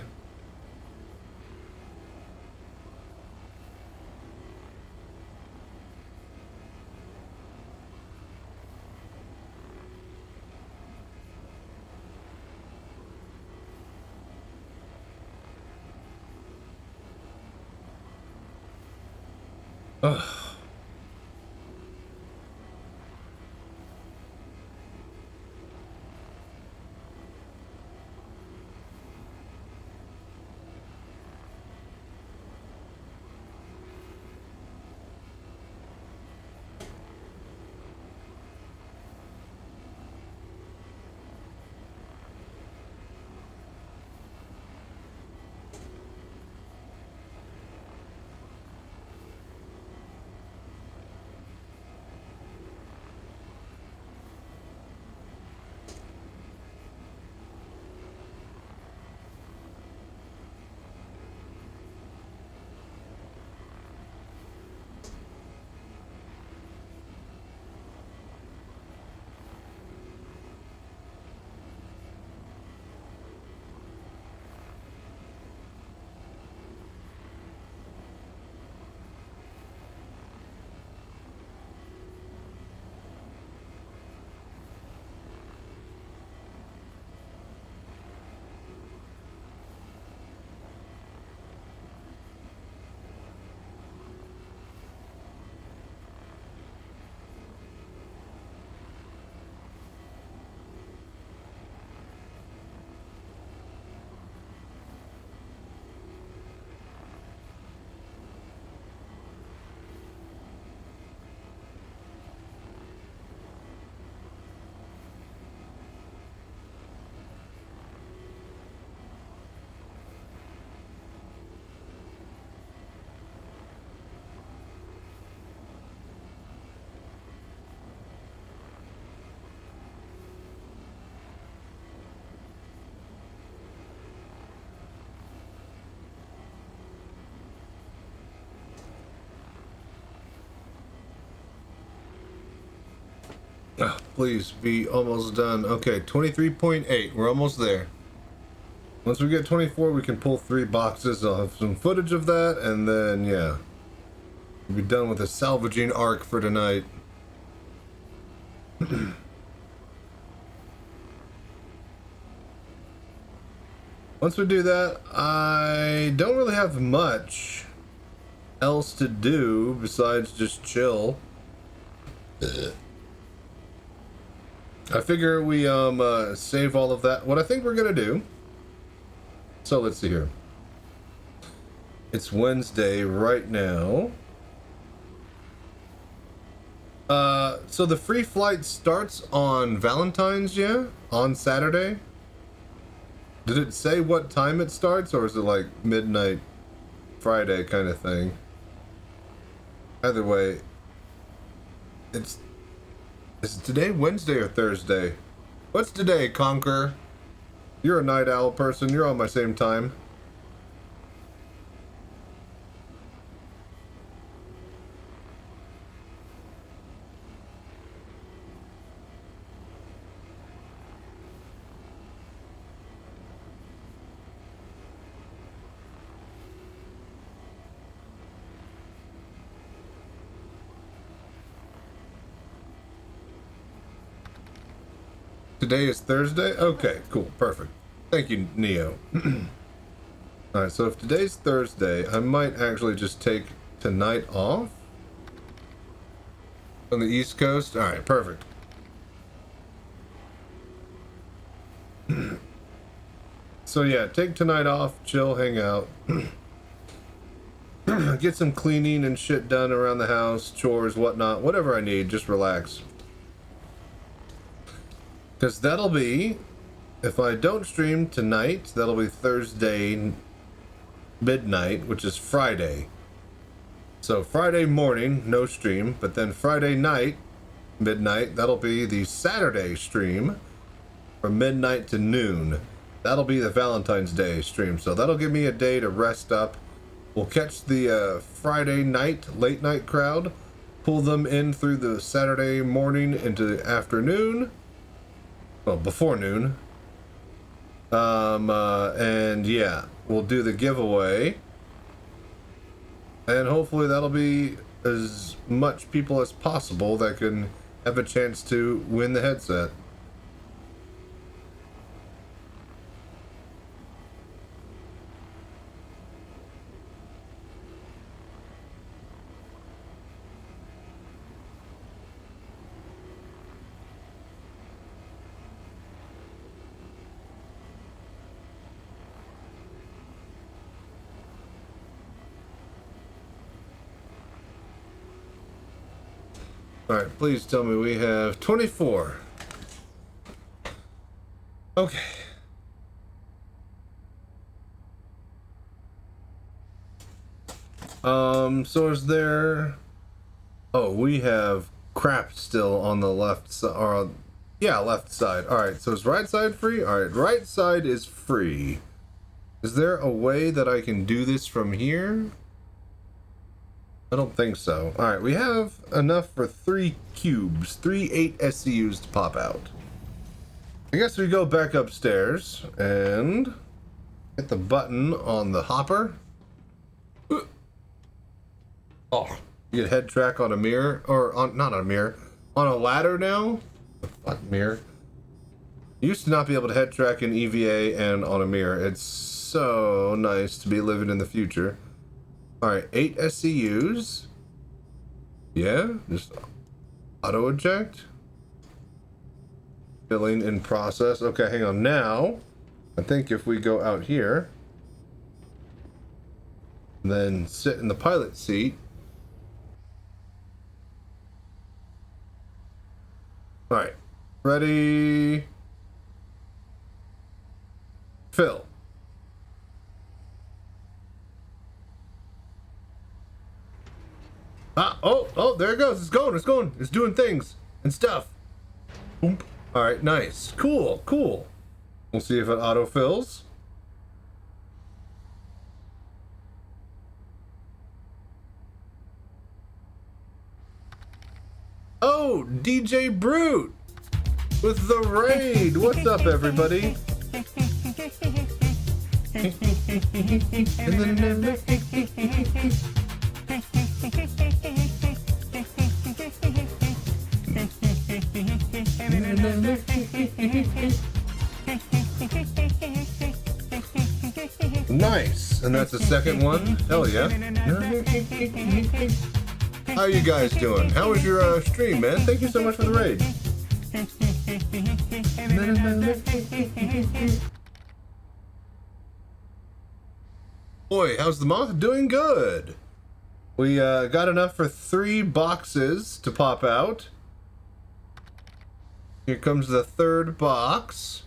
Ugh. Please be almost done. Okay, 23.8. We're almost there. Once we get 24, we can pull 3 boxes. I'll have some footage of that, and then, yeah. We'll be done with the salvaging arc for tonight. Once we do that, I don't really have much else to do besides just chill. I figure we save all of that. What I think we're gonna do. So let's see here. It's Wednesday right now. So the free flight starts on Valentines, yeah? On Saturday? Did it say what time it starts, or is it like midnight Friday kind of thing? Either way, is it today Wednesday or Thursday? What's today, Conqueror? You're a night owl person, you're on my same time. Today is Thursday? Okay, cool, perfect. Thank you, Neo. Alright, so if today's Thursday, I might actually just take tonight off on the East Coast. Alright, perfect. So yeah, take tonight off, chill, hang out. Get some cleaning and shit done around the house, chores, whatnot, whatever I need, just relax. Because that'll be, if I don't stream tonight, that'll be Thursday midnight, which is Friday. So Friday morning, no stream, but then Friday night, midnight, that'll be the Saturday stream from midnight to noon. That'll be the Valentine's Day stream, so that'll give me a day to rest up. We'll catch the Friday night, late night crowd, pull them in through the Saturday morning into the afternoon. Well, before noon. And yeah, we'll do the giveaway. And hopefully that'll be as much people as possible that can have a chance to win the headset. Alright, please tell me we have 24. Okay. So is there... Oh, we have crap still on the left side, or yeah, left side. Alright, so is right side free? Alright, right side is free. Is there a way that I can do this from here? I don't think so. Alright, we have enough for 3 cubes, 3 8 SCUs to pop out. I guess we go back upstairs and hit the button on the hopper. Oh, you get head track on a mirror, or on, not on a mirror, on a ladder now? Fuck mirror. You used to not be able to head track in EVA and on a mirror. It's so nice to be living in the future. Alright, 8 SCUs. Yeah, just auto eject. Filling in process. Okay, hang on. Now, I think if we go out here, then sit in the pilot seat. Alright, ready? Fill. Oh, there it goes. It's going. It's doing things and stuff. Boom. All right, nice. Cool. We'll see if it autofills. Oh, DJ Brute with the raid. What's up, everybody? Nice. And that's the second one. Hell yeah. How you guys doing? How was your stream, man? Thank you so much for the raid. Boy, how's the moth? Doing good. We got enough for 3 boxes to pop out. Here comes the 3rd box.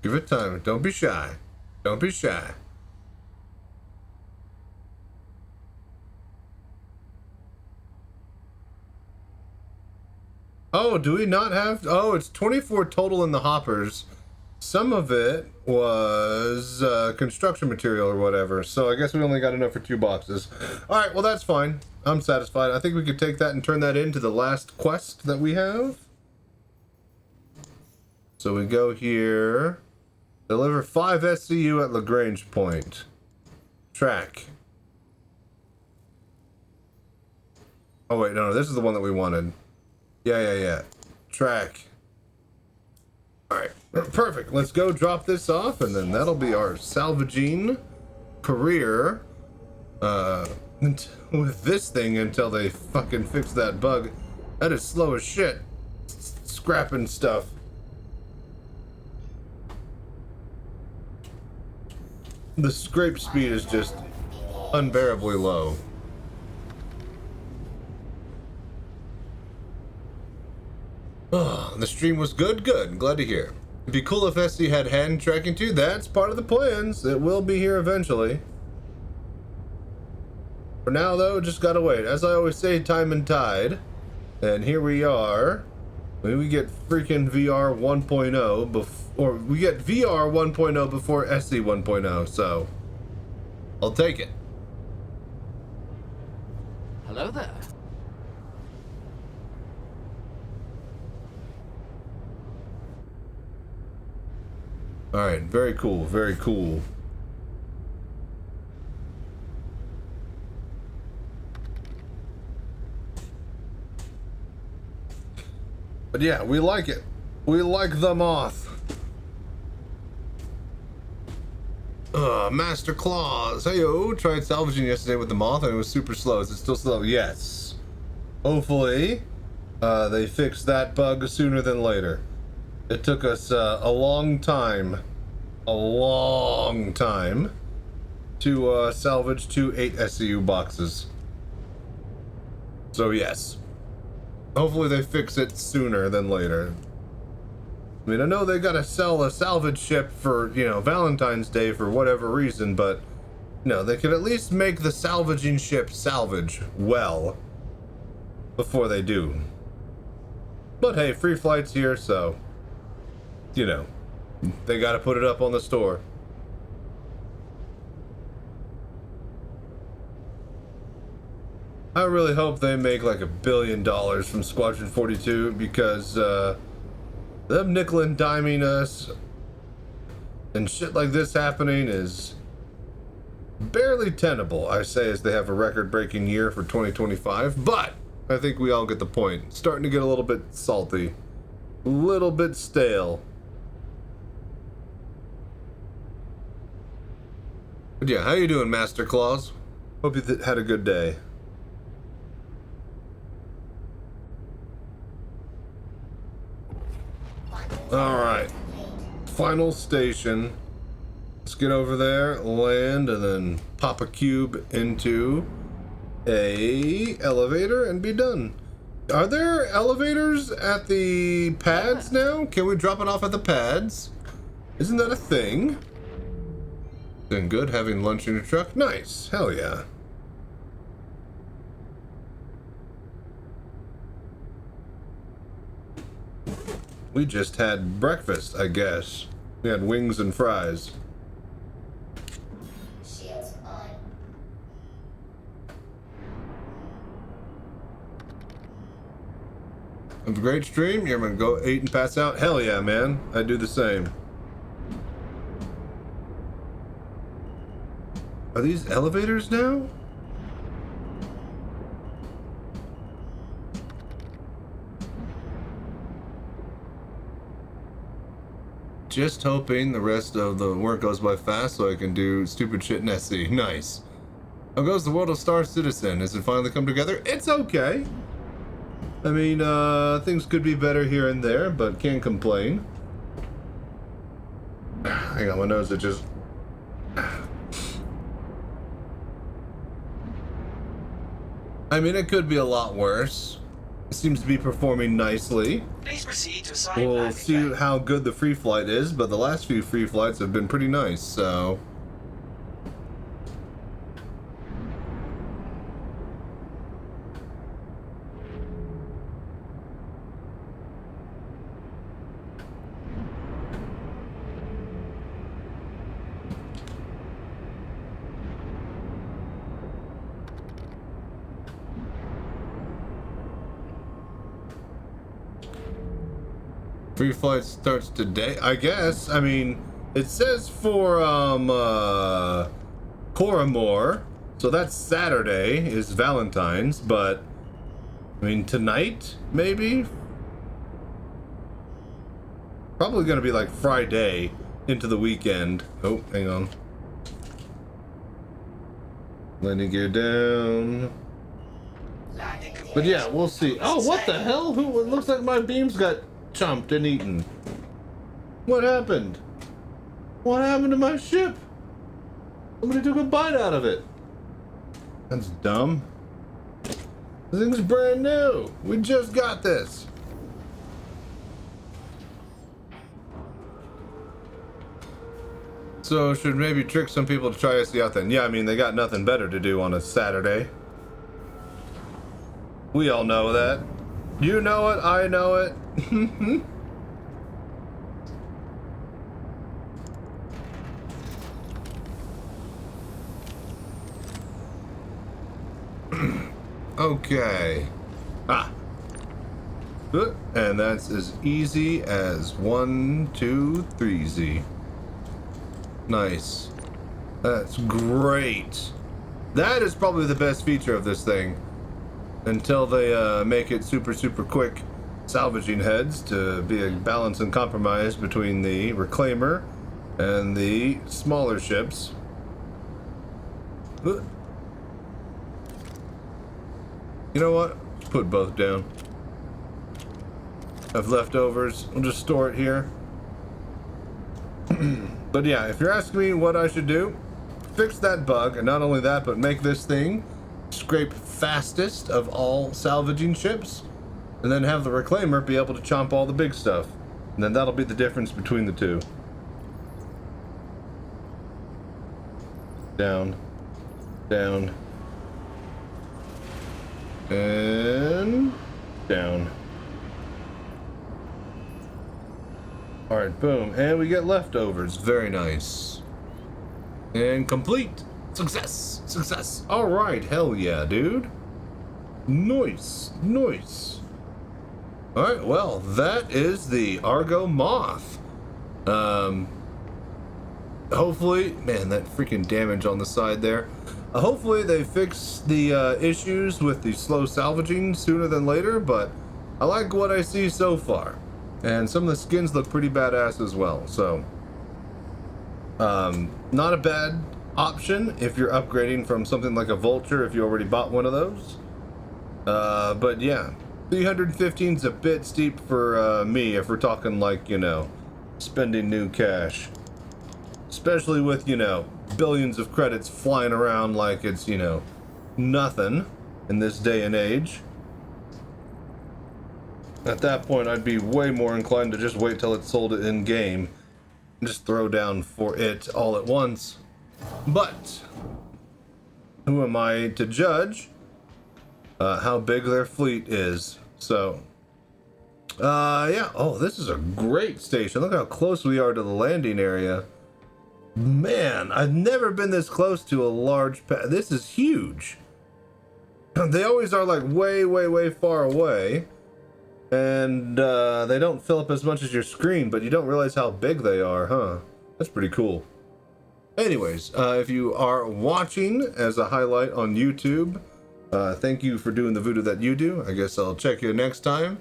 Give it time. Don't be shy. Don't be shy. Oh, do we not have... Oh, it's 24 total in the hoppers. Some of it was construction material or whatever. So I guess we only got enough for 2 boxes. All right, well, that's fine. I'm satisfied. I think we could take that and turn that into the last quest that we have. So we go here. Deliver 5 SCU at Lagrange Point. Track. Oh, wait, no, this is the one that we wanted. Yeah. Track. Alright, perfect. Let's go drop this off, and then that'll be our salvaging career. With this thing until they fucking fix that bug. That is slow as shit. Scrapping stuff. The scrape speed is just unbearably low. Oh, the stream was good. Glad to hear. It'd be cool if SC had hand tracking too. That's part of the plans. It will be here eventually. For now, though, just gotta wait. As I always say, time and tide. And here we are. We get freaking VR 1.0 before we get VR 1.0 before SC 1.0. So I'll take it. Hello there. All right, very cool, very cool. But yeah, we like it. We like the moth. Master Claws. Heyo, tried salvaging yesterday with the moth and it was super slow. Is it still slow? Yes. Hopefully, they fix that bug sooner than later. It took us a long time to salvage 2 8 SCU boxes. So yes, hopefully they fix it sooner than later. I mean, I know they gotta sell a salvage ship for, you know, Valentine's Day for whatever reason, but, you know, they could at least make the salvaging ship salvage well before they do. But hey, free flight's here, so, you know, they gotta put it up on the store. I really hope they make like $1 billion from Squadron 42 because them nickel and diming us and shit like this happening is barely tenable, I say, as they have a record-breaking year for 2025, but I think we all get the point. It's starting to get a little bit salty, a little bit stale. But yeah, how you doing, Master Claus? Hope you had a good day. Alright, final station. Let's get over there, land, and then pop a cube into a elevator and be done. Are there elevators at the pads now? Can we drop it off at the pads? Isn't that a thing? Been good having lunch in your truck? Nice, hell yeah. We just had breakfast, I guess. We had wings and fries. Shields on. Have a great stream. You're gonna go eat and pass out. Hell yeah, man. I do the same. Are these elevators now? Just hoping the rest of the work goes by fast so I can do stupid shit in SC. Nice. How goes the world of Star Citizen? Has it finally come together? It's okay. I mean, things could be better here and there, but can't complain. Hang on, my nose is just... I mean, it could be a lot worse. It seems to be performing nicely. Please proceed to assign We'll landing see bay. how good the free flight is, but the last few free flights have been pretty nice, so... Free flight starts today, I guess. I mean, it says for Coramore, so that's Saturday is Valentines, but I mean tonight maybe. Probably gonna be like Friday into the weekend. Oh, hang on. Landing gear down. But yeah, we'll see. Oh, what the hell? Who? It looks like my beams got chomped and eaten. What happened? What happened to my ship? Somebody took a bite out of it. That's dumb. This thing's brand new. We just got this. So should maybe trick some people to try SC out then. Yeah, I mean, they got nothing better to do on a Saturday. We all know that. You know it, I know it. Okay. Ah. Good. And that's as easy as 1, 2, 3Z. Nice. That's great. That is probably the best feature of this thing. Until they make it super quick salvaging heads to be a balance and compromise between the reclaimer and the smaller ships. You know what? Let's put both down. Have leftovers. We'll just store it here. But yeah, if you're asking me what I should do, fix that bug, and not only that, but make this thing scrape fastest of all salvaging ships, and then have the reclaimer be able to chomp all the big stuff, and then that'll be the difference between the two. Down, down, and down. All right, boom, and we get leftovers. Very nice. And complete. Success, success. All right, hell yeah, dude. Nice, nice. All right, well, that is the Argo Moth. Hopefully, man, that freaking damage on the side there. Hopefully they fix the issues with the slow salvaging sooner than later, but I like what I see so far. And some of the skins look pretty badass as well, so not a bad option if you're upgrading from something like a Vulture if you already bought one of those. But yeah, 315 is a bit steep for me if we're talking like, you know, spending new cash. Especially with, you know, billions of credits flying around like it's, you know, nothing in this day and age. At that point, I'd be way more inclined to just wait till it's sold in game and just throw down for it all at once. But who am I to judge how big their fleet is? So, yeah. Oh, this is a great station. Look how close we are to the landing area. Man, I've never been this close to a large this is huge. They always are like way far away. And they don't fill up as much as your screen, but you don't realize how big they are, huh? That's pretty cool. Anyways, if you are watching as a highlight on YouTube, thank you for doing the voodoo that you do. I guess I'll check you next time.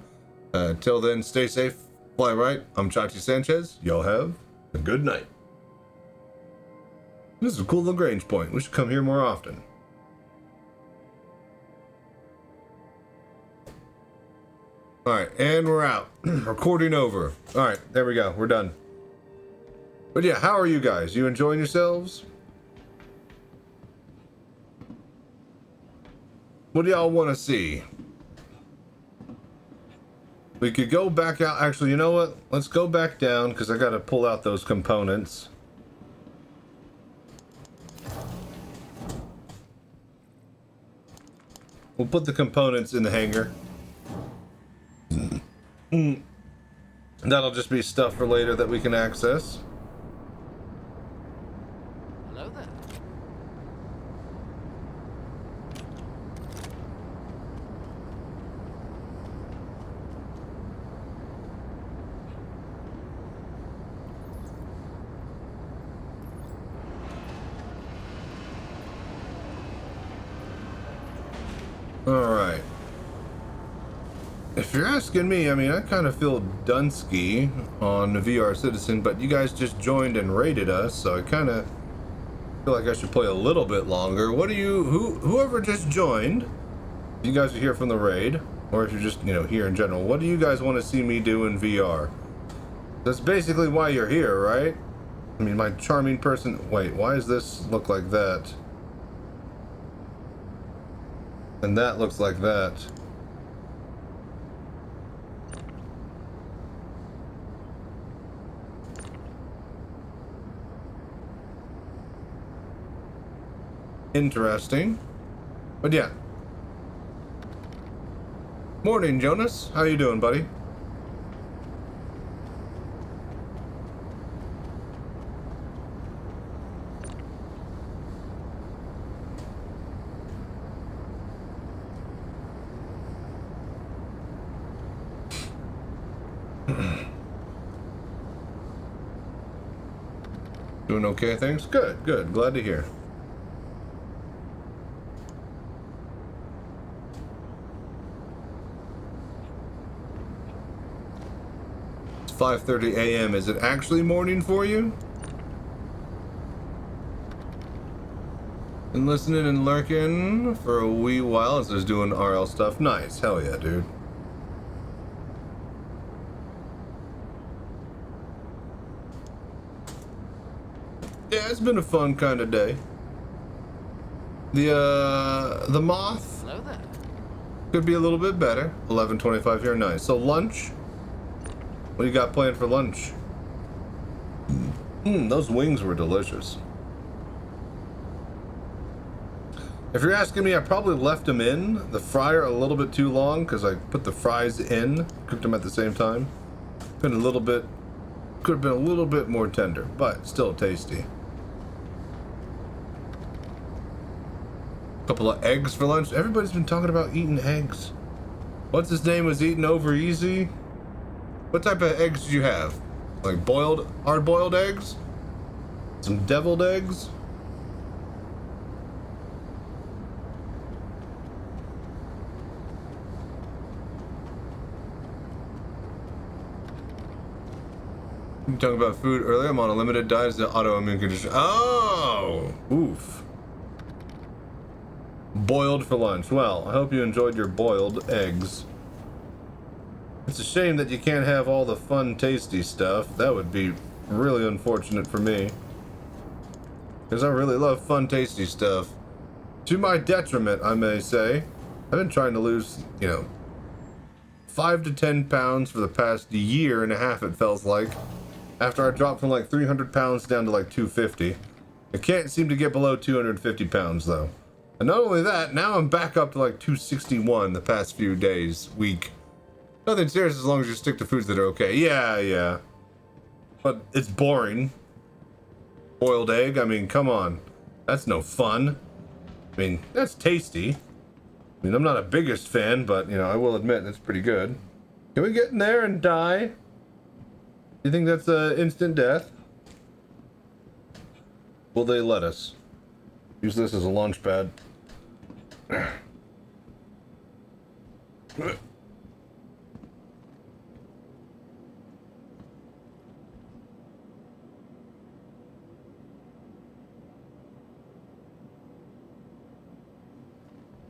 Till then, stay safe, fly right. I'm Chachi Sanchez. Y'all have a good night. This is a cool Lagrange point. We should come here more often. All right, and we're out. Recording over. All right, there we go. We're done. But yeah, how are you guys? You enjoying yourselves? What do y'all want to see? We could go back out. Actually, you know what? Let's go back down because I got to pull out those components. We'll put the components in the hangar. That'll just be stuff for later that we can access. Hello there. All right. If you're asking me, I mean, I kind of feel Dunsky on VR Citizen, but you guys just joined and raided us, so I kind of feel like I should play a little bit longer. What do you, whoever just joined, you guys are here from the raid, or if you're just, here in general, what do you guys want to see me do in VR? That's basically why you're here, right? I mean, my charming person, wait, why does this look like that? And that looks like that. Interesting. But yeah. Morning, Jonas. How you doing, buddy? Doing okay, thanks? Good, good. Glad to hear. It's 5:30 a.m. Is it actually morning for you? Been listening and lurking for a wee while as it's doing RL stuff. Nice. Hell yeah, dude. Yeah, it's been a fun kind of day. The moth Hello there. could be a little bit better. 11:25 here, nice. So lunch. What do you got planned for lunch? Those wings were delicious. If you're asking me, I probably left them in the fryer a little bit too long because I put the fries in, cooked them at the same time. Could have been a little bit more tender, but still tasty. Couple of eggs for lunch. Everybody's been talking about eating eggs. What's his name was eating over easy? What type of eggs did you have? Like boiled, hard-boiled eggs? Some deviled eggs? You talking about food earlier? I'm on a limited diet. It's an autoimmune condition. Oh! Oof. Boiled for lunch. Well, I hope you enjoyed your boiled eggs. It's a shame that you can't have all the fun, tasty stuff. That would be really unfortunate for me. Because I really love fun, tasty stuff. To my detriment, I may say. I've been trying to lose, 5 to 10 pounds for the past year and a half, it feels like. After I dropped from like 300 pounds down to like 250. I can't seem to get below 250 pounds though. And not only that, now I'm back up to like 261 the past few days, week. Nothing serious as long as you stick to foods that are okay. Yeah. But it's boring. Boiled egg, I mean, come on. That's no fun. I mean, that's tasty. I mean, I'm not a biggest fan, but, I will admit it's pretty good. Can we get in there and die? You think that's instant death? Will they let us? Use this as a launch pad.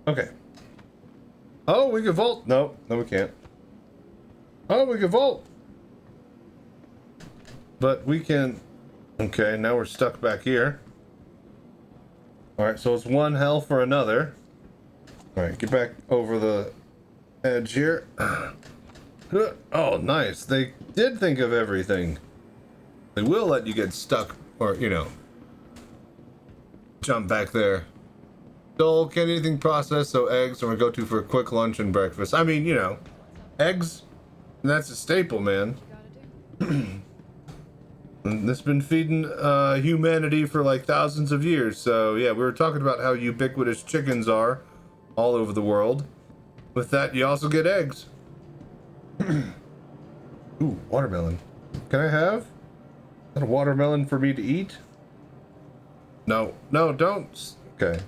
Okay. Oh, we can vault. No, no, we can't. Oh, we can vault. But we can. Okay, now we're stuck back here. Alright, so it's one hell for another. Alright, get back over the edge here. Oh, nice. They did think of everything. They will let you get stuck or, you know, jump back there. Dole, can't anything processed, so eggs are my go-to for a quick lunch and breakfast. I mean, you know, eggs, that's a staple, man. And this has been feeding humanity for like thousands of years. So yeah, we were talking about how ubiquitous chickens are all over the world. With that, you also get eggs. Ooh, watermelon. Can I have? Is that a watermelon for me to eat? No, no, don't. Okay.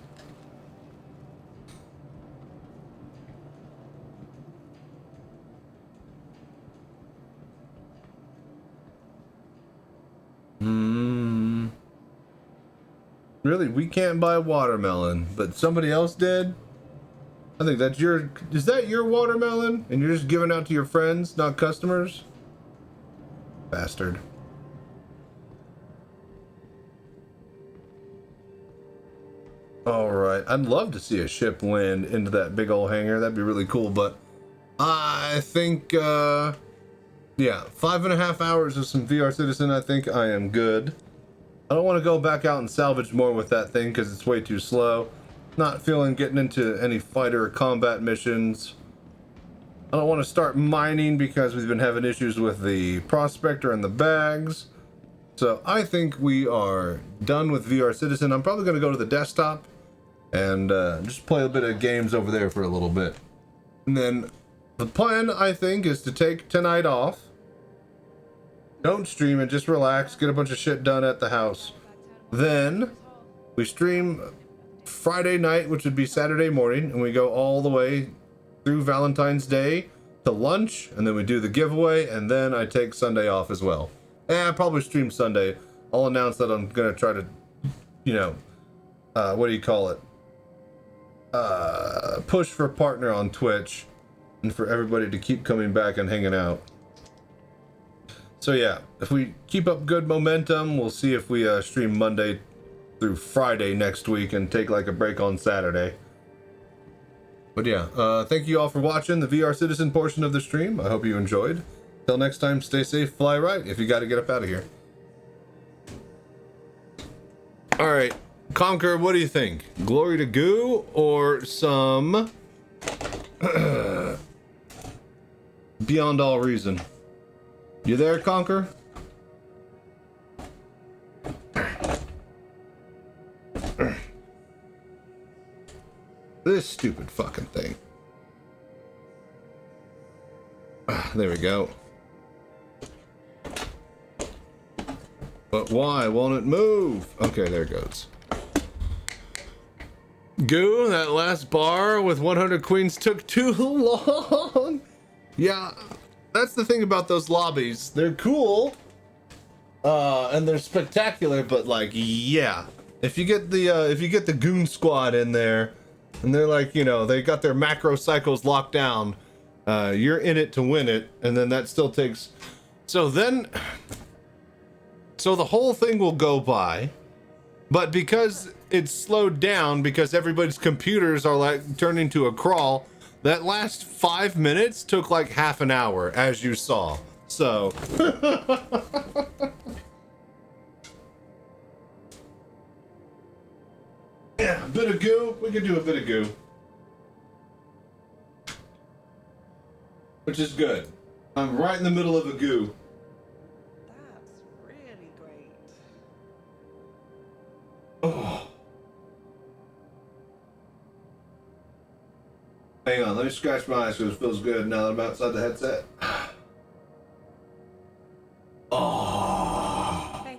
Really, we can't buy watermelon, but somebody else did? I think that's your... Is that your watermelon? And you're just giving out to your friends, not customers? Bastard. Alright, I'd love to see a ship land into that big old hangar. That'd be really cool, but... I think, yeah, 5.5 hours of some VR Citizen, I think I am good. I don't want to go back out and salvage more with that thing because it's way too slow. Not feeling getting into any fighter or combat missions. I don't want to start mining because we've been having issues with the prospector and the bags. So I think we are done with VR Citizen. I'm probably going to go to the desktop and just play a bit of games over there for a little bit. And then the plan, I think, is to take tonight off. Don't stream and just relax, get a bunch of shit done at the house. Then we stream Friday night, which would be Saturday morning, and we go all the way through Valentine's Day to lunch, and then we do the giveaway, and then I take Sunday off as well. I'll probably stream Sunday. I'll announce that I'm gonna try to, you know, what do you call it? Push for partner on Twitch, and for everybody to keep coming back and hanging out. So yeah, if we keep up good momentum, we'll see if we stream Monday through Friday next week and take like a break on Saturday. But yeah, thank you all for watching the VR Citizen portion of the stream. I hope you enjoyed. Till next time, stay safe, fly right, if you got to get up out of here. All right, Conquer, what do you think? Glory to Goo or some Beyond All Reason? You there, Conquer? This stupid fucking thing. There we go. But why won't it move? Okay, there it goes. Goo, that last bar with 100 queens took too long. Yeah. That's the thing about those lobbies. They're cool, and they're spectacular, but like, yeah, if you get the goon squad in there, and they're like, you know, they got their macro cycles locked down, you're in it to win it, and then that still takes. So the whole thing will go by, but because it's slowed down, because everybody's computers are like turning to a crawl. That last 5 minutes took like half an hour, as you saw. So. Yeah, a bit of goo. We could do a bit of goo. Which is good. I'm right in the middle of a goo. That's really great. Oh. Hang on, let me scratch my eyes because it feels good now that I'm outside the headset. Oh. Hey.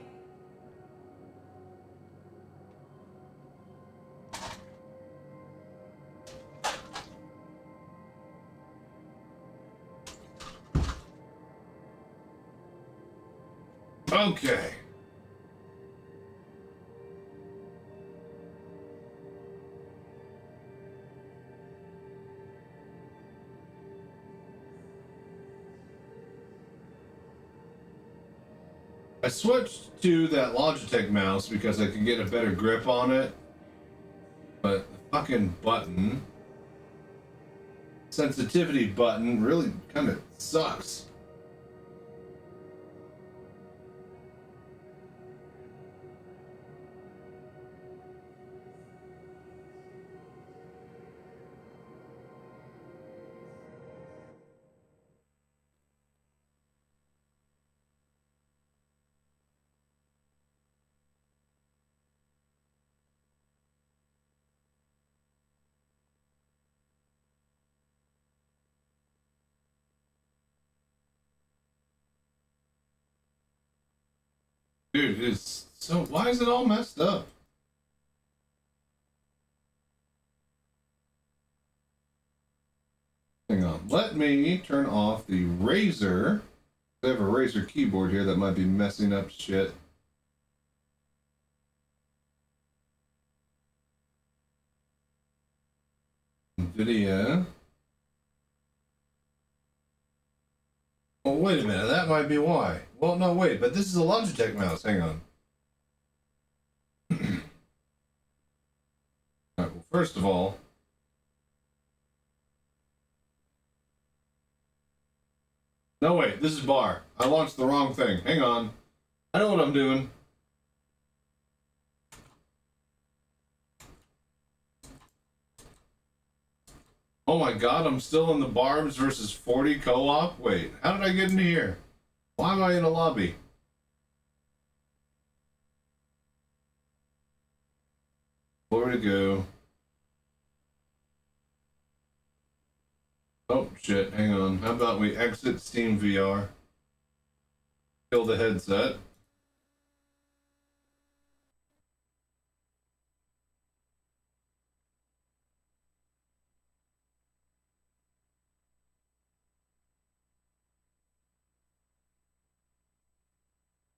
Okay. I switched to that Logitech mouse because I could get a better grip on it. But the fucking button, sensitivity button, really kind of sucks. Dude, it's so, why is it all messed up? Hang on, let me turn off the Razer. I have a Razer keyboard here that might be messing up shit. NVIDIA. Oh, wait a minute, that might be why. Well, no, wait, but this is a Logitech mouse. Hang on. Alright, well, first of all, no, wait, this is bar. I launched the wrong thing. Hang on. I know what I'm doing. Oh my god, I'm still in the Barbs versus 40 co-op? Wait, how did I get into here? Why am I in a lobby? Where to go? Oh shit, hang on. How about we exit Steam VR? Kill the headset.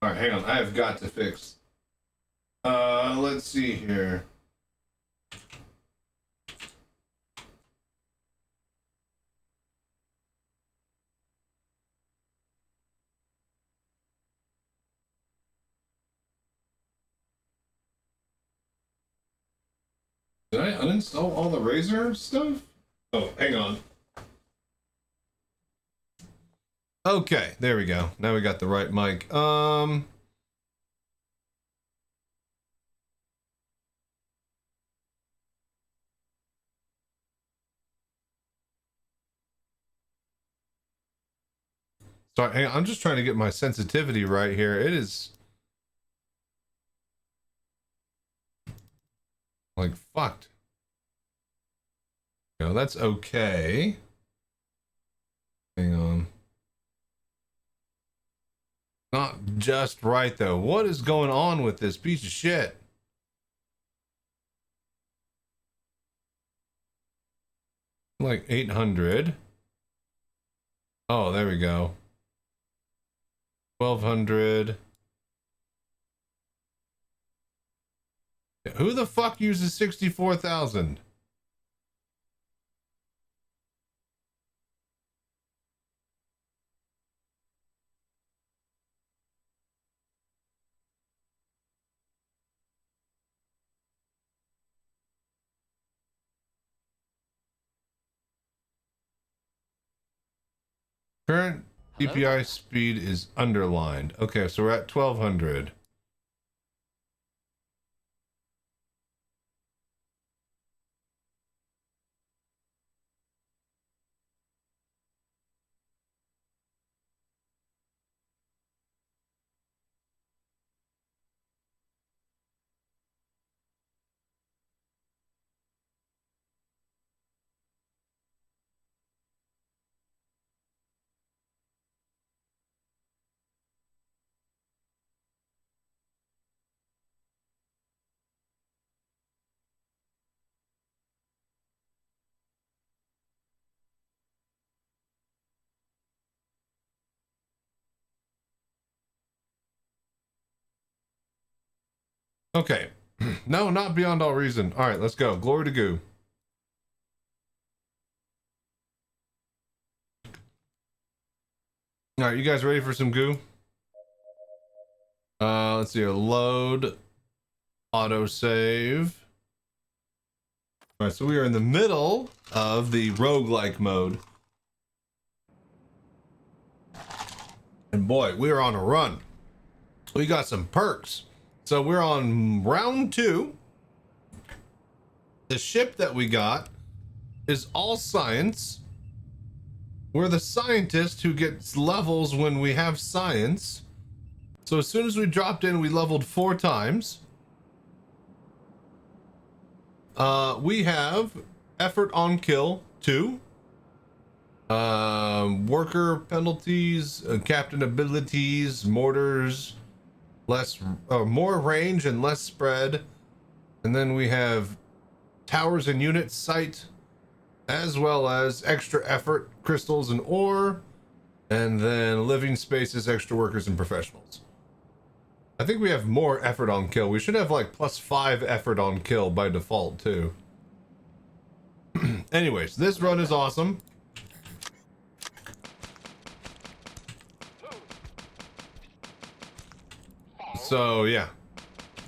Alright, hang on. I have got to fix. Let's see here. Did I uninstall all the Razer stuff? Oh, hang on. Okay, there we go. Now we got the right mic. Sorry, hang on. I'm just trying to get my sensitivity right here. It is like fucked. No, that's okay. Hang on. Not just right though. What is going on with this piece of shit? Like 800. Oh, there we go. 1200. Who the fuck uses 64,000? Current DPI speed is underlined. Okay, so we're at 1200. Okay. No, not beyond all reason. All right, let's go. Glory to goo. All right, you guys ready for some goo? Let's see. Load. Autosave. All right, so we are in the middle of the roguelike mode. And boy, we are on a run. We got some perks. So we're on round 2. The ship that we got is all science. We're the scientist who gets levels when we have science. So as soon as we dropped in, we leveled 4 times. We have effort on kill 2. Worker penalties, captain abilities, mortars, more range and less spread. And then we have towers and unit sight, as well as extra effort, crystals and ore, and then living spaces, extra workers and professionals. I think we have more effort on kill. We should have like +5 effort on kill by default too. Anyways, this run is awesome. So yeah,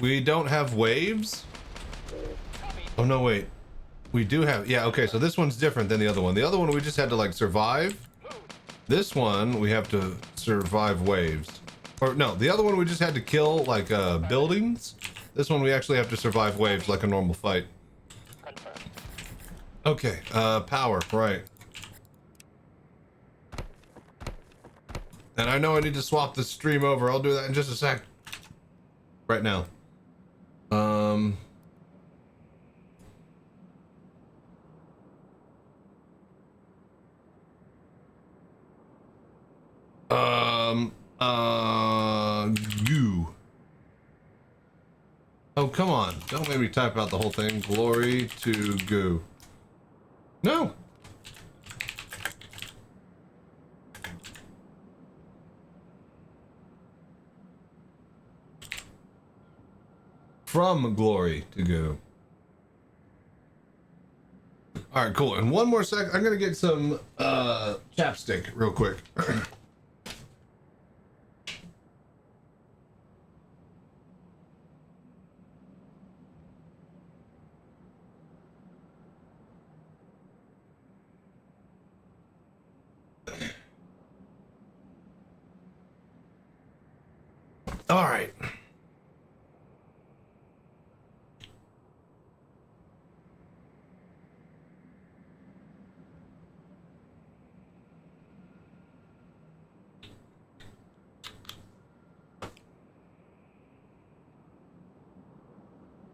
we don't have waves. Oh no, wait. We do have, yeah, okay, so this one's different than the other one. The other one we just had to like survive. This one we have to survive waves. Or no, the other one we just had to kill like buildings. This one we actually have to survive waves like a normal fight. Okay, power, right. And I know I need to swap the stream over. I'll do that in just a sec. Right now. Goo. Oh, come on. Don't make me type out the whole thing. Glory to goo. No. From glory to goo. All right, cool. And one more sec. I'm gonna get some chapstick real quick. All right.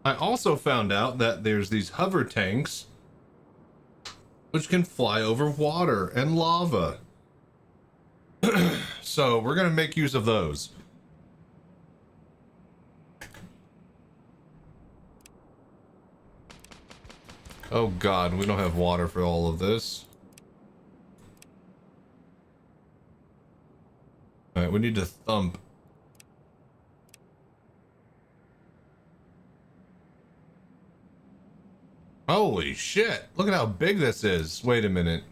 I also found out that there's these hover tanks which can fly over water and lava. So we're gonna make use of those. Oh God, we don't have water for all of this. All right, we need to thump. Holy shit, look at how big this is. Wait a minute.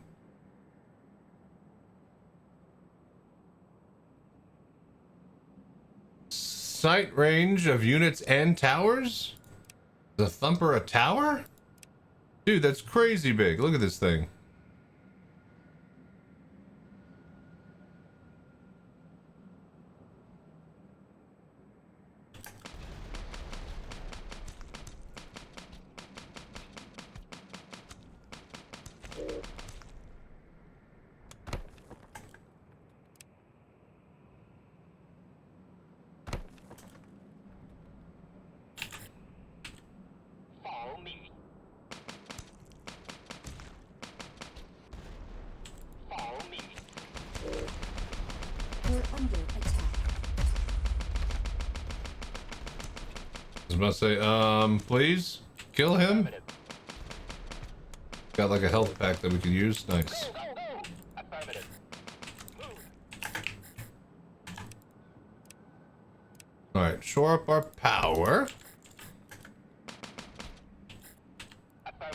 Sight range of units and towers? The thumper a tower? Dude, that's crazy big. Look at this thing. I was about to say, please kill him. Got like a health pack that we could use. Nice. All right, shore up our power.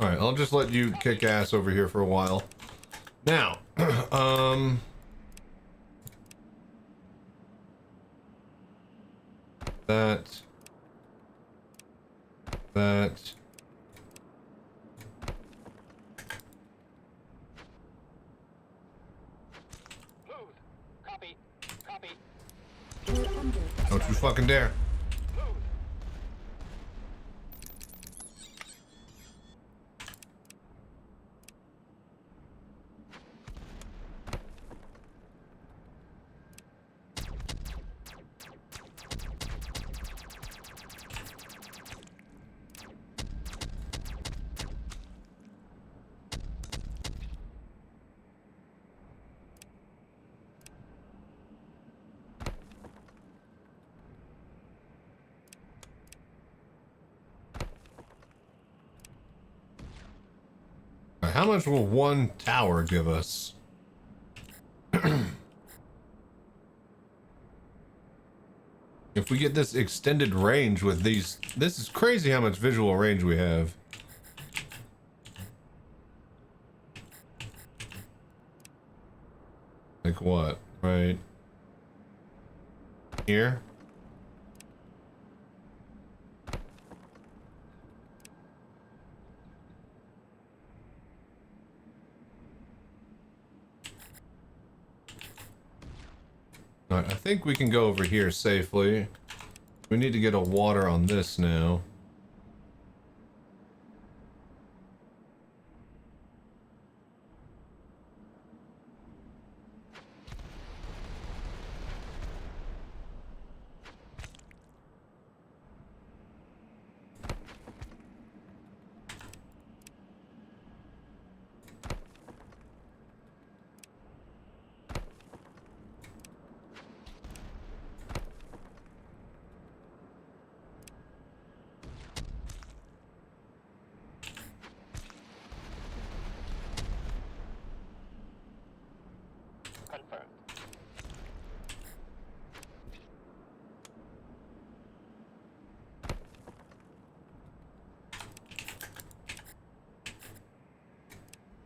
Alright, I'll just let you kick ass over here for a while. Now, that. Don't you fucking dare. How much will one tower give us? If we get this extended range with these, this is crazy how much visual range we have. Like what? Right here? Alright, I think we can go over here safely. We need to get a water on this now.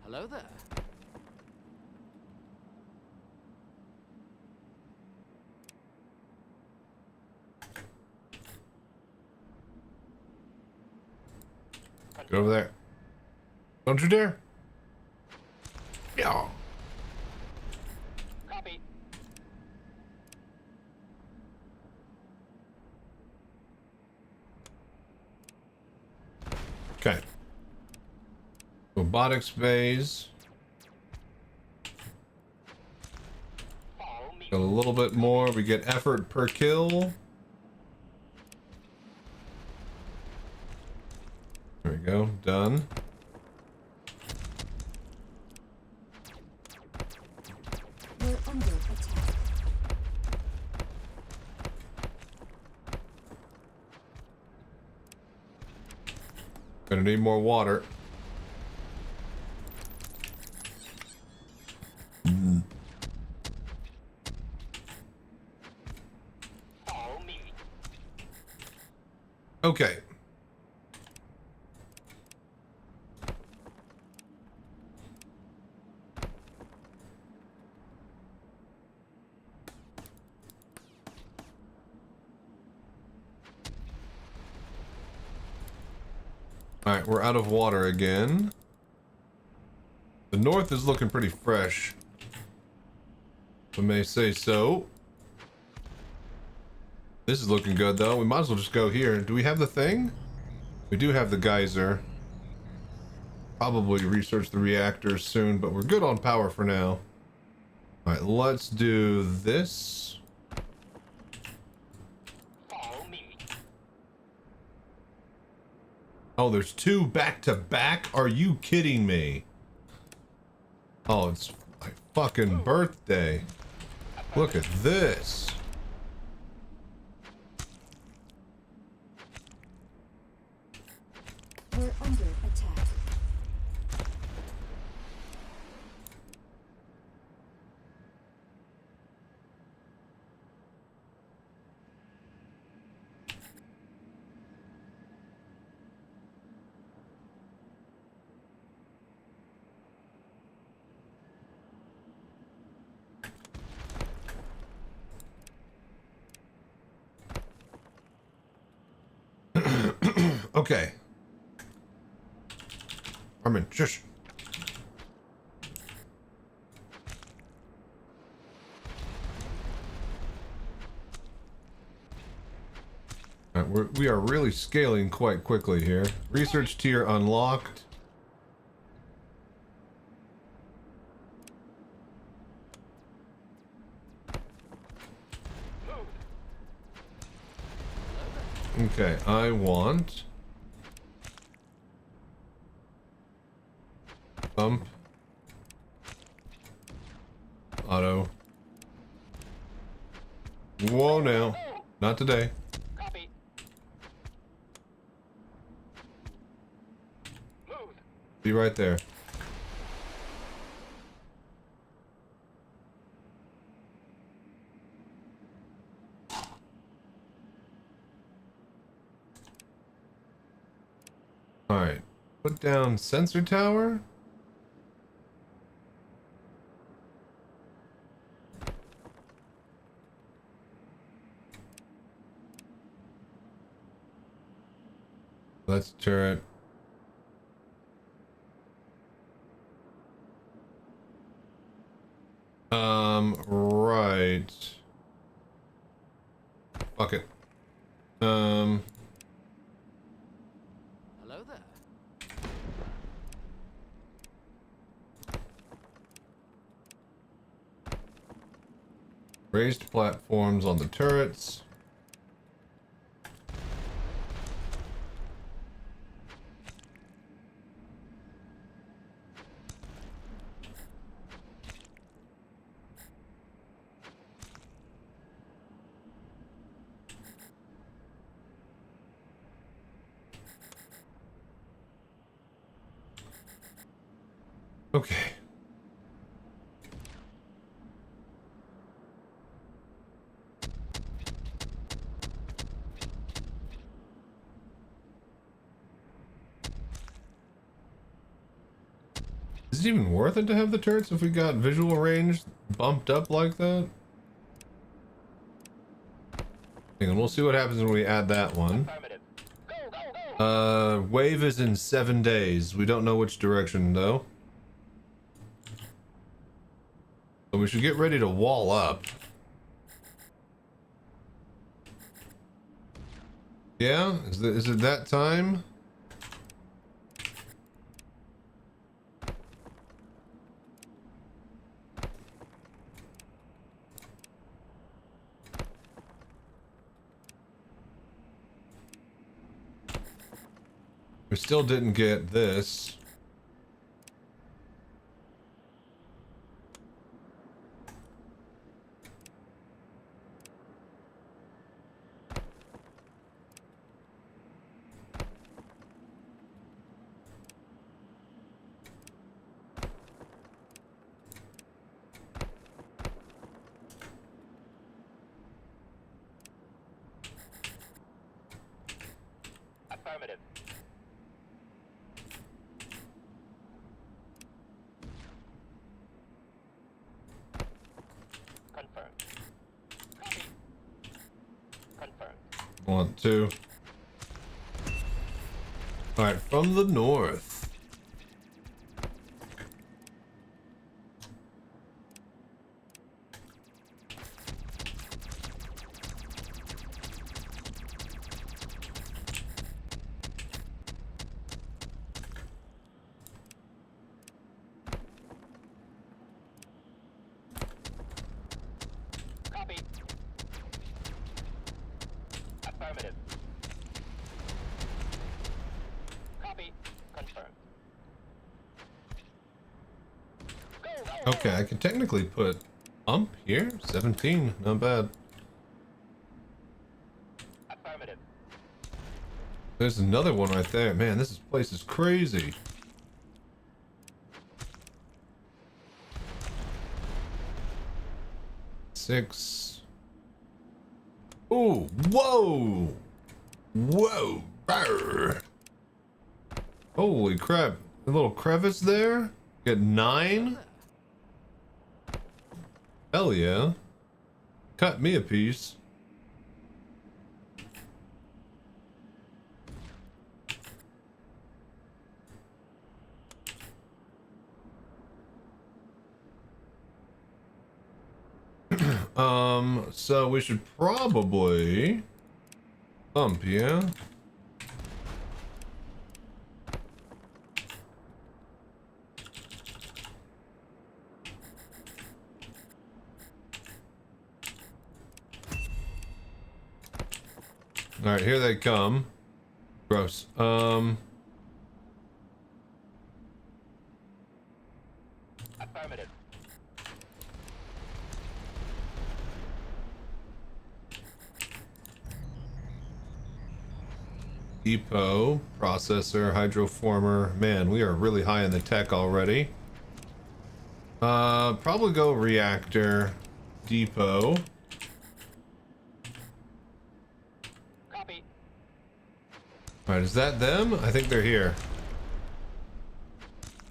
Hello there. Get over there. Don't you dare. Yeah. Copy. Okay. Robotics bays. Got a little bit more. We get effort per kill. There we go. Done. We're under attack. Gonna need more water. Okay. Alright, we're out of water again. The north is looking pretty fresh, if I may say so. This is looking good though. We might as well just go here. Do we have the thing? We do have the geyser. Probably research the reactors soon, but we're good on power for now. Alright, let's do this. Oh, there's two back to back? Are you kidding me? Oh, it's my fucking birthday. Look at this. We're under attack. Okay. Armin, shush. Alright, we are really scaling quite quickly here. Research tier unlocked. Okay, I want pump, auto. Whoa now, not today. Copy. Be right there. Alright, put down sensor tower. Let's turret. Right. Fuck it. Hello there. Raised platforms on the turrets. Okay. Is it even worth it to have the turrets if we got visual range bumped up like that? Hang on, we'll see what happens when we add that one. Wave is in 7 days. We don't know which direction though. So we should get ready to wall up. Yeah? Is it that time? We still didn't get this. Affirmative. Confirmed. Copy. Confirmed. Want to. Alright, from the north. Copy. Affirmative. Copy. Confirmed. Okay, I can technically put pump here. 17, not bad. Affirmative. There's another one right there. Man, this place is crazy. Six. Ooh, whoa! Whoa! Brr. Holy crap. A little crevice there? Get 9? Hell yeah. Cut me a piece. So we should probably bump, yeah? All right, here they come. Gross. Affirmative. Depot, processor, hydroformer. Man, we are really high in the tech already. Probably go reactor, depot. Copy. All right, is that them? I think they're here.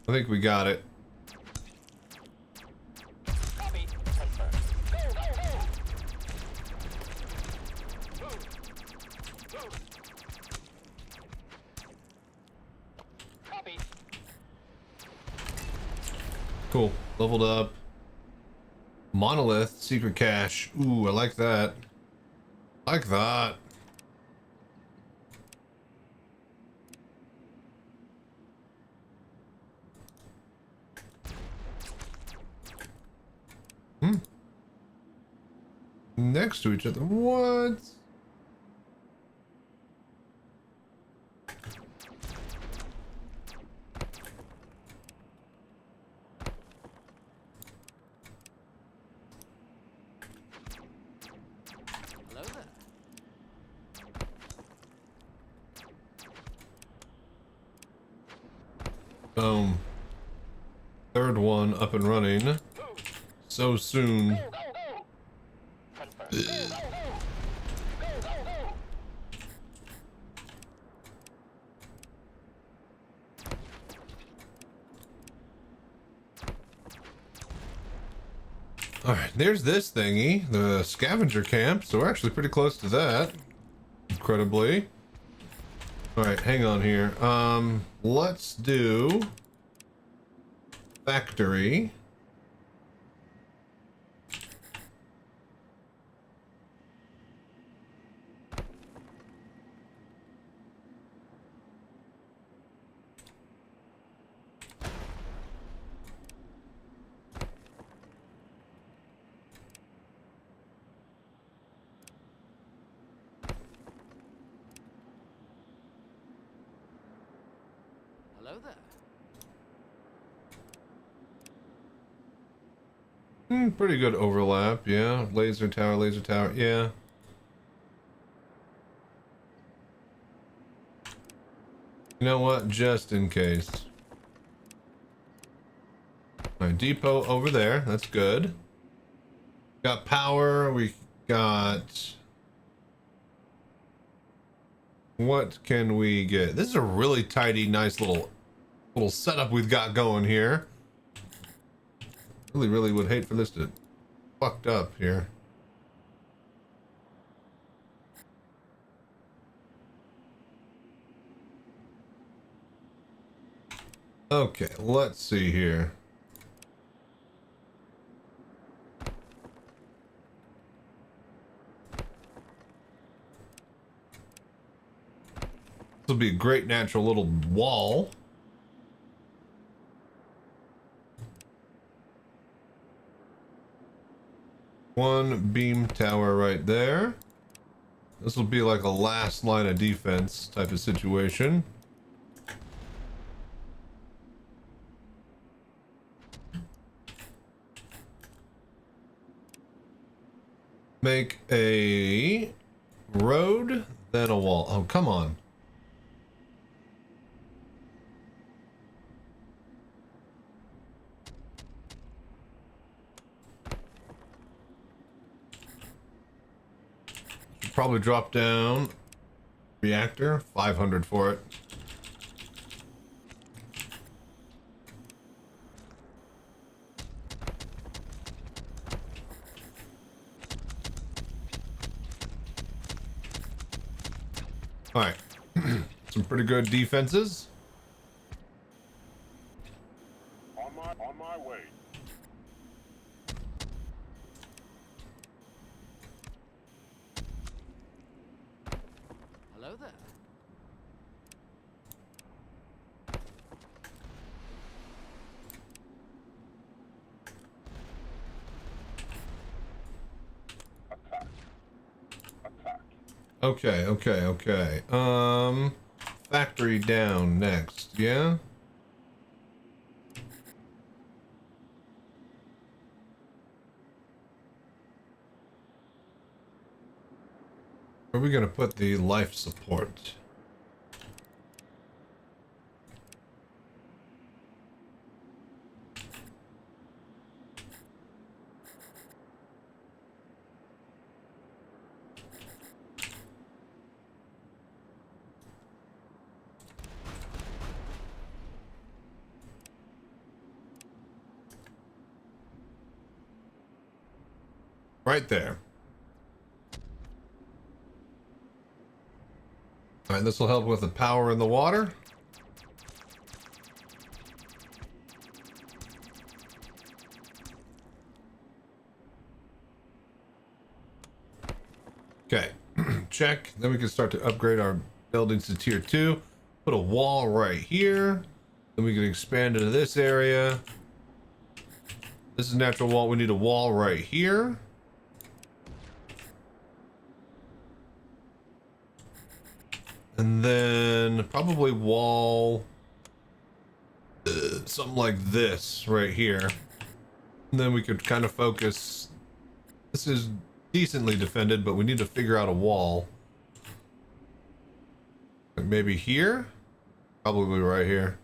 I think we got it. Copy. Confirmed. Go, go, go! Move. Move. Copy. Cool. Leveled up. Monolith, secret cache. Ooh, I like that. Like that. Next to each other. What? Hello there. Boom. Third one up and running. So soon. Alright, there's this thingy, the scavenger camp, so we're actually pretty close to that. Incredibly. Alright, hang on here. Let's do factory. Hello there. Pretty good overlap, yeah. Laser tower, yeah. You know what? Just in case. Alright, depot over there. That's good. Got power. We got... What can we get? This is a really tidy, nice little setup we've got going here. Really would hate for this to fucked up here. Okay, let's see here. This will be a great natural little wall. One beam tower right there. This will be like a last line of defense type of situation. Make a road, then a wall. Oh, come on. Should probably drop down reactor, 500 for it. All right, some pretty good defenses. On my way. Hello there. Okay, okay, okay. Factory down next, yeah? Where are we gonna put the life support? Right there. All right, this will help with the power in the water. Okay, check. Then we can start to upgrade our buildings to tier 2. Put a wall right here. Then we can expand into this area. This is natural wall. We need a wall right here. And then probably wall something like this right here. And then we could kind of focus. This is decently defended, but we need to figure out a wall. Like maybe here? Probably right here.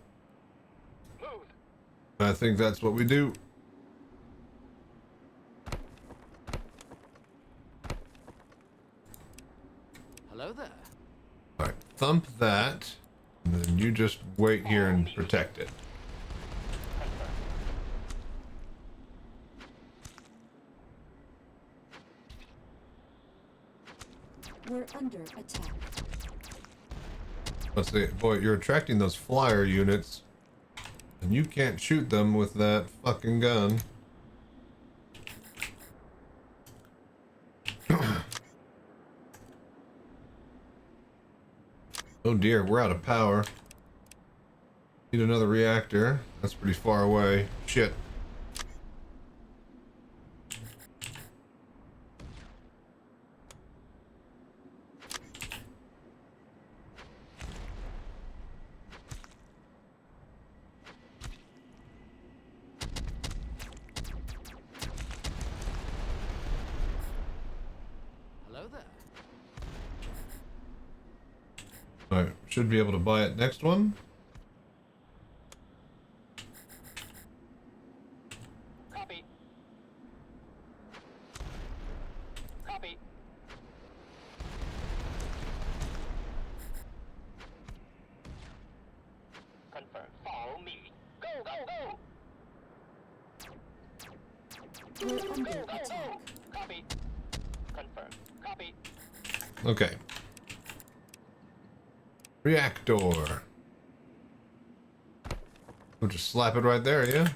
I think that's what we do. Hello there. Alright, thump that. And then you just wait here and protect it. We're under attack. Let's see. Boy, you're attracting those flyer units. And you can't shoot them with that fucking gun. Oh dear, we're out of power. Need another reactor. That's pretty far away. Shit. Hello there. Alright, should be able to buy it next one. Copy. Copy. Confirm. Follow me. Go, go, go! We're under Go, go, attack. go! Copy. Confirm. Copy. Okay. Reactor. We'll just slap it right there, yeah?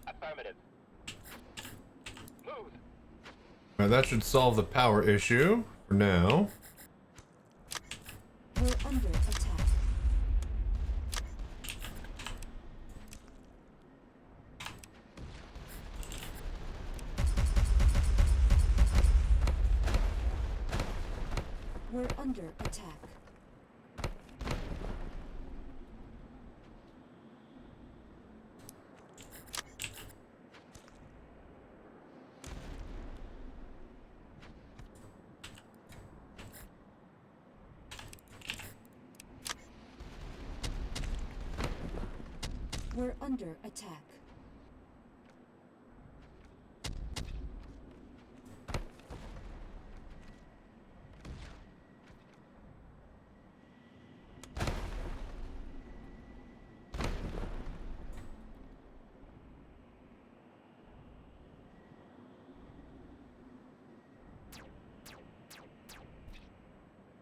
Affirmative. Move. Alright, that should solve the power issue for now. We're under attack. We're under attack. We're under attack.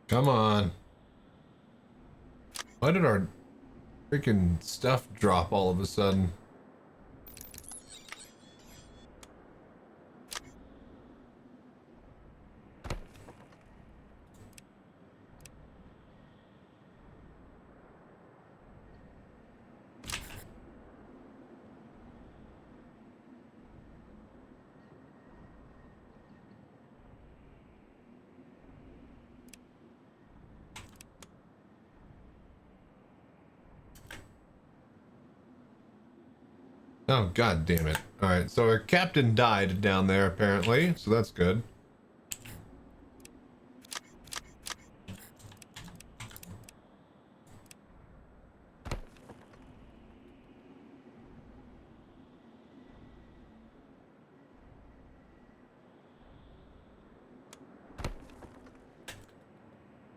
Come on. Why did our freaking stuff drop all of a sudden? Oh, god damn it. Alright, so our captain died down there, apparently, so that's good.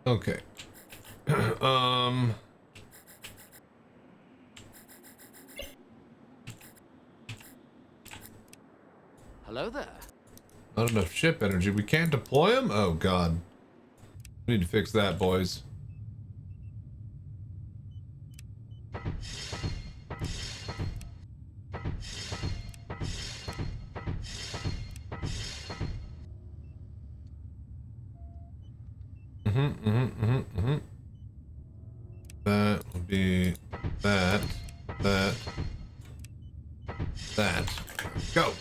Okay. Hello there. Not enough ship energy. We can't deploy them? Oh, God. We need to fix that, boys. That would be that. Go!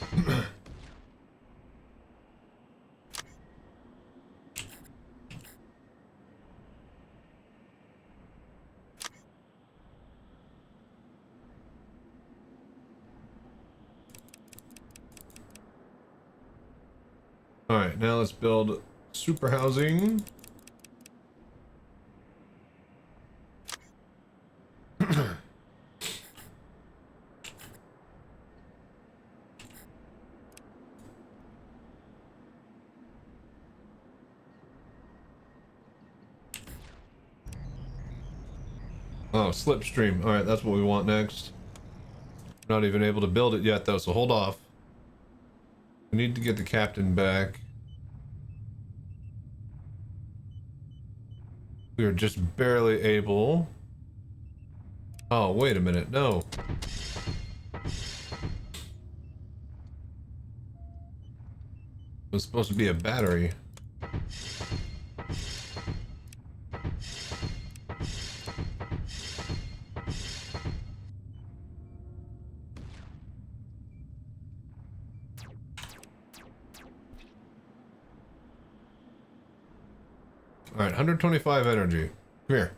Alright, now let's build super housing. Oh, slipstream. Alright, that's what we want next. Not even able to build it yet, though, so hold off. We need to get the captain back. We are just barely able. Oh, wait a minute. No. It was supposed to be a battery. Alright, 125 energy. Come here.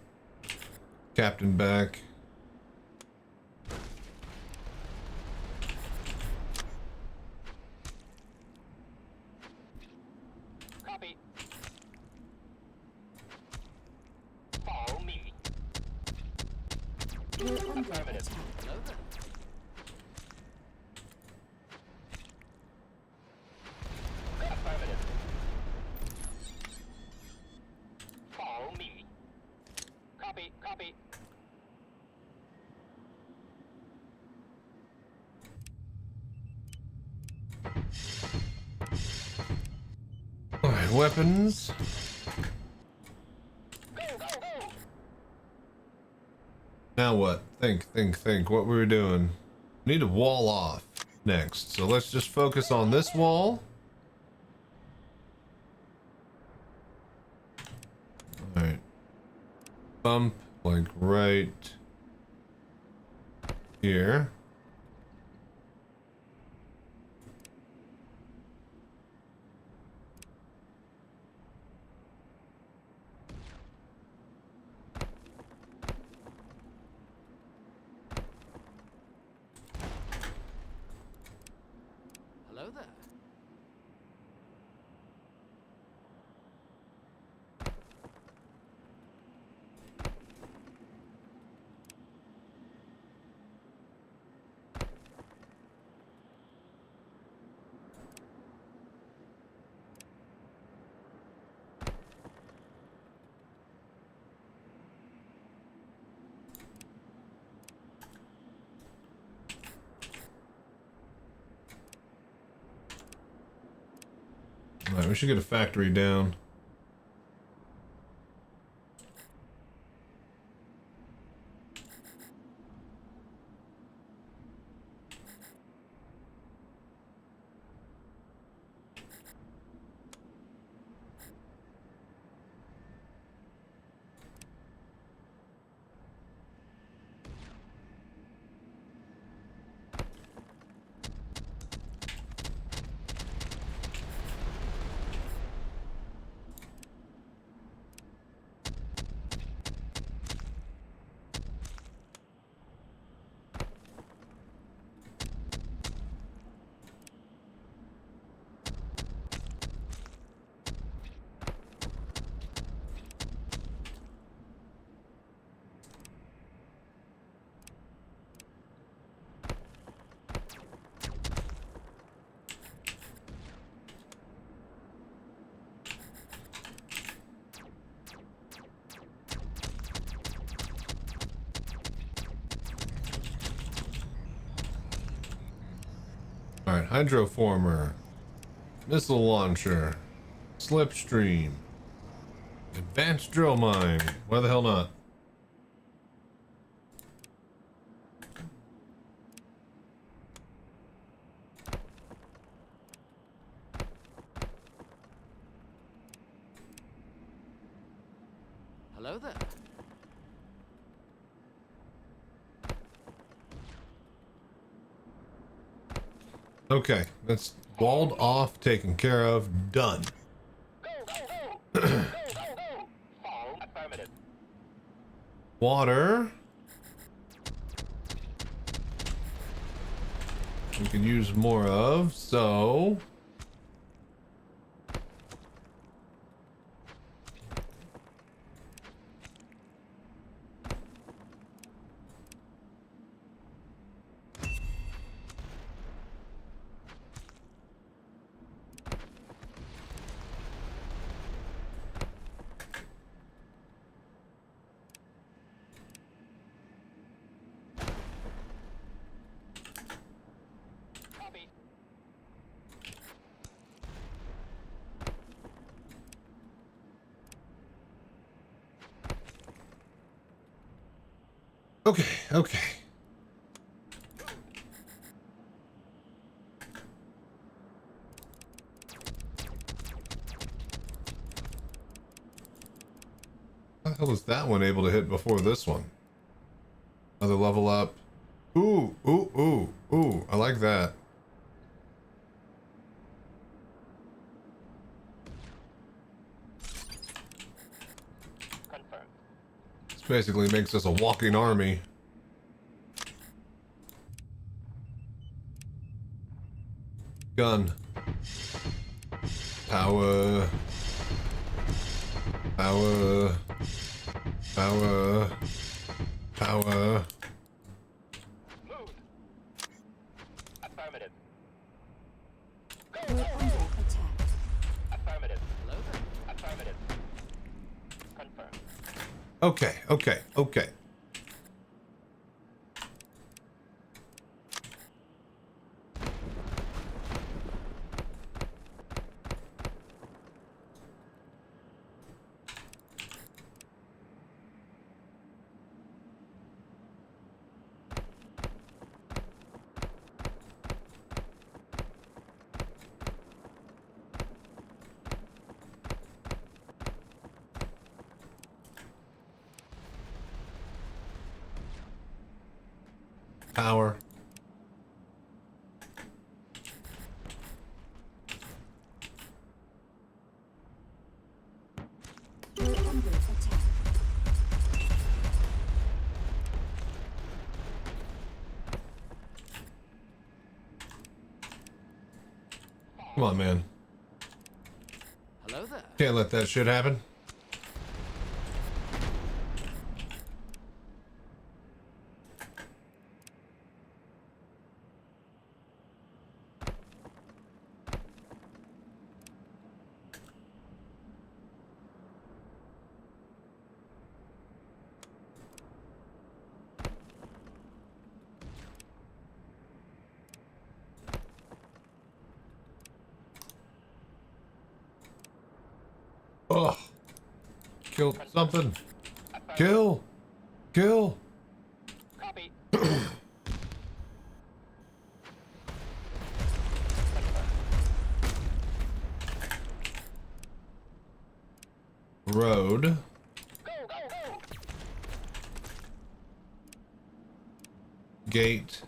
Captain back. Copy. Follow me. Affirmative. Hello there. Affirmative. Follow me. Copy, copy. Alright, weapons. Go, go, go. Now what? Think. What were we doing? We need to wall off next. So let's just focus on this wall. Alright. Bump, like right here. Hello there. Alright, we should get a factory down. Alright, hydroformer, missile launcher, slipstream, advanced drill mine. Why the hell not? Hello there. Okay, that's walled off, taken care of, done. Water. We could use more of, so... Okay, okay. How the hell is that one able to hit before this one? Another level up. Ooh, ooh, ooh, ooh. I like that. This basically makes us a walking army. Gun. Power. Power. Power. Power. Affirmative. We're under attack. Affirmative. Hello there. Affirmative. Confirmed. Okay, okay, okay. Power. We're under attack. Come on, man. Hello there. Can't let that shit happen. Oh, kill something. Kill. Kill. Copy. Road. Go, go, go. Gate.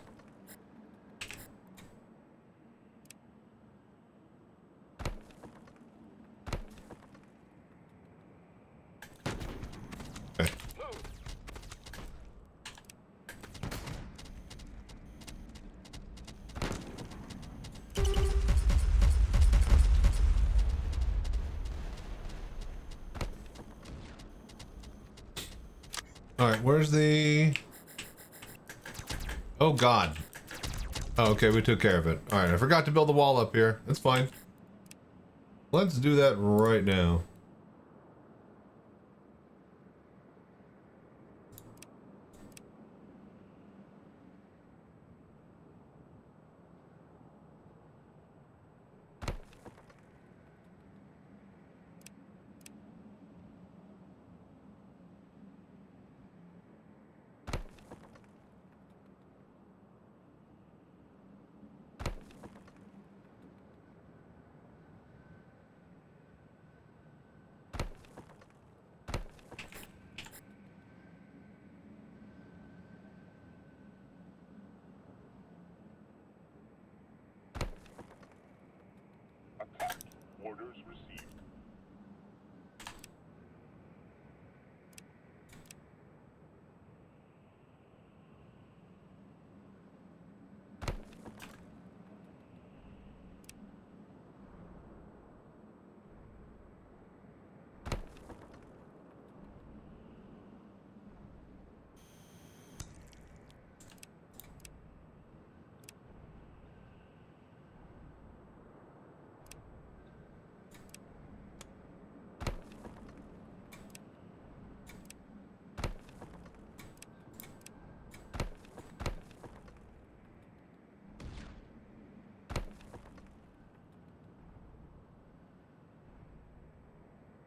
Okay. All right, where's the... Oh, God. Oh, okay, we took care of it. All right, I forgot to build the wall up here. That's fine. Let's do that right now.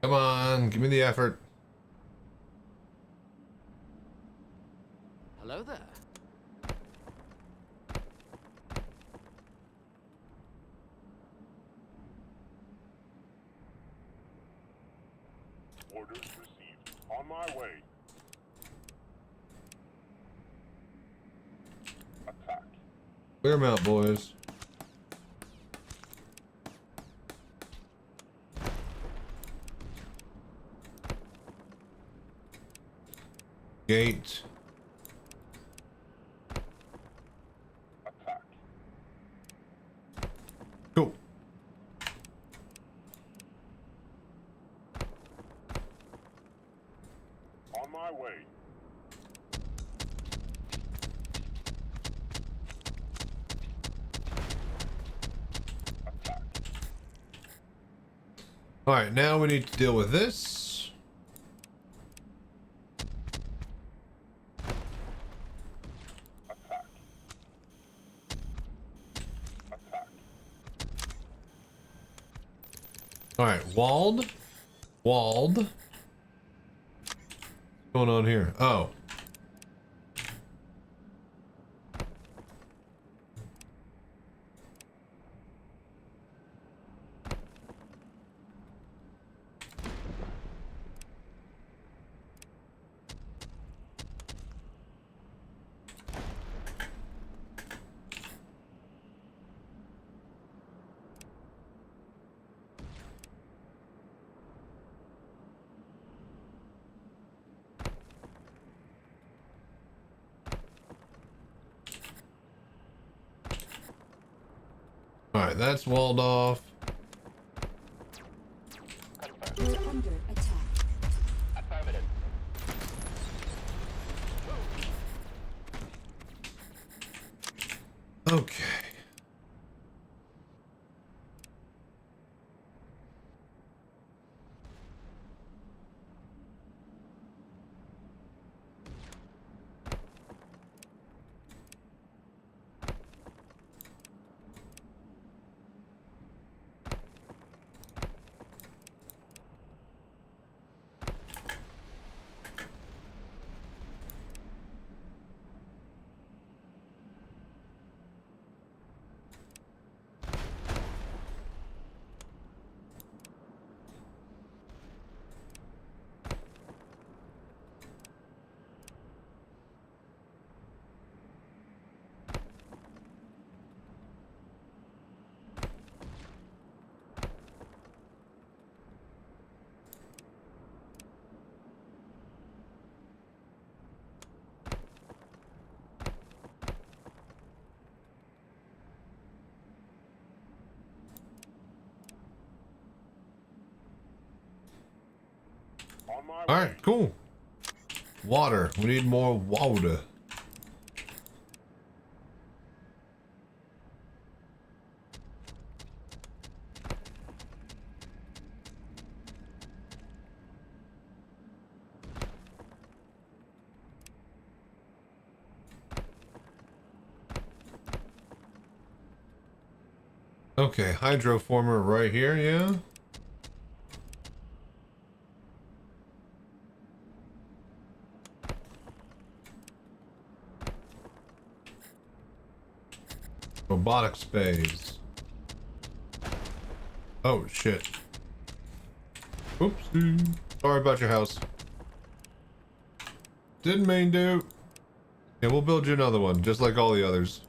Come on, give me the effort. Hello there. Orders received. On my way. Attack. Clear 'em out, boys. Gate. Attack. Cool. On my way. Attack. All right, now we need to deal with this. Attack. Attack. All right, walled. Walled. What's going on here? Oh. All right, that's walled off. We're under attack. Affirmative. Okay. On my All way. right, cool. Water. We need more water. Okay, hydroformer right here, yeah? Robotic space. Oh, shit. Oopsie. Sorry about your house. Didn't mean to. Yeah, we'll build you another one, just like all the others.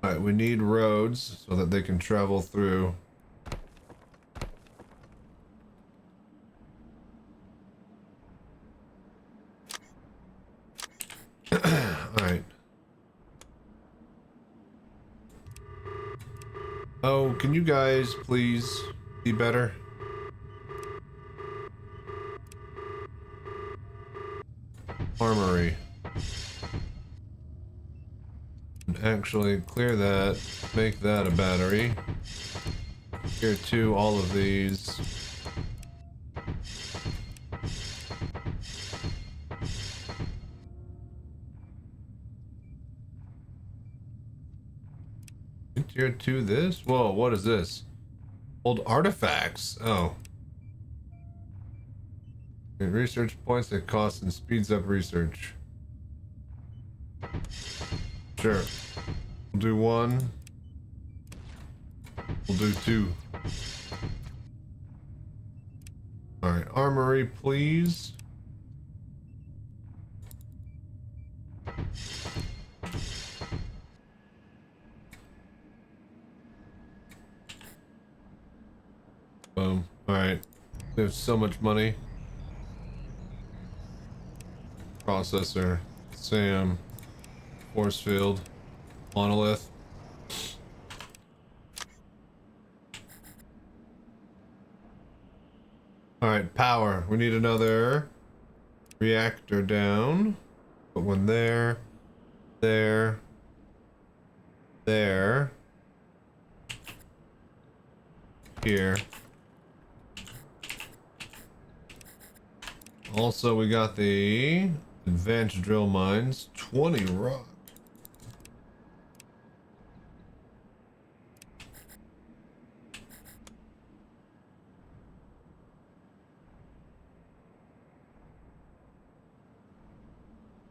Alright, we need roads so that they can travel through. Alright. Oh, can you guys please be better? Armory. Actually, clear that. Make that a battery. Here too, all of these. Tier 2 this? Whoa, what is this? Old artifacts. Oh. Research points that cost and speeds up research. Sure. We'll do 1. We'll do 2. Alright, armory, please. Boom. Alright. There's so much money. Processor. Sam. Force field. Monolith. Alright, power. We need another reactor down. Put one there. There. There. Here. Also, we got the advanced drill mines. 20 rock.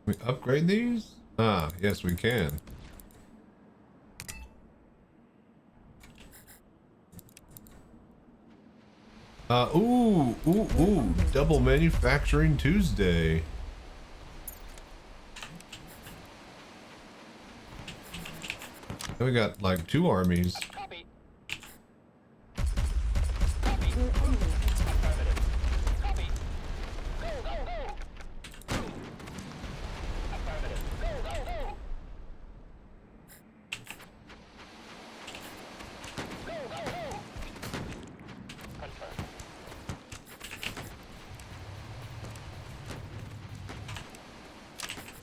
We upgrade these? Ah, yes we can. Ooh, double manufacturing Tuesday. We got like 2 armies. Copy.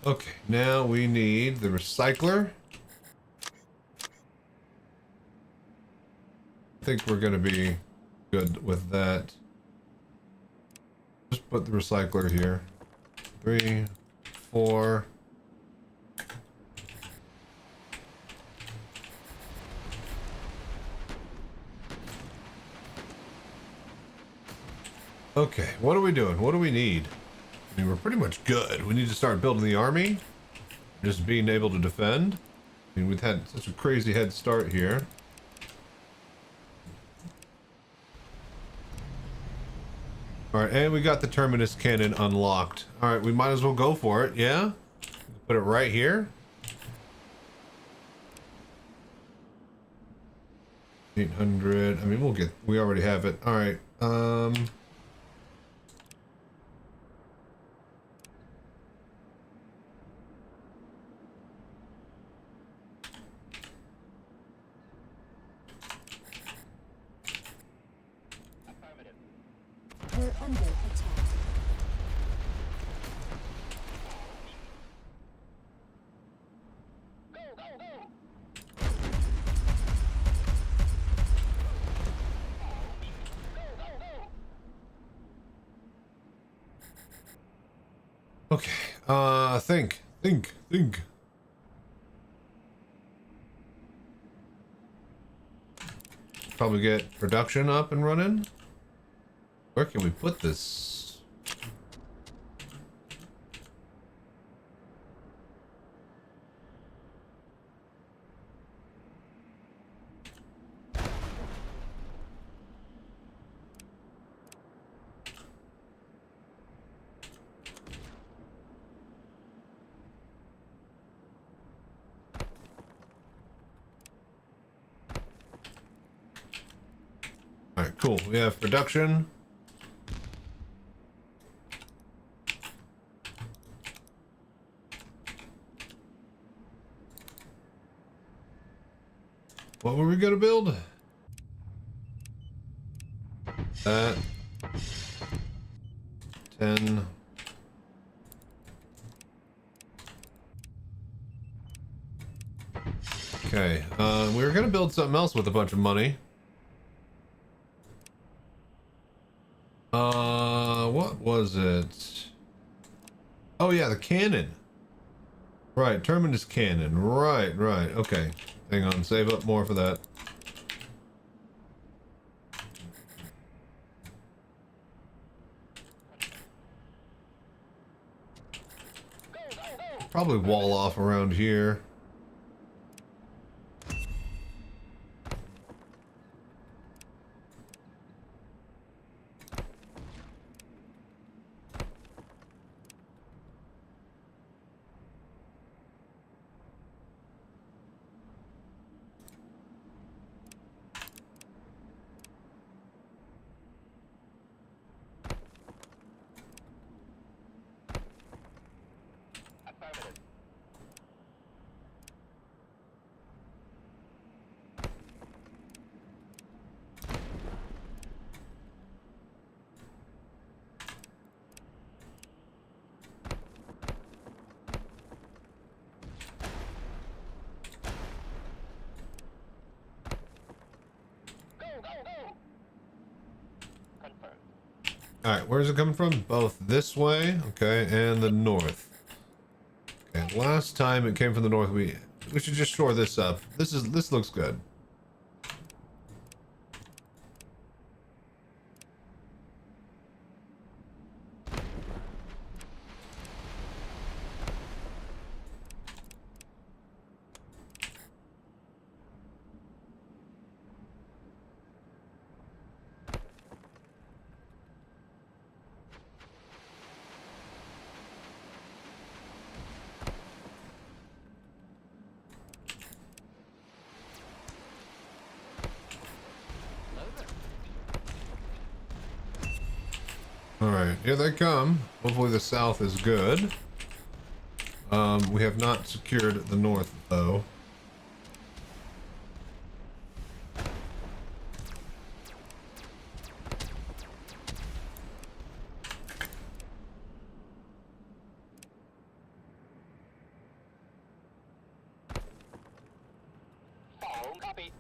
Okay, now we need the recycler. I think we're gonna be good with that. Just put the recycler here. 3, 4. Okay, what are we doing? What do we need? I mean, we're pretty much good. We need to start building the army. Just being able to defend. I mean, we've had such a crazy head start here. Alright, and we got the Terminus cannon unlocked. Alright, we might as well go for it, yeah? Put it right here. 800. I mean, we already have it. Alright, We're under attack. okay. Think. Probably get production up and running. Where can we put this? All right, cool. We have production. What were we gonna build? That 10. Okay, we were gonna build something else with a bunch of money. What was it? Oh yeah, the cannon. Right, terminus cannon. Right, right. Okay. Hang on, save up more for that. Probably wall off around here. Alright, where's it coming from? Both this way, okay, and the north. Okay, last time it came from the north, we should just shore this up. This looks good. Alright, here they come. Hopefully the south is good. We have not secured the north, though. Copy.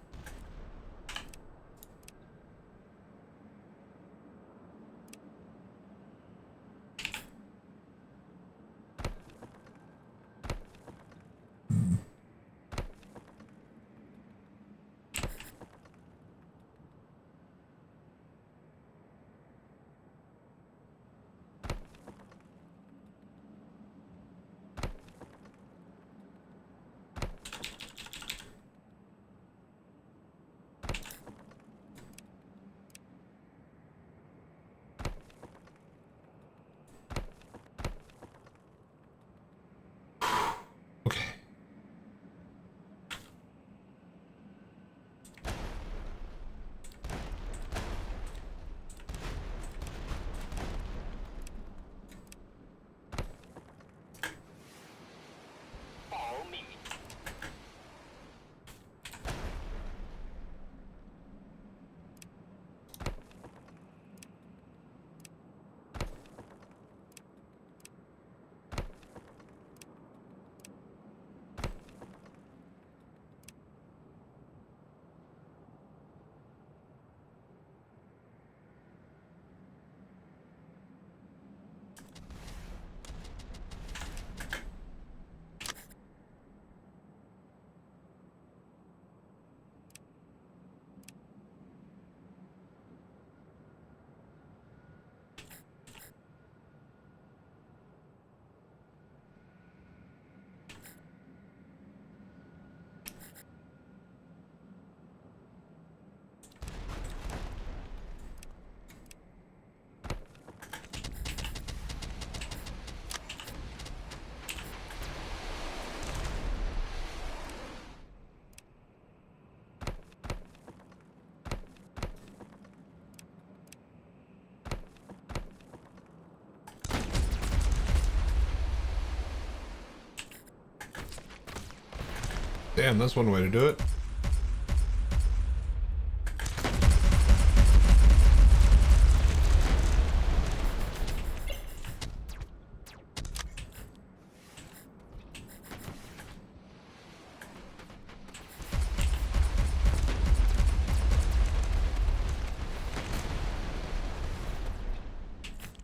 Damn, that's one way to do it.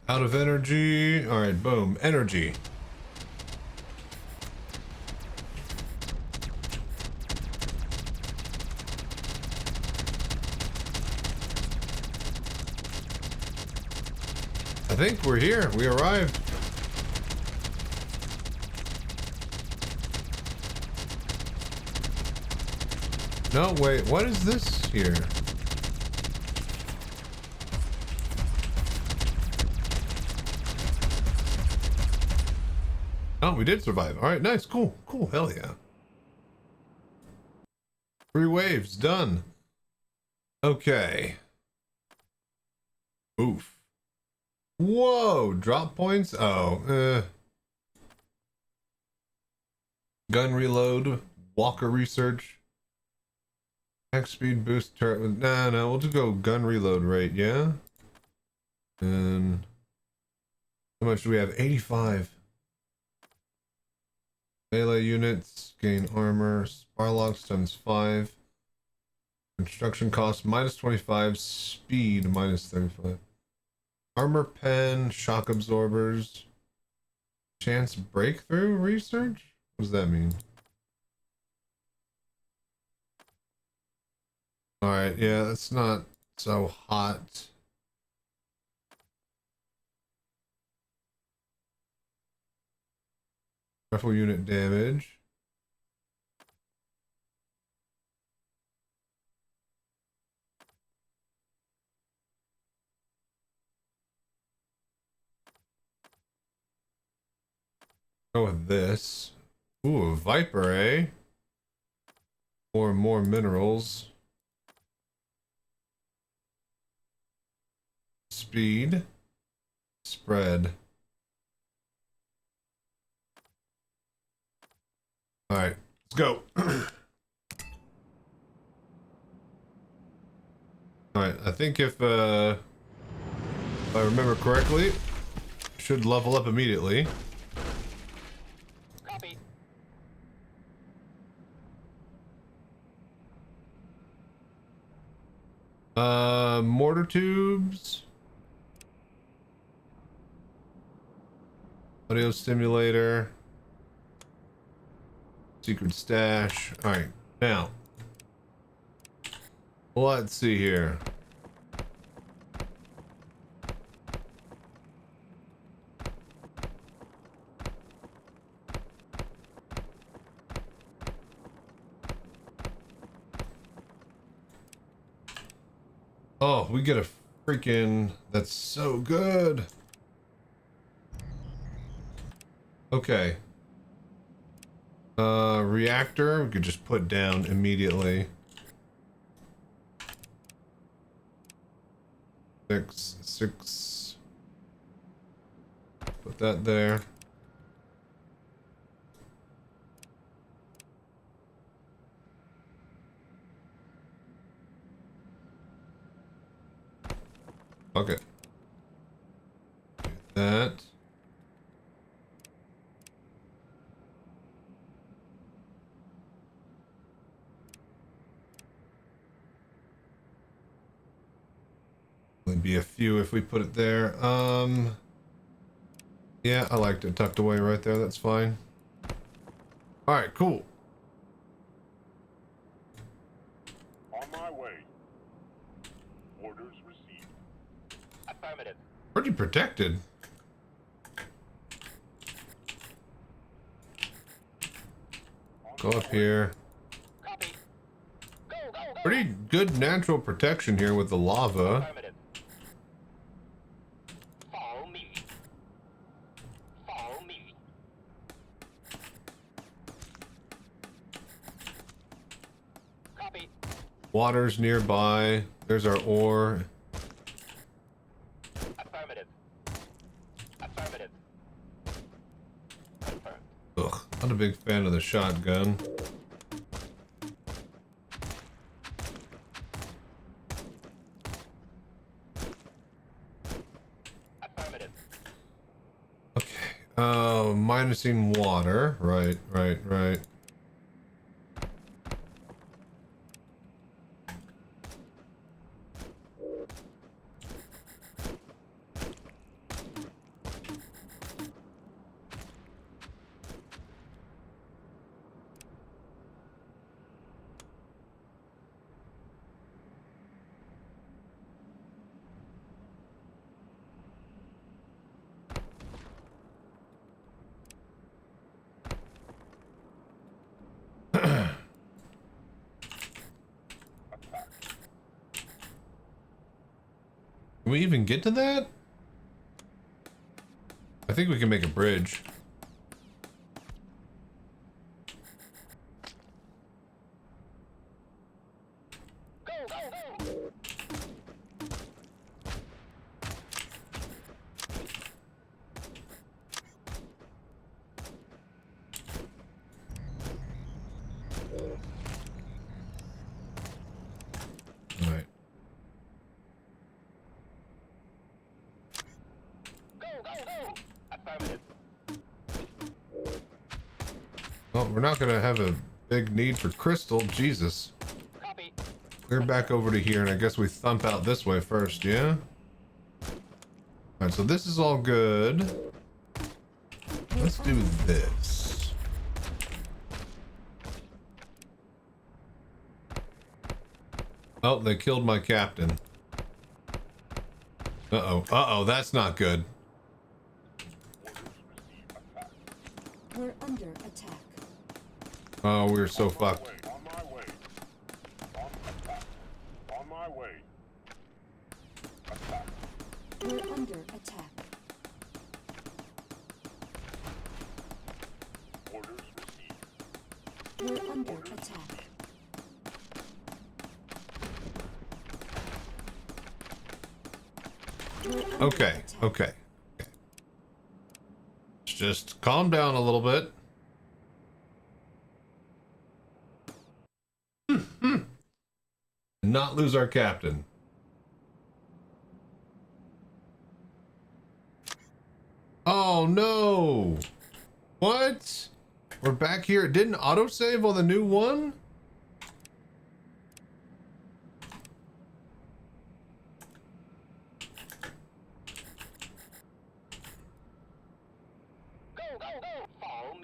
Out of energy. All right, boom. Energy. I think we're here. We arrived. No, wait. What is this here? Oh, we did survive. All right, nice. Cool. Cool. Hell yeah. 3 waves. Done. Okay. Oof. Whoa. Drop points? Oh, gun reload. Walker research. Max speed boost. No, we'll just go gun reload rate. Yeah. And how much do we have? 85. Melee units gain armor. Sparlock stuns 5. Construction cost minus 25. Speed minus 35. Armor pen. Shock absorbers. Chance breakthrough research? What does that mean? Alright, yeah, that's not so hot. Rifle unit damage. Go with this. Ooh, a Viper, eh? Or more minerals. Speed. Spread. Alright, let's go. Alright, I think if I remember correctly, should level up immediately. Copy. Mortar tubes. Audio stimulator. Secret stash. Alright, now. Let's see here. Oh, we get a freaking... That's so good. Okay. Reactor, we could just put down immediately. 6. Put that there. Okay. Do that. Only be a few if we put it there. Yeah, I liked it tucked away right there. That's fine. All right, cool. On my way. Orders received. Affirmative. Pretty protected. Go up here. Copy. Go, go, go. Pretty good natural protection here with the lava. Affirmative. Follow me. Follow me. Copy. Water's nearby. There's our ore. Affirmative. Affirmative. Confirmed. Ugh, not a big fan of the shotgun. Affirmative. Okay. Minusing water. Right. we even get to that? I think we can make a bridge. Alright. Well, we're not gonna have a big need for crystal. Jesus. We're back over to here, and I guess we thump out this way first, yeah? Alright, so this is all good. Let's do this. Oh, they killed my captain. Uh-oh. Uh-oh, that's not good. We're under attack. Oh, we're so fucked. On my way. We're under attack. Orders received. We're under attack. Okay, okay. Let's just calm down a little bit. Not lose our captain. Oh no! What? We're back here. It didn't autosave on the new one?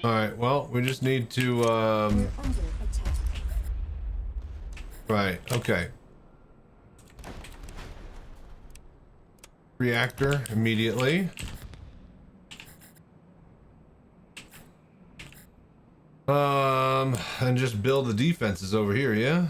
Alright, well, we just need to, Right, okay. Reactor immediately. And just build the defenses over here, yeah?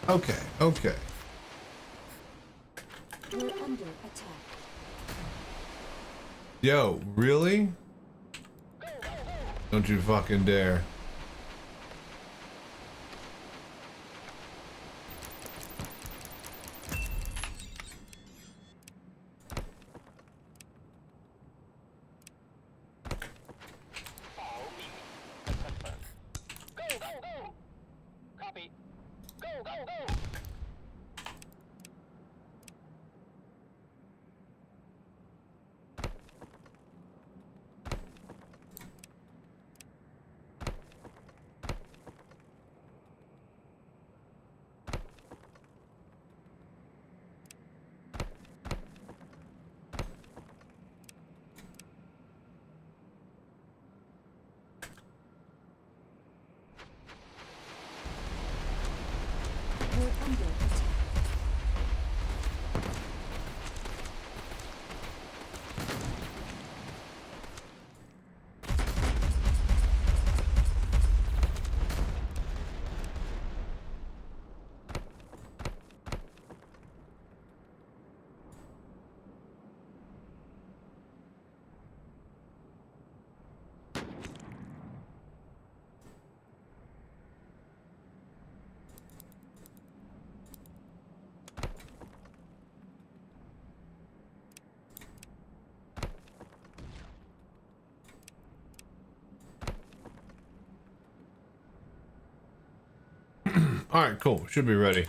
Okay, okay. We're under attack. Yo, really? Don't you fucking dare. All right, cool. Should be ready.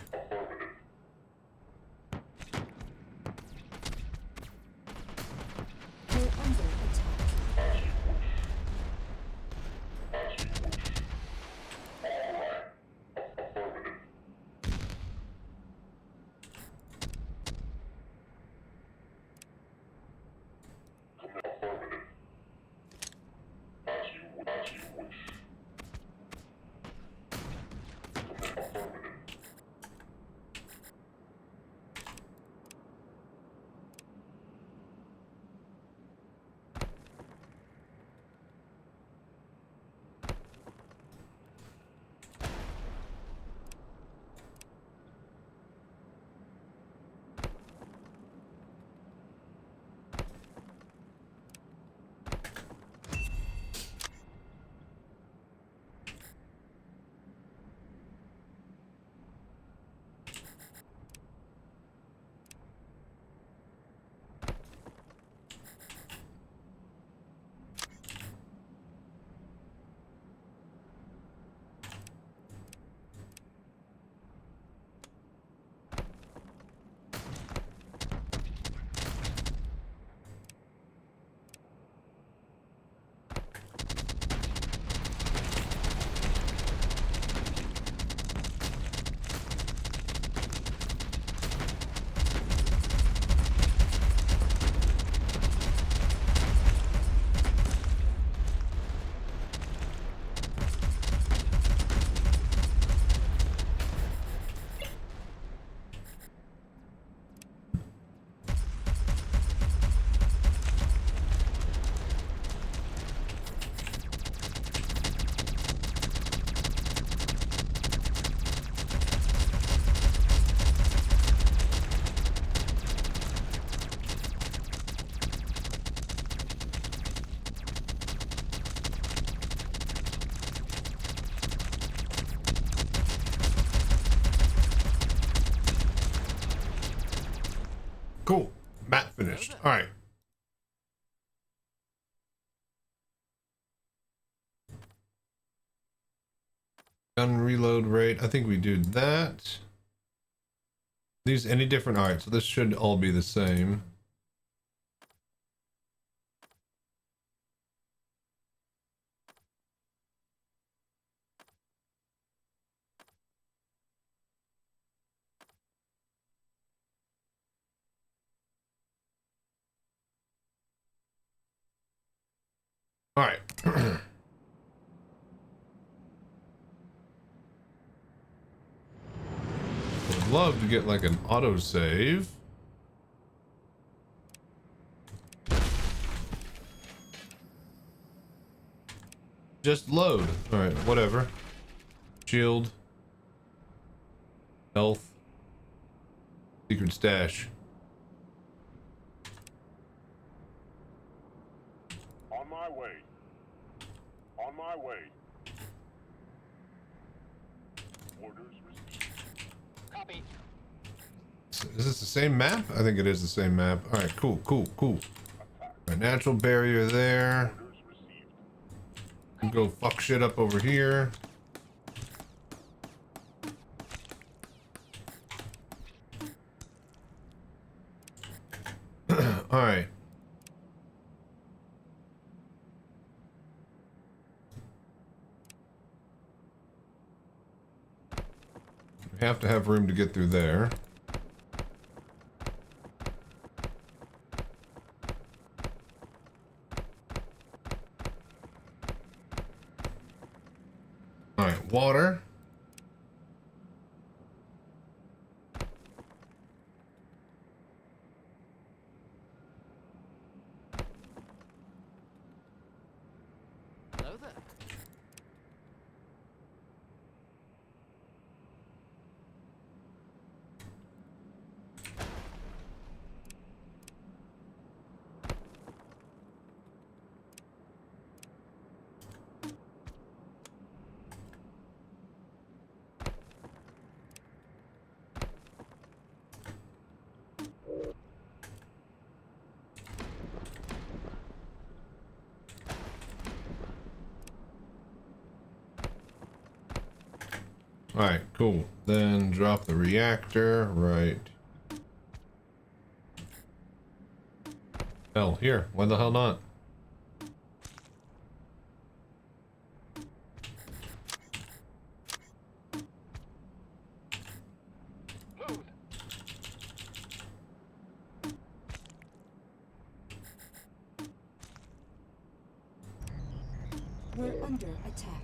Cool. Map finished. All right. Gun reload rate. I think we do that. These any different? All right. So this should all be the same. All right. I'd love to get like an autosave. Just load. All right, whatever. Shield. Health. Secret stash. On my way. On my way. Orders received. Copy. Is this the same map? I think it is the same map. All right, cool, cool, cool. All right, natural barrier there. We'll go fuck shit up over here. All right. We have to have room to get through there. All right, water. Hello there. Alright, cool. Then drop the reactor right. Hell, here. Why the hell not? We're under attack.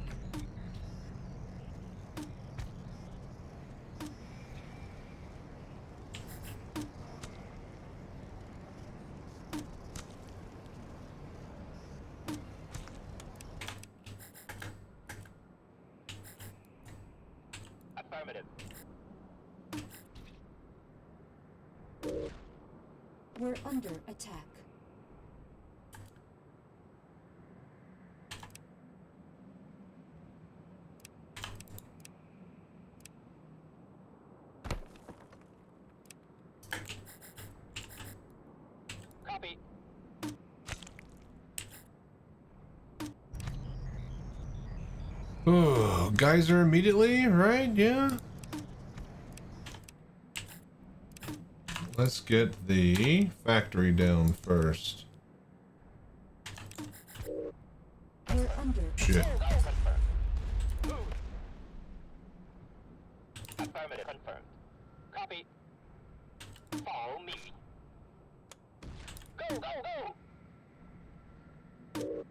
Affirmative. We're under attack. Copy. Oh, geyser immediately, right? Yeah. Let's get the factory down first. We're under Shit. attack. Affirmative. Confirmed. Copy. Follow me. Go, go, go!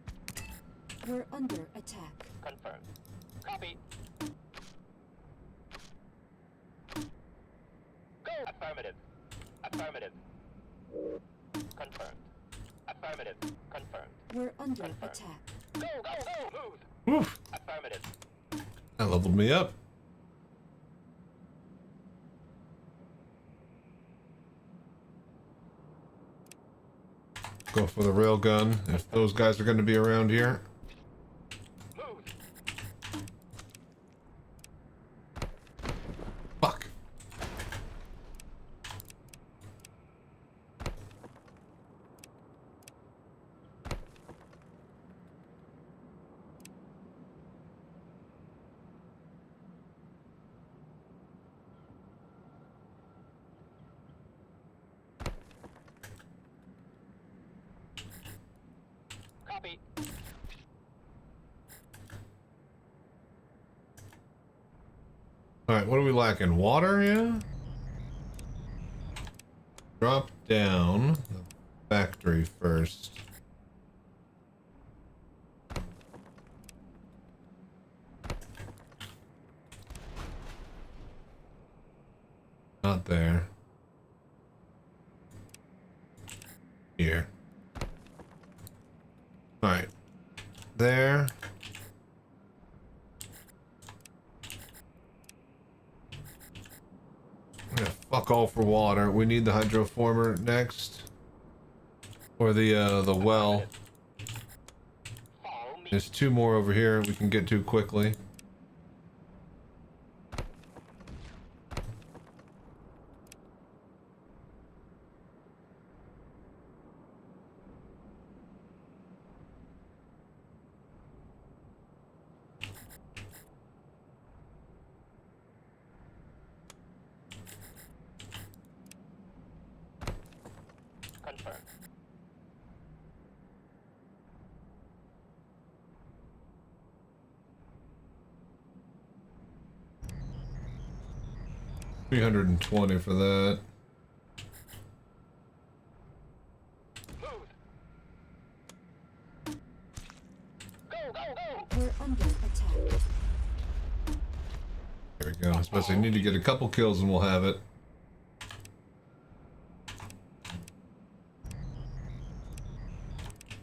We're under attack. Confirmed. Copy. Go! Affirmative. Affirmative. Confirmed. Affirmative. Confirmed. We're under Confirmed. attack. Go, go, go! Move! Oof. Affirmative. That leveled me up. Go for the railgun if those guys are going to be around here. Fuck. Copy. Alright, what are we lacking? Water, yeah? Drop down the factory first. Not there. Here. Alright. There. Yeah, fuck all for water. We need the hydroformer next. Or the well. There's two more over here we can get to quickly. Confirmed. 320 for that. We're under attack. There we go. I was supposed to say, need to get a couple kills and we'll have it.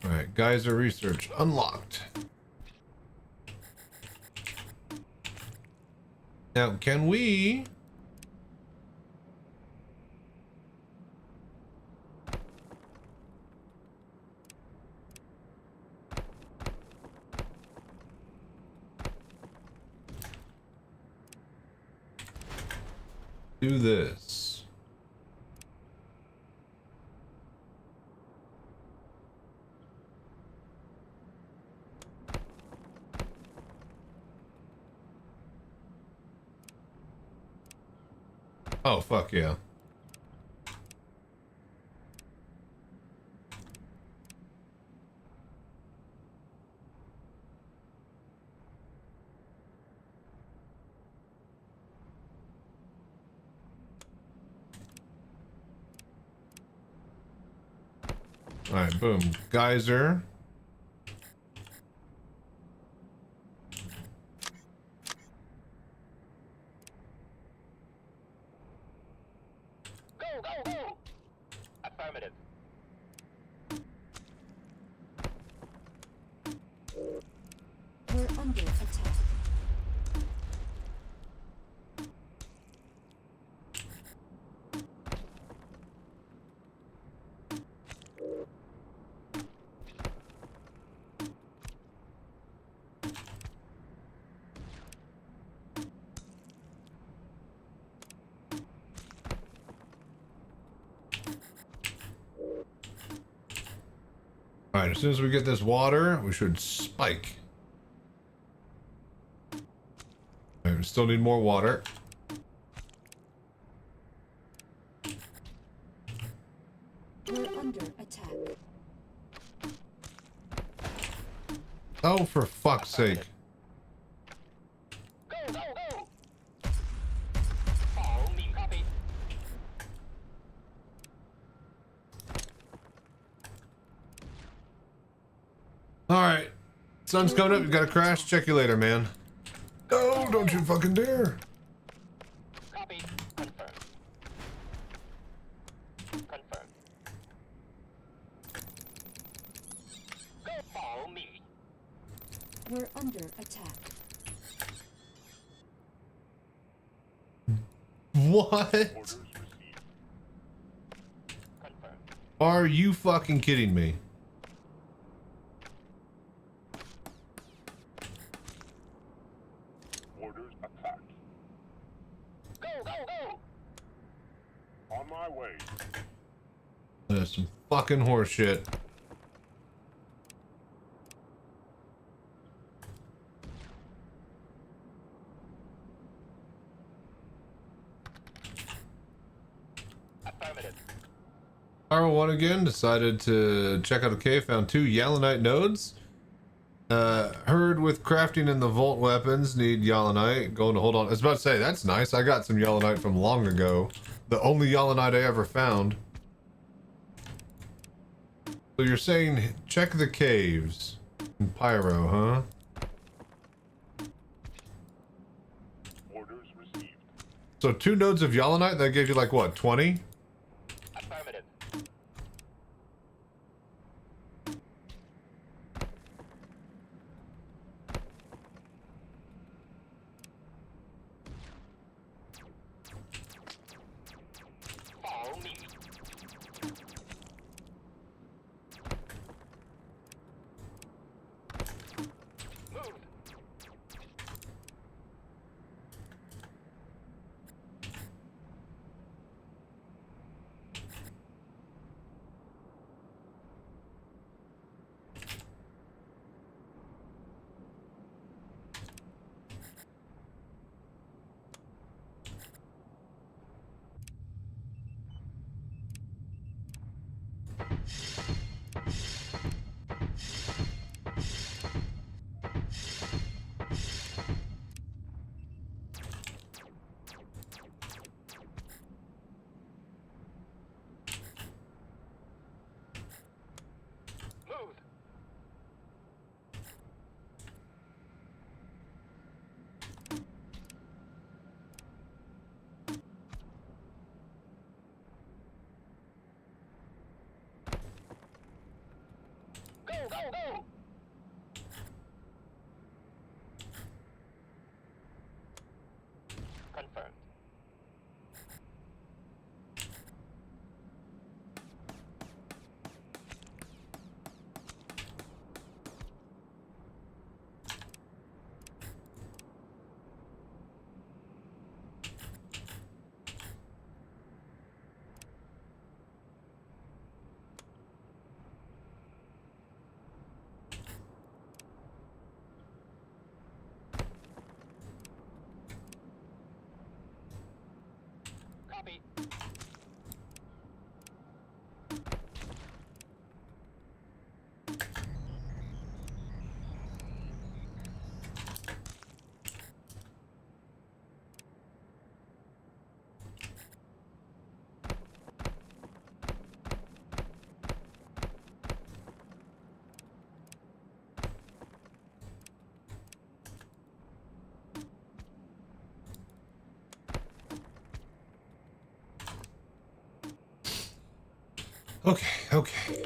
Alright, geyser research unlocked. Now, can we... do this? Oh, fuck yeah. All right, boom. Geyser. Go, go, go! Affirmative. We're under attack. All right, as soon as we get this water, we should spike. All right, we still need more water. We're under attack. Oh, for fuck's sake. Go, go, go! Follow me, copy. All right. Sun's coming up. You got to crash. Check you later, man. Oh, don't you fucking dare. Copy. Confirm. Confirm. Go, follow me. We're under attack. What? Are you fucking kidding me? Orders attack. Go, go, go! On my way. That's some fucking horse shit. Affirmative. Power 1 again, decided to check out a cave, found 2 Yallanite nodes. Heard with crafting in the Volt weapons, need Yallanite. Going to hold on. I was about to say, that's nice. I got some Yallanite from long ago. The only Yallanite I ever found. So you're saying check the caves in Pyro, huh? Orders received. So 2 nodes of Yallanite, that gave you like what, 20? Affirmative. Follow me. Move. Move. Go, go, go! Confirmed. Okay, okay.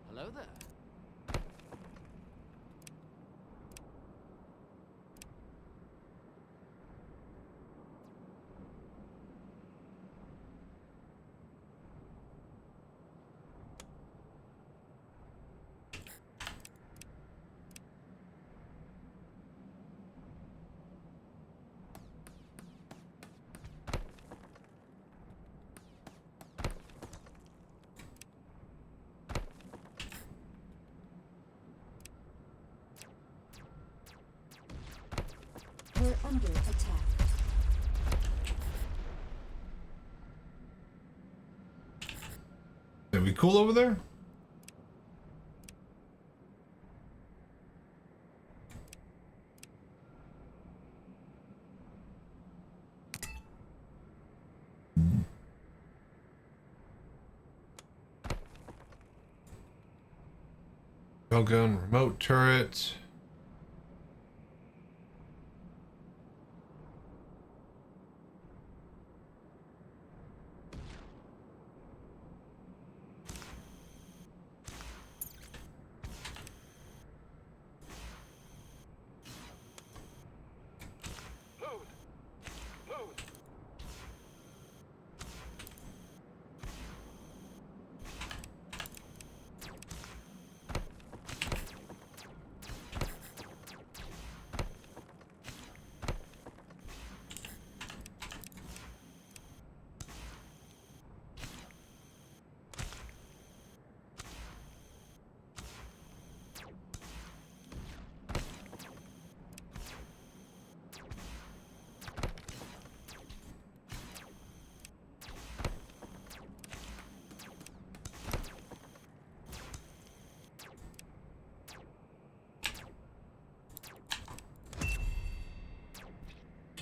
Hello there. We're under attack. Are we cool over there? Railgun, remote turret.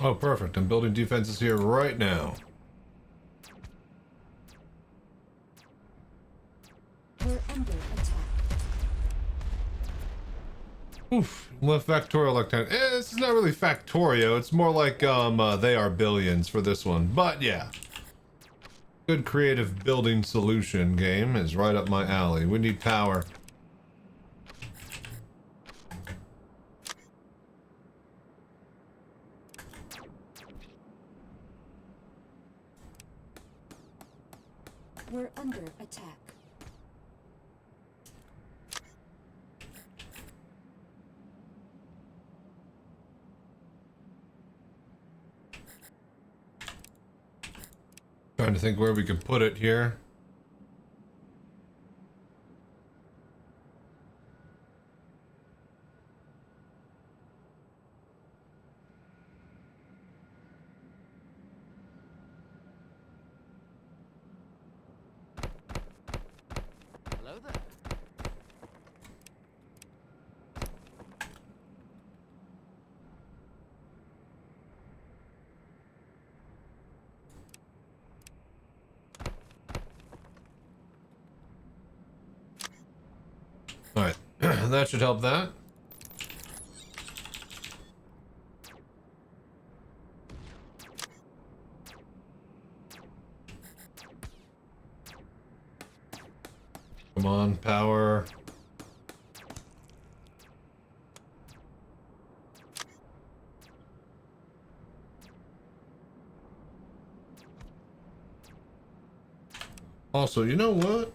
Oh, perfect. I'm building defenses here right now. We're under attack. Oof. Left factorial left-hand. This is not really Factorio. It's more like they are billions for this one. But yeah. Good creative building solution game is right up my alley. We need power. We're under attack. Trying to think where we could put it here. Hello there. All right, that should help that. Come on, power. Also, you know what?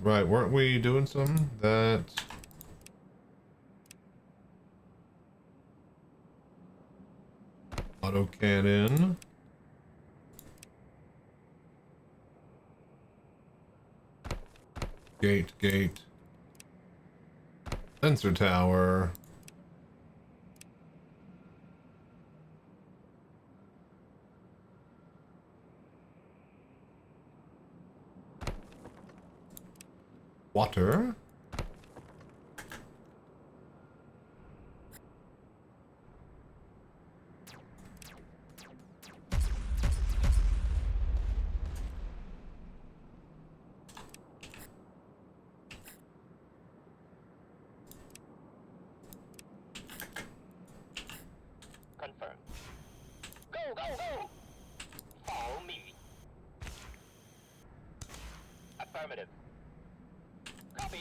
Right, weren't we doing something that autocannon? Gate. Sensor tower. Water. Confirmed. Go, go, go! Follow me. Affirmative. Copy.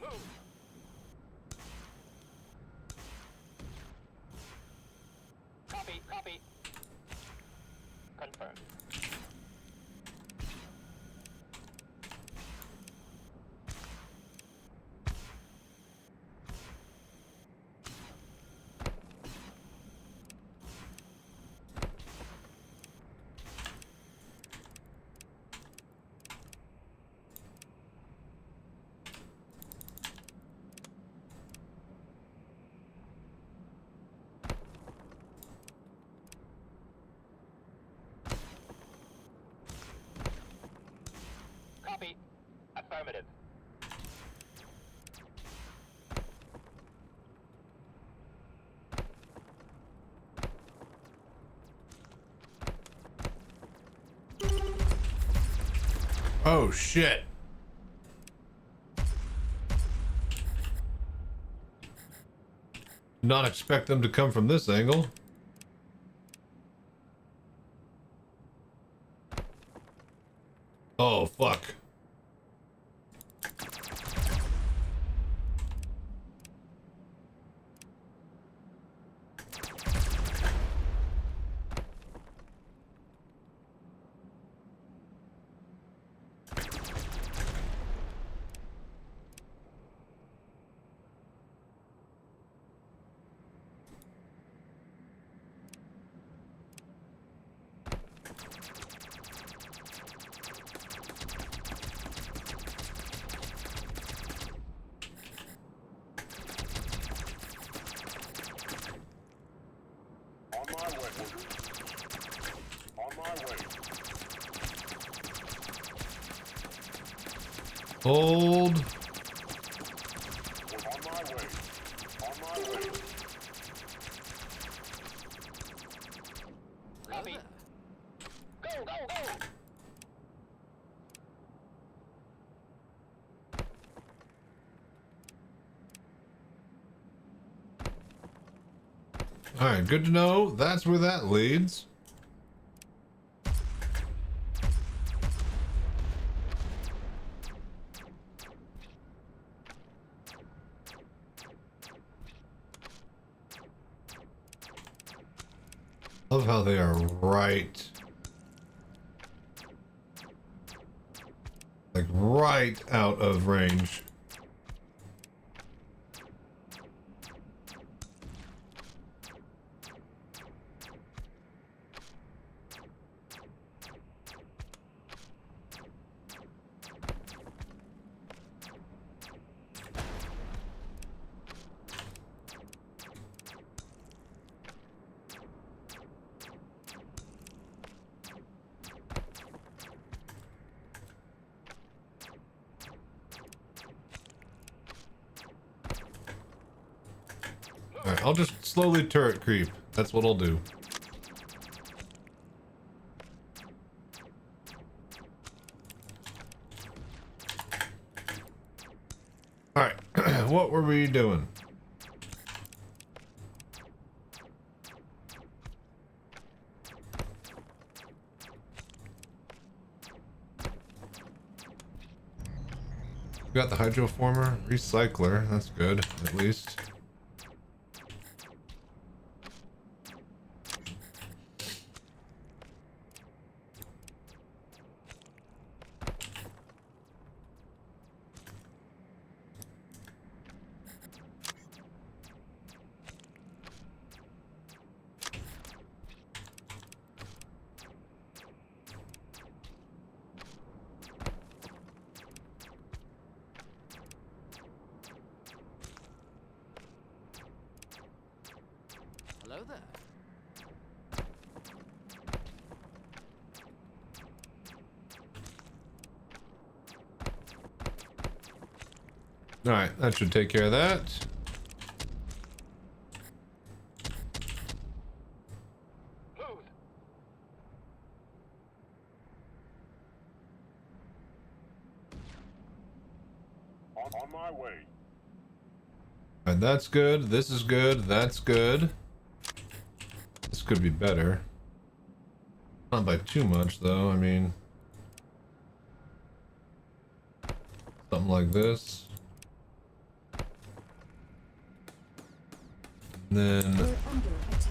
Move. Copy, copy. Confirmed. Copy. Affirmative. Oh shit. Not expect them to come from this angle. Oh fuck. On my way, Voodoo. On my way. Hold. On my way. On my way. Copy. Go, go, go! Alright, good to know. That's where that leads. Love how they are right. Like right out of range. Alright, I'll just slowly turret creep. That's what I'll do. Alright, what were we doing? Got the hydroformer, recycler, that's good, at least. Hello there. All right, that should take care of that. On my way. All right, that's good. This is good. That's good. This could be better. Not by too much, though. I mean, something like this. And then We're under attack.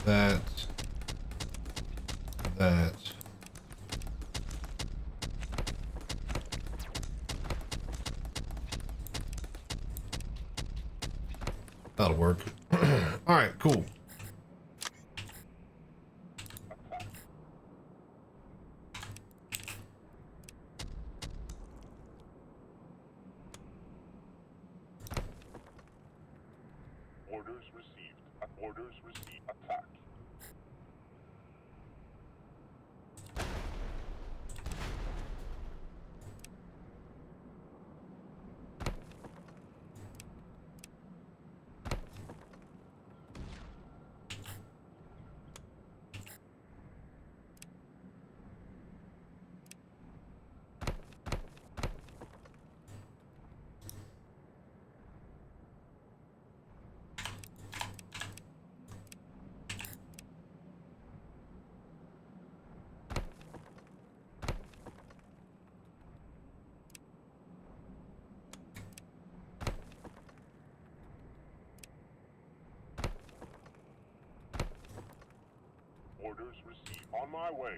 that. That. That'll work. All right, cool. Orders received. Orders received. Attack. Orders received. On my way.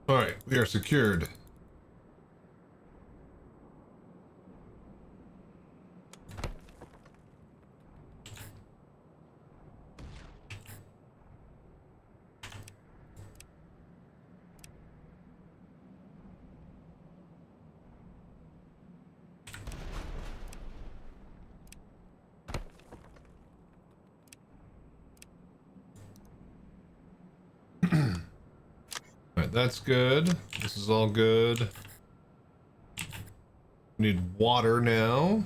All right, we are secured. All right, that's good. This is all good. We need water now.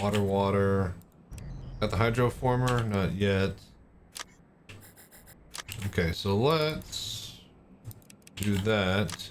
Water. Got the hydroformer? Not yet. Okay, so let's do that.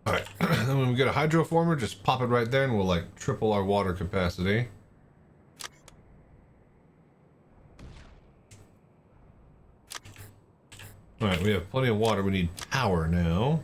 Alright, then when we get a hydroformer, just pop it right there and we'll like triple our water capacity. Alright, we have plenty of water. We need power now.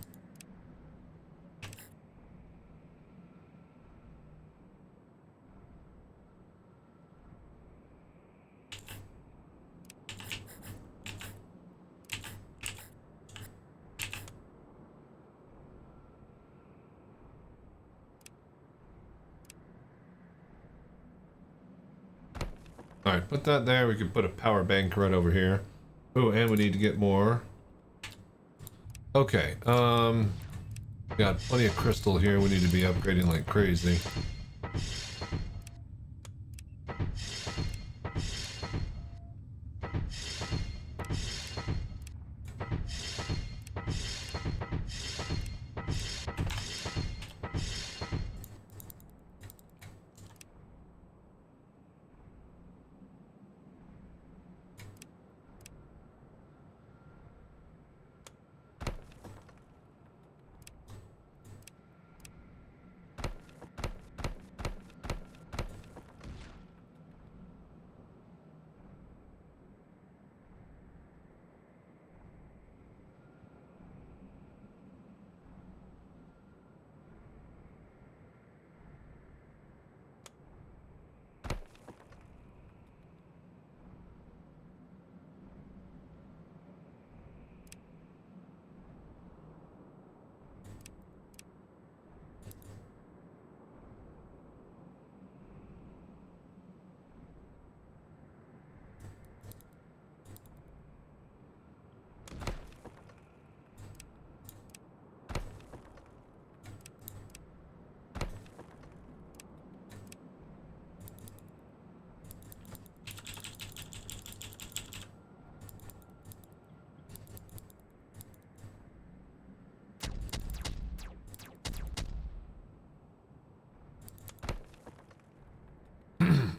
Alright, put that there. We can put a power bank right over here. Oh, and we need to get more. Okay, got plenty of crystal here. We need to be upgrading like crazy.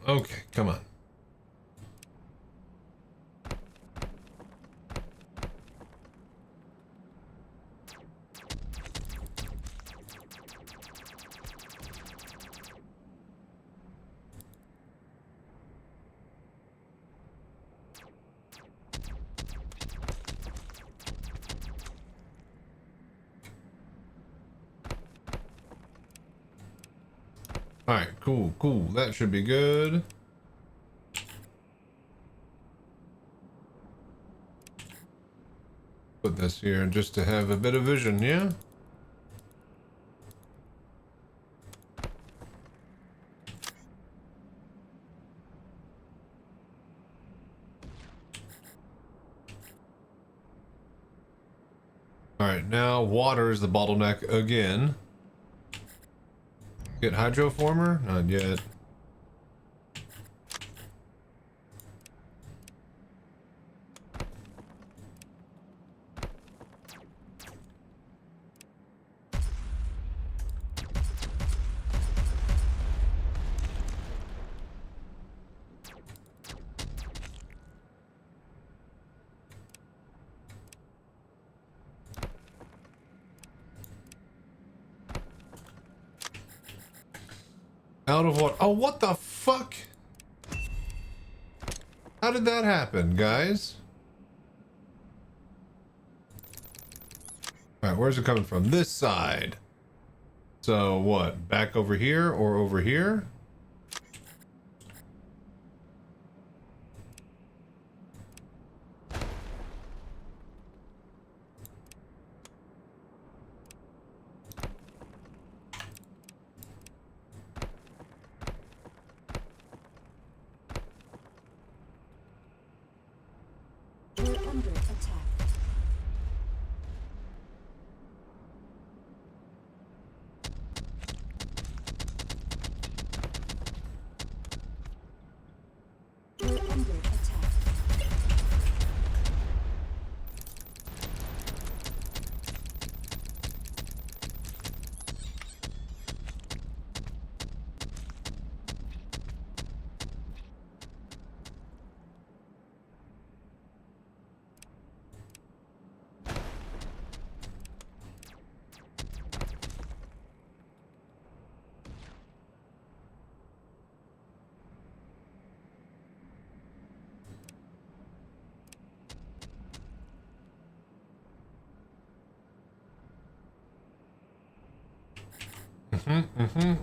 Okay, come on. Alright, cool, cool. That should be good. Put this here just to have a bit of vision, yeah? Alright, now water is the bottleneck again. Get hydroformer? Not yet. Out of what? Oh, what the fuck? How did that happen, guys? Alright, where's it coming from? This side. So what? Back over here or over here?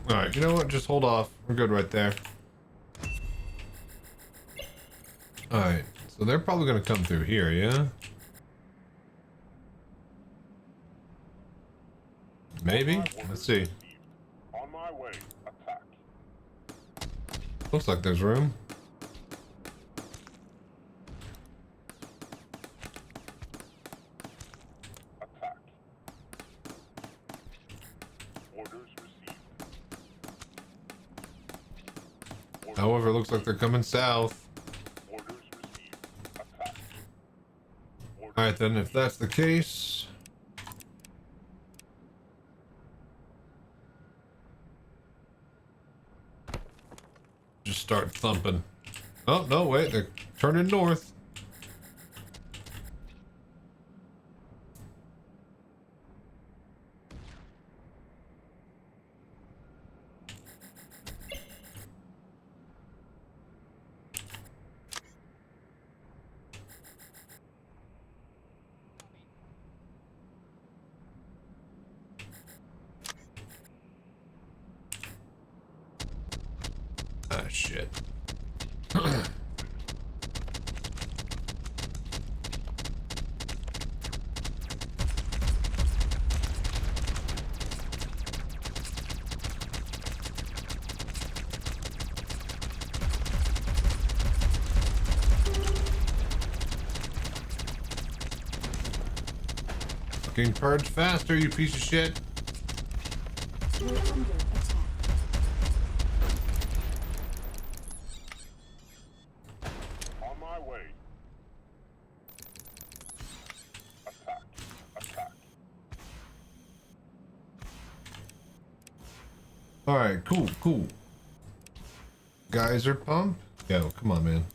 Alright, you know what? Just hold off. We're good right there. Alright, so they're probably gonna come through here, yeah? Maybe? Let's see. On my way. Attack. Looks like there's room. However, it looks like they're coming south. Alright then, if that's the case... just start thumping. Oh, no, wait, they're turning north. Ah, shit. Fucking purge faster, you piece of shit. We're under attack. On my way. Attack. Attack. Alright, cool, cool. Geyser pump? Yo, come on, man.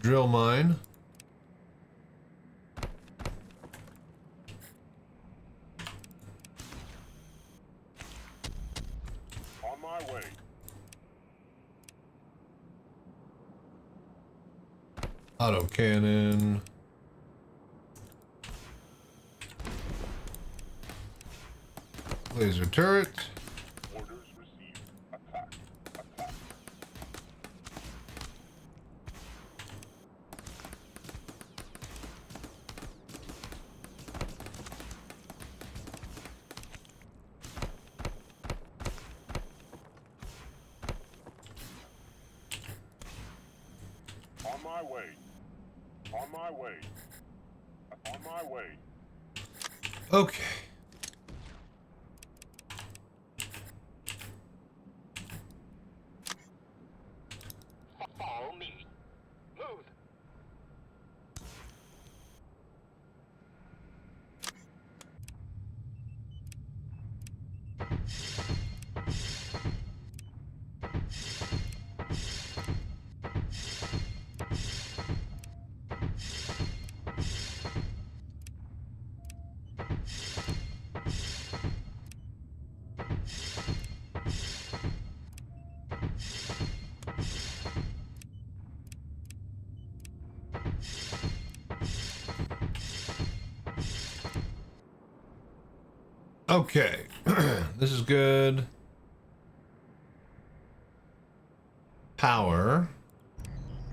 Drill mine. On my way. Auto cannon. Laser turret. Orders received. Attack. Attack. On my way. On my way. On my way. Okay. Follow me. Move. Okay. This is good. Power.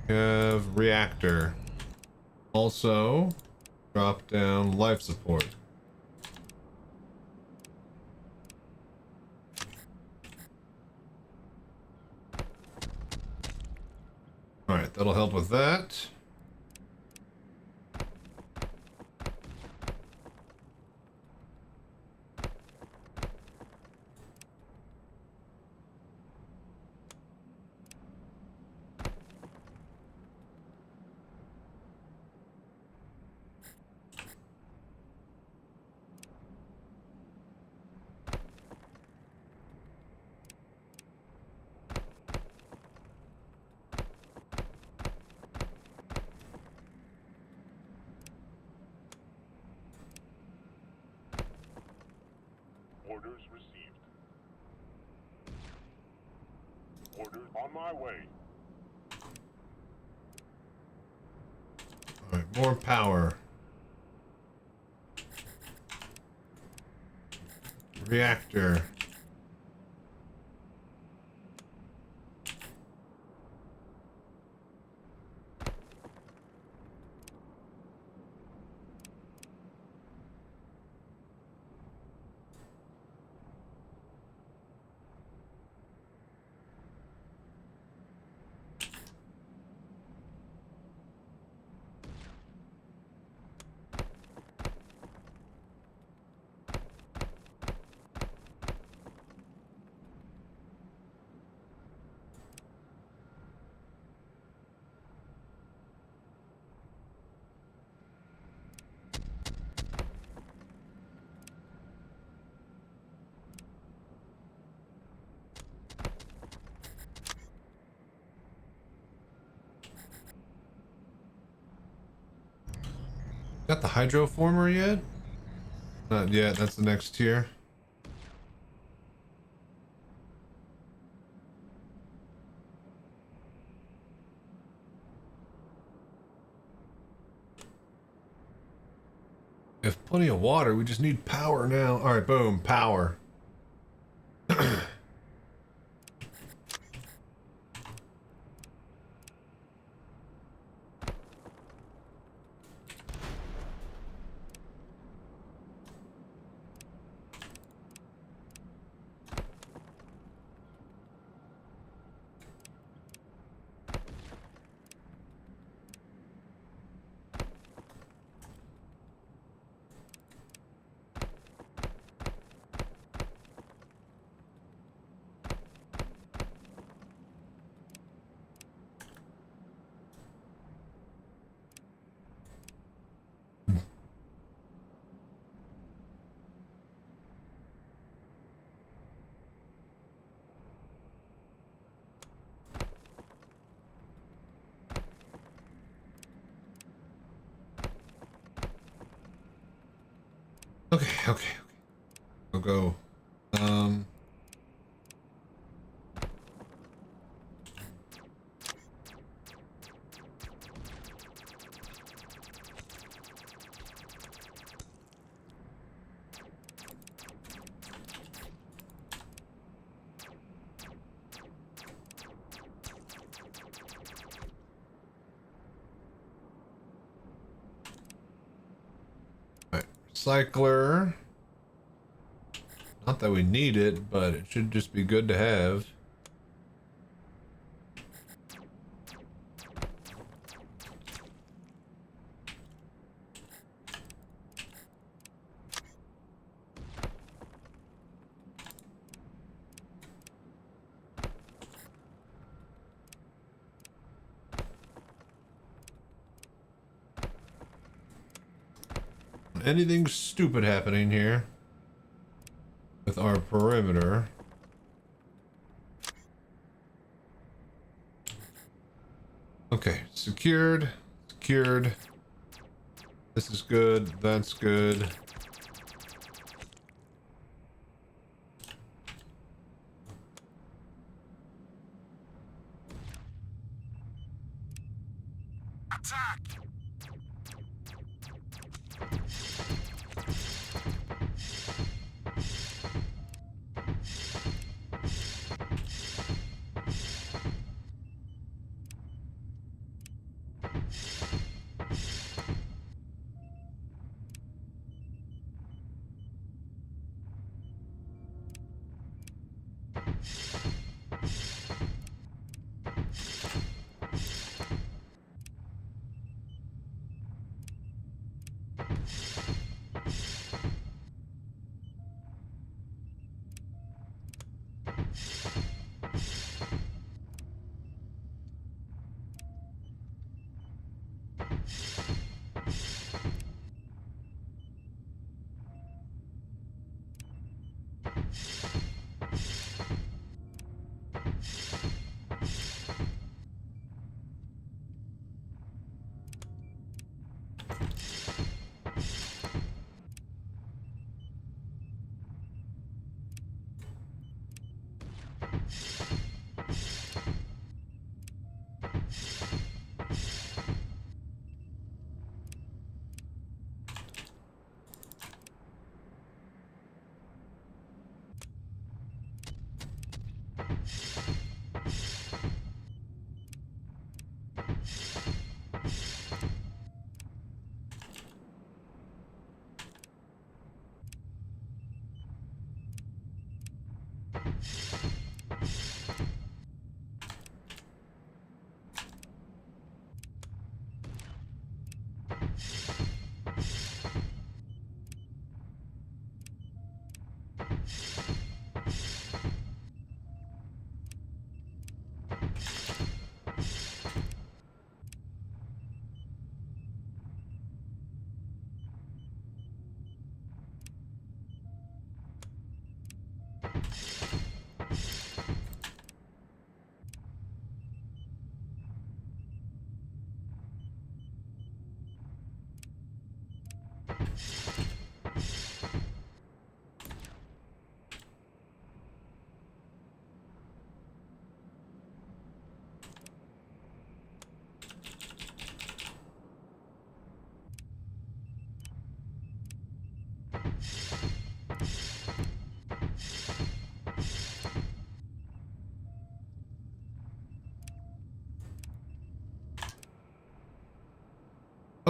We have reactor. Also, drop down life support. Alright, that'll help with that. Orders received. Orders on my way. Alright, more power. Reactor. Got the hydroformer yet? Not yet. That's the next tier. We have plenty of water. We just need power now. All right, boom, power. Okay. We'll go. Alright, recycler. Not that we need it, but it should just be good to have. Anything stupid happening here with our perimeter. Okay, secured. This is good, that's good. Attack!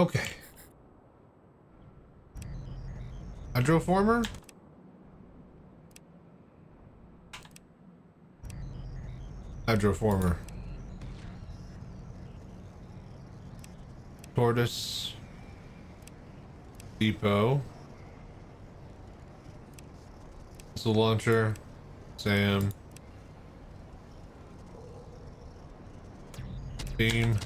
Okay. Hydroformer? Hydroformer. Tortoise. Depot. Missile launcher. Sam. Beam.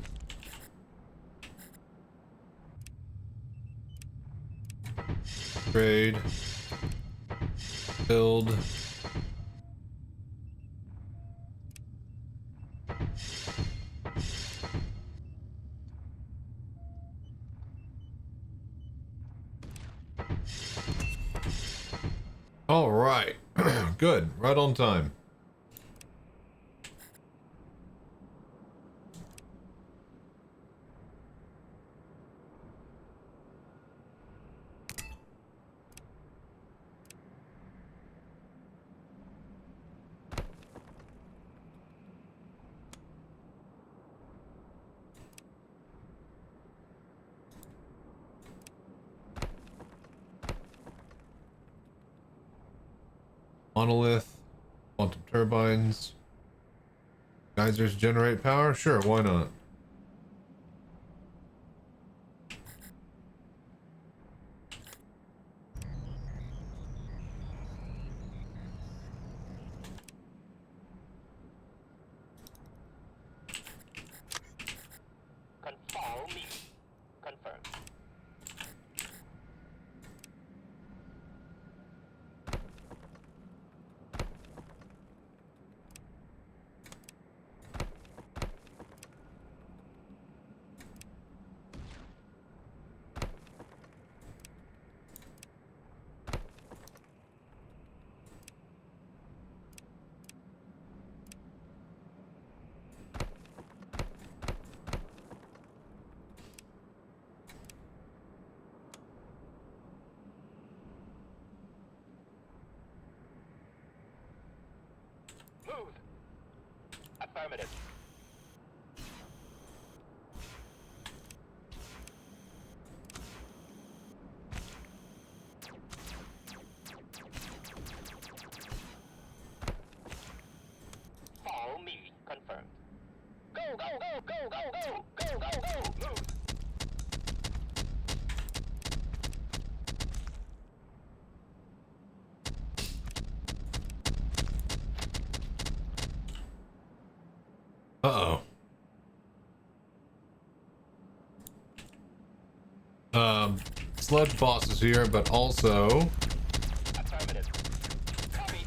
Trade. Build. All right. Good. Right on time. Monolith, quantum turbines, geysers generate power? Sure, why not? Confirm me. Confirm. Move. Affirmative. Follow me. Confirmed. Go, go, go, go, go, go, go, go, go. Move. Uh-oh. Sludge boss is here, but also... Affirmative. Copy.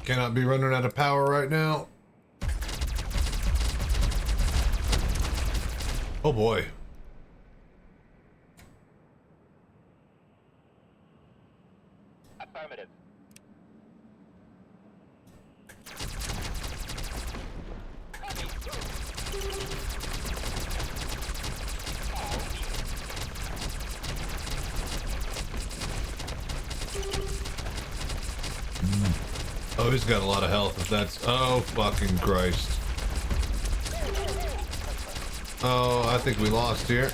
Cannot be running out of power right now. Oh boy. Affirmative. Oh, he's got a lot of health if that's... Oh, fucking Christ. Oh, I think we lost here.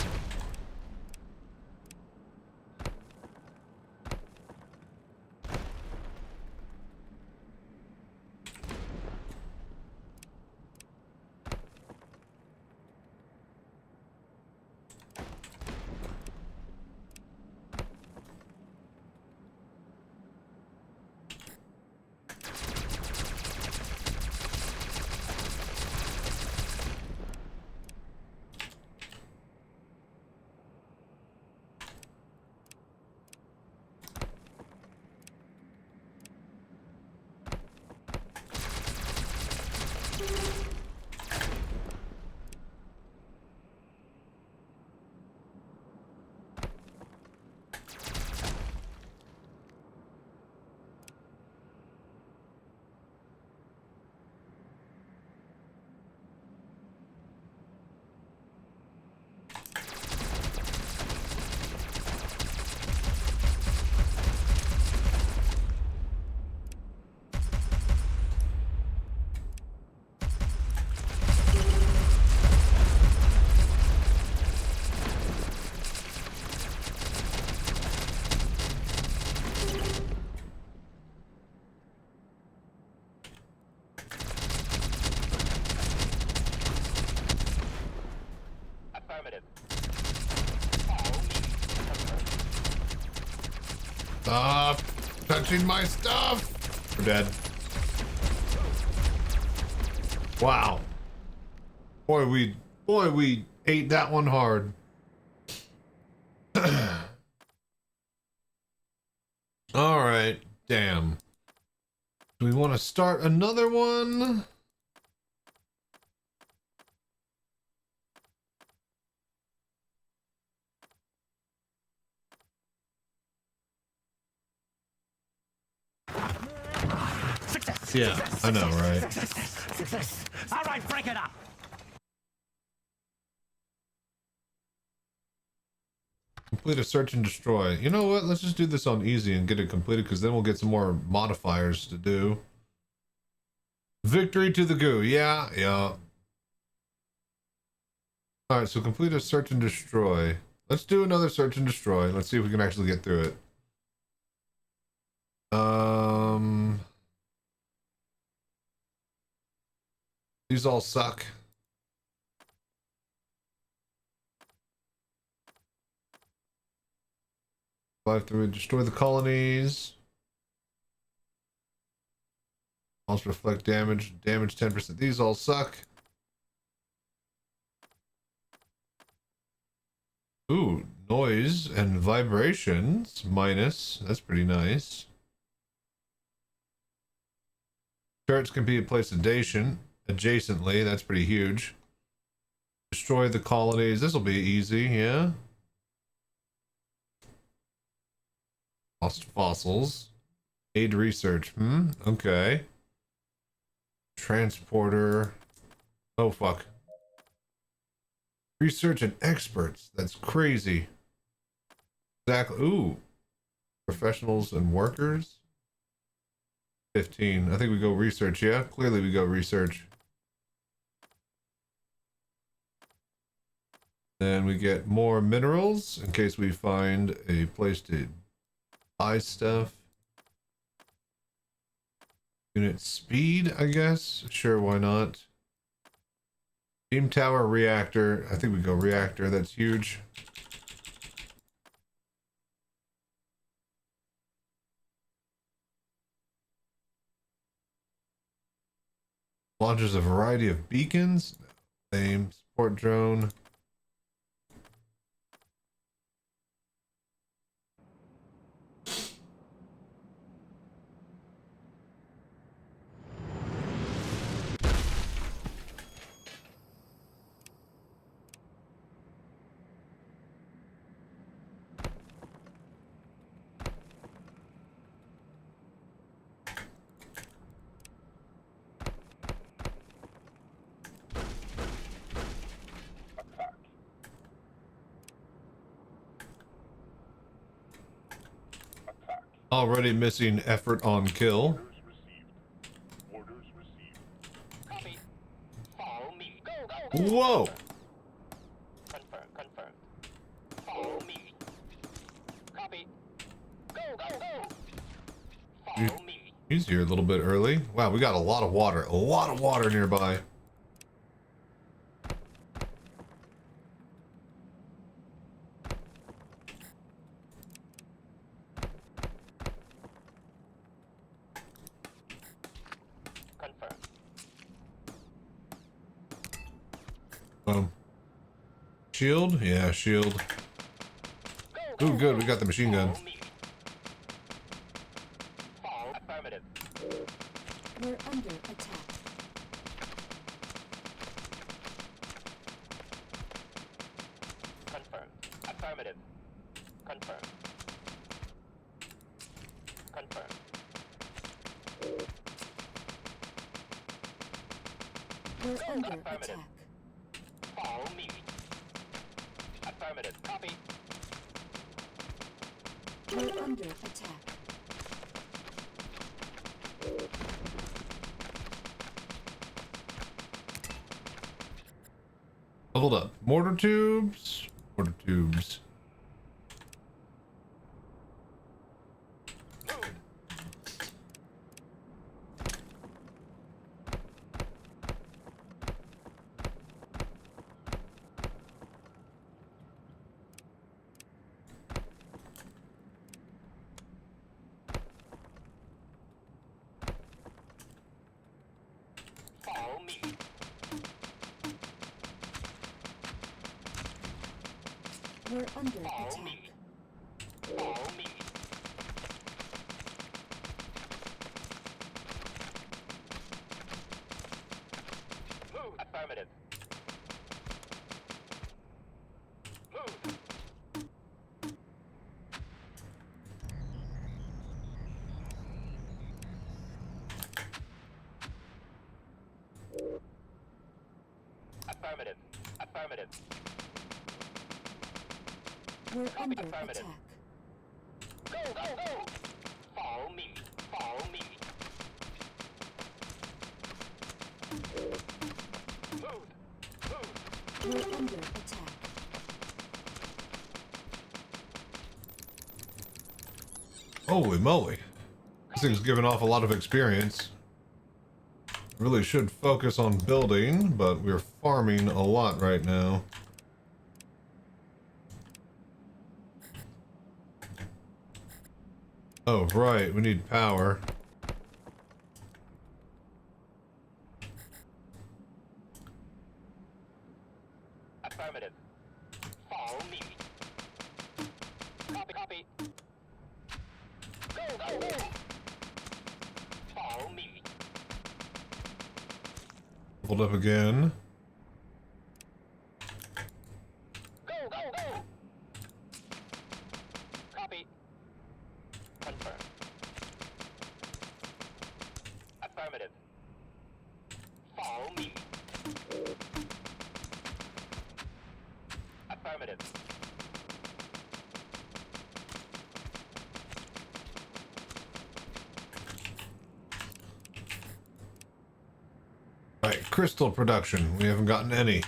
Stop touching my stuff. We're dead. Wow. Boy, we ate that one hard. All right. Damn. Do we want to start another one? Success. Yeah, Success. I know, right? Success. Success. All right, break it up. Complete a search and destroy. You know what? Let's just do this on easy and get it completed, because then we'll get some more modifiers to do. Victory to the goo. Yeah, yeah. Alright, so complete a search and destroy. Let's do another search and destroy. Let's see if we can actually get through it. These all suck. Fly through, destroy the colonies. Also reflect damage. Damage 10%. These all suck. Ooh, noise and vibrations minus. That's pretty nice. Turrets can be placed adjacently. That's pretty huge. Destroy the colonies. This will be easy, yeah. Lost fossils. Aid research. Okay. Transporter. Oh, fuck. Research and experts. That's crazy. Exactly. Ooh. Professionals and workers. 15. I think we go research. Yeah, clearly we go research. Then we get more minerals in case we find a place to buy stuff. Unit speed, I guess. Sure, why not? Beam tower reactor. I think we go reactor. That's huge. Launches a variety of beacons. Same. Support drone. Already missing effort on kill. Whoa! Confirm. Follow me. Copy. Go. Follow me. He's here a little bit early. Wow, we got a lot of water. A lot of water nearby. Shield? Yeah, shield. Ooh, good. We got the machine gun. Affirmative. We're under attack. Confirm. Affirmative. Confirm. We're under attack. Follow me. Affirmative. Copy. We're under attack. Hold up. Mortar tubes. Mortar tubes. We're under attack. Move. Affirmative. Move. Affirmative. Affirmative. We're under Affirmative. attack. Go, go, go! Follow me. Follow me. Move. Move. We're under attack. Holy moly. This thing's giving off a lot of experience. Really should focus on building, but we're farming a lot right now. Oh, right, we need power. Affirmative. Follow me. Copy, copy. Go, go, go! Follow me. Hold up again. Go, go, go! Copy. Confirm. Affirmative. Follow me. Affirmative. Right, crystal production. We haven't gotten any.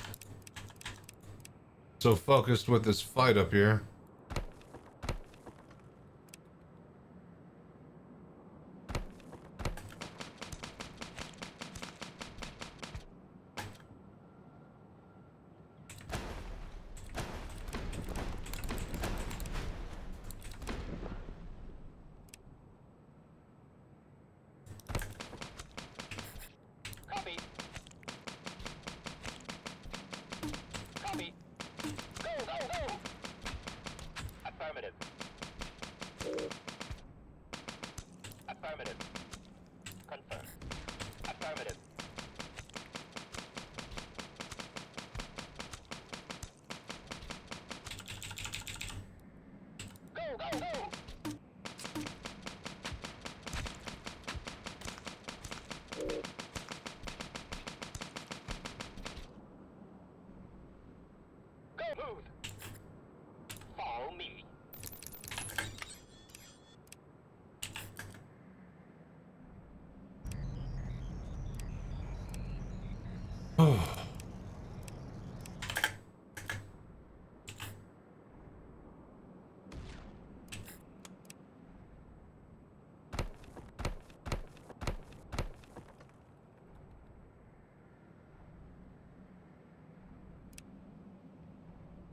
So focused with this fight up here. Copy. Copy. Go, go, go! Affirmative. Affirmative. Confirm. Affirmative. Go, go, go! Go, move! Follow me.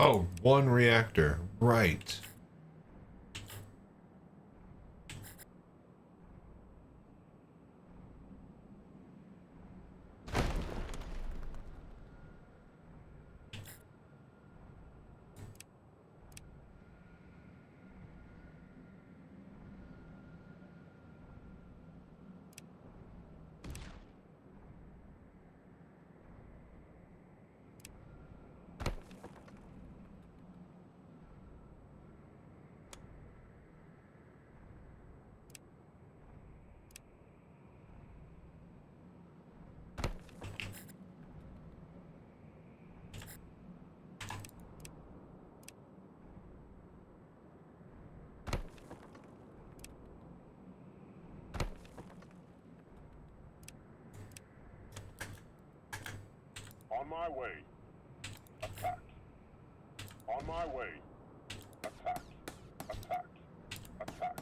Oh, one reactor. Right. On my way. Attack. On my way. Attack. Attack. Attack.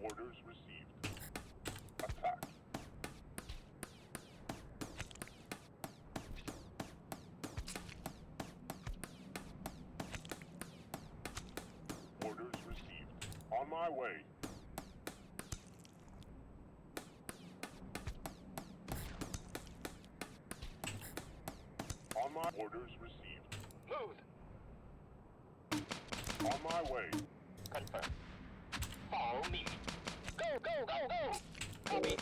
Orders received. Attack. my way. On my orders received. Move. On my way. Confirm. Follow me. Go, go, go, go! Copy.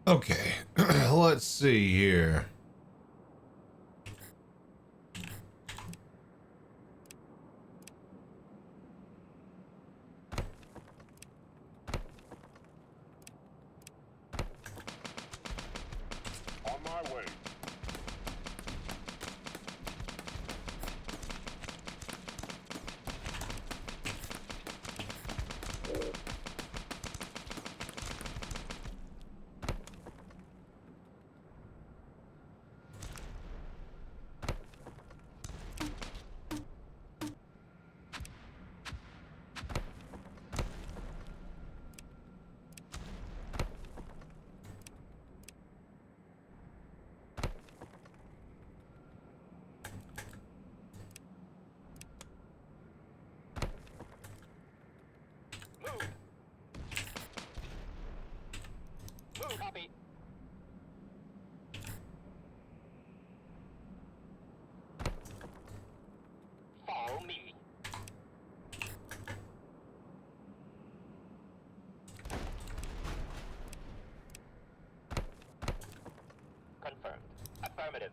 Okay, let's see here. On my way. Move, copy. Follow me. Confirmed. Affirmative.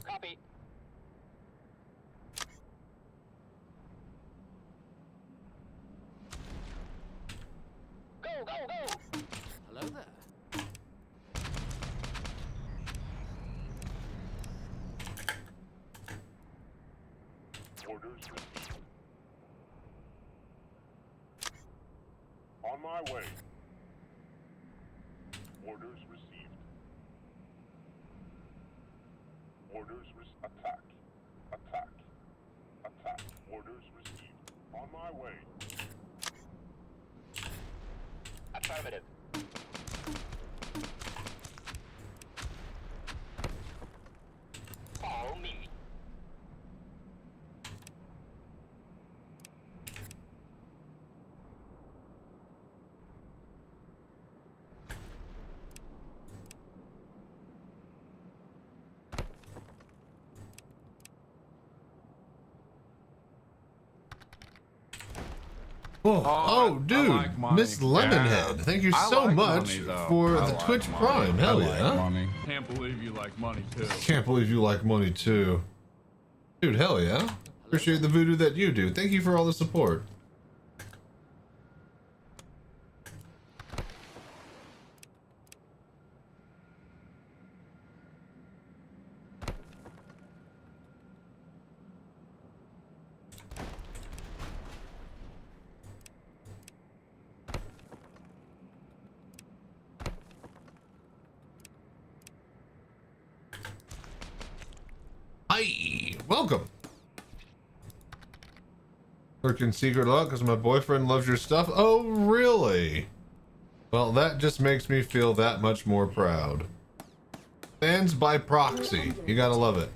Copy. Go, go, go! Hello there. Orders received. On my way. Orders received. Orders attack. Attack. Attack. Orders received. On my way. Affirmative. Follow me. Oh, dude, like money. Miss Lemonhead, Yeah. thank you I so like much money, though. for I the like Twitch money. Prime. Hell I yeah. like money. Can't believe you like money too. Can't believe you like money too. Dude, hell yeah. Appreciate the voodoo that you do. Thank you for all the support. Hi, welcome. Lurking secret luck because my boyfriend loves your stuff. Oh, really? Well, that just makes me feel that much more proud. Fans by proxy. You gotta love it.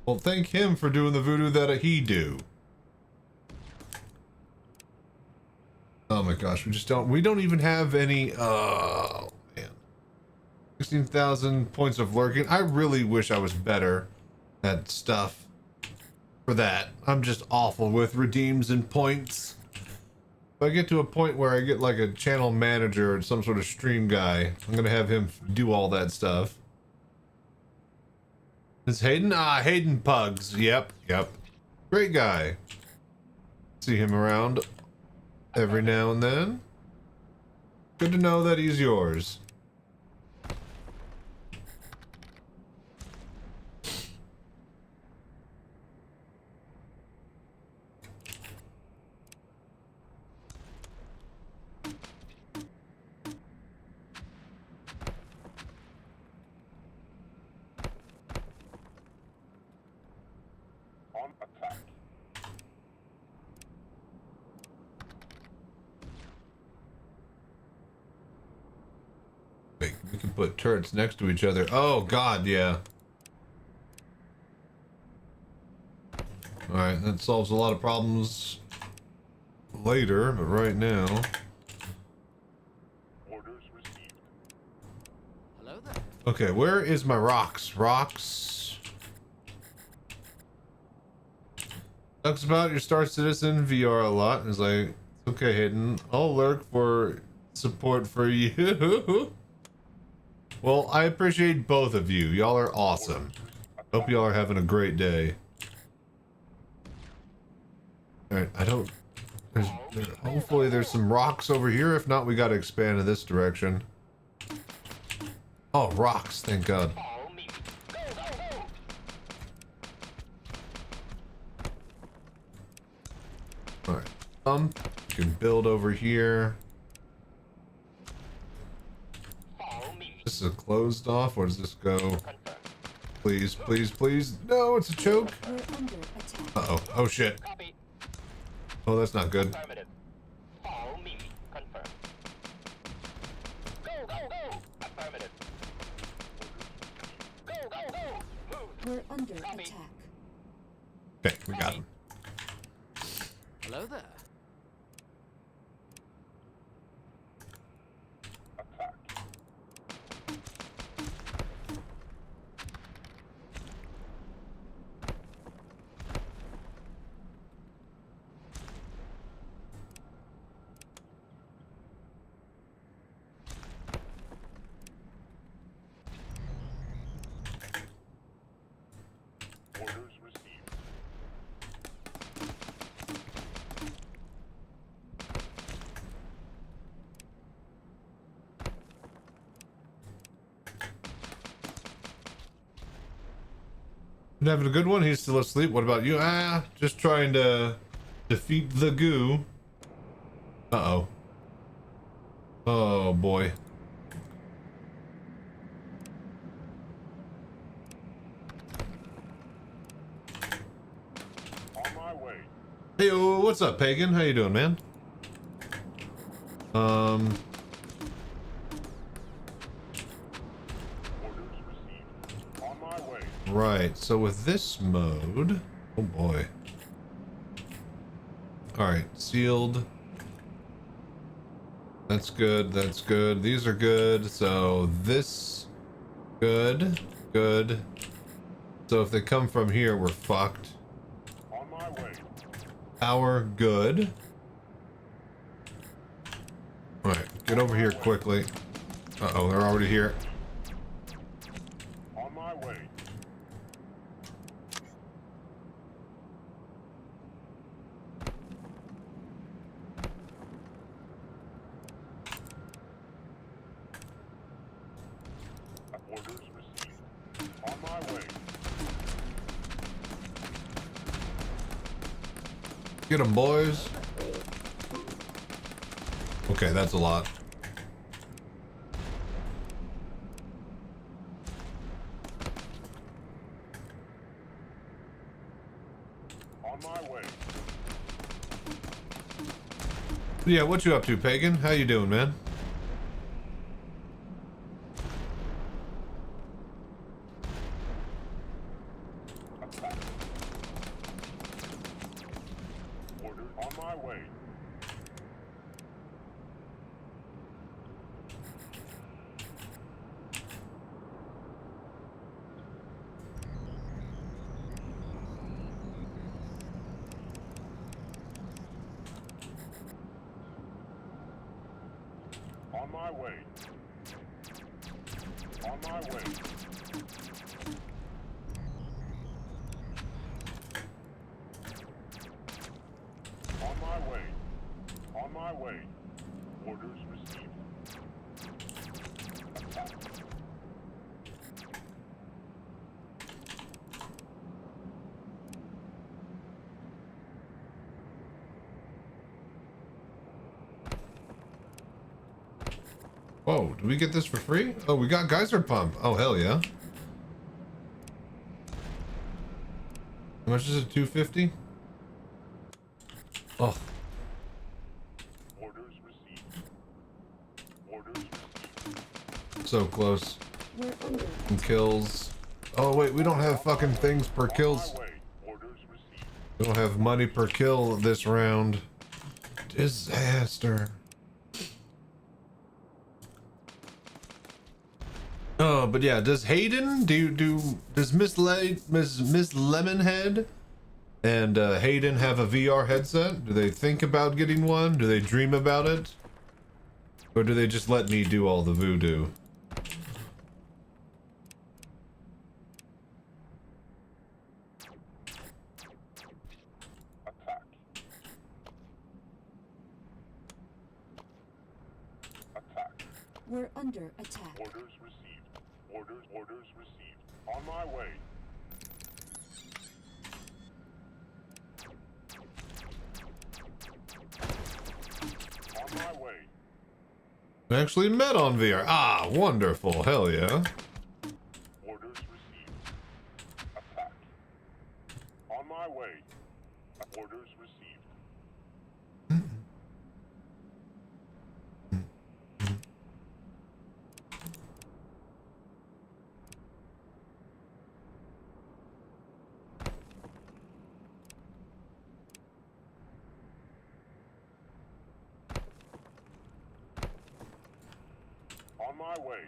Well, thank him for doing the voodoo that he do. Oh my gosh, we don't even have any, oh man. 16,000 points of lurking. I really wish I was better at stuff for that. I'm just awful with redeems and points. If I get to a point where I get like a channel manager or some sort of stream guy, I'm gonna have him do all that stuff. Is Hayden? Ah, Hayden Pugs. Yep. Great guy. See him around every now and then. Good to know that he's yours. put turrets next to each other. Oh god, yeah. Alright, that solves a lot of problems later, but right now. Orders received. Hello there. Okay, where is my rocks? Rocks. Talks about your Star Citizen VR a lot. It's like, okay, Hayden, I'll lurk for support for you. Well, I appreciate both of you. Y'all are awesome. Hope y'all are having a great day. Alright, I don't... hopefully there's some rocks over here. If not, we gotta expand in this direction. Oh, rocks, thank God. Alright, you can build over here. This is closed off. Where does this go? Please, please, please. No, it's a choke. Uh-oh. Oh, shit. Oh, that's not good. We're under attack. Okay, we got him. Hello there. Orders received. Been having a good one. He's still asleep. What about you? Ah, just trying to defeat the goo. Uh-oh. Oh, boy. On my way. Hey, what's up, Pagan? How you doing, man? Orders received. On my way. Right, so with this mode... Oh, boy. Alright, sealed. That's good, that's good. These are good, so this... Good, good. So if they come from here, we're fucked. On my way. Power, good. Alright, get over here quickly. Uh-oh, they're already here. On my way. Orders received. On my way. Get them, boys. Okay, that's a lot. On my way. Yeah, what you up to, Pagan? How you doing, man? Orders on my way. On my way. On my way. On my way. On my way. Orders received. Attack. Whoa, did we get this for free? Oh, we got geyser pump. Oh, hell yeah. How much is it? 250? Oh. Orders received. Orders received. So close. We're under And kills. Oh wait, we don't have fucking things per kills. We don't have money per kill this round. Disaster. Oh, but yeah, does Hayden does Miss Lemonhead and Hayden have a VR headset? Do they think about getting one? Do they dream about it? Or do they just let me do all the voodoo? We're under attack. Orders received. Orders received. On my way. On my way. We actually met on VR. Ah, wonderful. Hell yeah. Orders received. Attack. On my way. Orders received. On my way.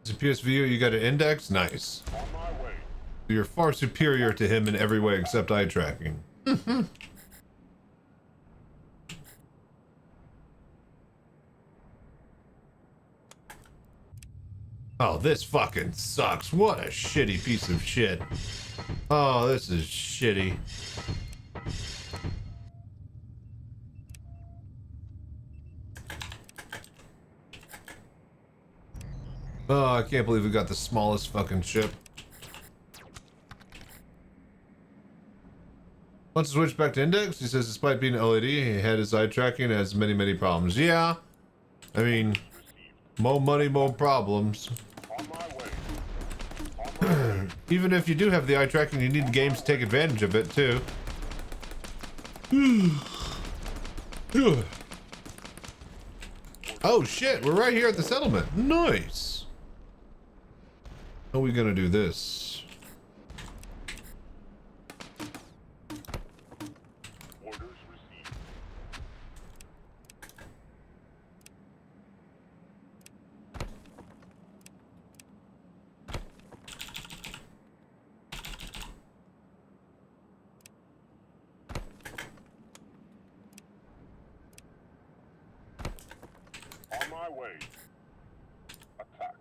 Is it PSVU? You got an index? Nice. On my way. You're far superior to him in every way except eye tracking. Oh, this fucking sucks. What a shitty piece of shit. Oh, this is shitty. Oh, I can't believe we got the smallest fucking ship. Wants to switch back to index. He says despite being LED, he had his eye tracking and has many problems. Yeah. I mean, more money, more problems. Even if you do have the eye tracking, you need the games to take advantage of it too. Oh shit, we're right here at the settlement. Nice. How are we gonna do this? Orders received. On my way. Attack.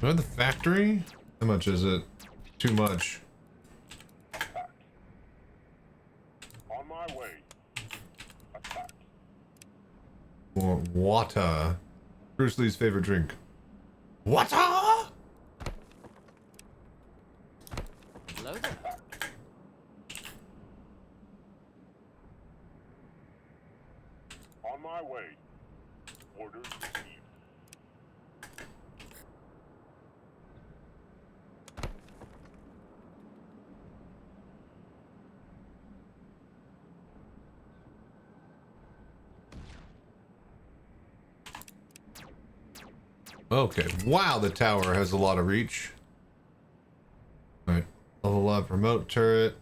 Do I have the factory? How much is it? Too much. Attack. On my way. Attack. Or water. Bruce Lee's favorite drink. Water? Hello there. On my way. Orders received. Okay. Wow, the tower has a lot of reach. Alright. Level up remote turret.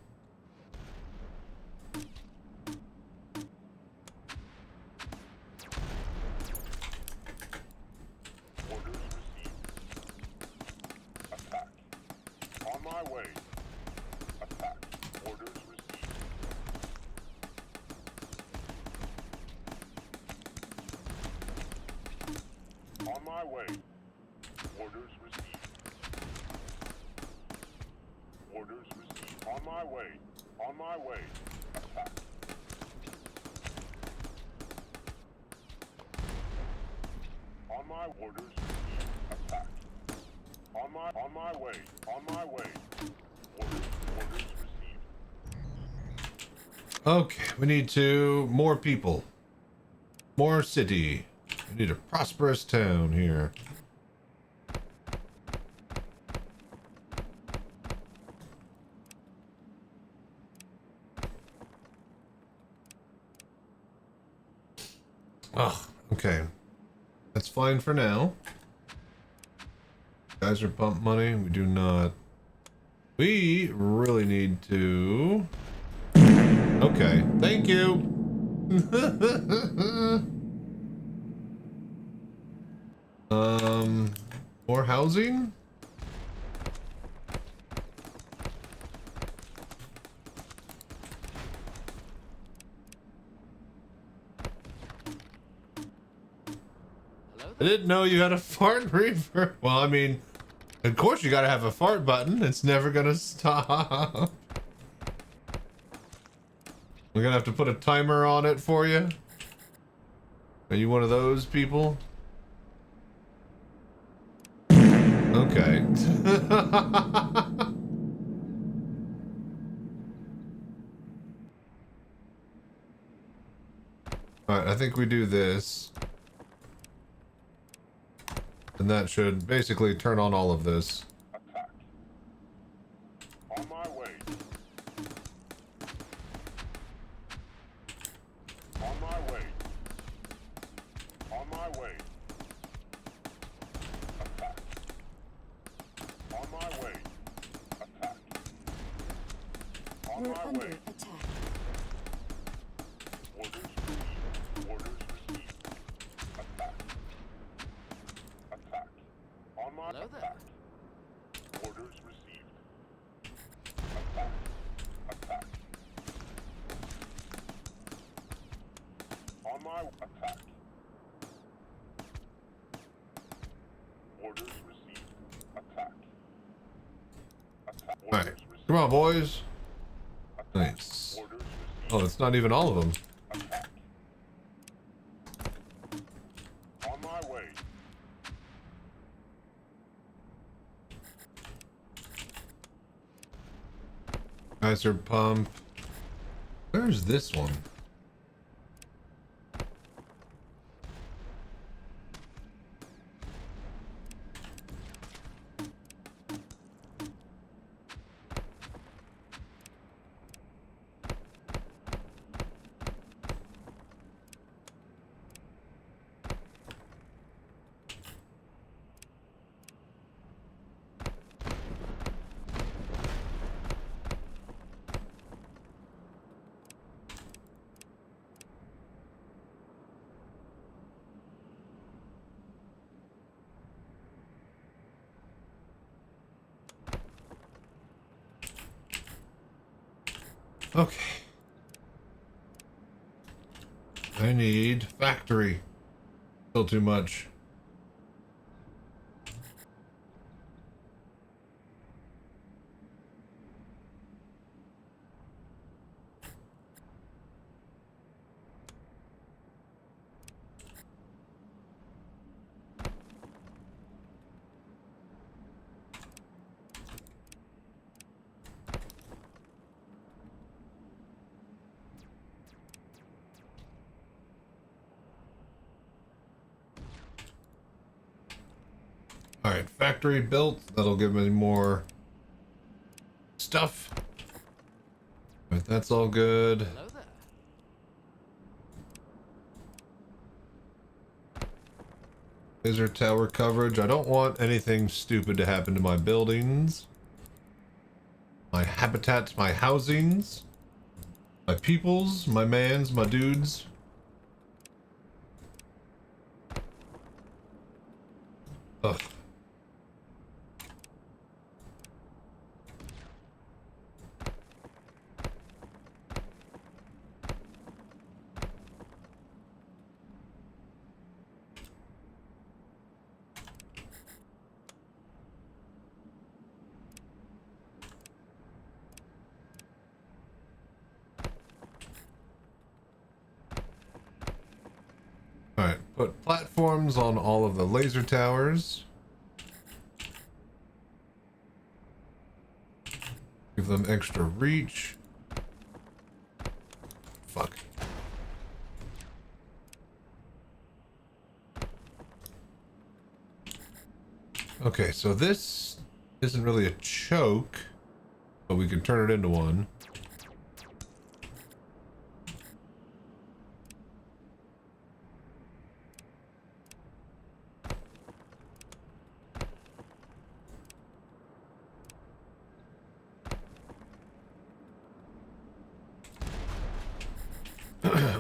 Orders received. Attack. On my way. Attack. Orders received. On my way. Orders received. Orders received. On my way. On my way. Attack. On my orders received. Attack. On my way. On my way. Orders received. Okay, we need more people. More city. We need a prosperous town here. Oh, okay. That's fine for now. Guys are pump money. We do not. We really need to. Okay. Thank you. More housing? I didn't know you had a fart reverb. Well, I mean, of course you gotta have a fart button. It's never gonna stop. We're gonna have to put a timer on it for you. Are you one of those people? Okay. Alright, I think we do this. And that should basically turn on all of this. Attack. On my way. On my way. On my way. Attack. On my way. Attack. On We're my under way. attack. Orders received. Orders received. Attack. Attack. On my Hello there. attack. Orders received. Attack. Attack. On my attack. Orders received. Attack. Attack. Alright. Come on, boys. Nice. Orders received. Oh, it's not even all of them. Attack. On my way. Guys are pumped. Where's this one? Okay. I need factory. Still too much. Alright, factory built. That'll give me more stuff. But that's all good. Hello there. Laser tower coverage. I don't want anything stupid to happen to my buildings. My habitats, my housings. My peoples, my mans, my dudes. Ugh. Alright, put platforms on all of the laser towers. Give them extra reach. Fuck. Okay, so this isn't really a choke, but we can turn it into one.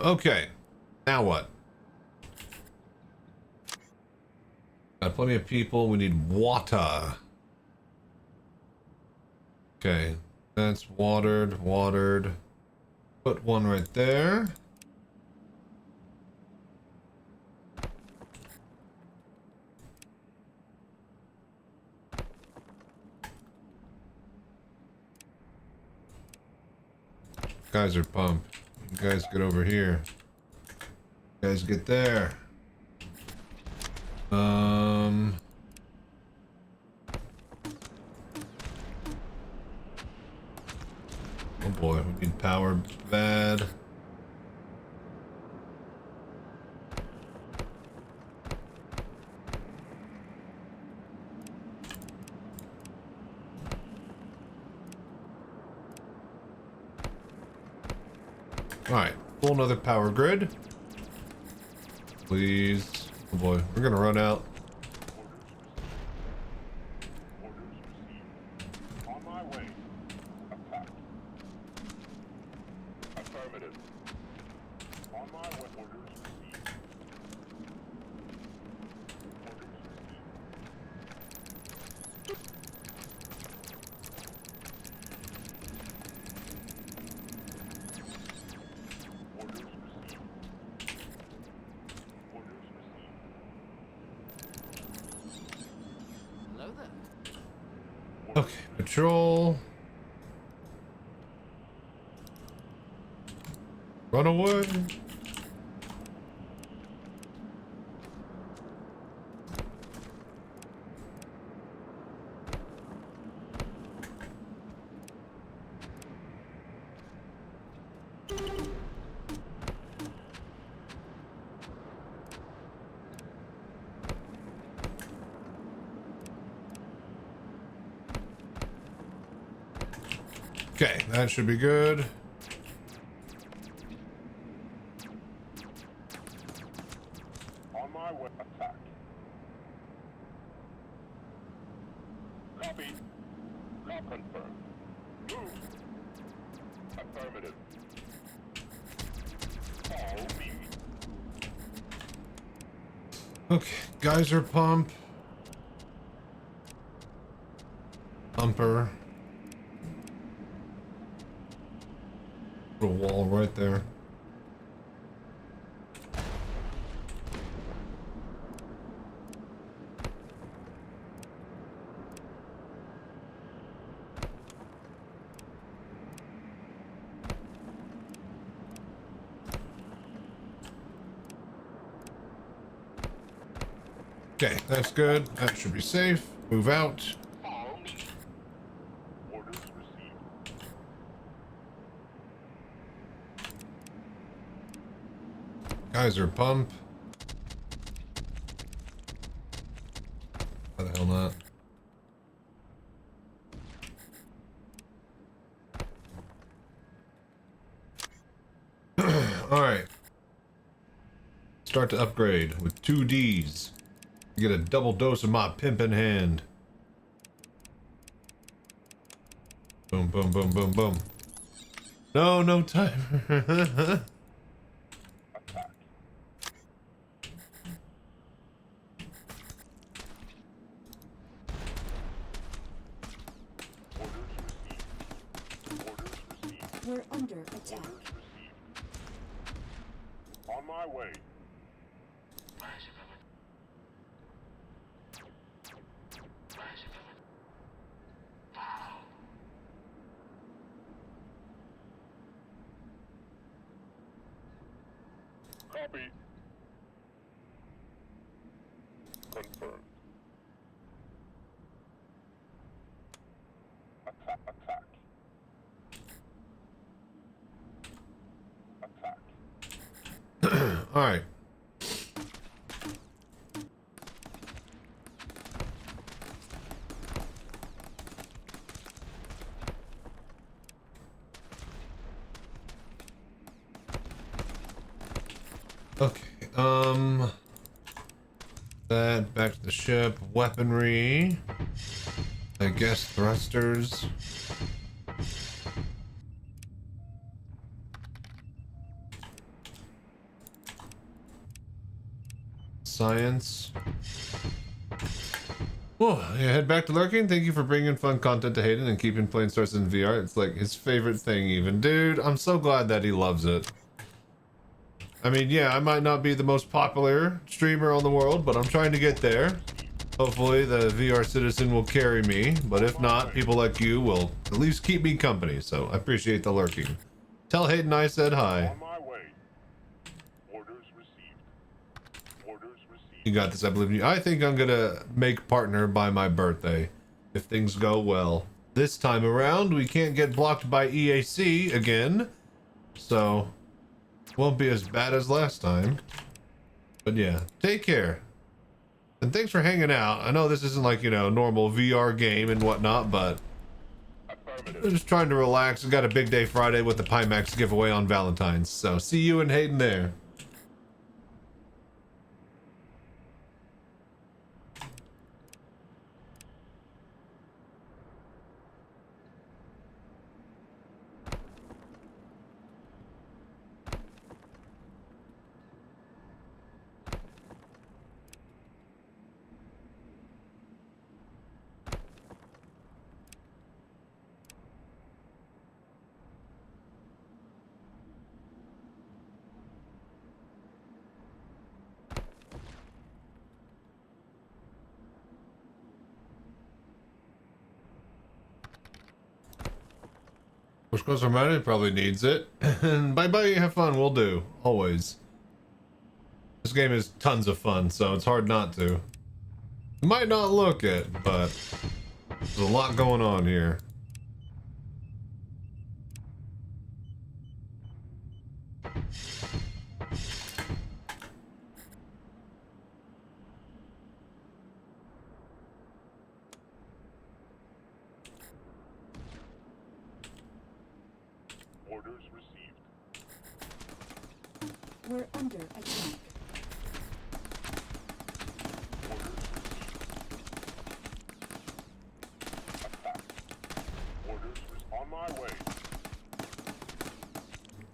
Okay, now what? Got plenty of people. We need water. Okay, that's watered. Put one right there. Geyser pump. You guys get over here. You guys get there. Oh boy, we need power bad. Alright, pull another power grid. Please. Oh boy, we're gonna run out. On my way. Attack. Affirmative. On my way. Orders received. Hello there. Okay, patrol. Run away. Okay, that should be good. On my way. Attack. Copy. Cop confirmed. Move. Affirmative. Follow me. Okay, geyser pump. Pumper. Put a wall right there. Okay, that's good. That should be safe. Move out. Follow me. Orders received. Geyser pump. Why the hell not? Alright. Start to upgrade with 2 Ds. You get a double dose of my pimpin' hand. Boom, boom, boom, boom, boom. No timer. We're under attack. On my way. Copy. Confirmed. Attack. All right. Okay, that back to the ship. Weaponry. I guess thrusters. Science. Oh, yeah, head back to lurking. Thank you for bringing fun content to Hayden and keeping playing Stars in VR. It's like his favorite thing even. Dude, I'm so glad that he loves it. I mean, yeah, I might not be the most popular streamer on the world, but I'm trying to get there. Hopefully the VR Citizen will carry me, but if not, people like you will at least keep me company, so I appreciate the lurking. Tell Hayden I said hi. On my way. Orders received. Orders received. You got this, I believe in you. I think I'm gonna make partner by my birthday, if things go well. This time around, we can't get blocked by EAC again, so won't be as bad as last time. But yeah, take care. And thanks for hanging out. I know this isn't like, you know, normal VR game and whatnot, but I'm just trying to relax. I got a big day Friday with the Pimax giveaway on Valentines. So see you and Hayden there. Which goes for money, probably needs it. And bye-bye, have fun, will do. Always. This game is tons of fun, so it's hard not to. It might not look it, but there's a lot going on here. Orders received. We're under attack. Orders on my way.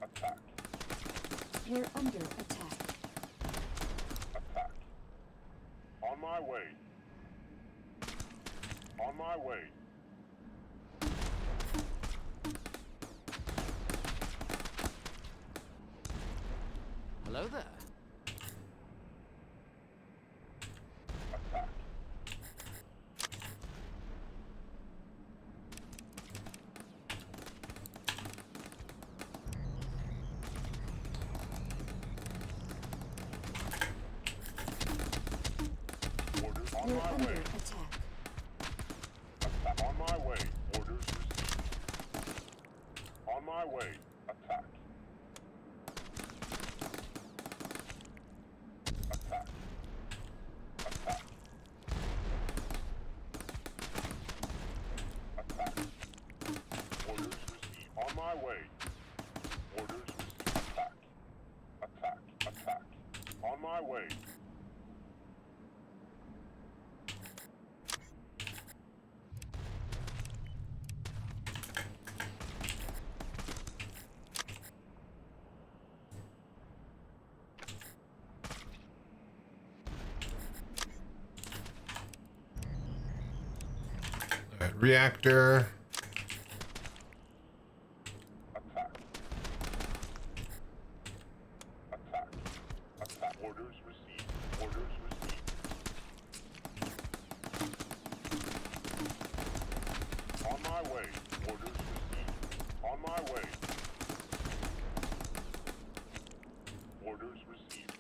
Attack. We're under attack. Attack. On my way. On my way. Hello there. Attack. Orders on We're my under way. attack. Attack on my way. Orders received. On my way. Attack. Attack. Attack. Attack. Orders received. On my way. Orders received. Attack. Attack. Attack. On my way. Alright, reactor. Attack. Attack. Attack. Orders received. Orders received. On my way. Orders received. On my way. Orders received.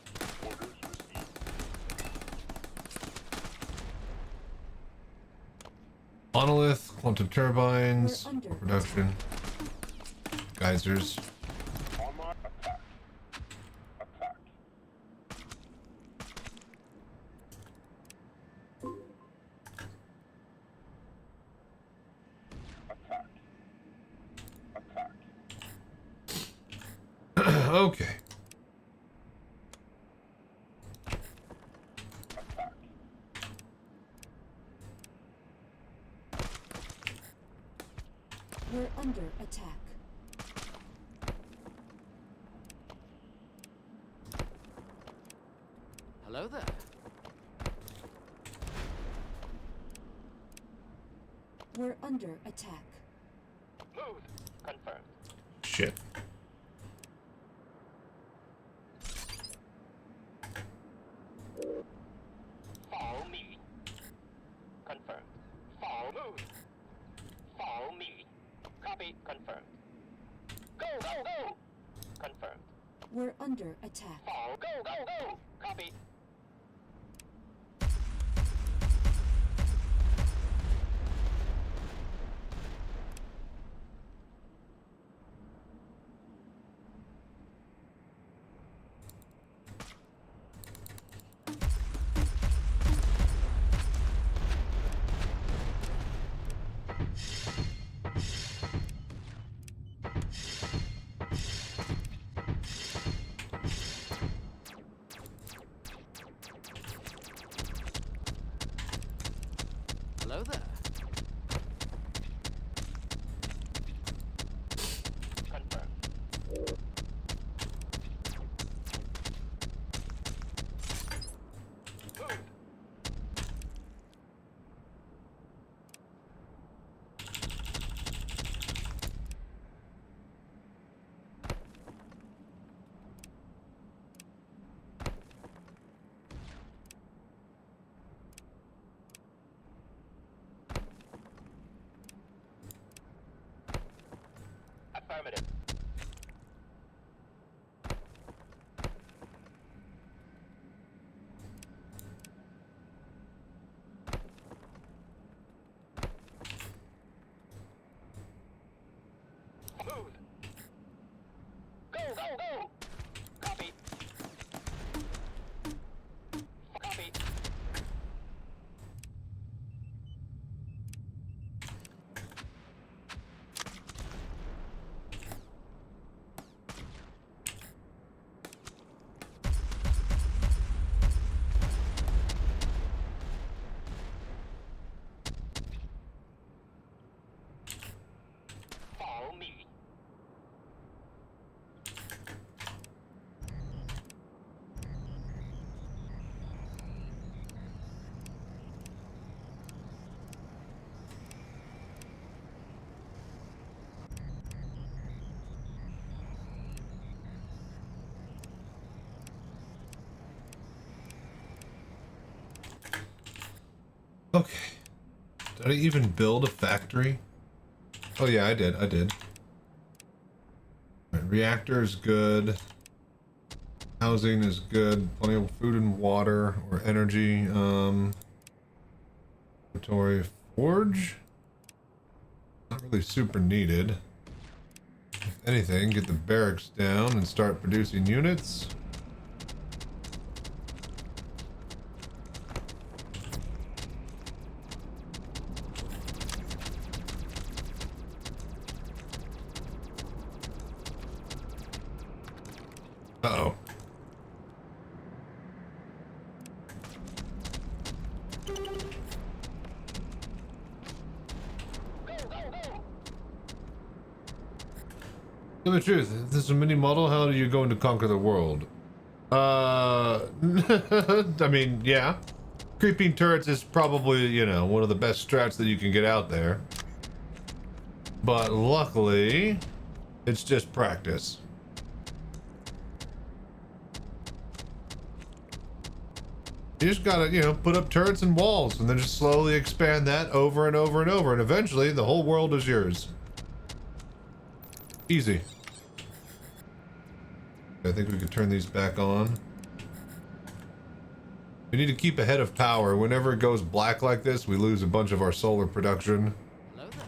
Orders received. Monolith, quantum turbines, We're under production, geysers. On my attack. Attack. Attack. Attack. Okay. We're under attack. Hello there. We're under attack. Move. Confirmed. Shit. Follow me. Confirmed. Follow move. Follow me. Copy. Confirmed. Go, go, go. Confirmed. We're under attack. Follow. Go, go, go. Copy. Hello there. Confirmed. Move. Affirmative. Move. Go, go, go. Copy. Copy. Follow me. Okay. Did I even build a factory? Oh yeah, I did. Right, reactor is good. Housing is good. Plenty of food and water or energy. Laboratory forge. Not really super needed. If anything, get the barracks down and start producing units. Uh-oh. Tell the truth, if this is a mini model, how are you going to conquer the world? I mean, yeah. Creeping turrets is probably, you know, one of the best strats that you can get out there. But luckily, it's just practice. You just gotta, you know, put up turrets and walls and then just slowly expand that over and over and over, and eventually the whole world is yours. Easy. I think we could turn these back on. We need to keep ahead of power. Whenever it goes black like this, we lose a bunch of our solar production. Hello there.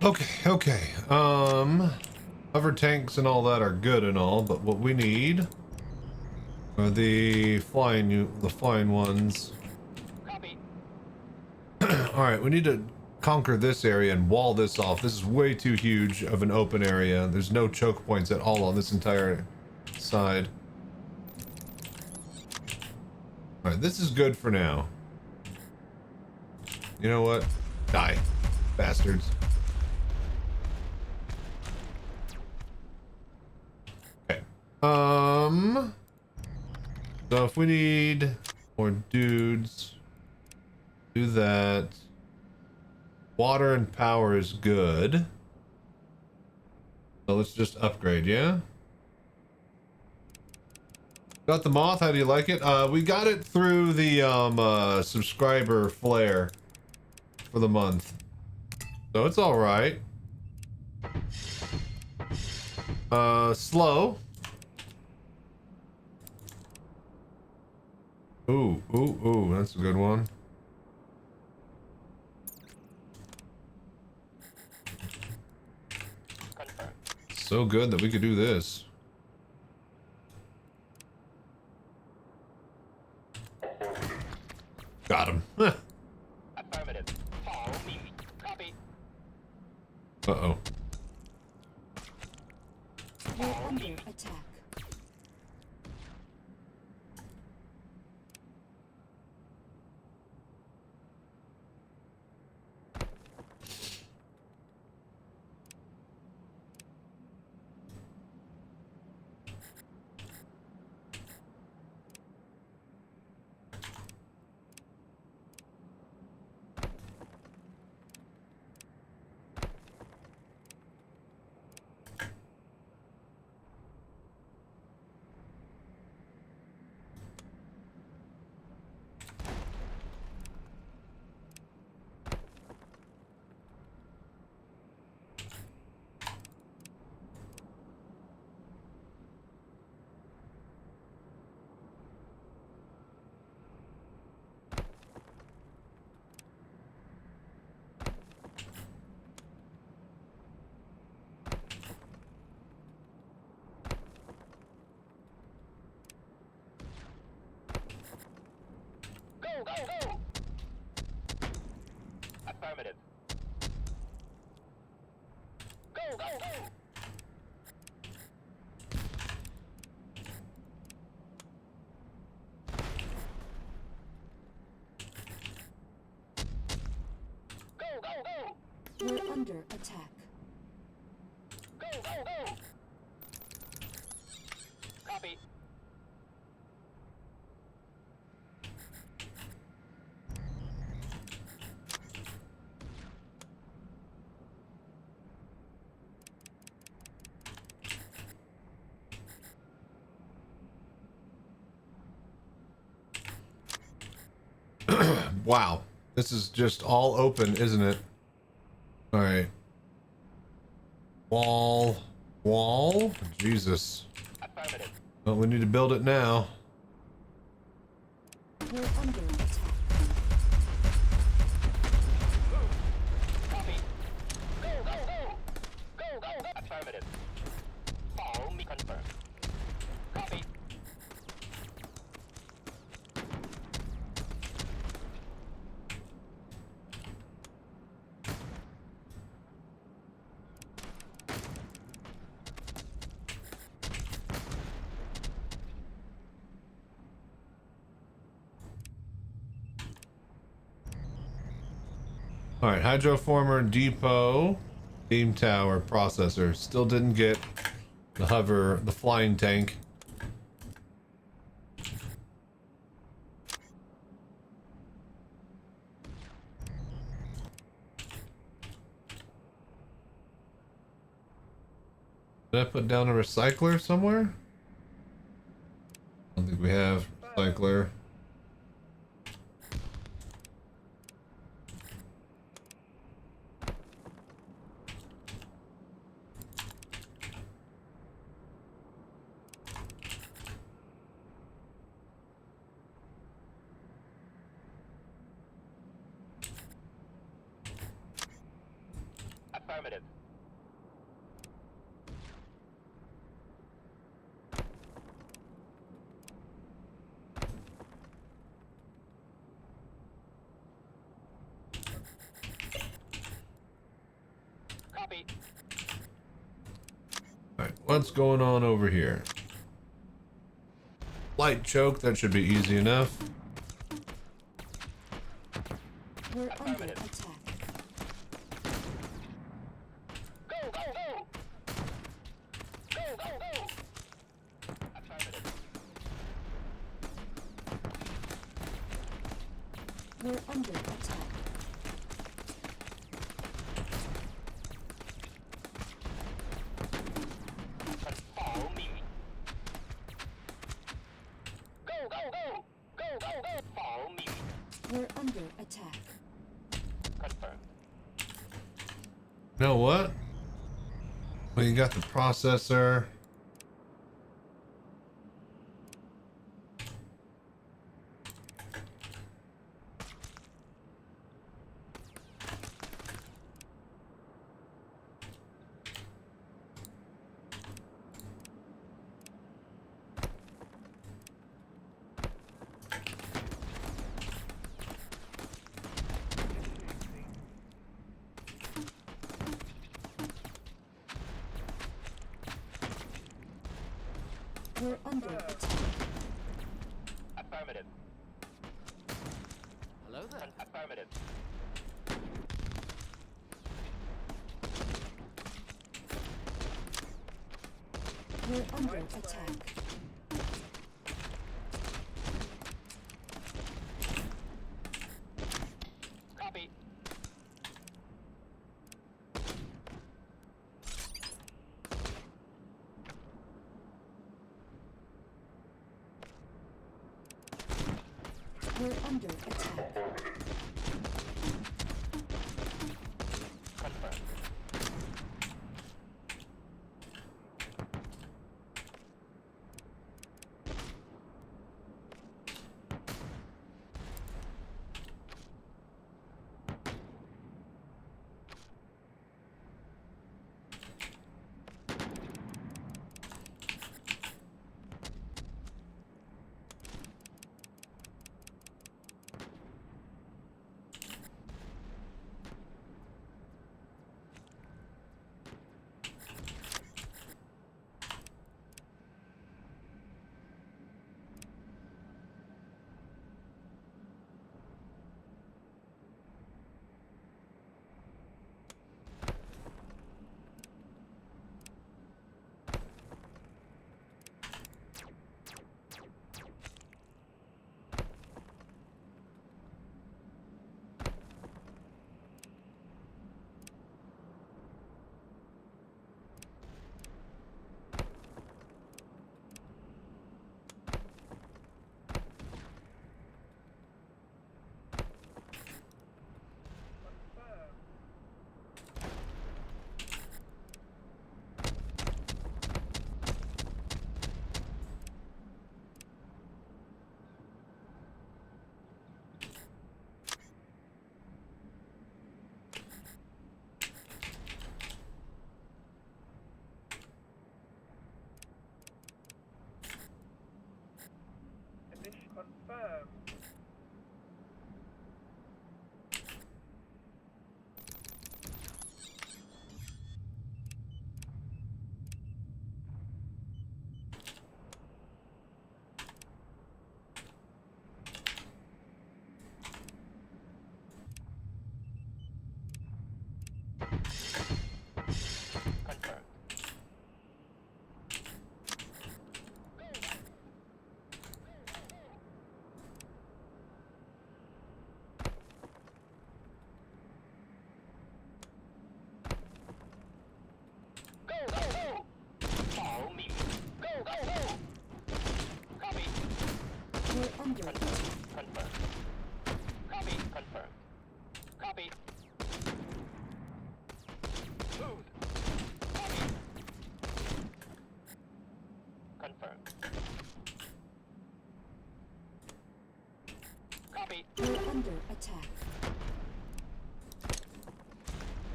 Okay. Hover tanks and all that are good and all, but what we need are the flying ones. All right, we need to conquer this area and wall this off. This is way too huge of an open area. There's no choke points at all on this entire side. All right, this is good for now. You know what? Die, bastards. Okay. So if we need more dudes, do that. Water and power is good. So let's just upgrade, yeah? Got the moth, how do you like it? We got it through the subscriber flare for the month. So it's alright. Slow. Ooh, that's a good one. So good that we could do this. Got him. Affirmative. Follow me. Copy. Uh-oh. We're under attack. Go! Affirmative. Go! Go! We're under attack. Go! Copy. Wow. This is just all open, isn't it? All right. Wall. Jesus. Affirmative. Well, we need to build it now. We're under attack. Copy. Go! Affirmative. Follow me. Confirm. Copy. All right, hydroformer depot, beam tower, processor. Still didn't get the flying tank. Did I put down a recycler somewhere? I don't think we have recycler. Affirmative. Copy. Alright, what's going on over here? Light choke, that should be easy enough. We're under attack. Go, go, go! Go, go, go! Affirmative. We're under attack. Follow me. Go, go, go! Go, go, go! Follow me. We're under attack. Confirmed. You know what? Well, you got the processor. We're under attack. Affirmative. Hello there. Affirmative. We're under attack. Copy. We're under attack. Confirmed. Confirmed. We're under attack. Confirmed. Copy. Confirmed. Copy. Smooth. Copy. Confirmed. Copy. We're under attack.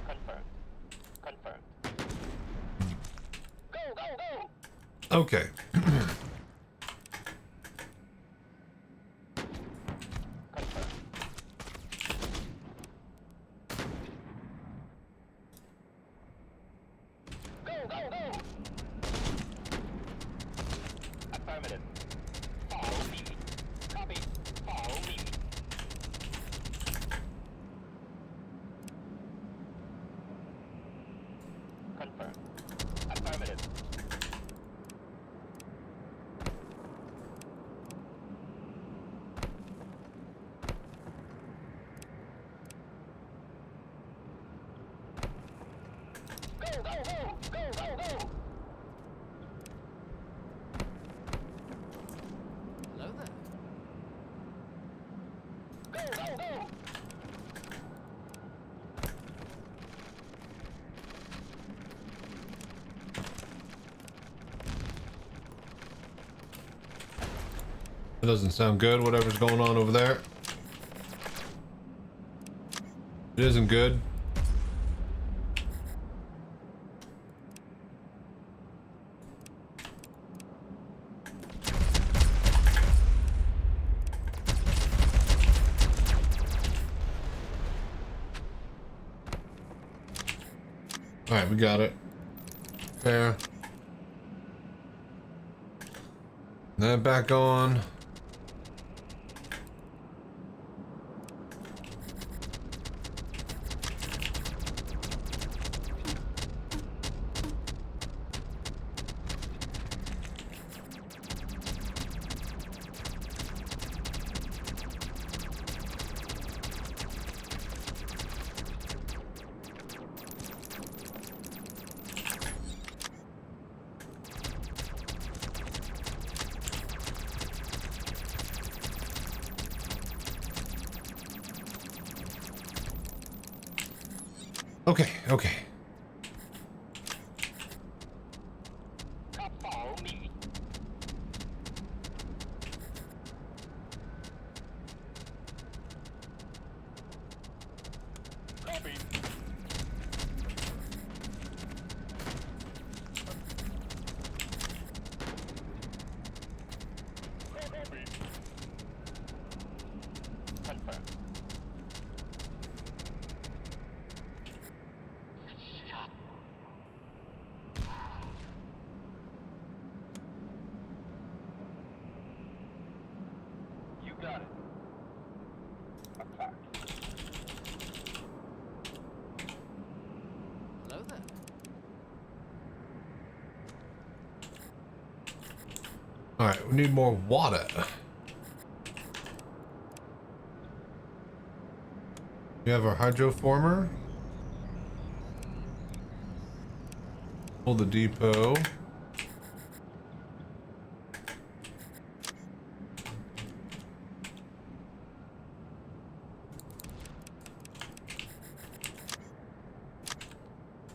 Confirmed. Okay. Affirmative. Follow me. Copy. Follow me. Confirm. Affirmative. Go, go, go! Go, go, go! Hello there. Go, go, go! That doesn't sound good, whatever's going on over there. It isn't good. Alright, we got it. There. Then back on. Okay, okay. Follow me. Copy. Copy. Confirm. You got it. Attack. Hello there. Alright, we need more water. We have our hydroformer. Pull the depot.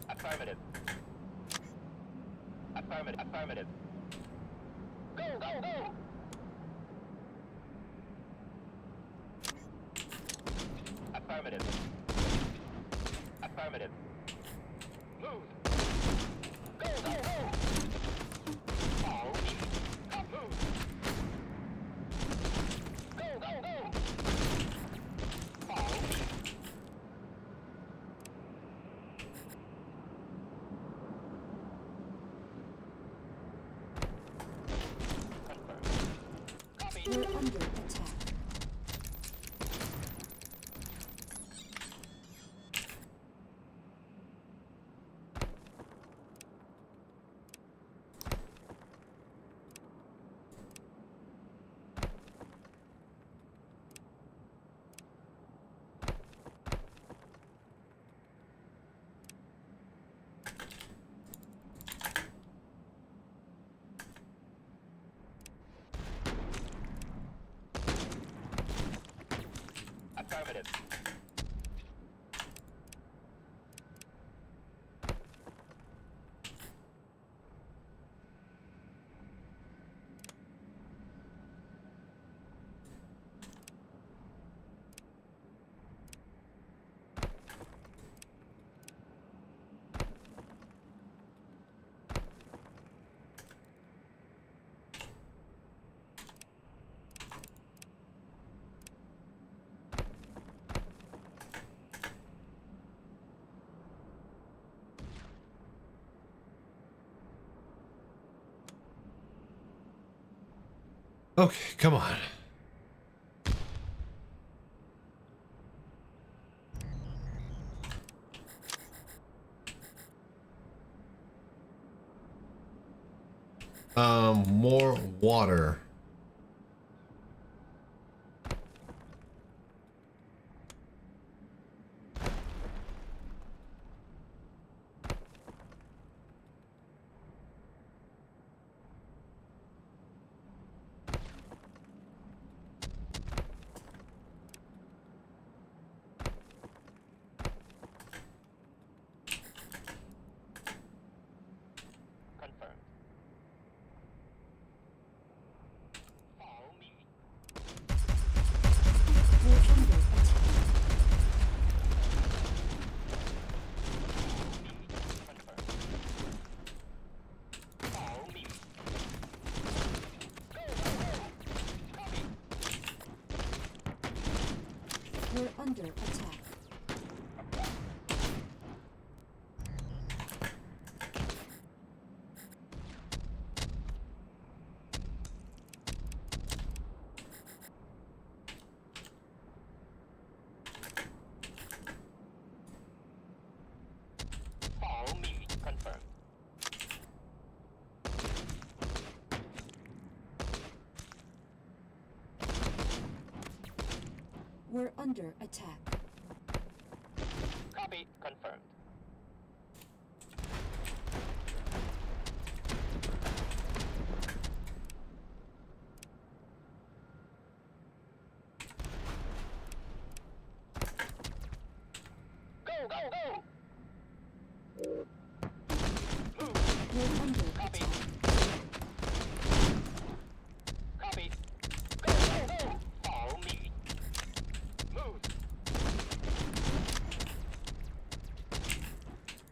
Affirmative. Affirmative. Affirmative. Go, go, go! Affirmative. Affirmative. Move. Go, go, go! Follow me. Come, move. Go, go, go! Follow me. We're under attack. Okay, come on. More water. We're under attack. Follow me. Confirmed. We're under attack. Copy. Confirmed. Go, go, go! We're under Copy. attack. Copy. Go, go, go! Follow me. Move.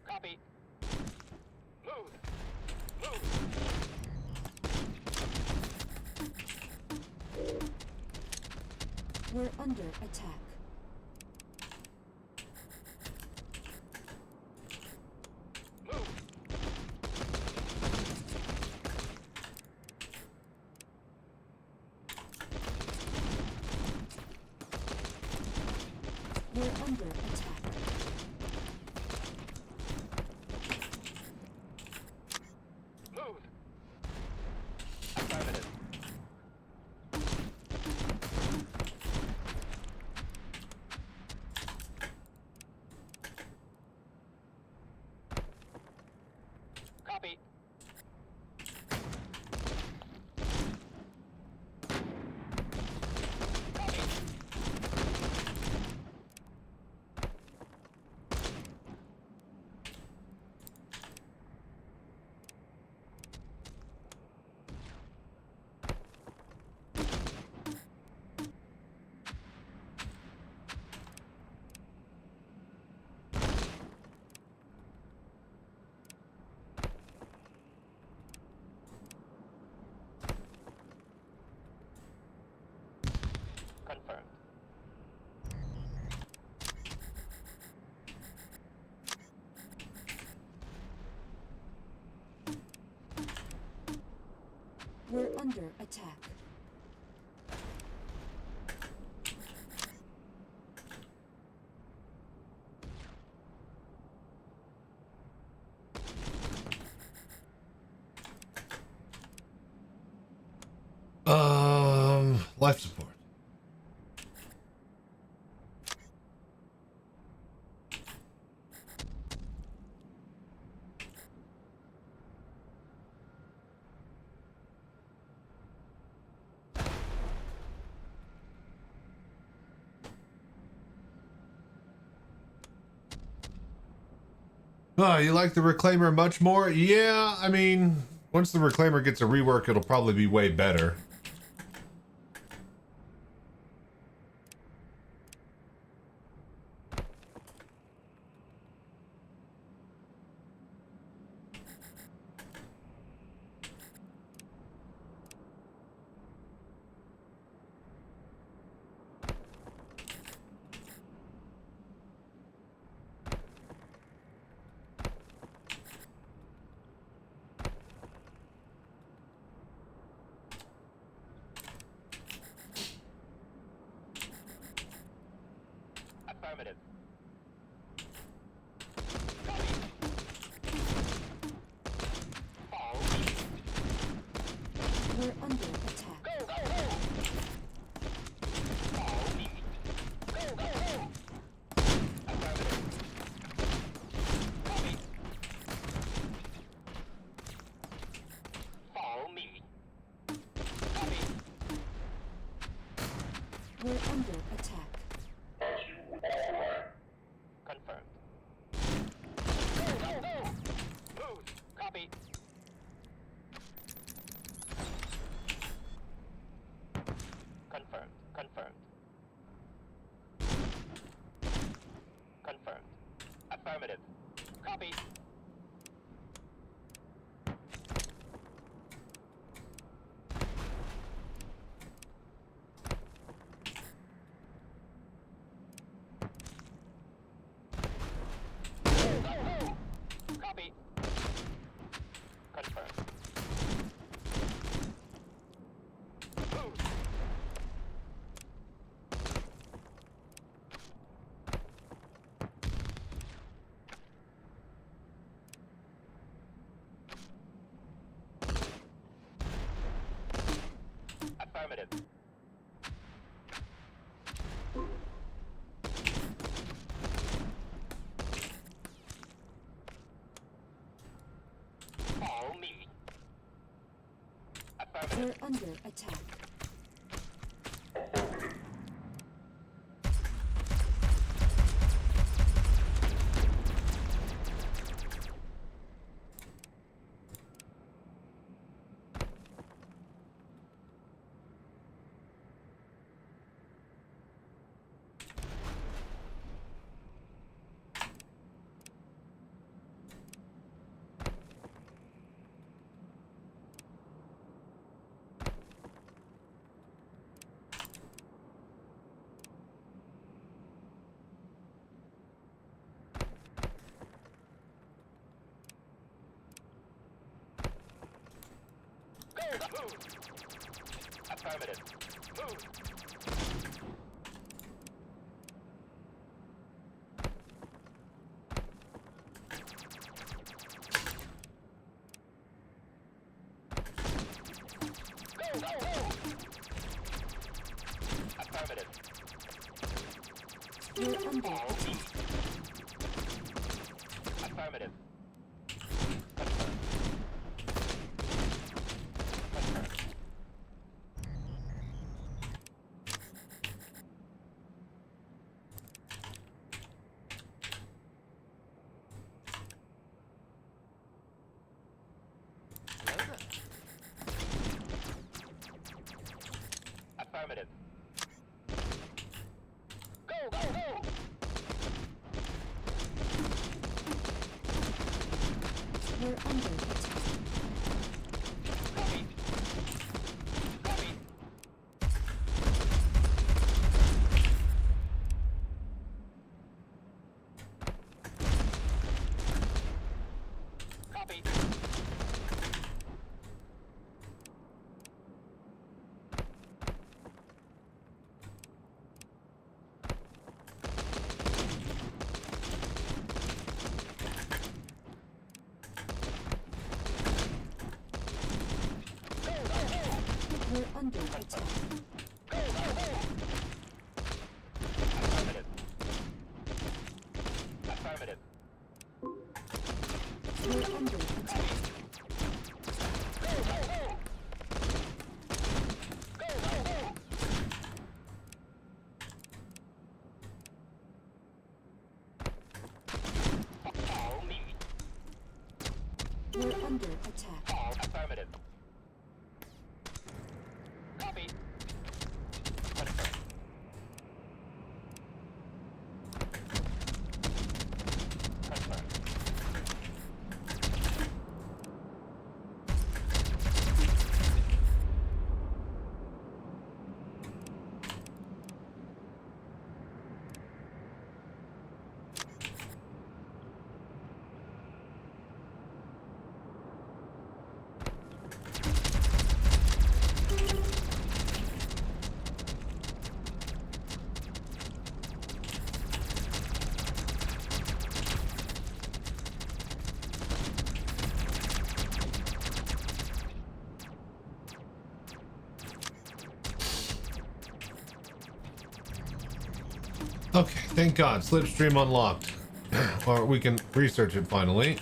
Copy. Move. Move. We're under attack. Move. We're under attack. Move. Affirmative. Copy. Copy. Confirmed. We're under attack. Life support. Oh, you like the Reclaimer much more? Yeah, I mean, once the Reclaimer gets a rework, it'll probably be way better. We're under attack. Confirmed. Go, go, go! Move! Copy. Confirmed. Confirmed. Confirmed. Affirmative. Copy. Go, go, go! Copy. Confirmed. Move! Affirmative. Follow me. Affirmative. We're under attack. Go, move! Affirmative. Move! Go, go, go! Affirmative. We're under Follow attack. me. Affirmative. Affirmative. Go, go, go! We're under attack. Copy. Copy. Copy. Go, go, go! We're under attack. Go, go, go! Affirmative. Affirmative. We're under attack. Go, go, go! Go, go, go! Follow me. We're under attack. Follow. Affirmative. Copy. Confirm. Confirm. Okay, thank God, slipstream unlocked. Or we can research it finally.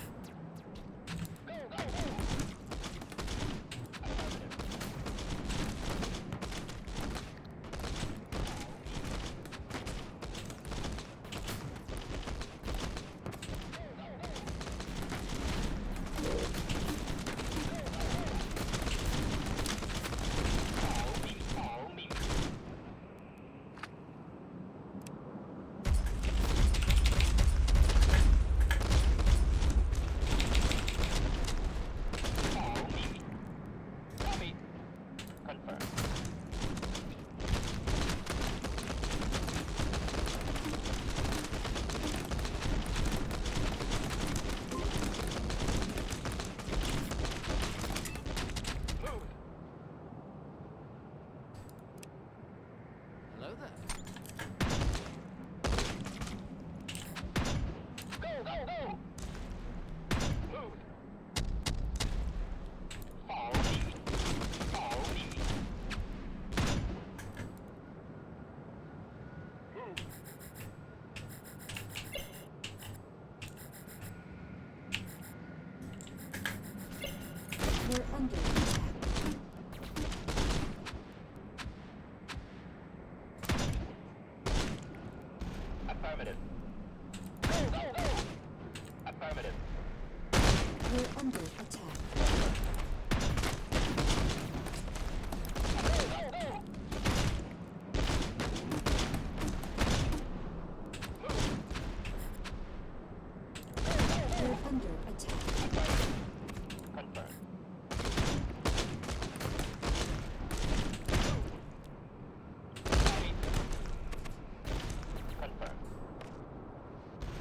under attack. Confirm. Confirm.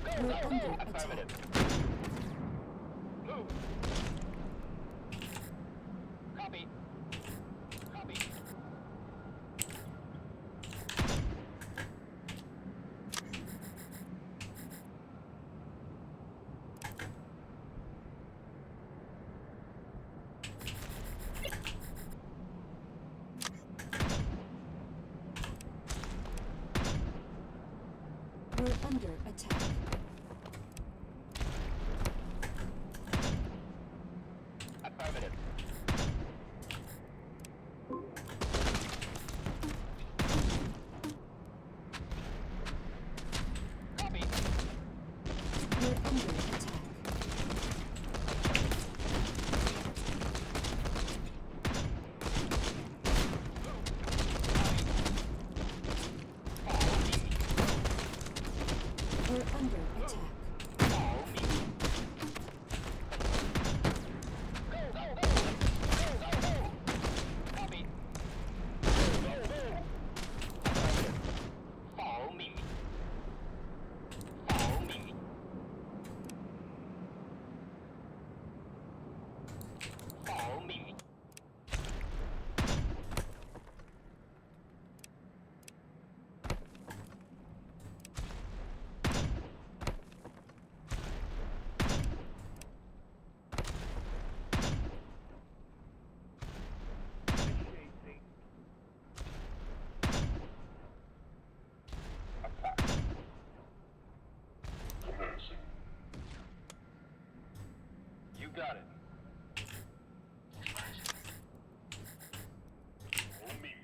Go, We're go, under go! attack. Affirmative. Move. Copy. Copy. We're under attack. Affirmative. Copy. We're under attack. We're under attack. Follow me. Go, go, go! Go, go, go! Copy. Go, go, go! Affirmative. Follow me. Follow me. Follow me. Attack. Commencing. You got it. Follow me.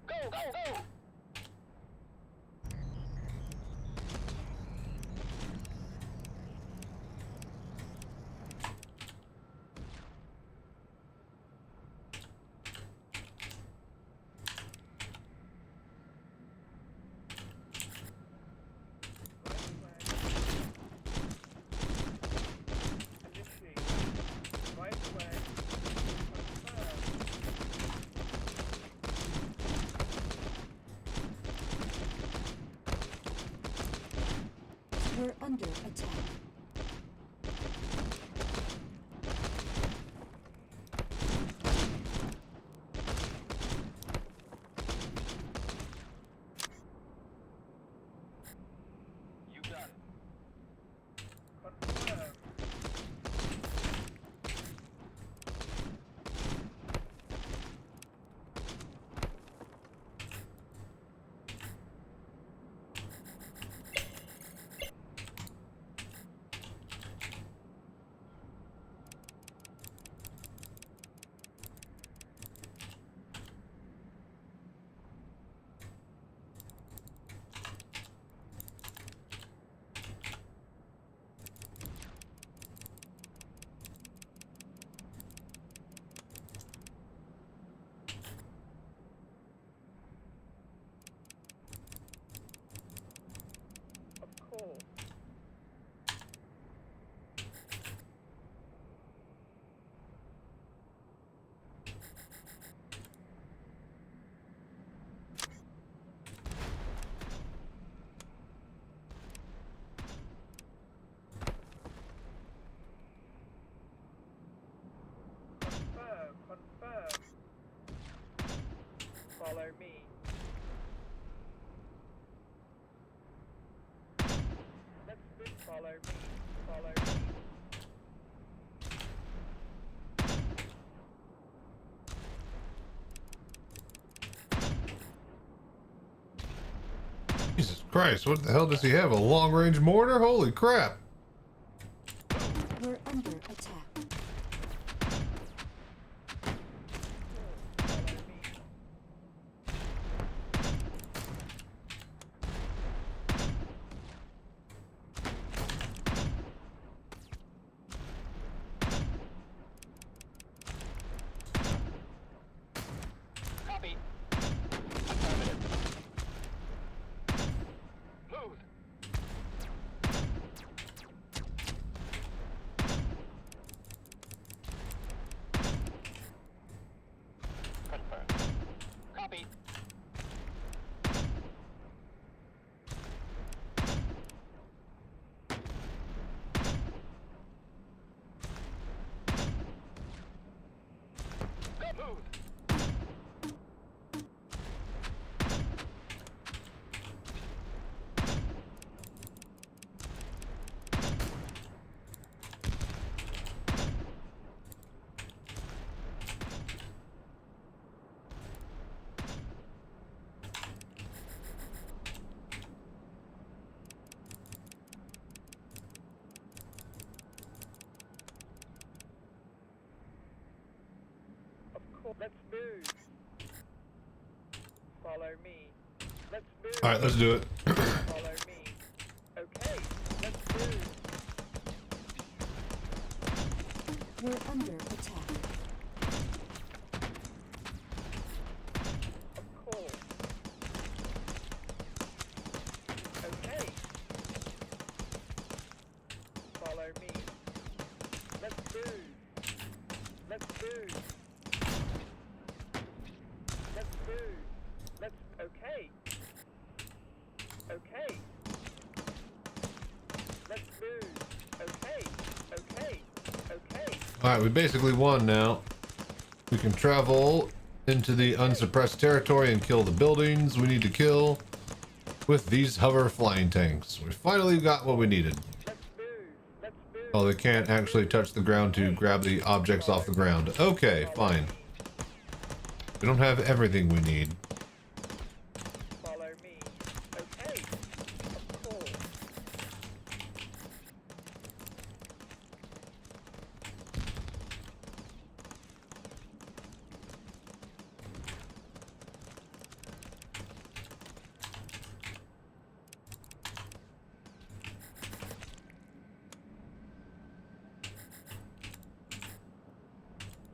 Go, go, go! We're under attack. Follow me. Let's move. Follow me. Follow me. Jesus Christ, what the hell does he have? A long-range mortar? Holy crap. We're under attack. Copy. Affirmative. Move. Confirmed. Copy. Go move. Of course. Let's move. Follow me. Let's move. All right, let's do it. Follow me. Okay. Let's move. We're under attack. Of course. Okay. Follow me. Let's move. Let's move. Let's move. Let's. Okay. Okay. Let's move. Okay. Okay. Okay. All right, we basically won now. We can travel into the unsuppressed territory and kill the buildings we need to kill with these hover flying tanks. We finally got what we needed. Oh, they can't actually touch the ground to grab the objects off the ground. Okay, fine. We don't have everything we need. Follow me. Okay. Of course.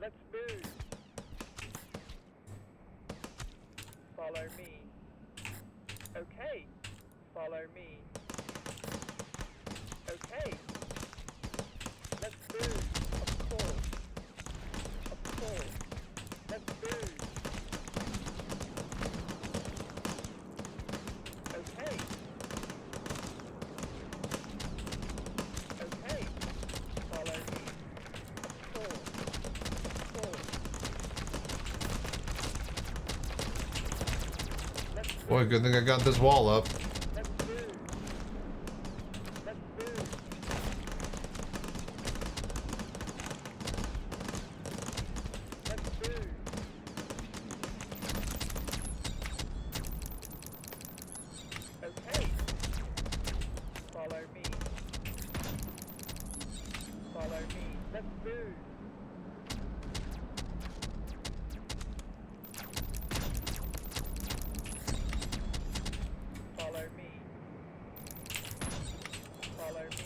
Let's move. Follow me. Okay. Follow me. Okay. Let's move. Of course. Of course. Let's move. Okay. Okay. Follow me. Of course. Of course. Let's Boy, good thing I got this wall up. Let's move. Let's move. Let's move. Okay. Follow me. Follow me. Let's move. Follow me. Follow me.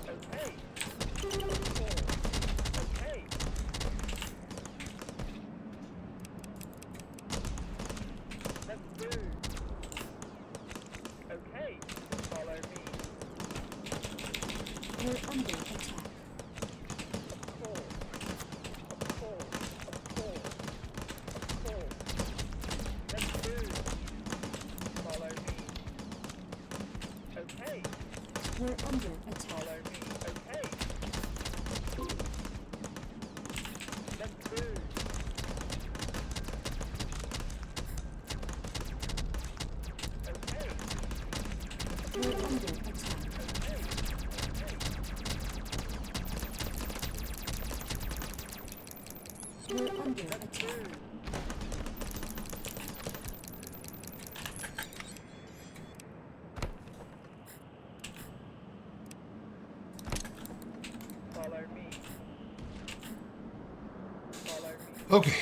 Okay. Okay. Let's move. Okay. Follow me. We're under attack. Of course. Of course. Of course. We're under attack. Follow me. Okay. Let's move. Okay. We're under attack. We're under attack. Follow me. Follow me. Okay,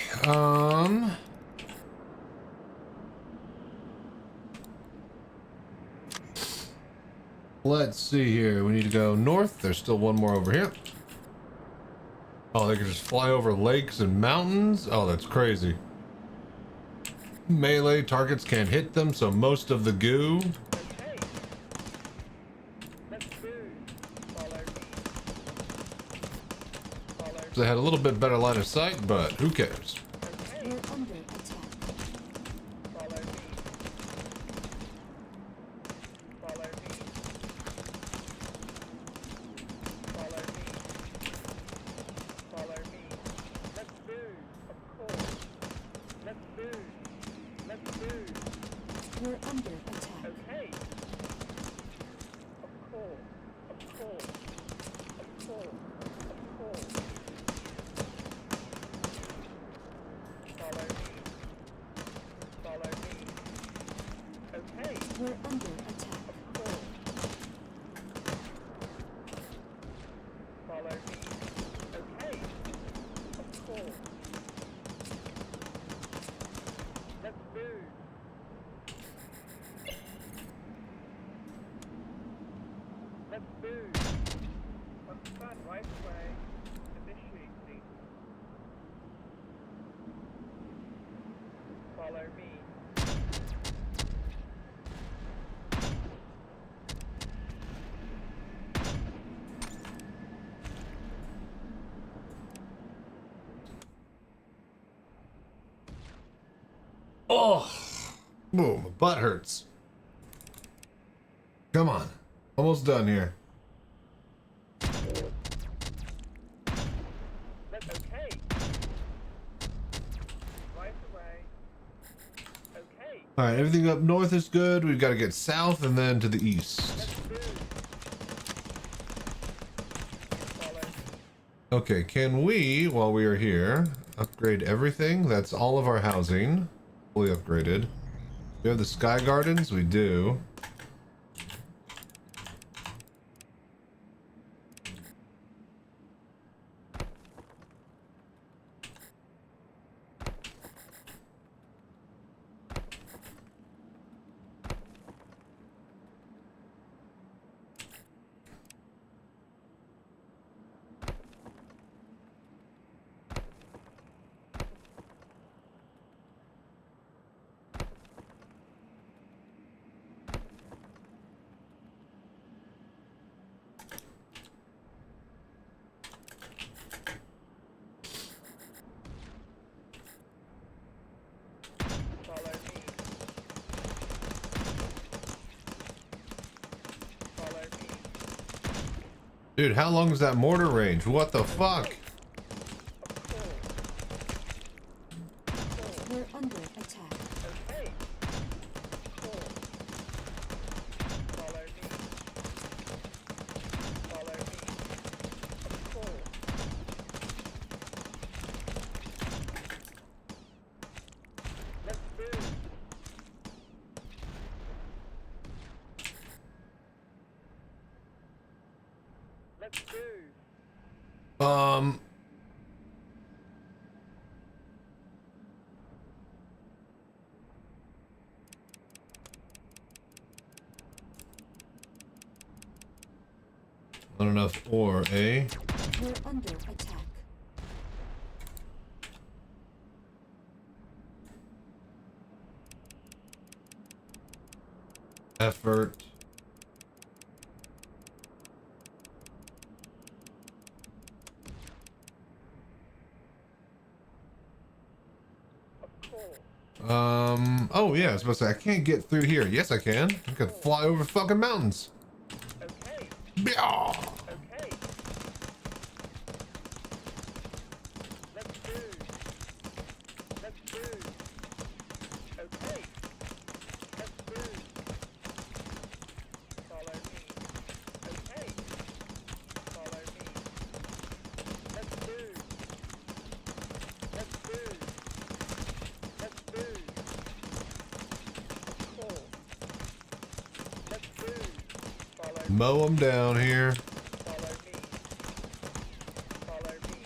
let's see here. We need to go north. There's still one more over here. Oh, they can just fly over lakes and mountains. Oh, that's crazy. Melee targets can't hit them, so most of the goo. Okay. Let's move. Follow me. Follow me. They had a little bit better line of sight, but who cares? We're under attack. Follow me. Follow me. Follow me. Follow me. Let's move. Of course. Let's move. Let's move. We're under attack. Okay. Of course. Of course. Of course. Of course. Follow me. Follow me. Okay. We're under attack. Of course. Follow me. Okay. Of course. Let's move. Let's move. Understand right away. Initiating. Follow me. Oh, boom, my butt hurts. Come on, almost done here. Let's okay. Right away. Okay. All right, everything up north is good. We've got to get south and then to the east. Let's move. Follow me. Okay, can we, while we are here, upgrade everything? That's all of our housing. Fully upgraded. We have the sky gardens? We do. Follow me. Follow me. Dude, how long is that mortar range? What the fuck? Of course. Of course. We're under attack. Okay. Of course. Follow me. Follow me. Of course. Let's move. Let's move. Not enough ore, eh? We're under attack. Effort. Of course. Oh yeah, I was supposed to say, I can't get through here. Yes, I can. I can fly over fucking mountains. Okay. Yeah. Okay. Let's move. Let's move. Okay. Let's move. Follow me. Okay. Follow me. Let's move. Let's move. Let's move. Of course. Let's move. Follow me. Mow them down here. Follow me. Follow me.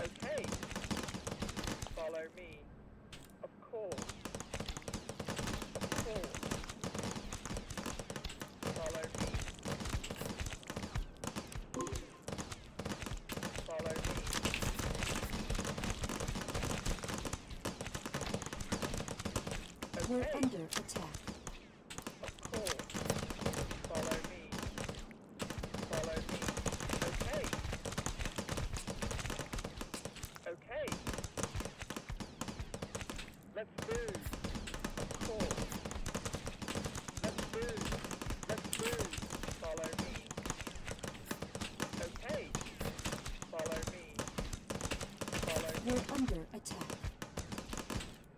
Okay. Follow me. Of course. Of course. Follow me. Follow me. We're Okay. under attack. Of course. Follow me. Follow me. Okay. Okay. Let's move. Of course. Let's move. Let's move. Follow me. Okay. Follow me. Follow me. We're under attack.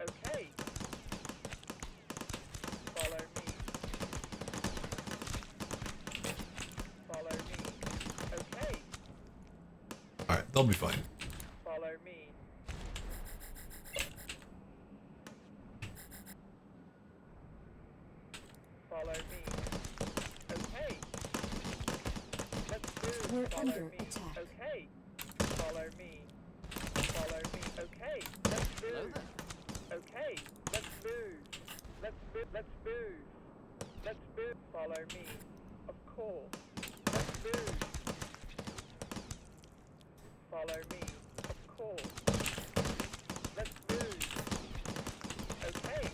Okay. Follow me. Follow me. Okay. All right, they'll be fine. Follow me. Follow me. Okay. Let's move. We're Follow under me. attack. Okay. Follow me. Follow me. Okay. Let's move. Okay. Let's move. Let's move. Let's move. Let's move. Follow me. Of course. Let's move. Follow me. Of course. Let's move. Okay.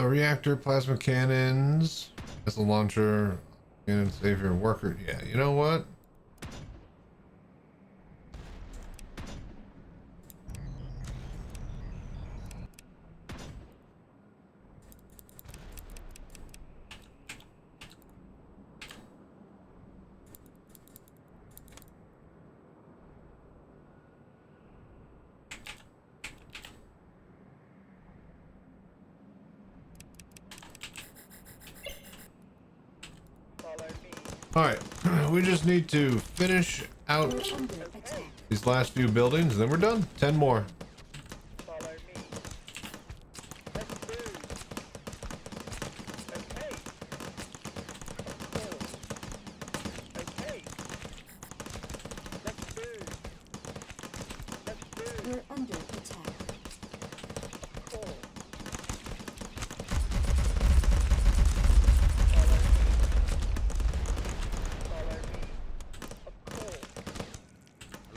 Reactor, plasma cannons, missile launcher, cannon savior, worker. Yeah, you know what? All right, we just need to finish out these last few buildings, and then we're done. 10 more. Follow me. Let's move. Okay. Of course. Okay. Let's move. Let's move. We're under attack. Of course. Follow me. Of course.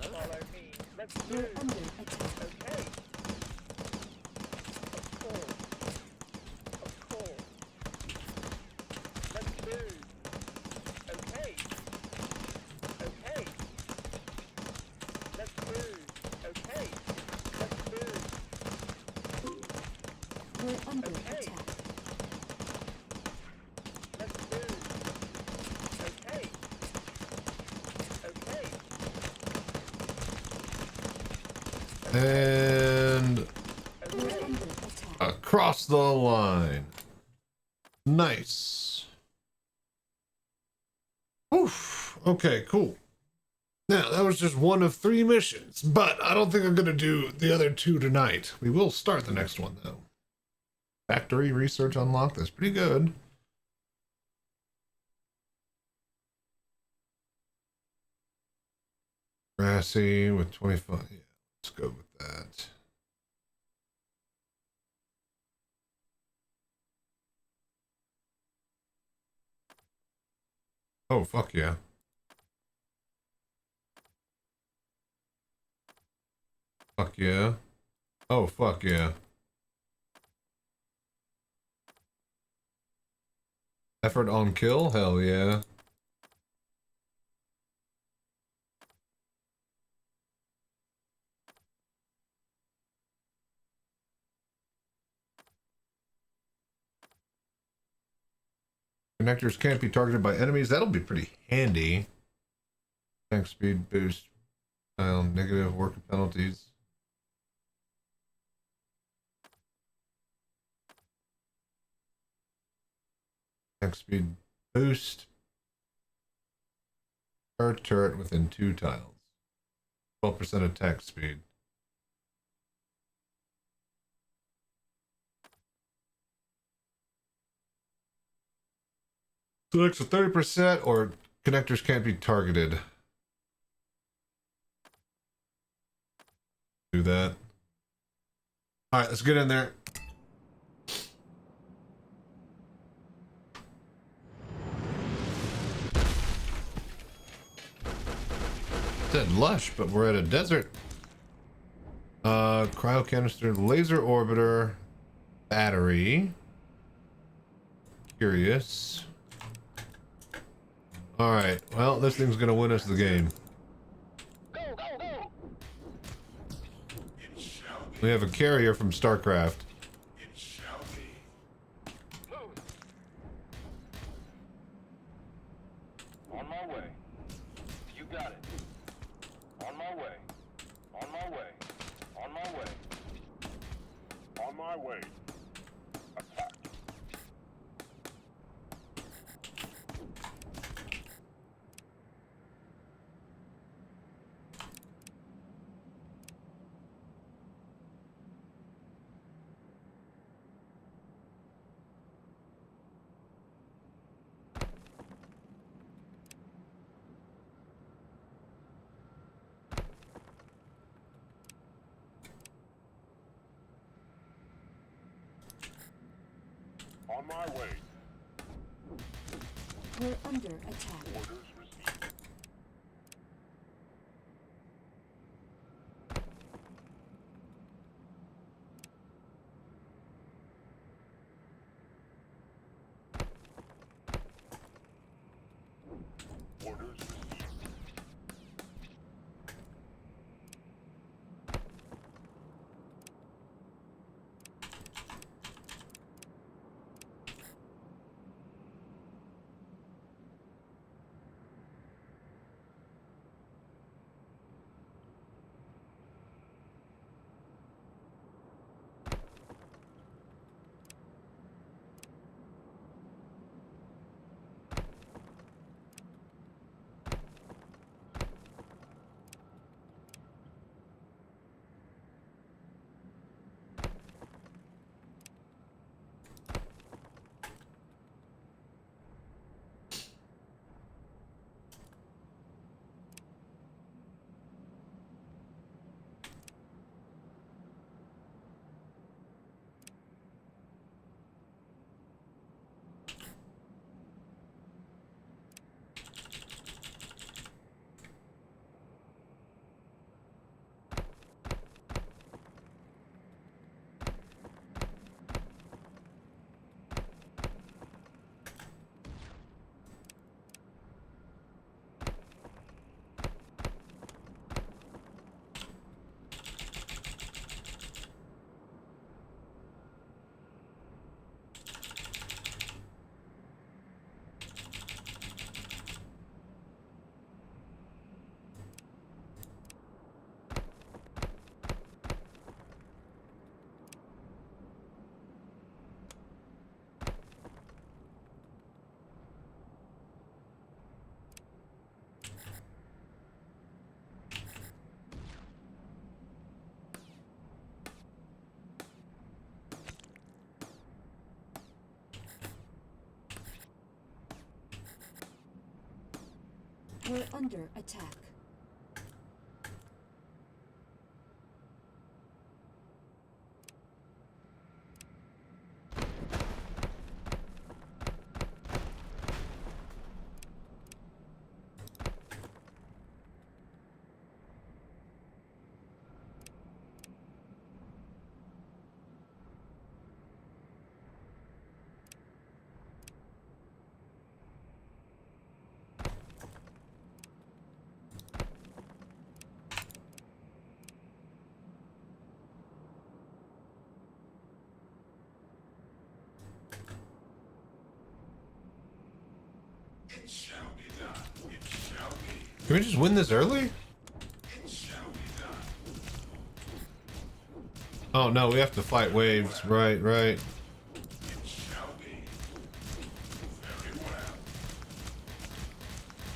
Follow me. Let's We're move. under attack. Okay. Of course. Of course. Let's move. Okay. Okay. Let's move. Okay. Let's move. We're under Okay. attack. Let's move. Okay. Okay. And We're under attack. across the line. Nice. Oof. Okay, cool. Now, that was just one of 3 missions, but I don't think I'm going to do the other 2 tonight. We will start the next one, though. Factory research unlocked. That's pretty good. Grassy with 25. Yeah, let's go with that. Oh, fuck yeah. Fuck yeah. Oh, fuck yeah. Effort on kill? Hell yeah. Connectors can't be targeted by enemies. That'll be pretty handy. Tank speed boost. Negative worker penalties. Tank speed boost. Per turret within 2 tiles. 12% attack speed. So extra 30% or connectors can't be targeted. Do that. Alright, let's get in there. Said lush, but we're at a desert. Cryo canister, laser orbiter, battery. Curious. Alright, well, this thing's gonna win us the game. We have a carrier from StarCraft. On my way. You got it. On my way. On my way. On my way. On my way. Attack. On my way. We're under attack. Orders received. Orders received. We're under attack. Can we just win this early? Oh no, we have to fight waves. Right, right.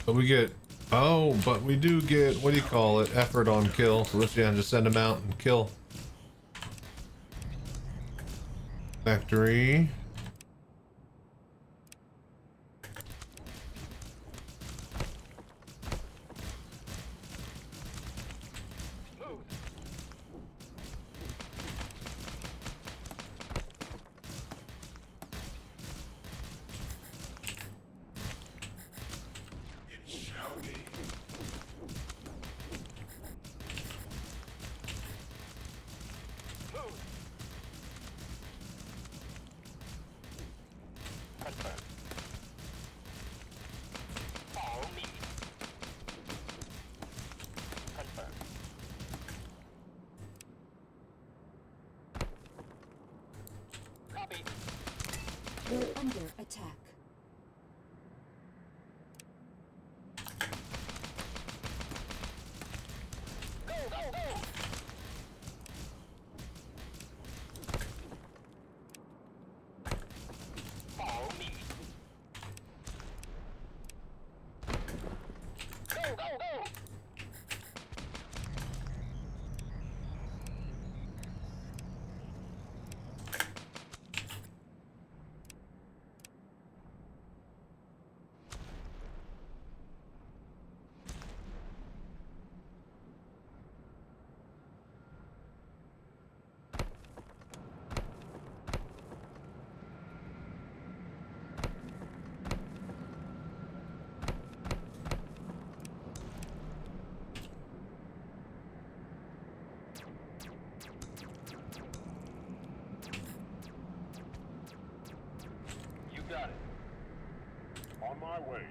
But we get, oh, but we do get, what do you call it? Effort on kill. So let's just send them out and kill. Factory. We're under attack. You got it. On my way.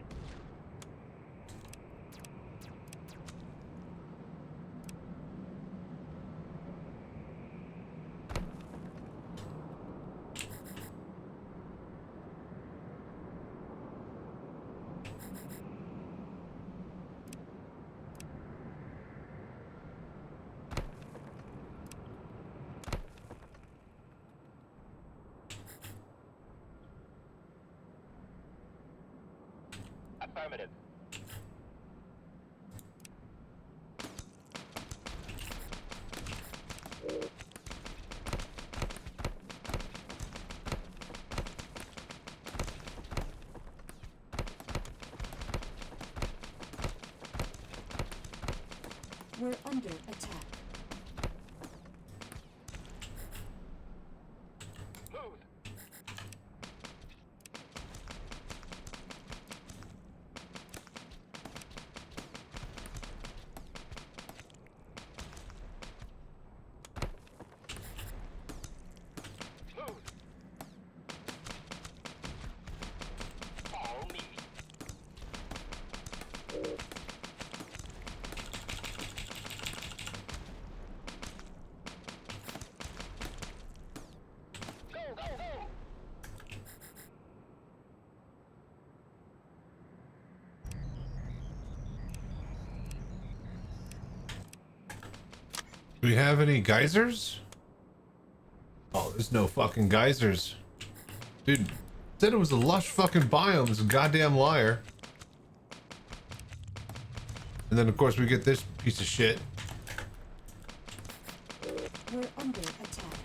Affirmative. We're under attack. Do we have any geysers? Oh, there's no fucking geysers. Dude, said it was a lush fucking biome. It's a goddamn liar. And then of course we get this piece of shit. We're under attack.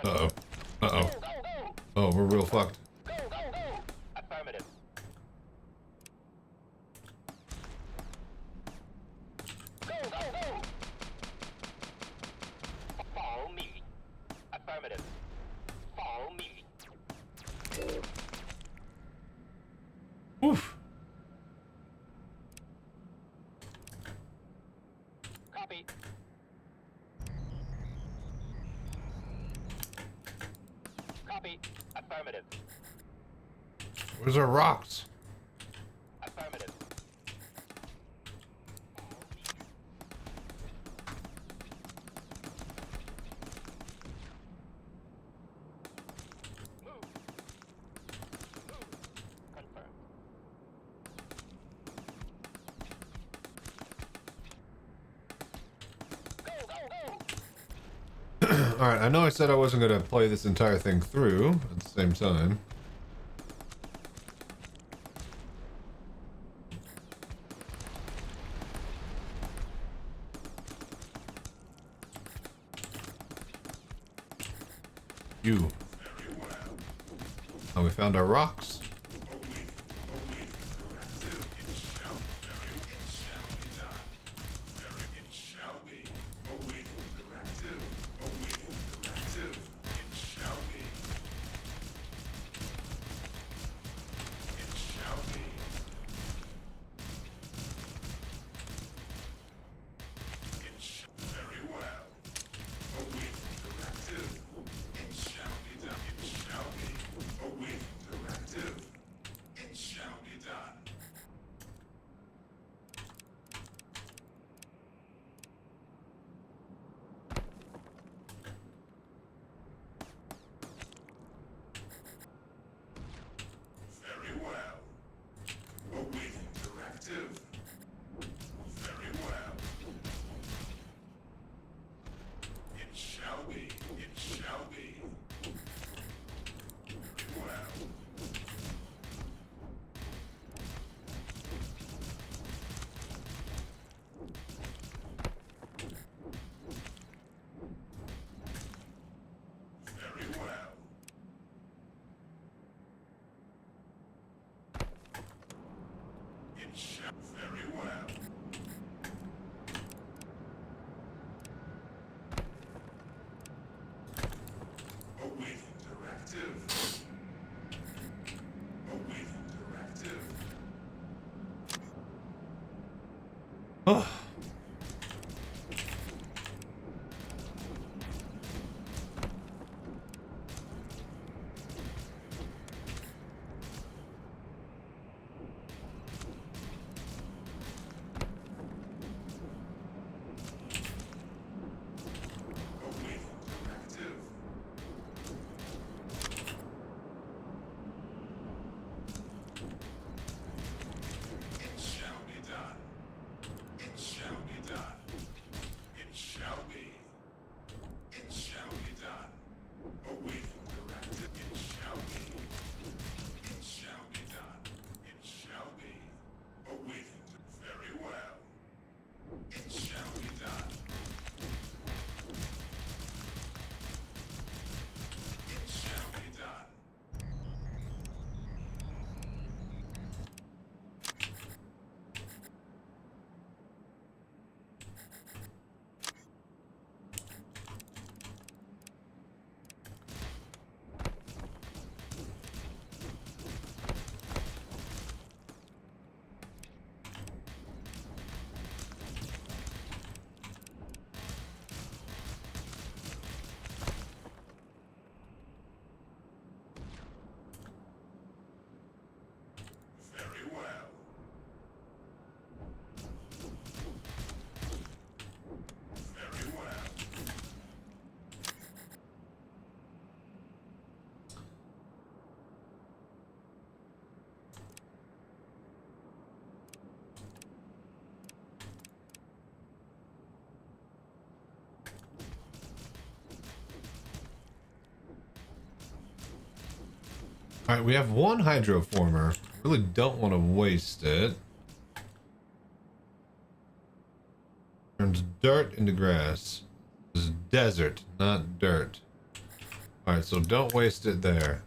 Uh-oh. Uh-oh. Oh, we're real fucked. Affirmative. Follow me. Affirmative. Follow me. Oof. Copy. Copy. Affirmative. Where's our rocks? Affirmative. Confirmed. Alright, I know I said I wasn't going to play this entire thing through at the same time. You. Oh, we found our rocks. Oh. Alright, we have one hydroformer. Really don't want to waste it. Turns dirt into grass. This is desert, not dirt. Alright, so don't waste it there.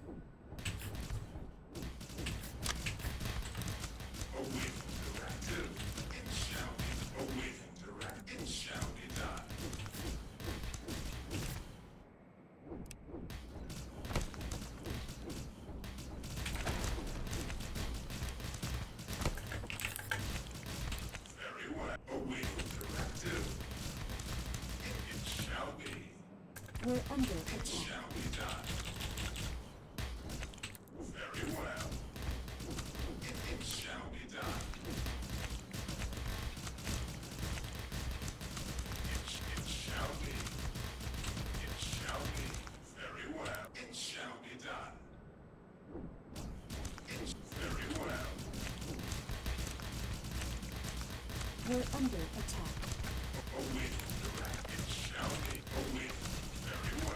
We're under attack. Very well. It shall be done. It shall be. It shall be. Very well. It shall be done. Very well. We're under attack. Awaiting direct. It shall be. Awaiting. Very well.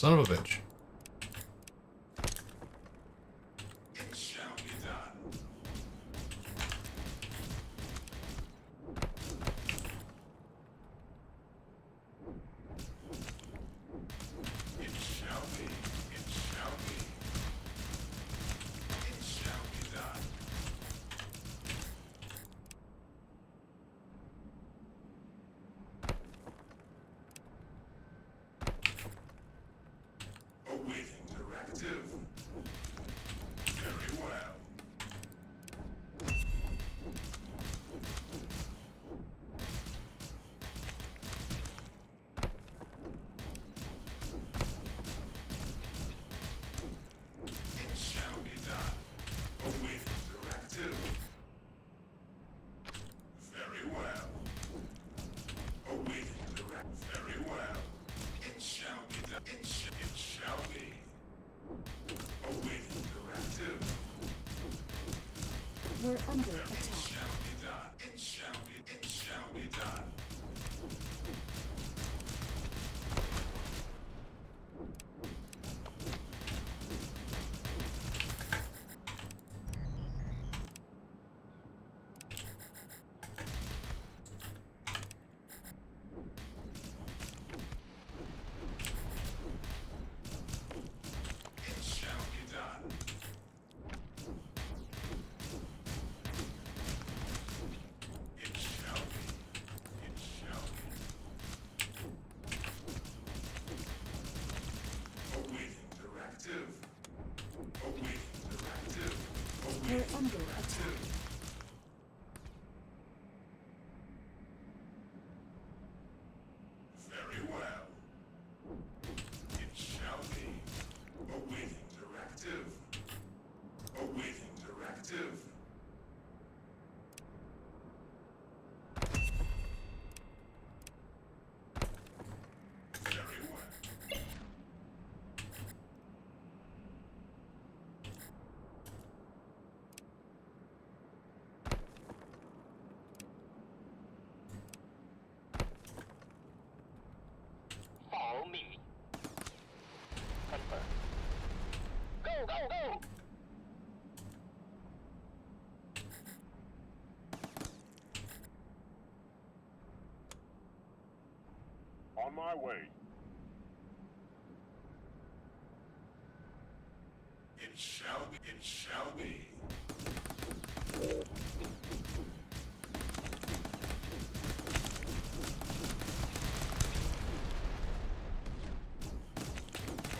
Son of a bitch. It shall be done. It shall be. It shall be. It shall be done. Awaiting directive. Very well. It shall be done. Awaiting directive. Very well. Awaiting directive. Very well. It shall be done. It shall be. Awaiting directive. We're under It attack. shall be done. It shall be. It shall be done. It shall be done. It shall be. It shall be. Awaiting directive. Awaiting directive. We're under attack. Very well. It shall be. Awaiting directive. Awaiting directive. Very well. Follow me. Confirm. Go, go, go! On my way. It shall be. It shall be.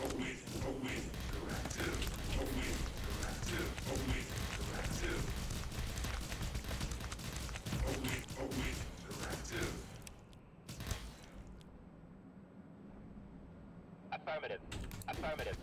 Awaiting directive. Awaiting directive. Awaiting directive. Awaiting directive. Affirmative. Affirmative.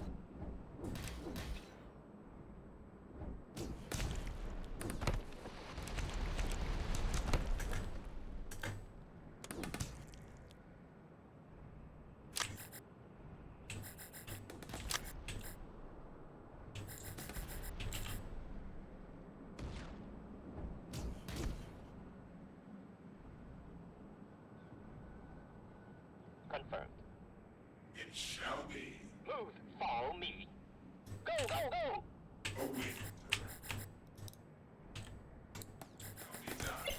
Confirmed. It shall be. Move. Follow me. Go, go, go! Awaiting directive. Shall be done.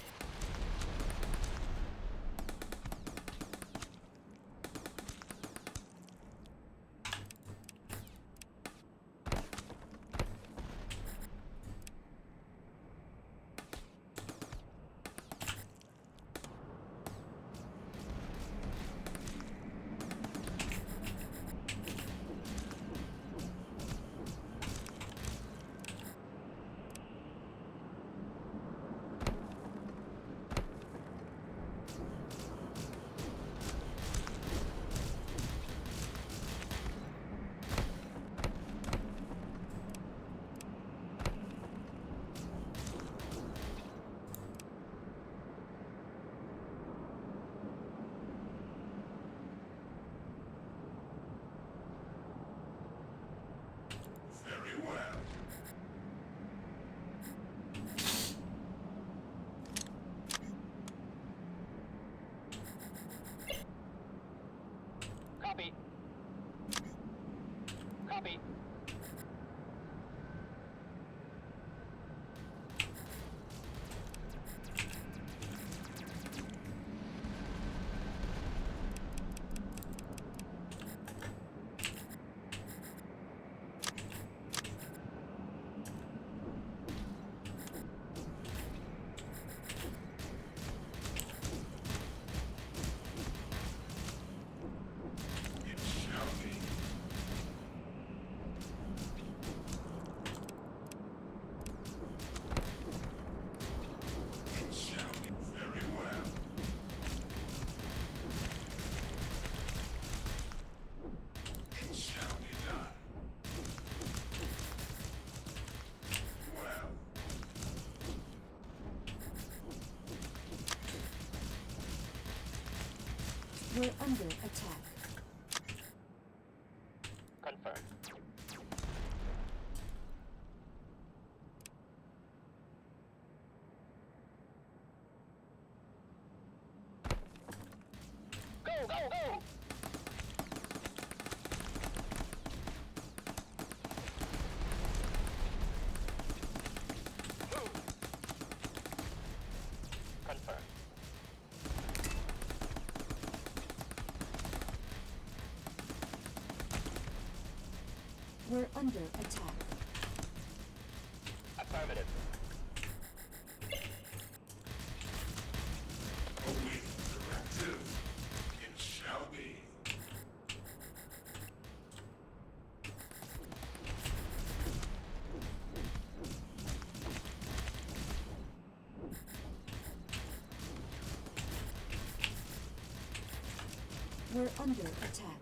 We're under attack. Confirmed. Go, go, go! Confirmed. We're under attack. Affirmative. It shall be. We're under attack.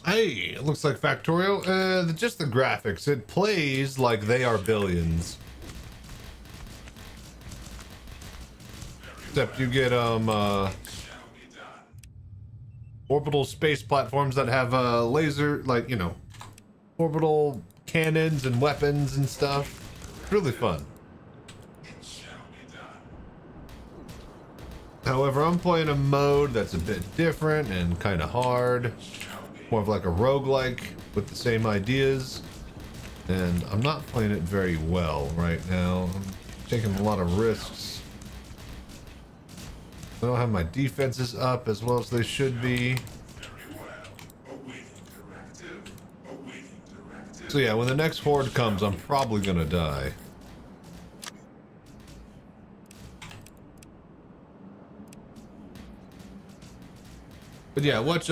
Hey, it looks like Factorial. Just the graphics. It plays like they are billions. Except you get orbital space platforms that have laser, like, you know, orbital cannons and weapons and stuff. It's really fun. However, I'm playing a mode that's a bit different and kind of hard. More of like a roguelike with the same ideas. And I'm not playing it very well right now. I'm taking a lot of risks. I don't have my defenses up as well as they should be. So yeah, when the next horde comes, I'm probably gonna die. But yeah, what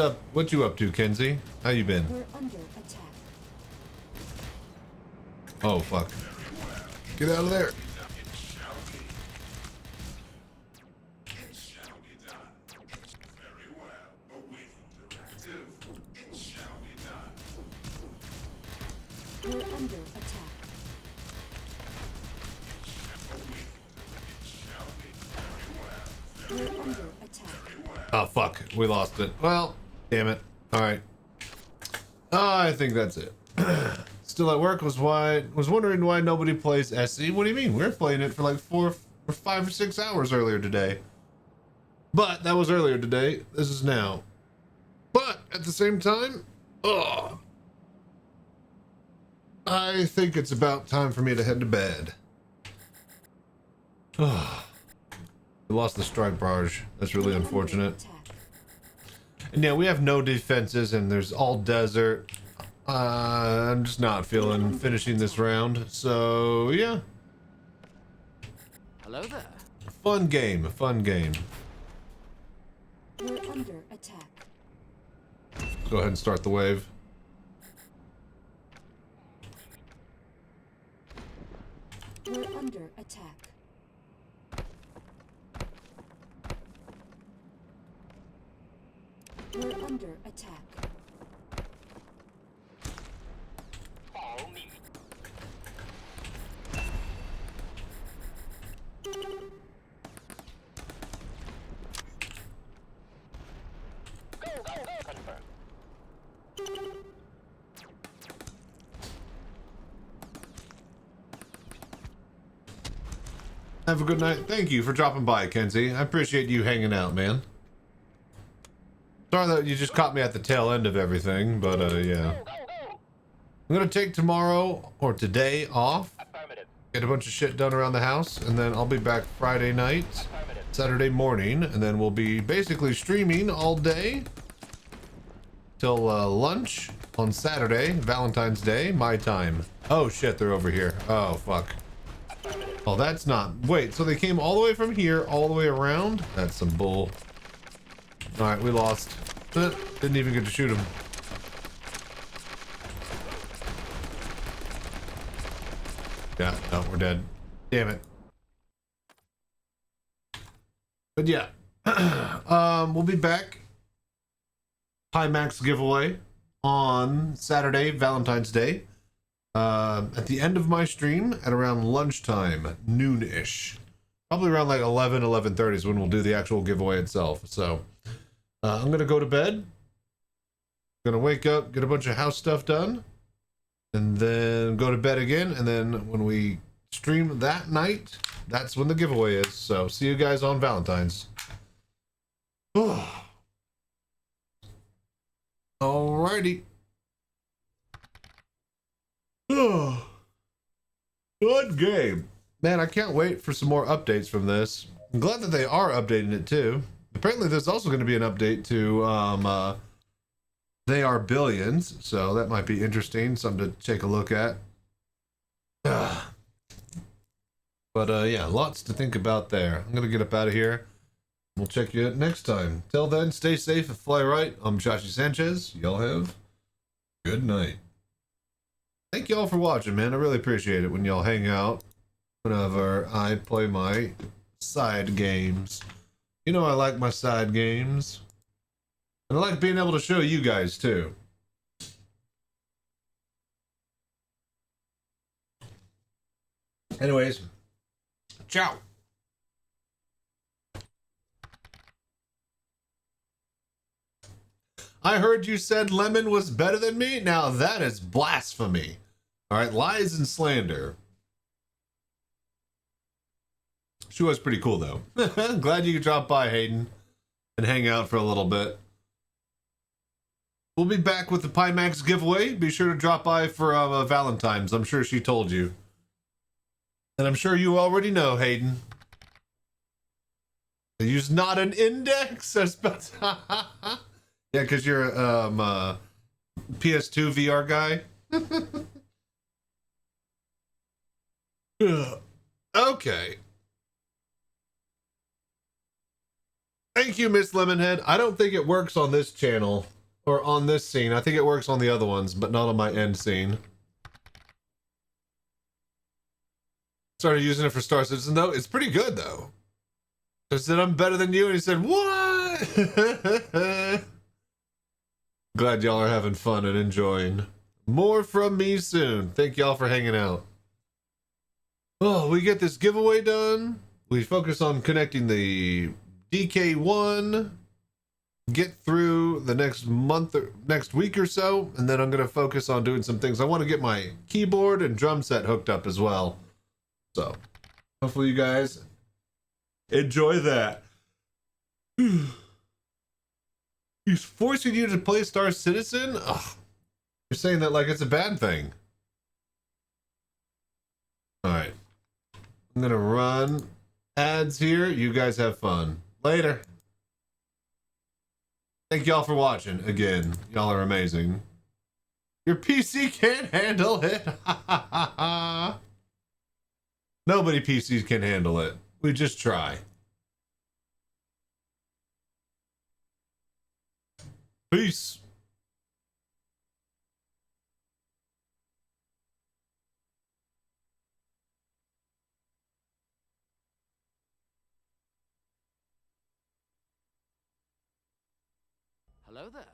you up to, Kenzie? How you been? We're under attack. Oh fuck. Get out of there. We're under attack. We're under attack. Oh fuck, we lost it. Well, damn it. Alright. I think that's it. Still at work was wondering why nobody plays SC. What do you mean? We were playing it for like 4 or 5 or 6 hours earlier today. But that was earlier today. This is now. But at the same time, I think it's about time for me to head to bed. We lost the strike barrage. That's really unfortunate. And yeah, we have no defenses and there's all desert. I'm just not feeling finishing this round. So yeah. Hello there. A fun game, a fun game. We're under attack. Go ahead and start the wave. We're under attack. We're under attack. Follow me. Go, go, go. Confirm. Have a good night. Thank you for dropping by, Kenzie. I appreciate you hanging out, man. Sorry that you just caught me at the tail end of everything, but yeah. I'm gonna take tomorrow or today off, get a bunch of shit done around the house, and then I'll be back Friday night, Saturday morning, and then we'll be basically streaming all day till lunch on Saturday, Valentine's Day, my time. Oh shit, they're over here. Oh fuck. Oh, that's not. Wait, so they came all the way from here, all the way around? That's some bull. All right, we lost. Didn't even get to shoot him. Yeah, no, we're dead. Damn it. But yeah, we'll be back. Pimax giveaway on Saturday, Valentine's Day. At the end of my stream at around lunchtime, noon-ish. Probably around like 11:30 is when we'll do the actual giveaway itself. So I'm gonna go to bed. Gonna wake up, get a bunch of house stuff done, and then go to bed again. And then when we stream that night, that's when the giveaway is. So see you guys on Valentine's. Alrighty. Good game. Man, I can't wait for some more updates from this. I'm glad that they are updating it too. Apparently there's also going to be an update to They Are Billions, so that might be interesting, something to take a look at. But yeah, lots to think about there. I'm going to get up out of here. We'll check you out next time. Till then, stay safe and fly right. I'm Chachi Sanchez. Y'all have good night. Thank y'all for watching, man. I really appreciate it when y'all hang out whenever I play my side games. You know I like my side games. And I like being able to show you guys, too. Anyways, ciao. I heard you said Lemon was better than me? Now that is blasphemy. Alright, lies and slander. She was pretty cool, though. Glad you could drop by, Hayden, and hang out for a little bit. We'll be back with the Pimax giveaway. Be sure to drop by for Valentine's. I'm sure she told you. And I'm sure you already know, Hayden. Use not an index? Yeah, because you're a PS2 VR guy. Okay. Thank you, Miss Lemonhead. I don't think it works on this channel or on this scene. I think it works on the other ones, but not on my end scene. Started using it for Star Citizen, though. It's pretty good, though. I said, I'm better than you, and he said, what? Glad y'all are having fun and enjoying. More from me soon. Thank y'all for hanging out. Oh, we get this giveaway done. We focus on connecting the DK1. Get through the next month or next week or so, and then I'm going to focus on doing some things. I want to get my keyboard and drum set hooked up as well. So, hopefully you guys enjoy that. He's forcing you to play Star Citizen? Ugh. You're saying that like it's a bad thing. Alright. I'm gonna run ads here. You guys have fun. Later. Thank y'all for watching again. Y'all are amazing. Your PC can't handle it. Nobody PCs can handle it. We just try. Peace. Hello there.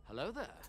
Hello there.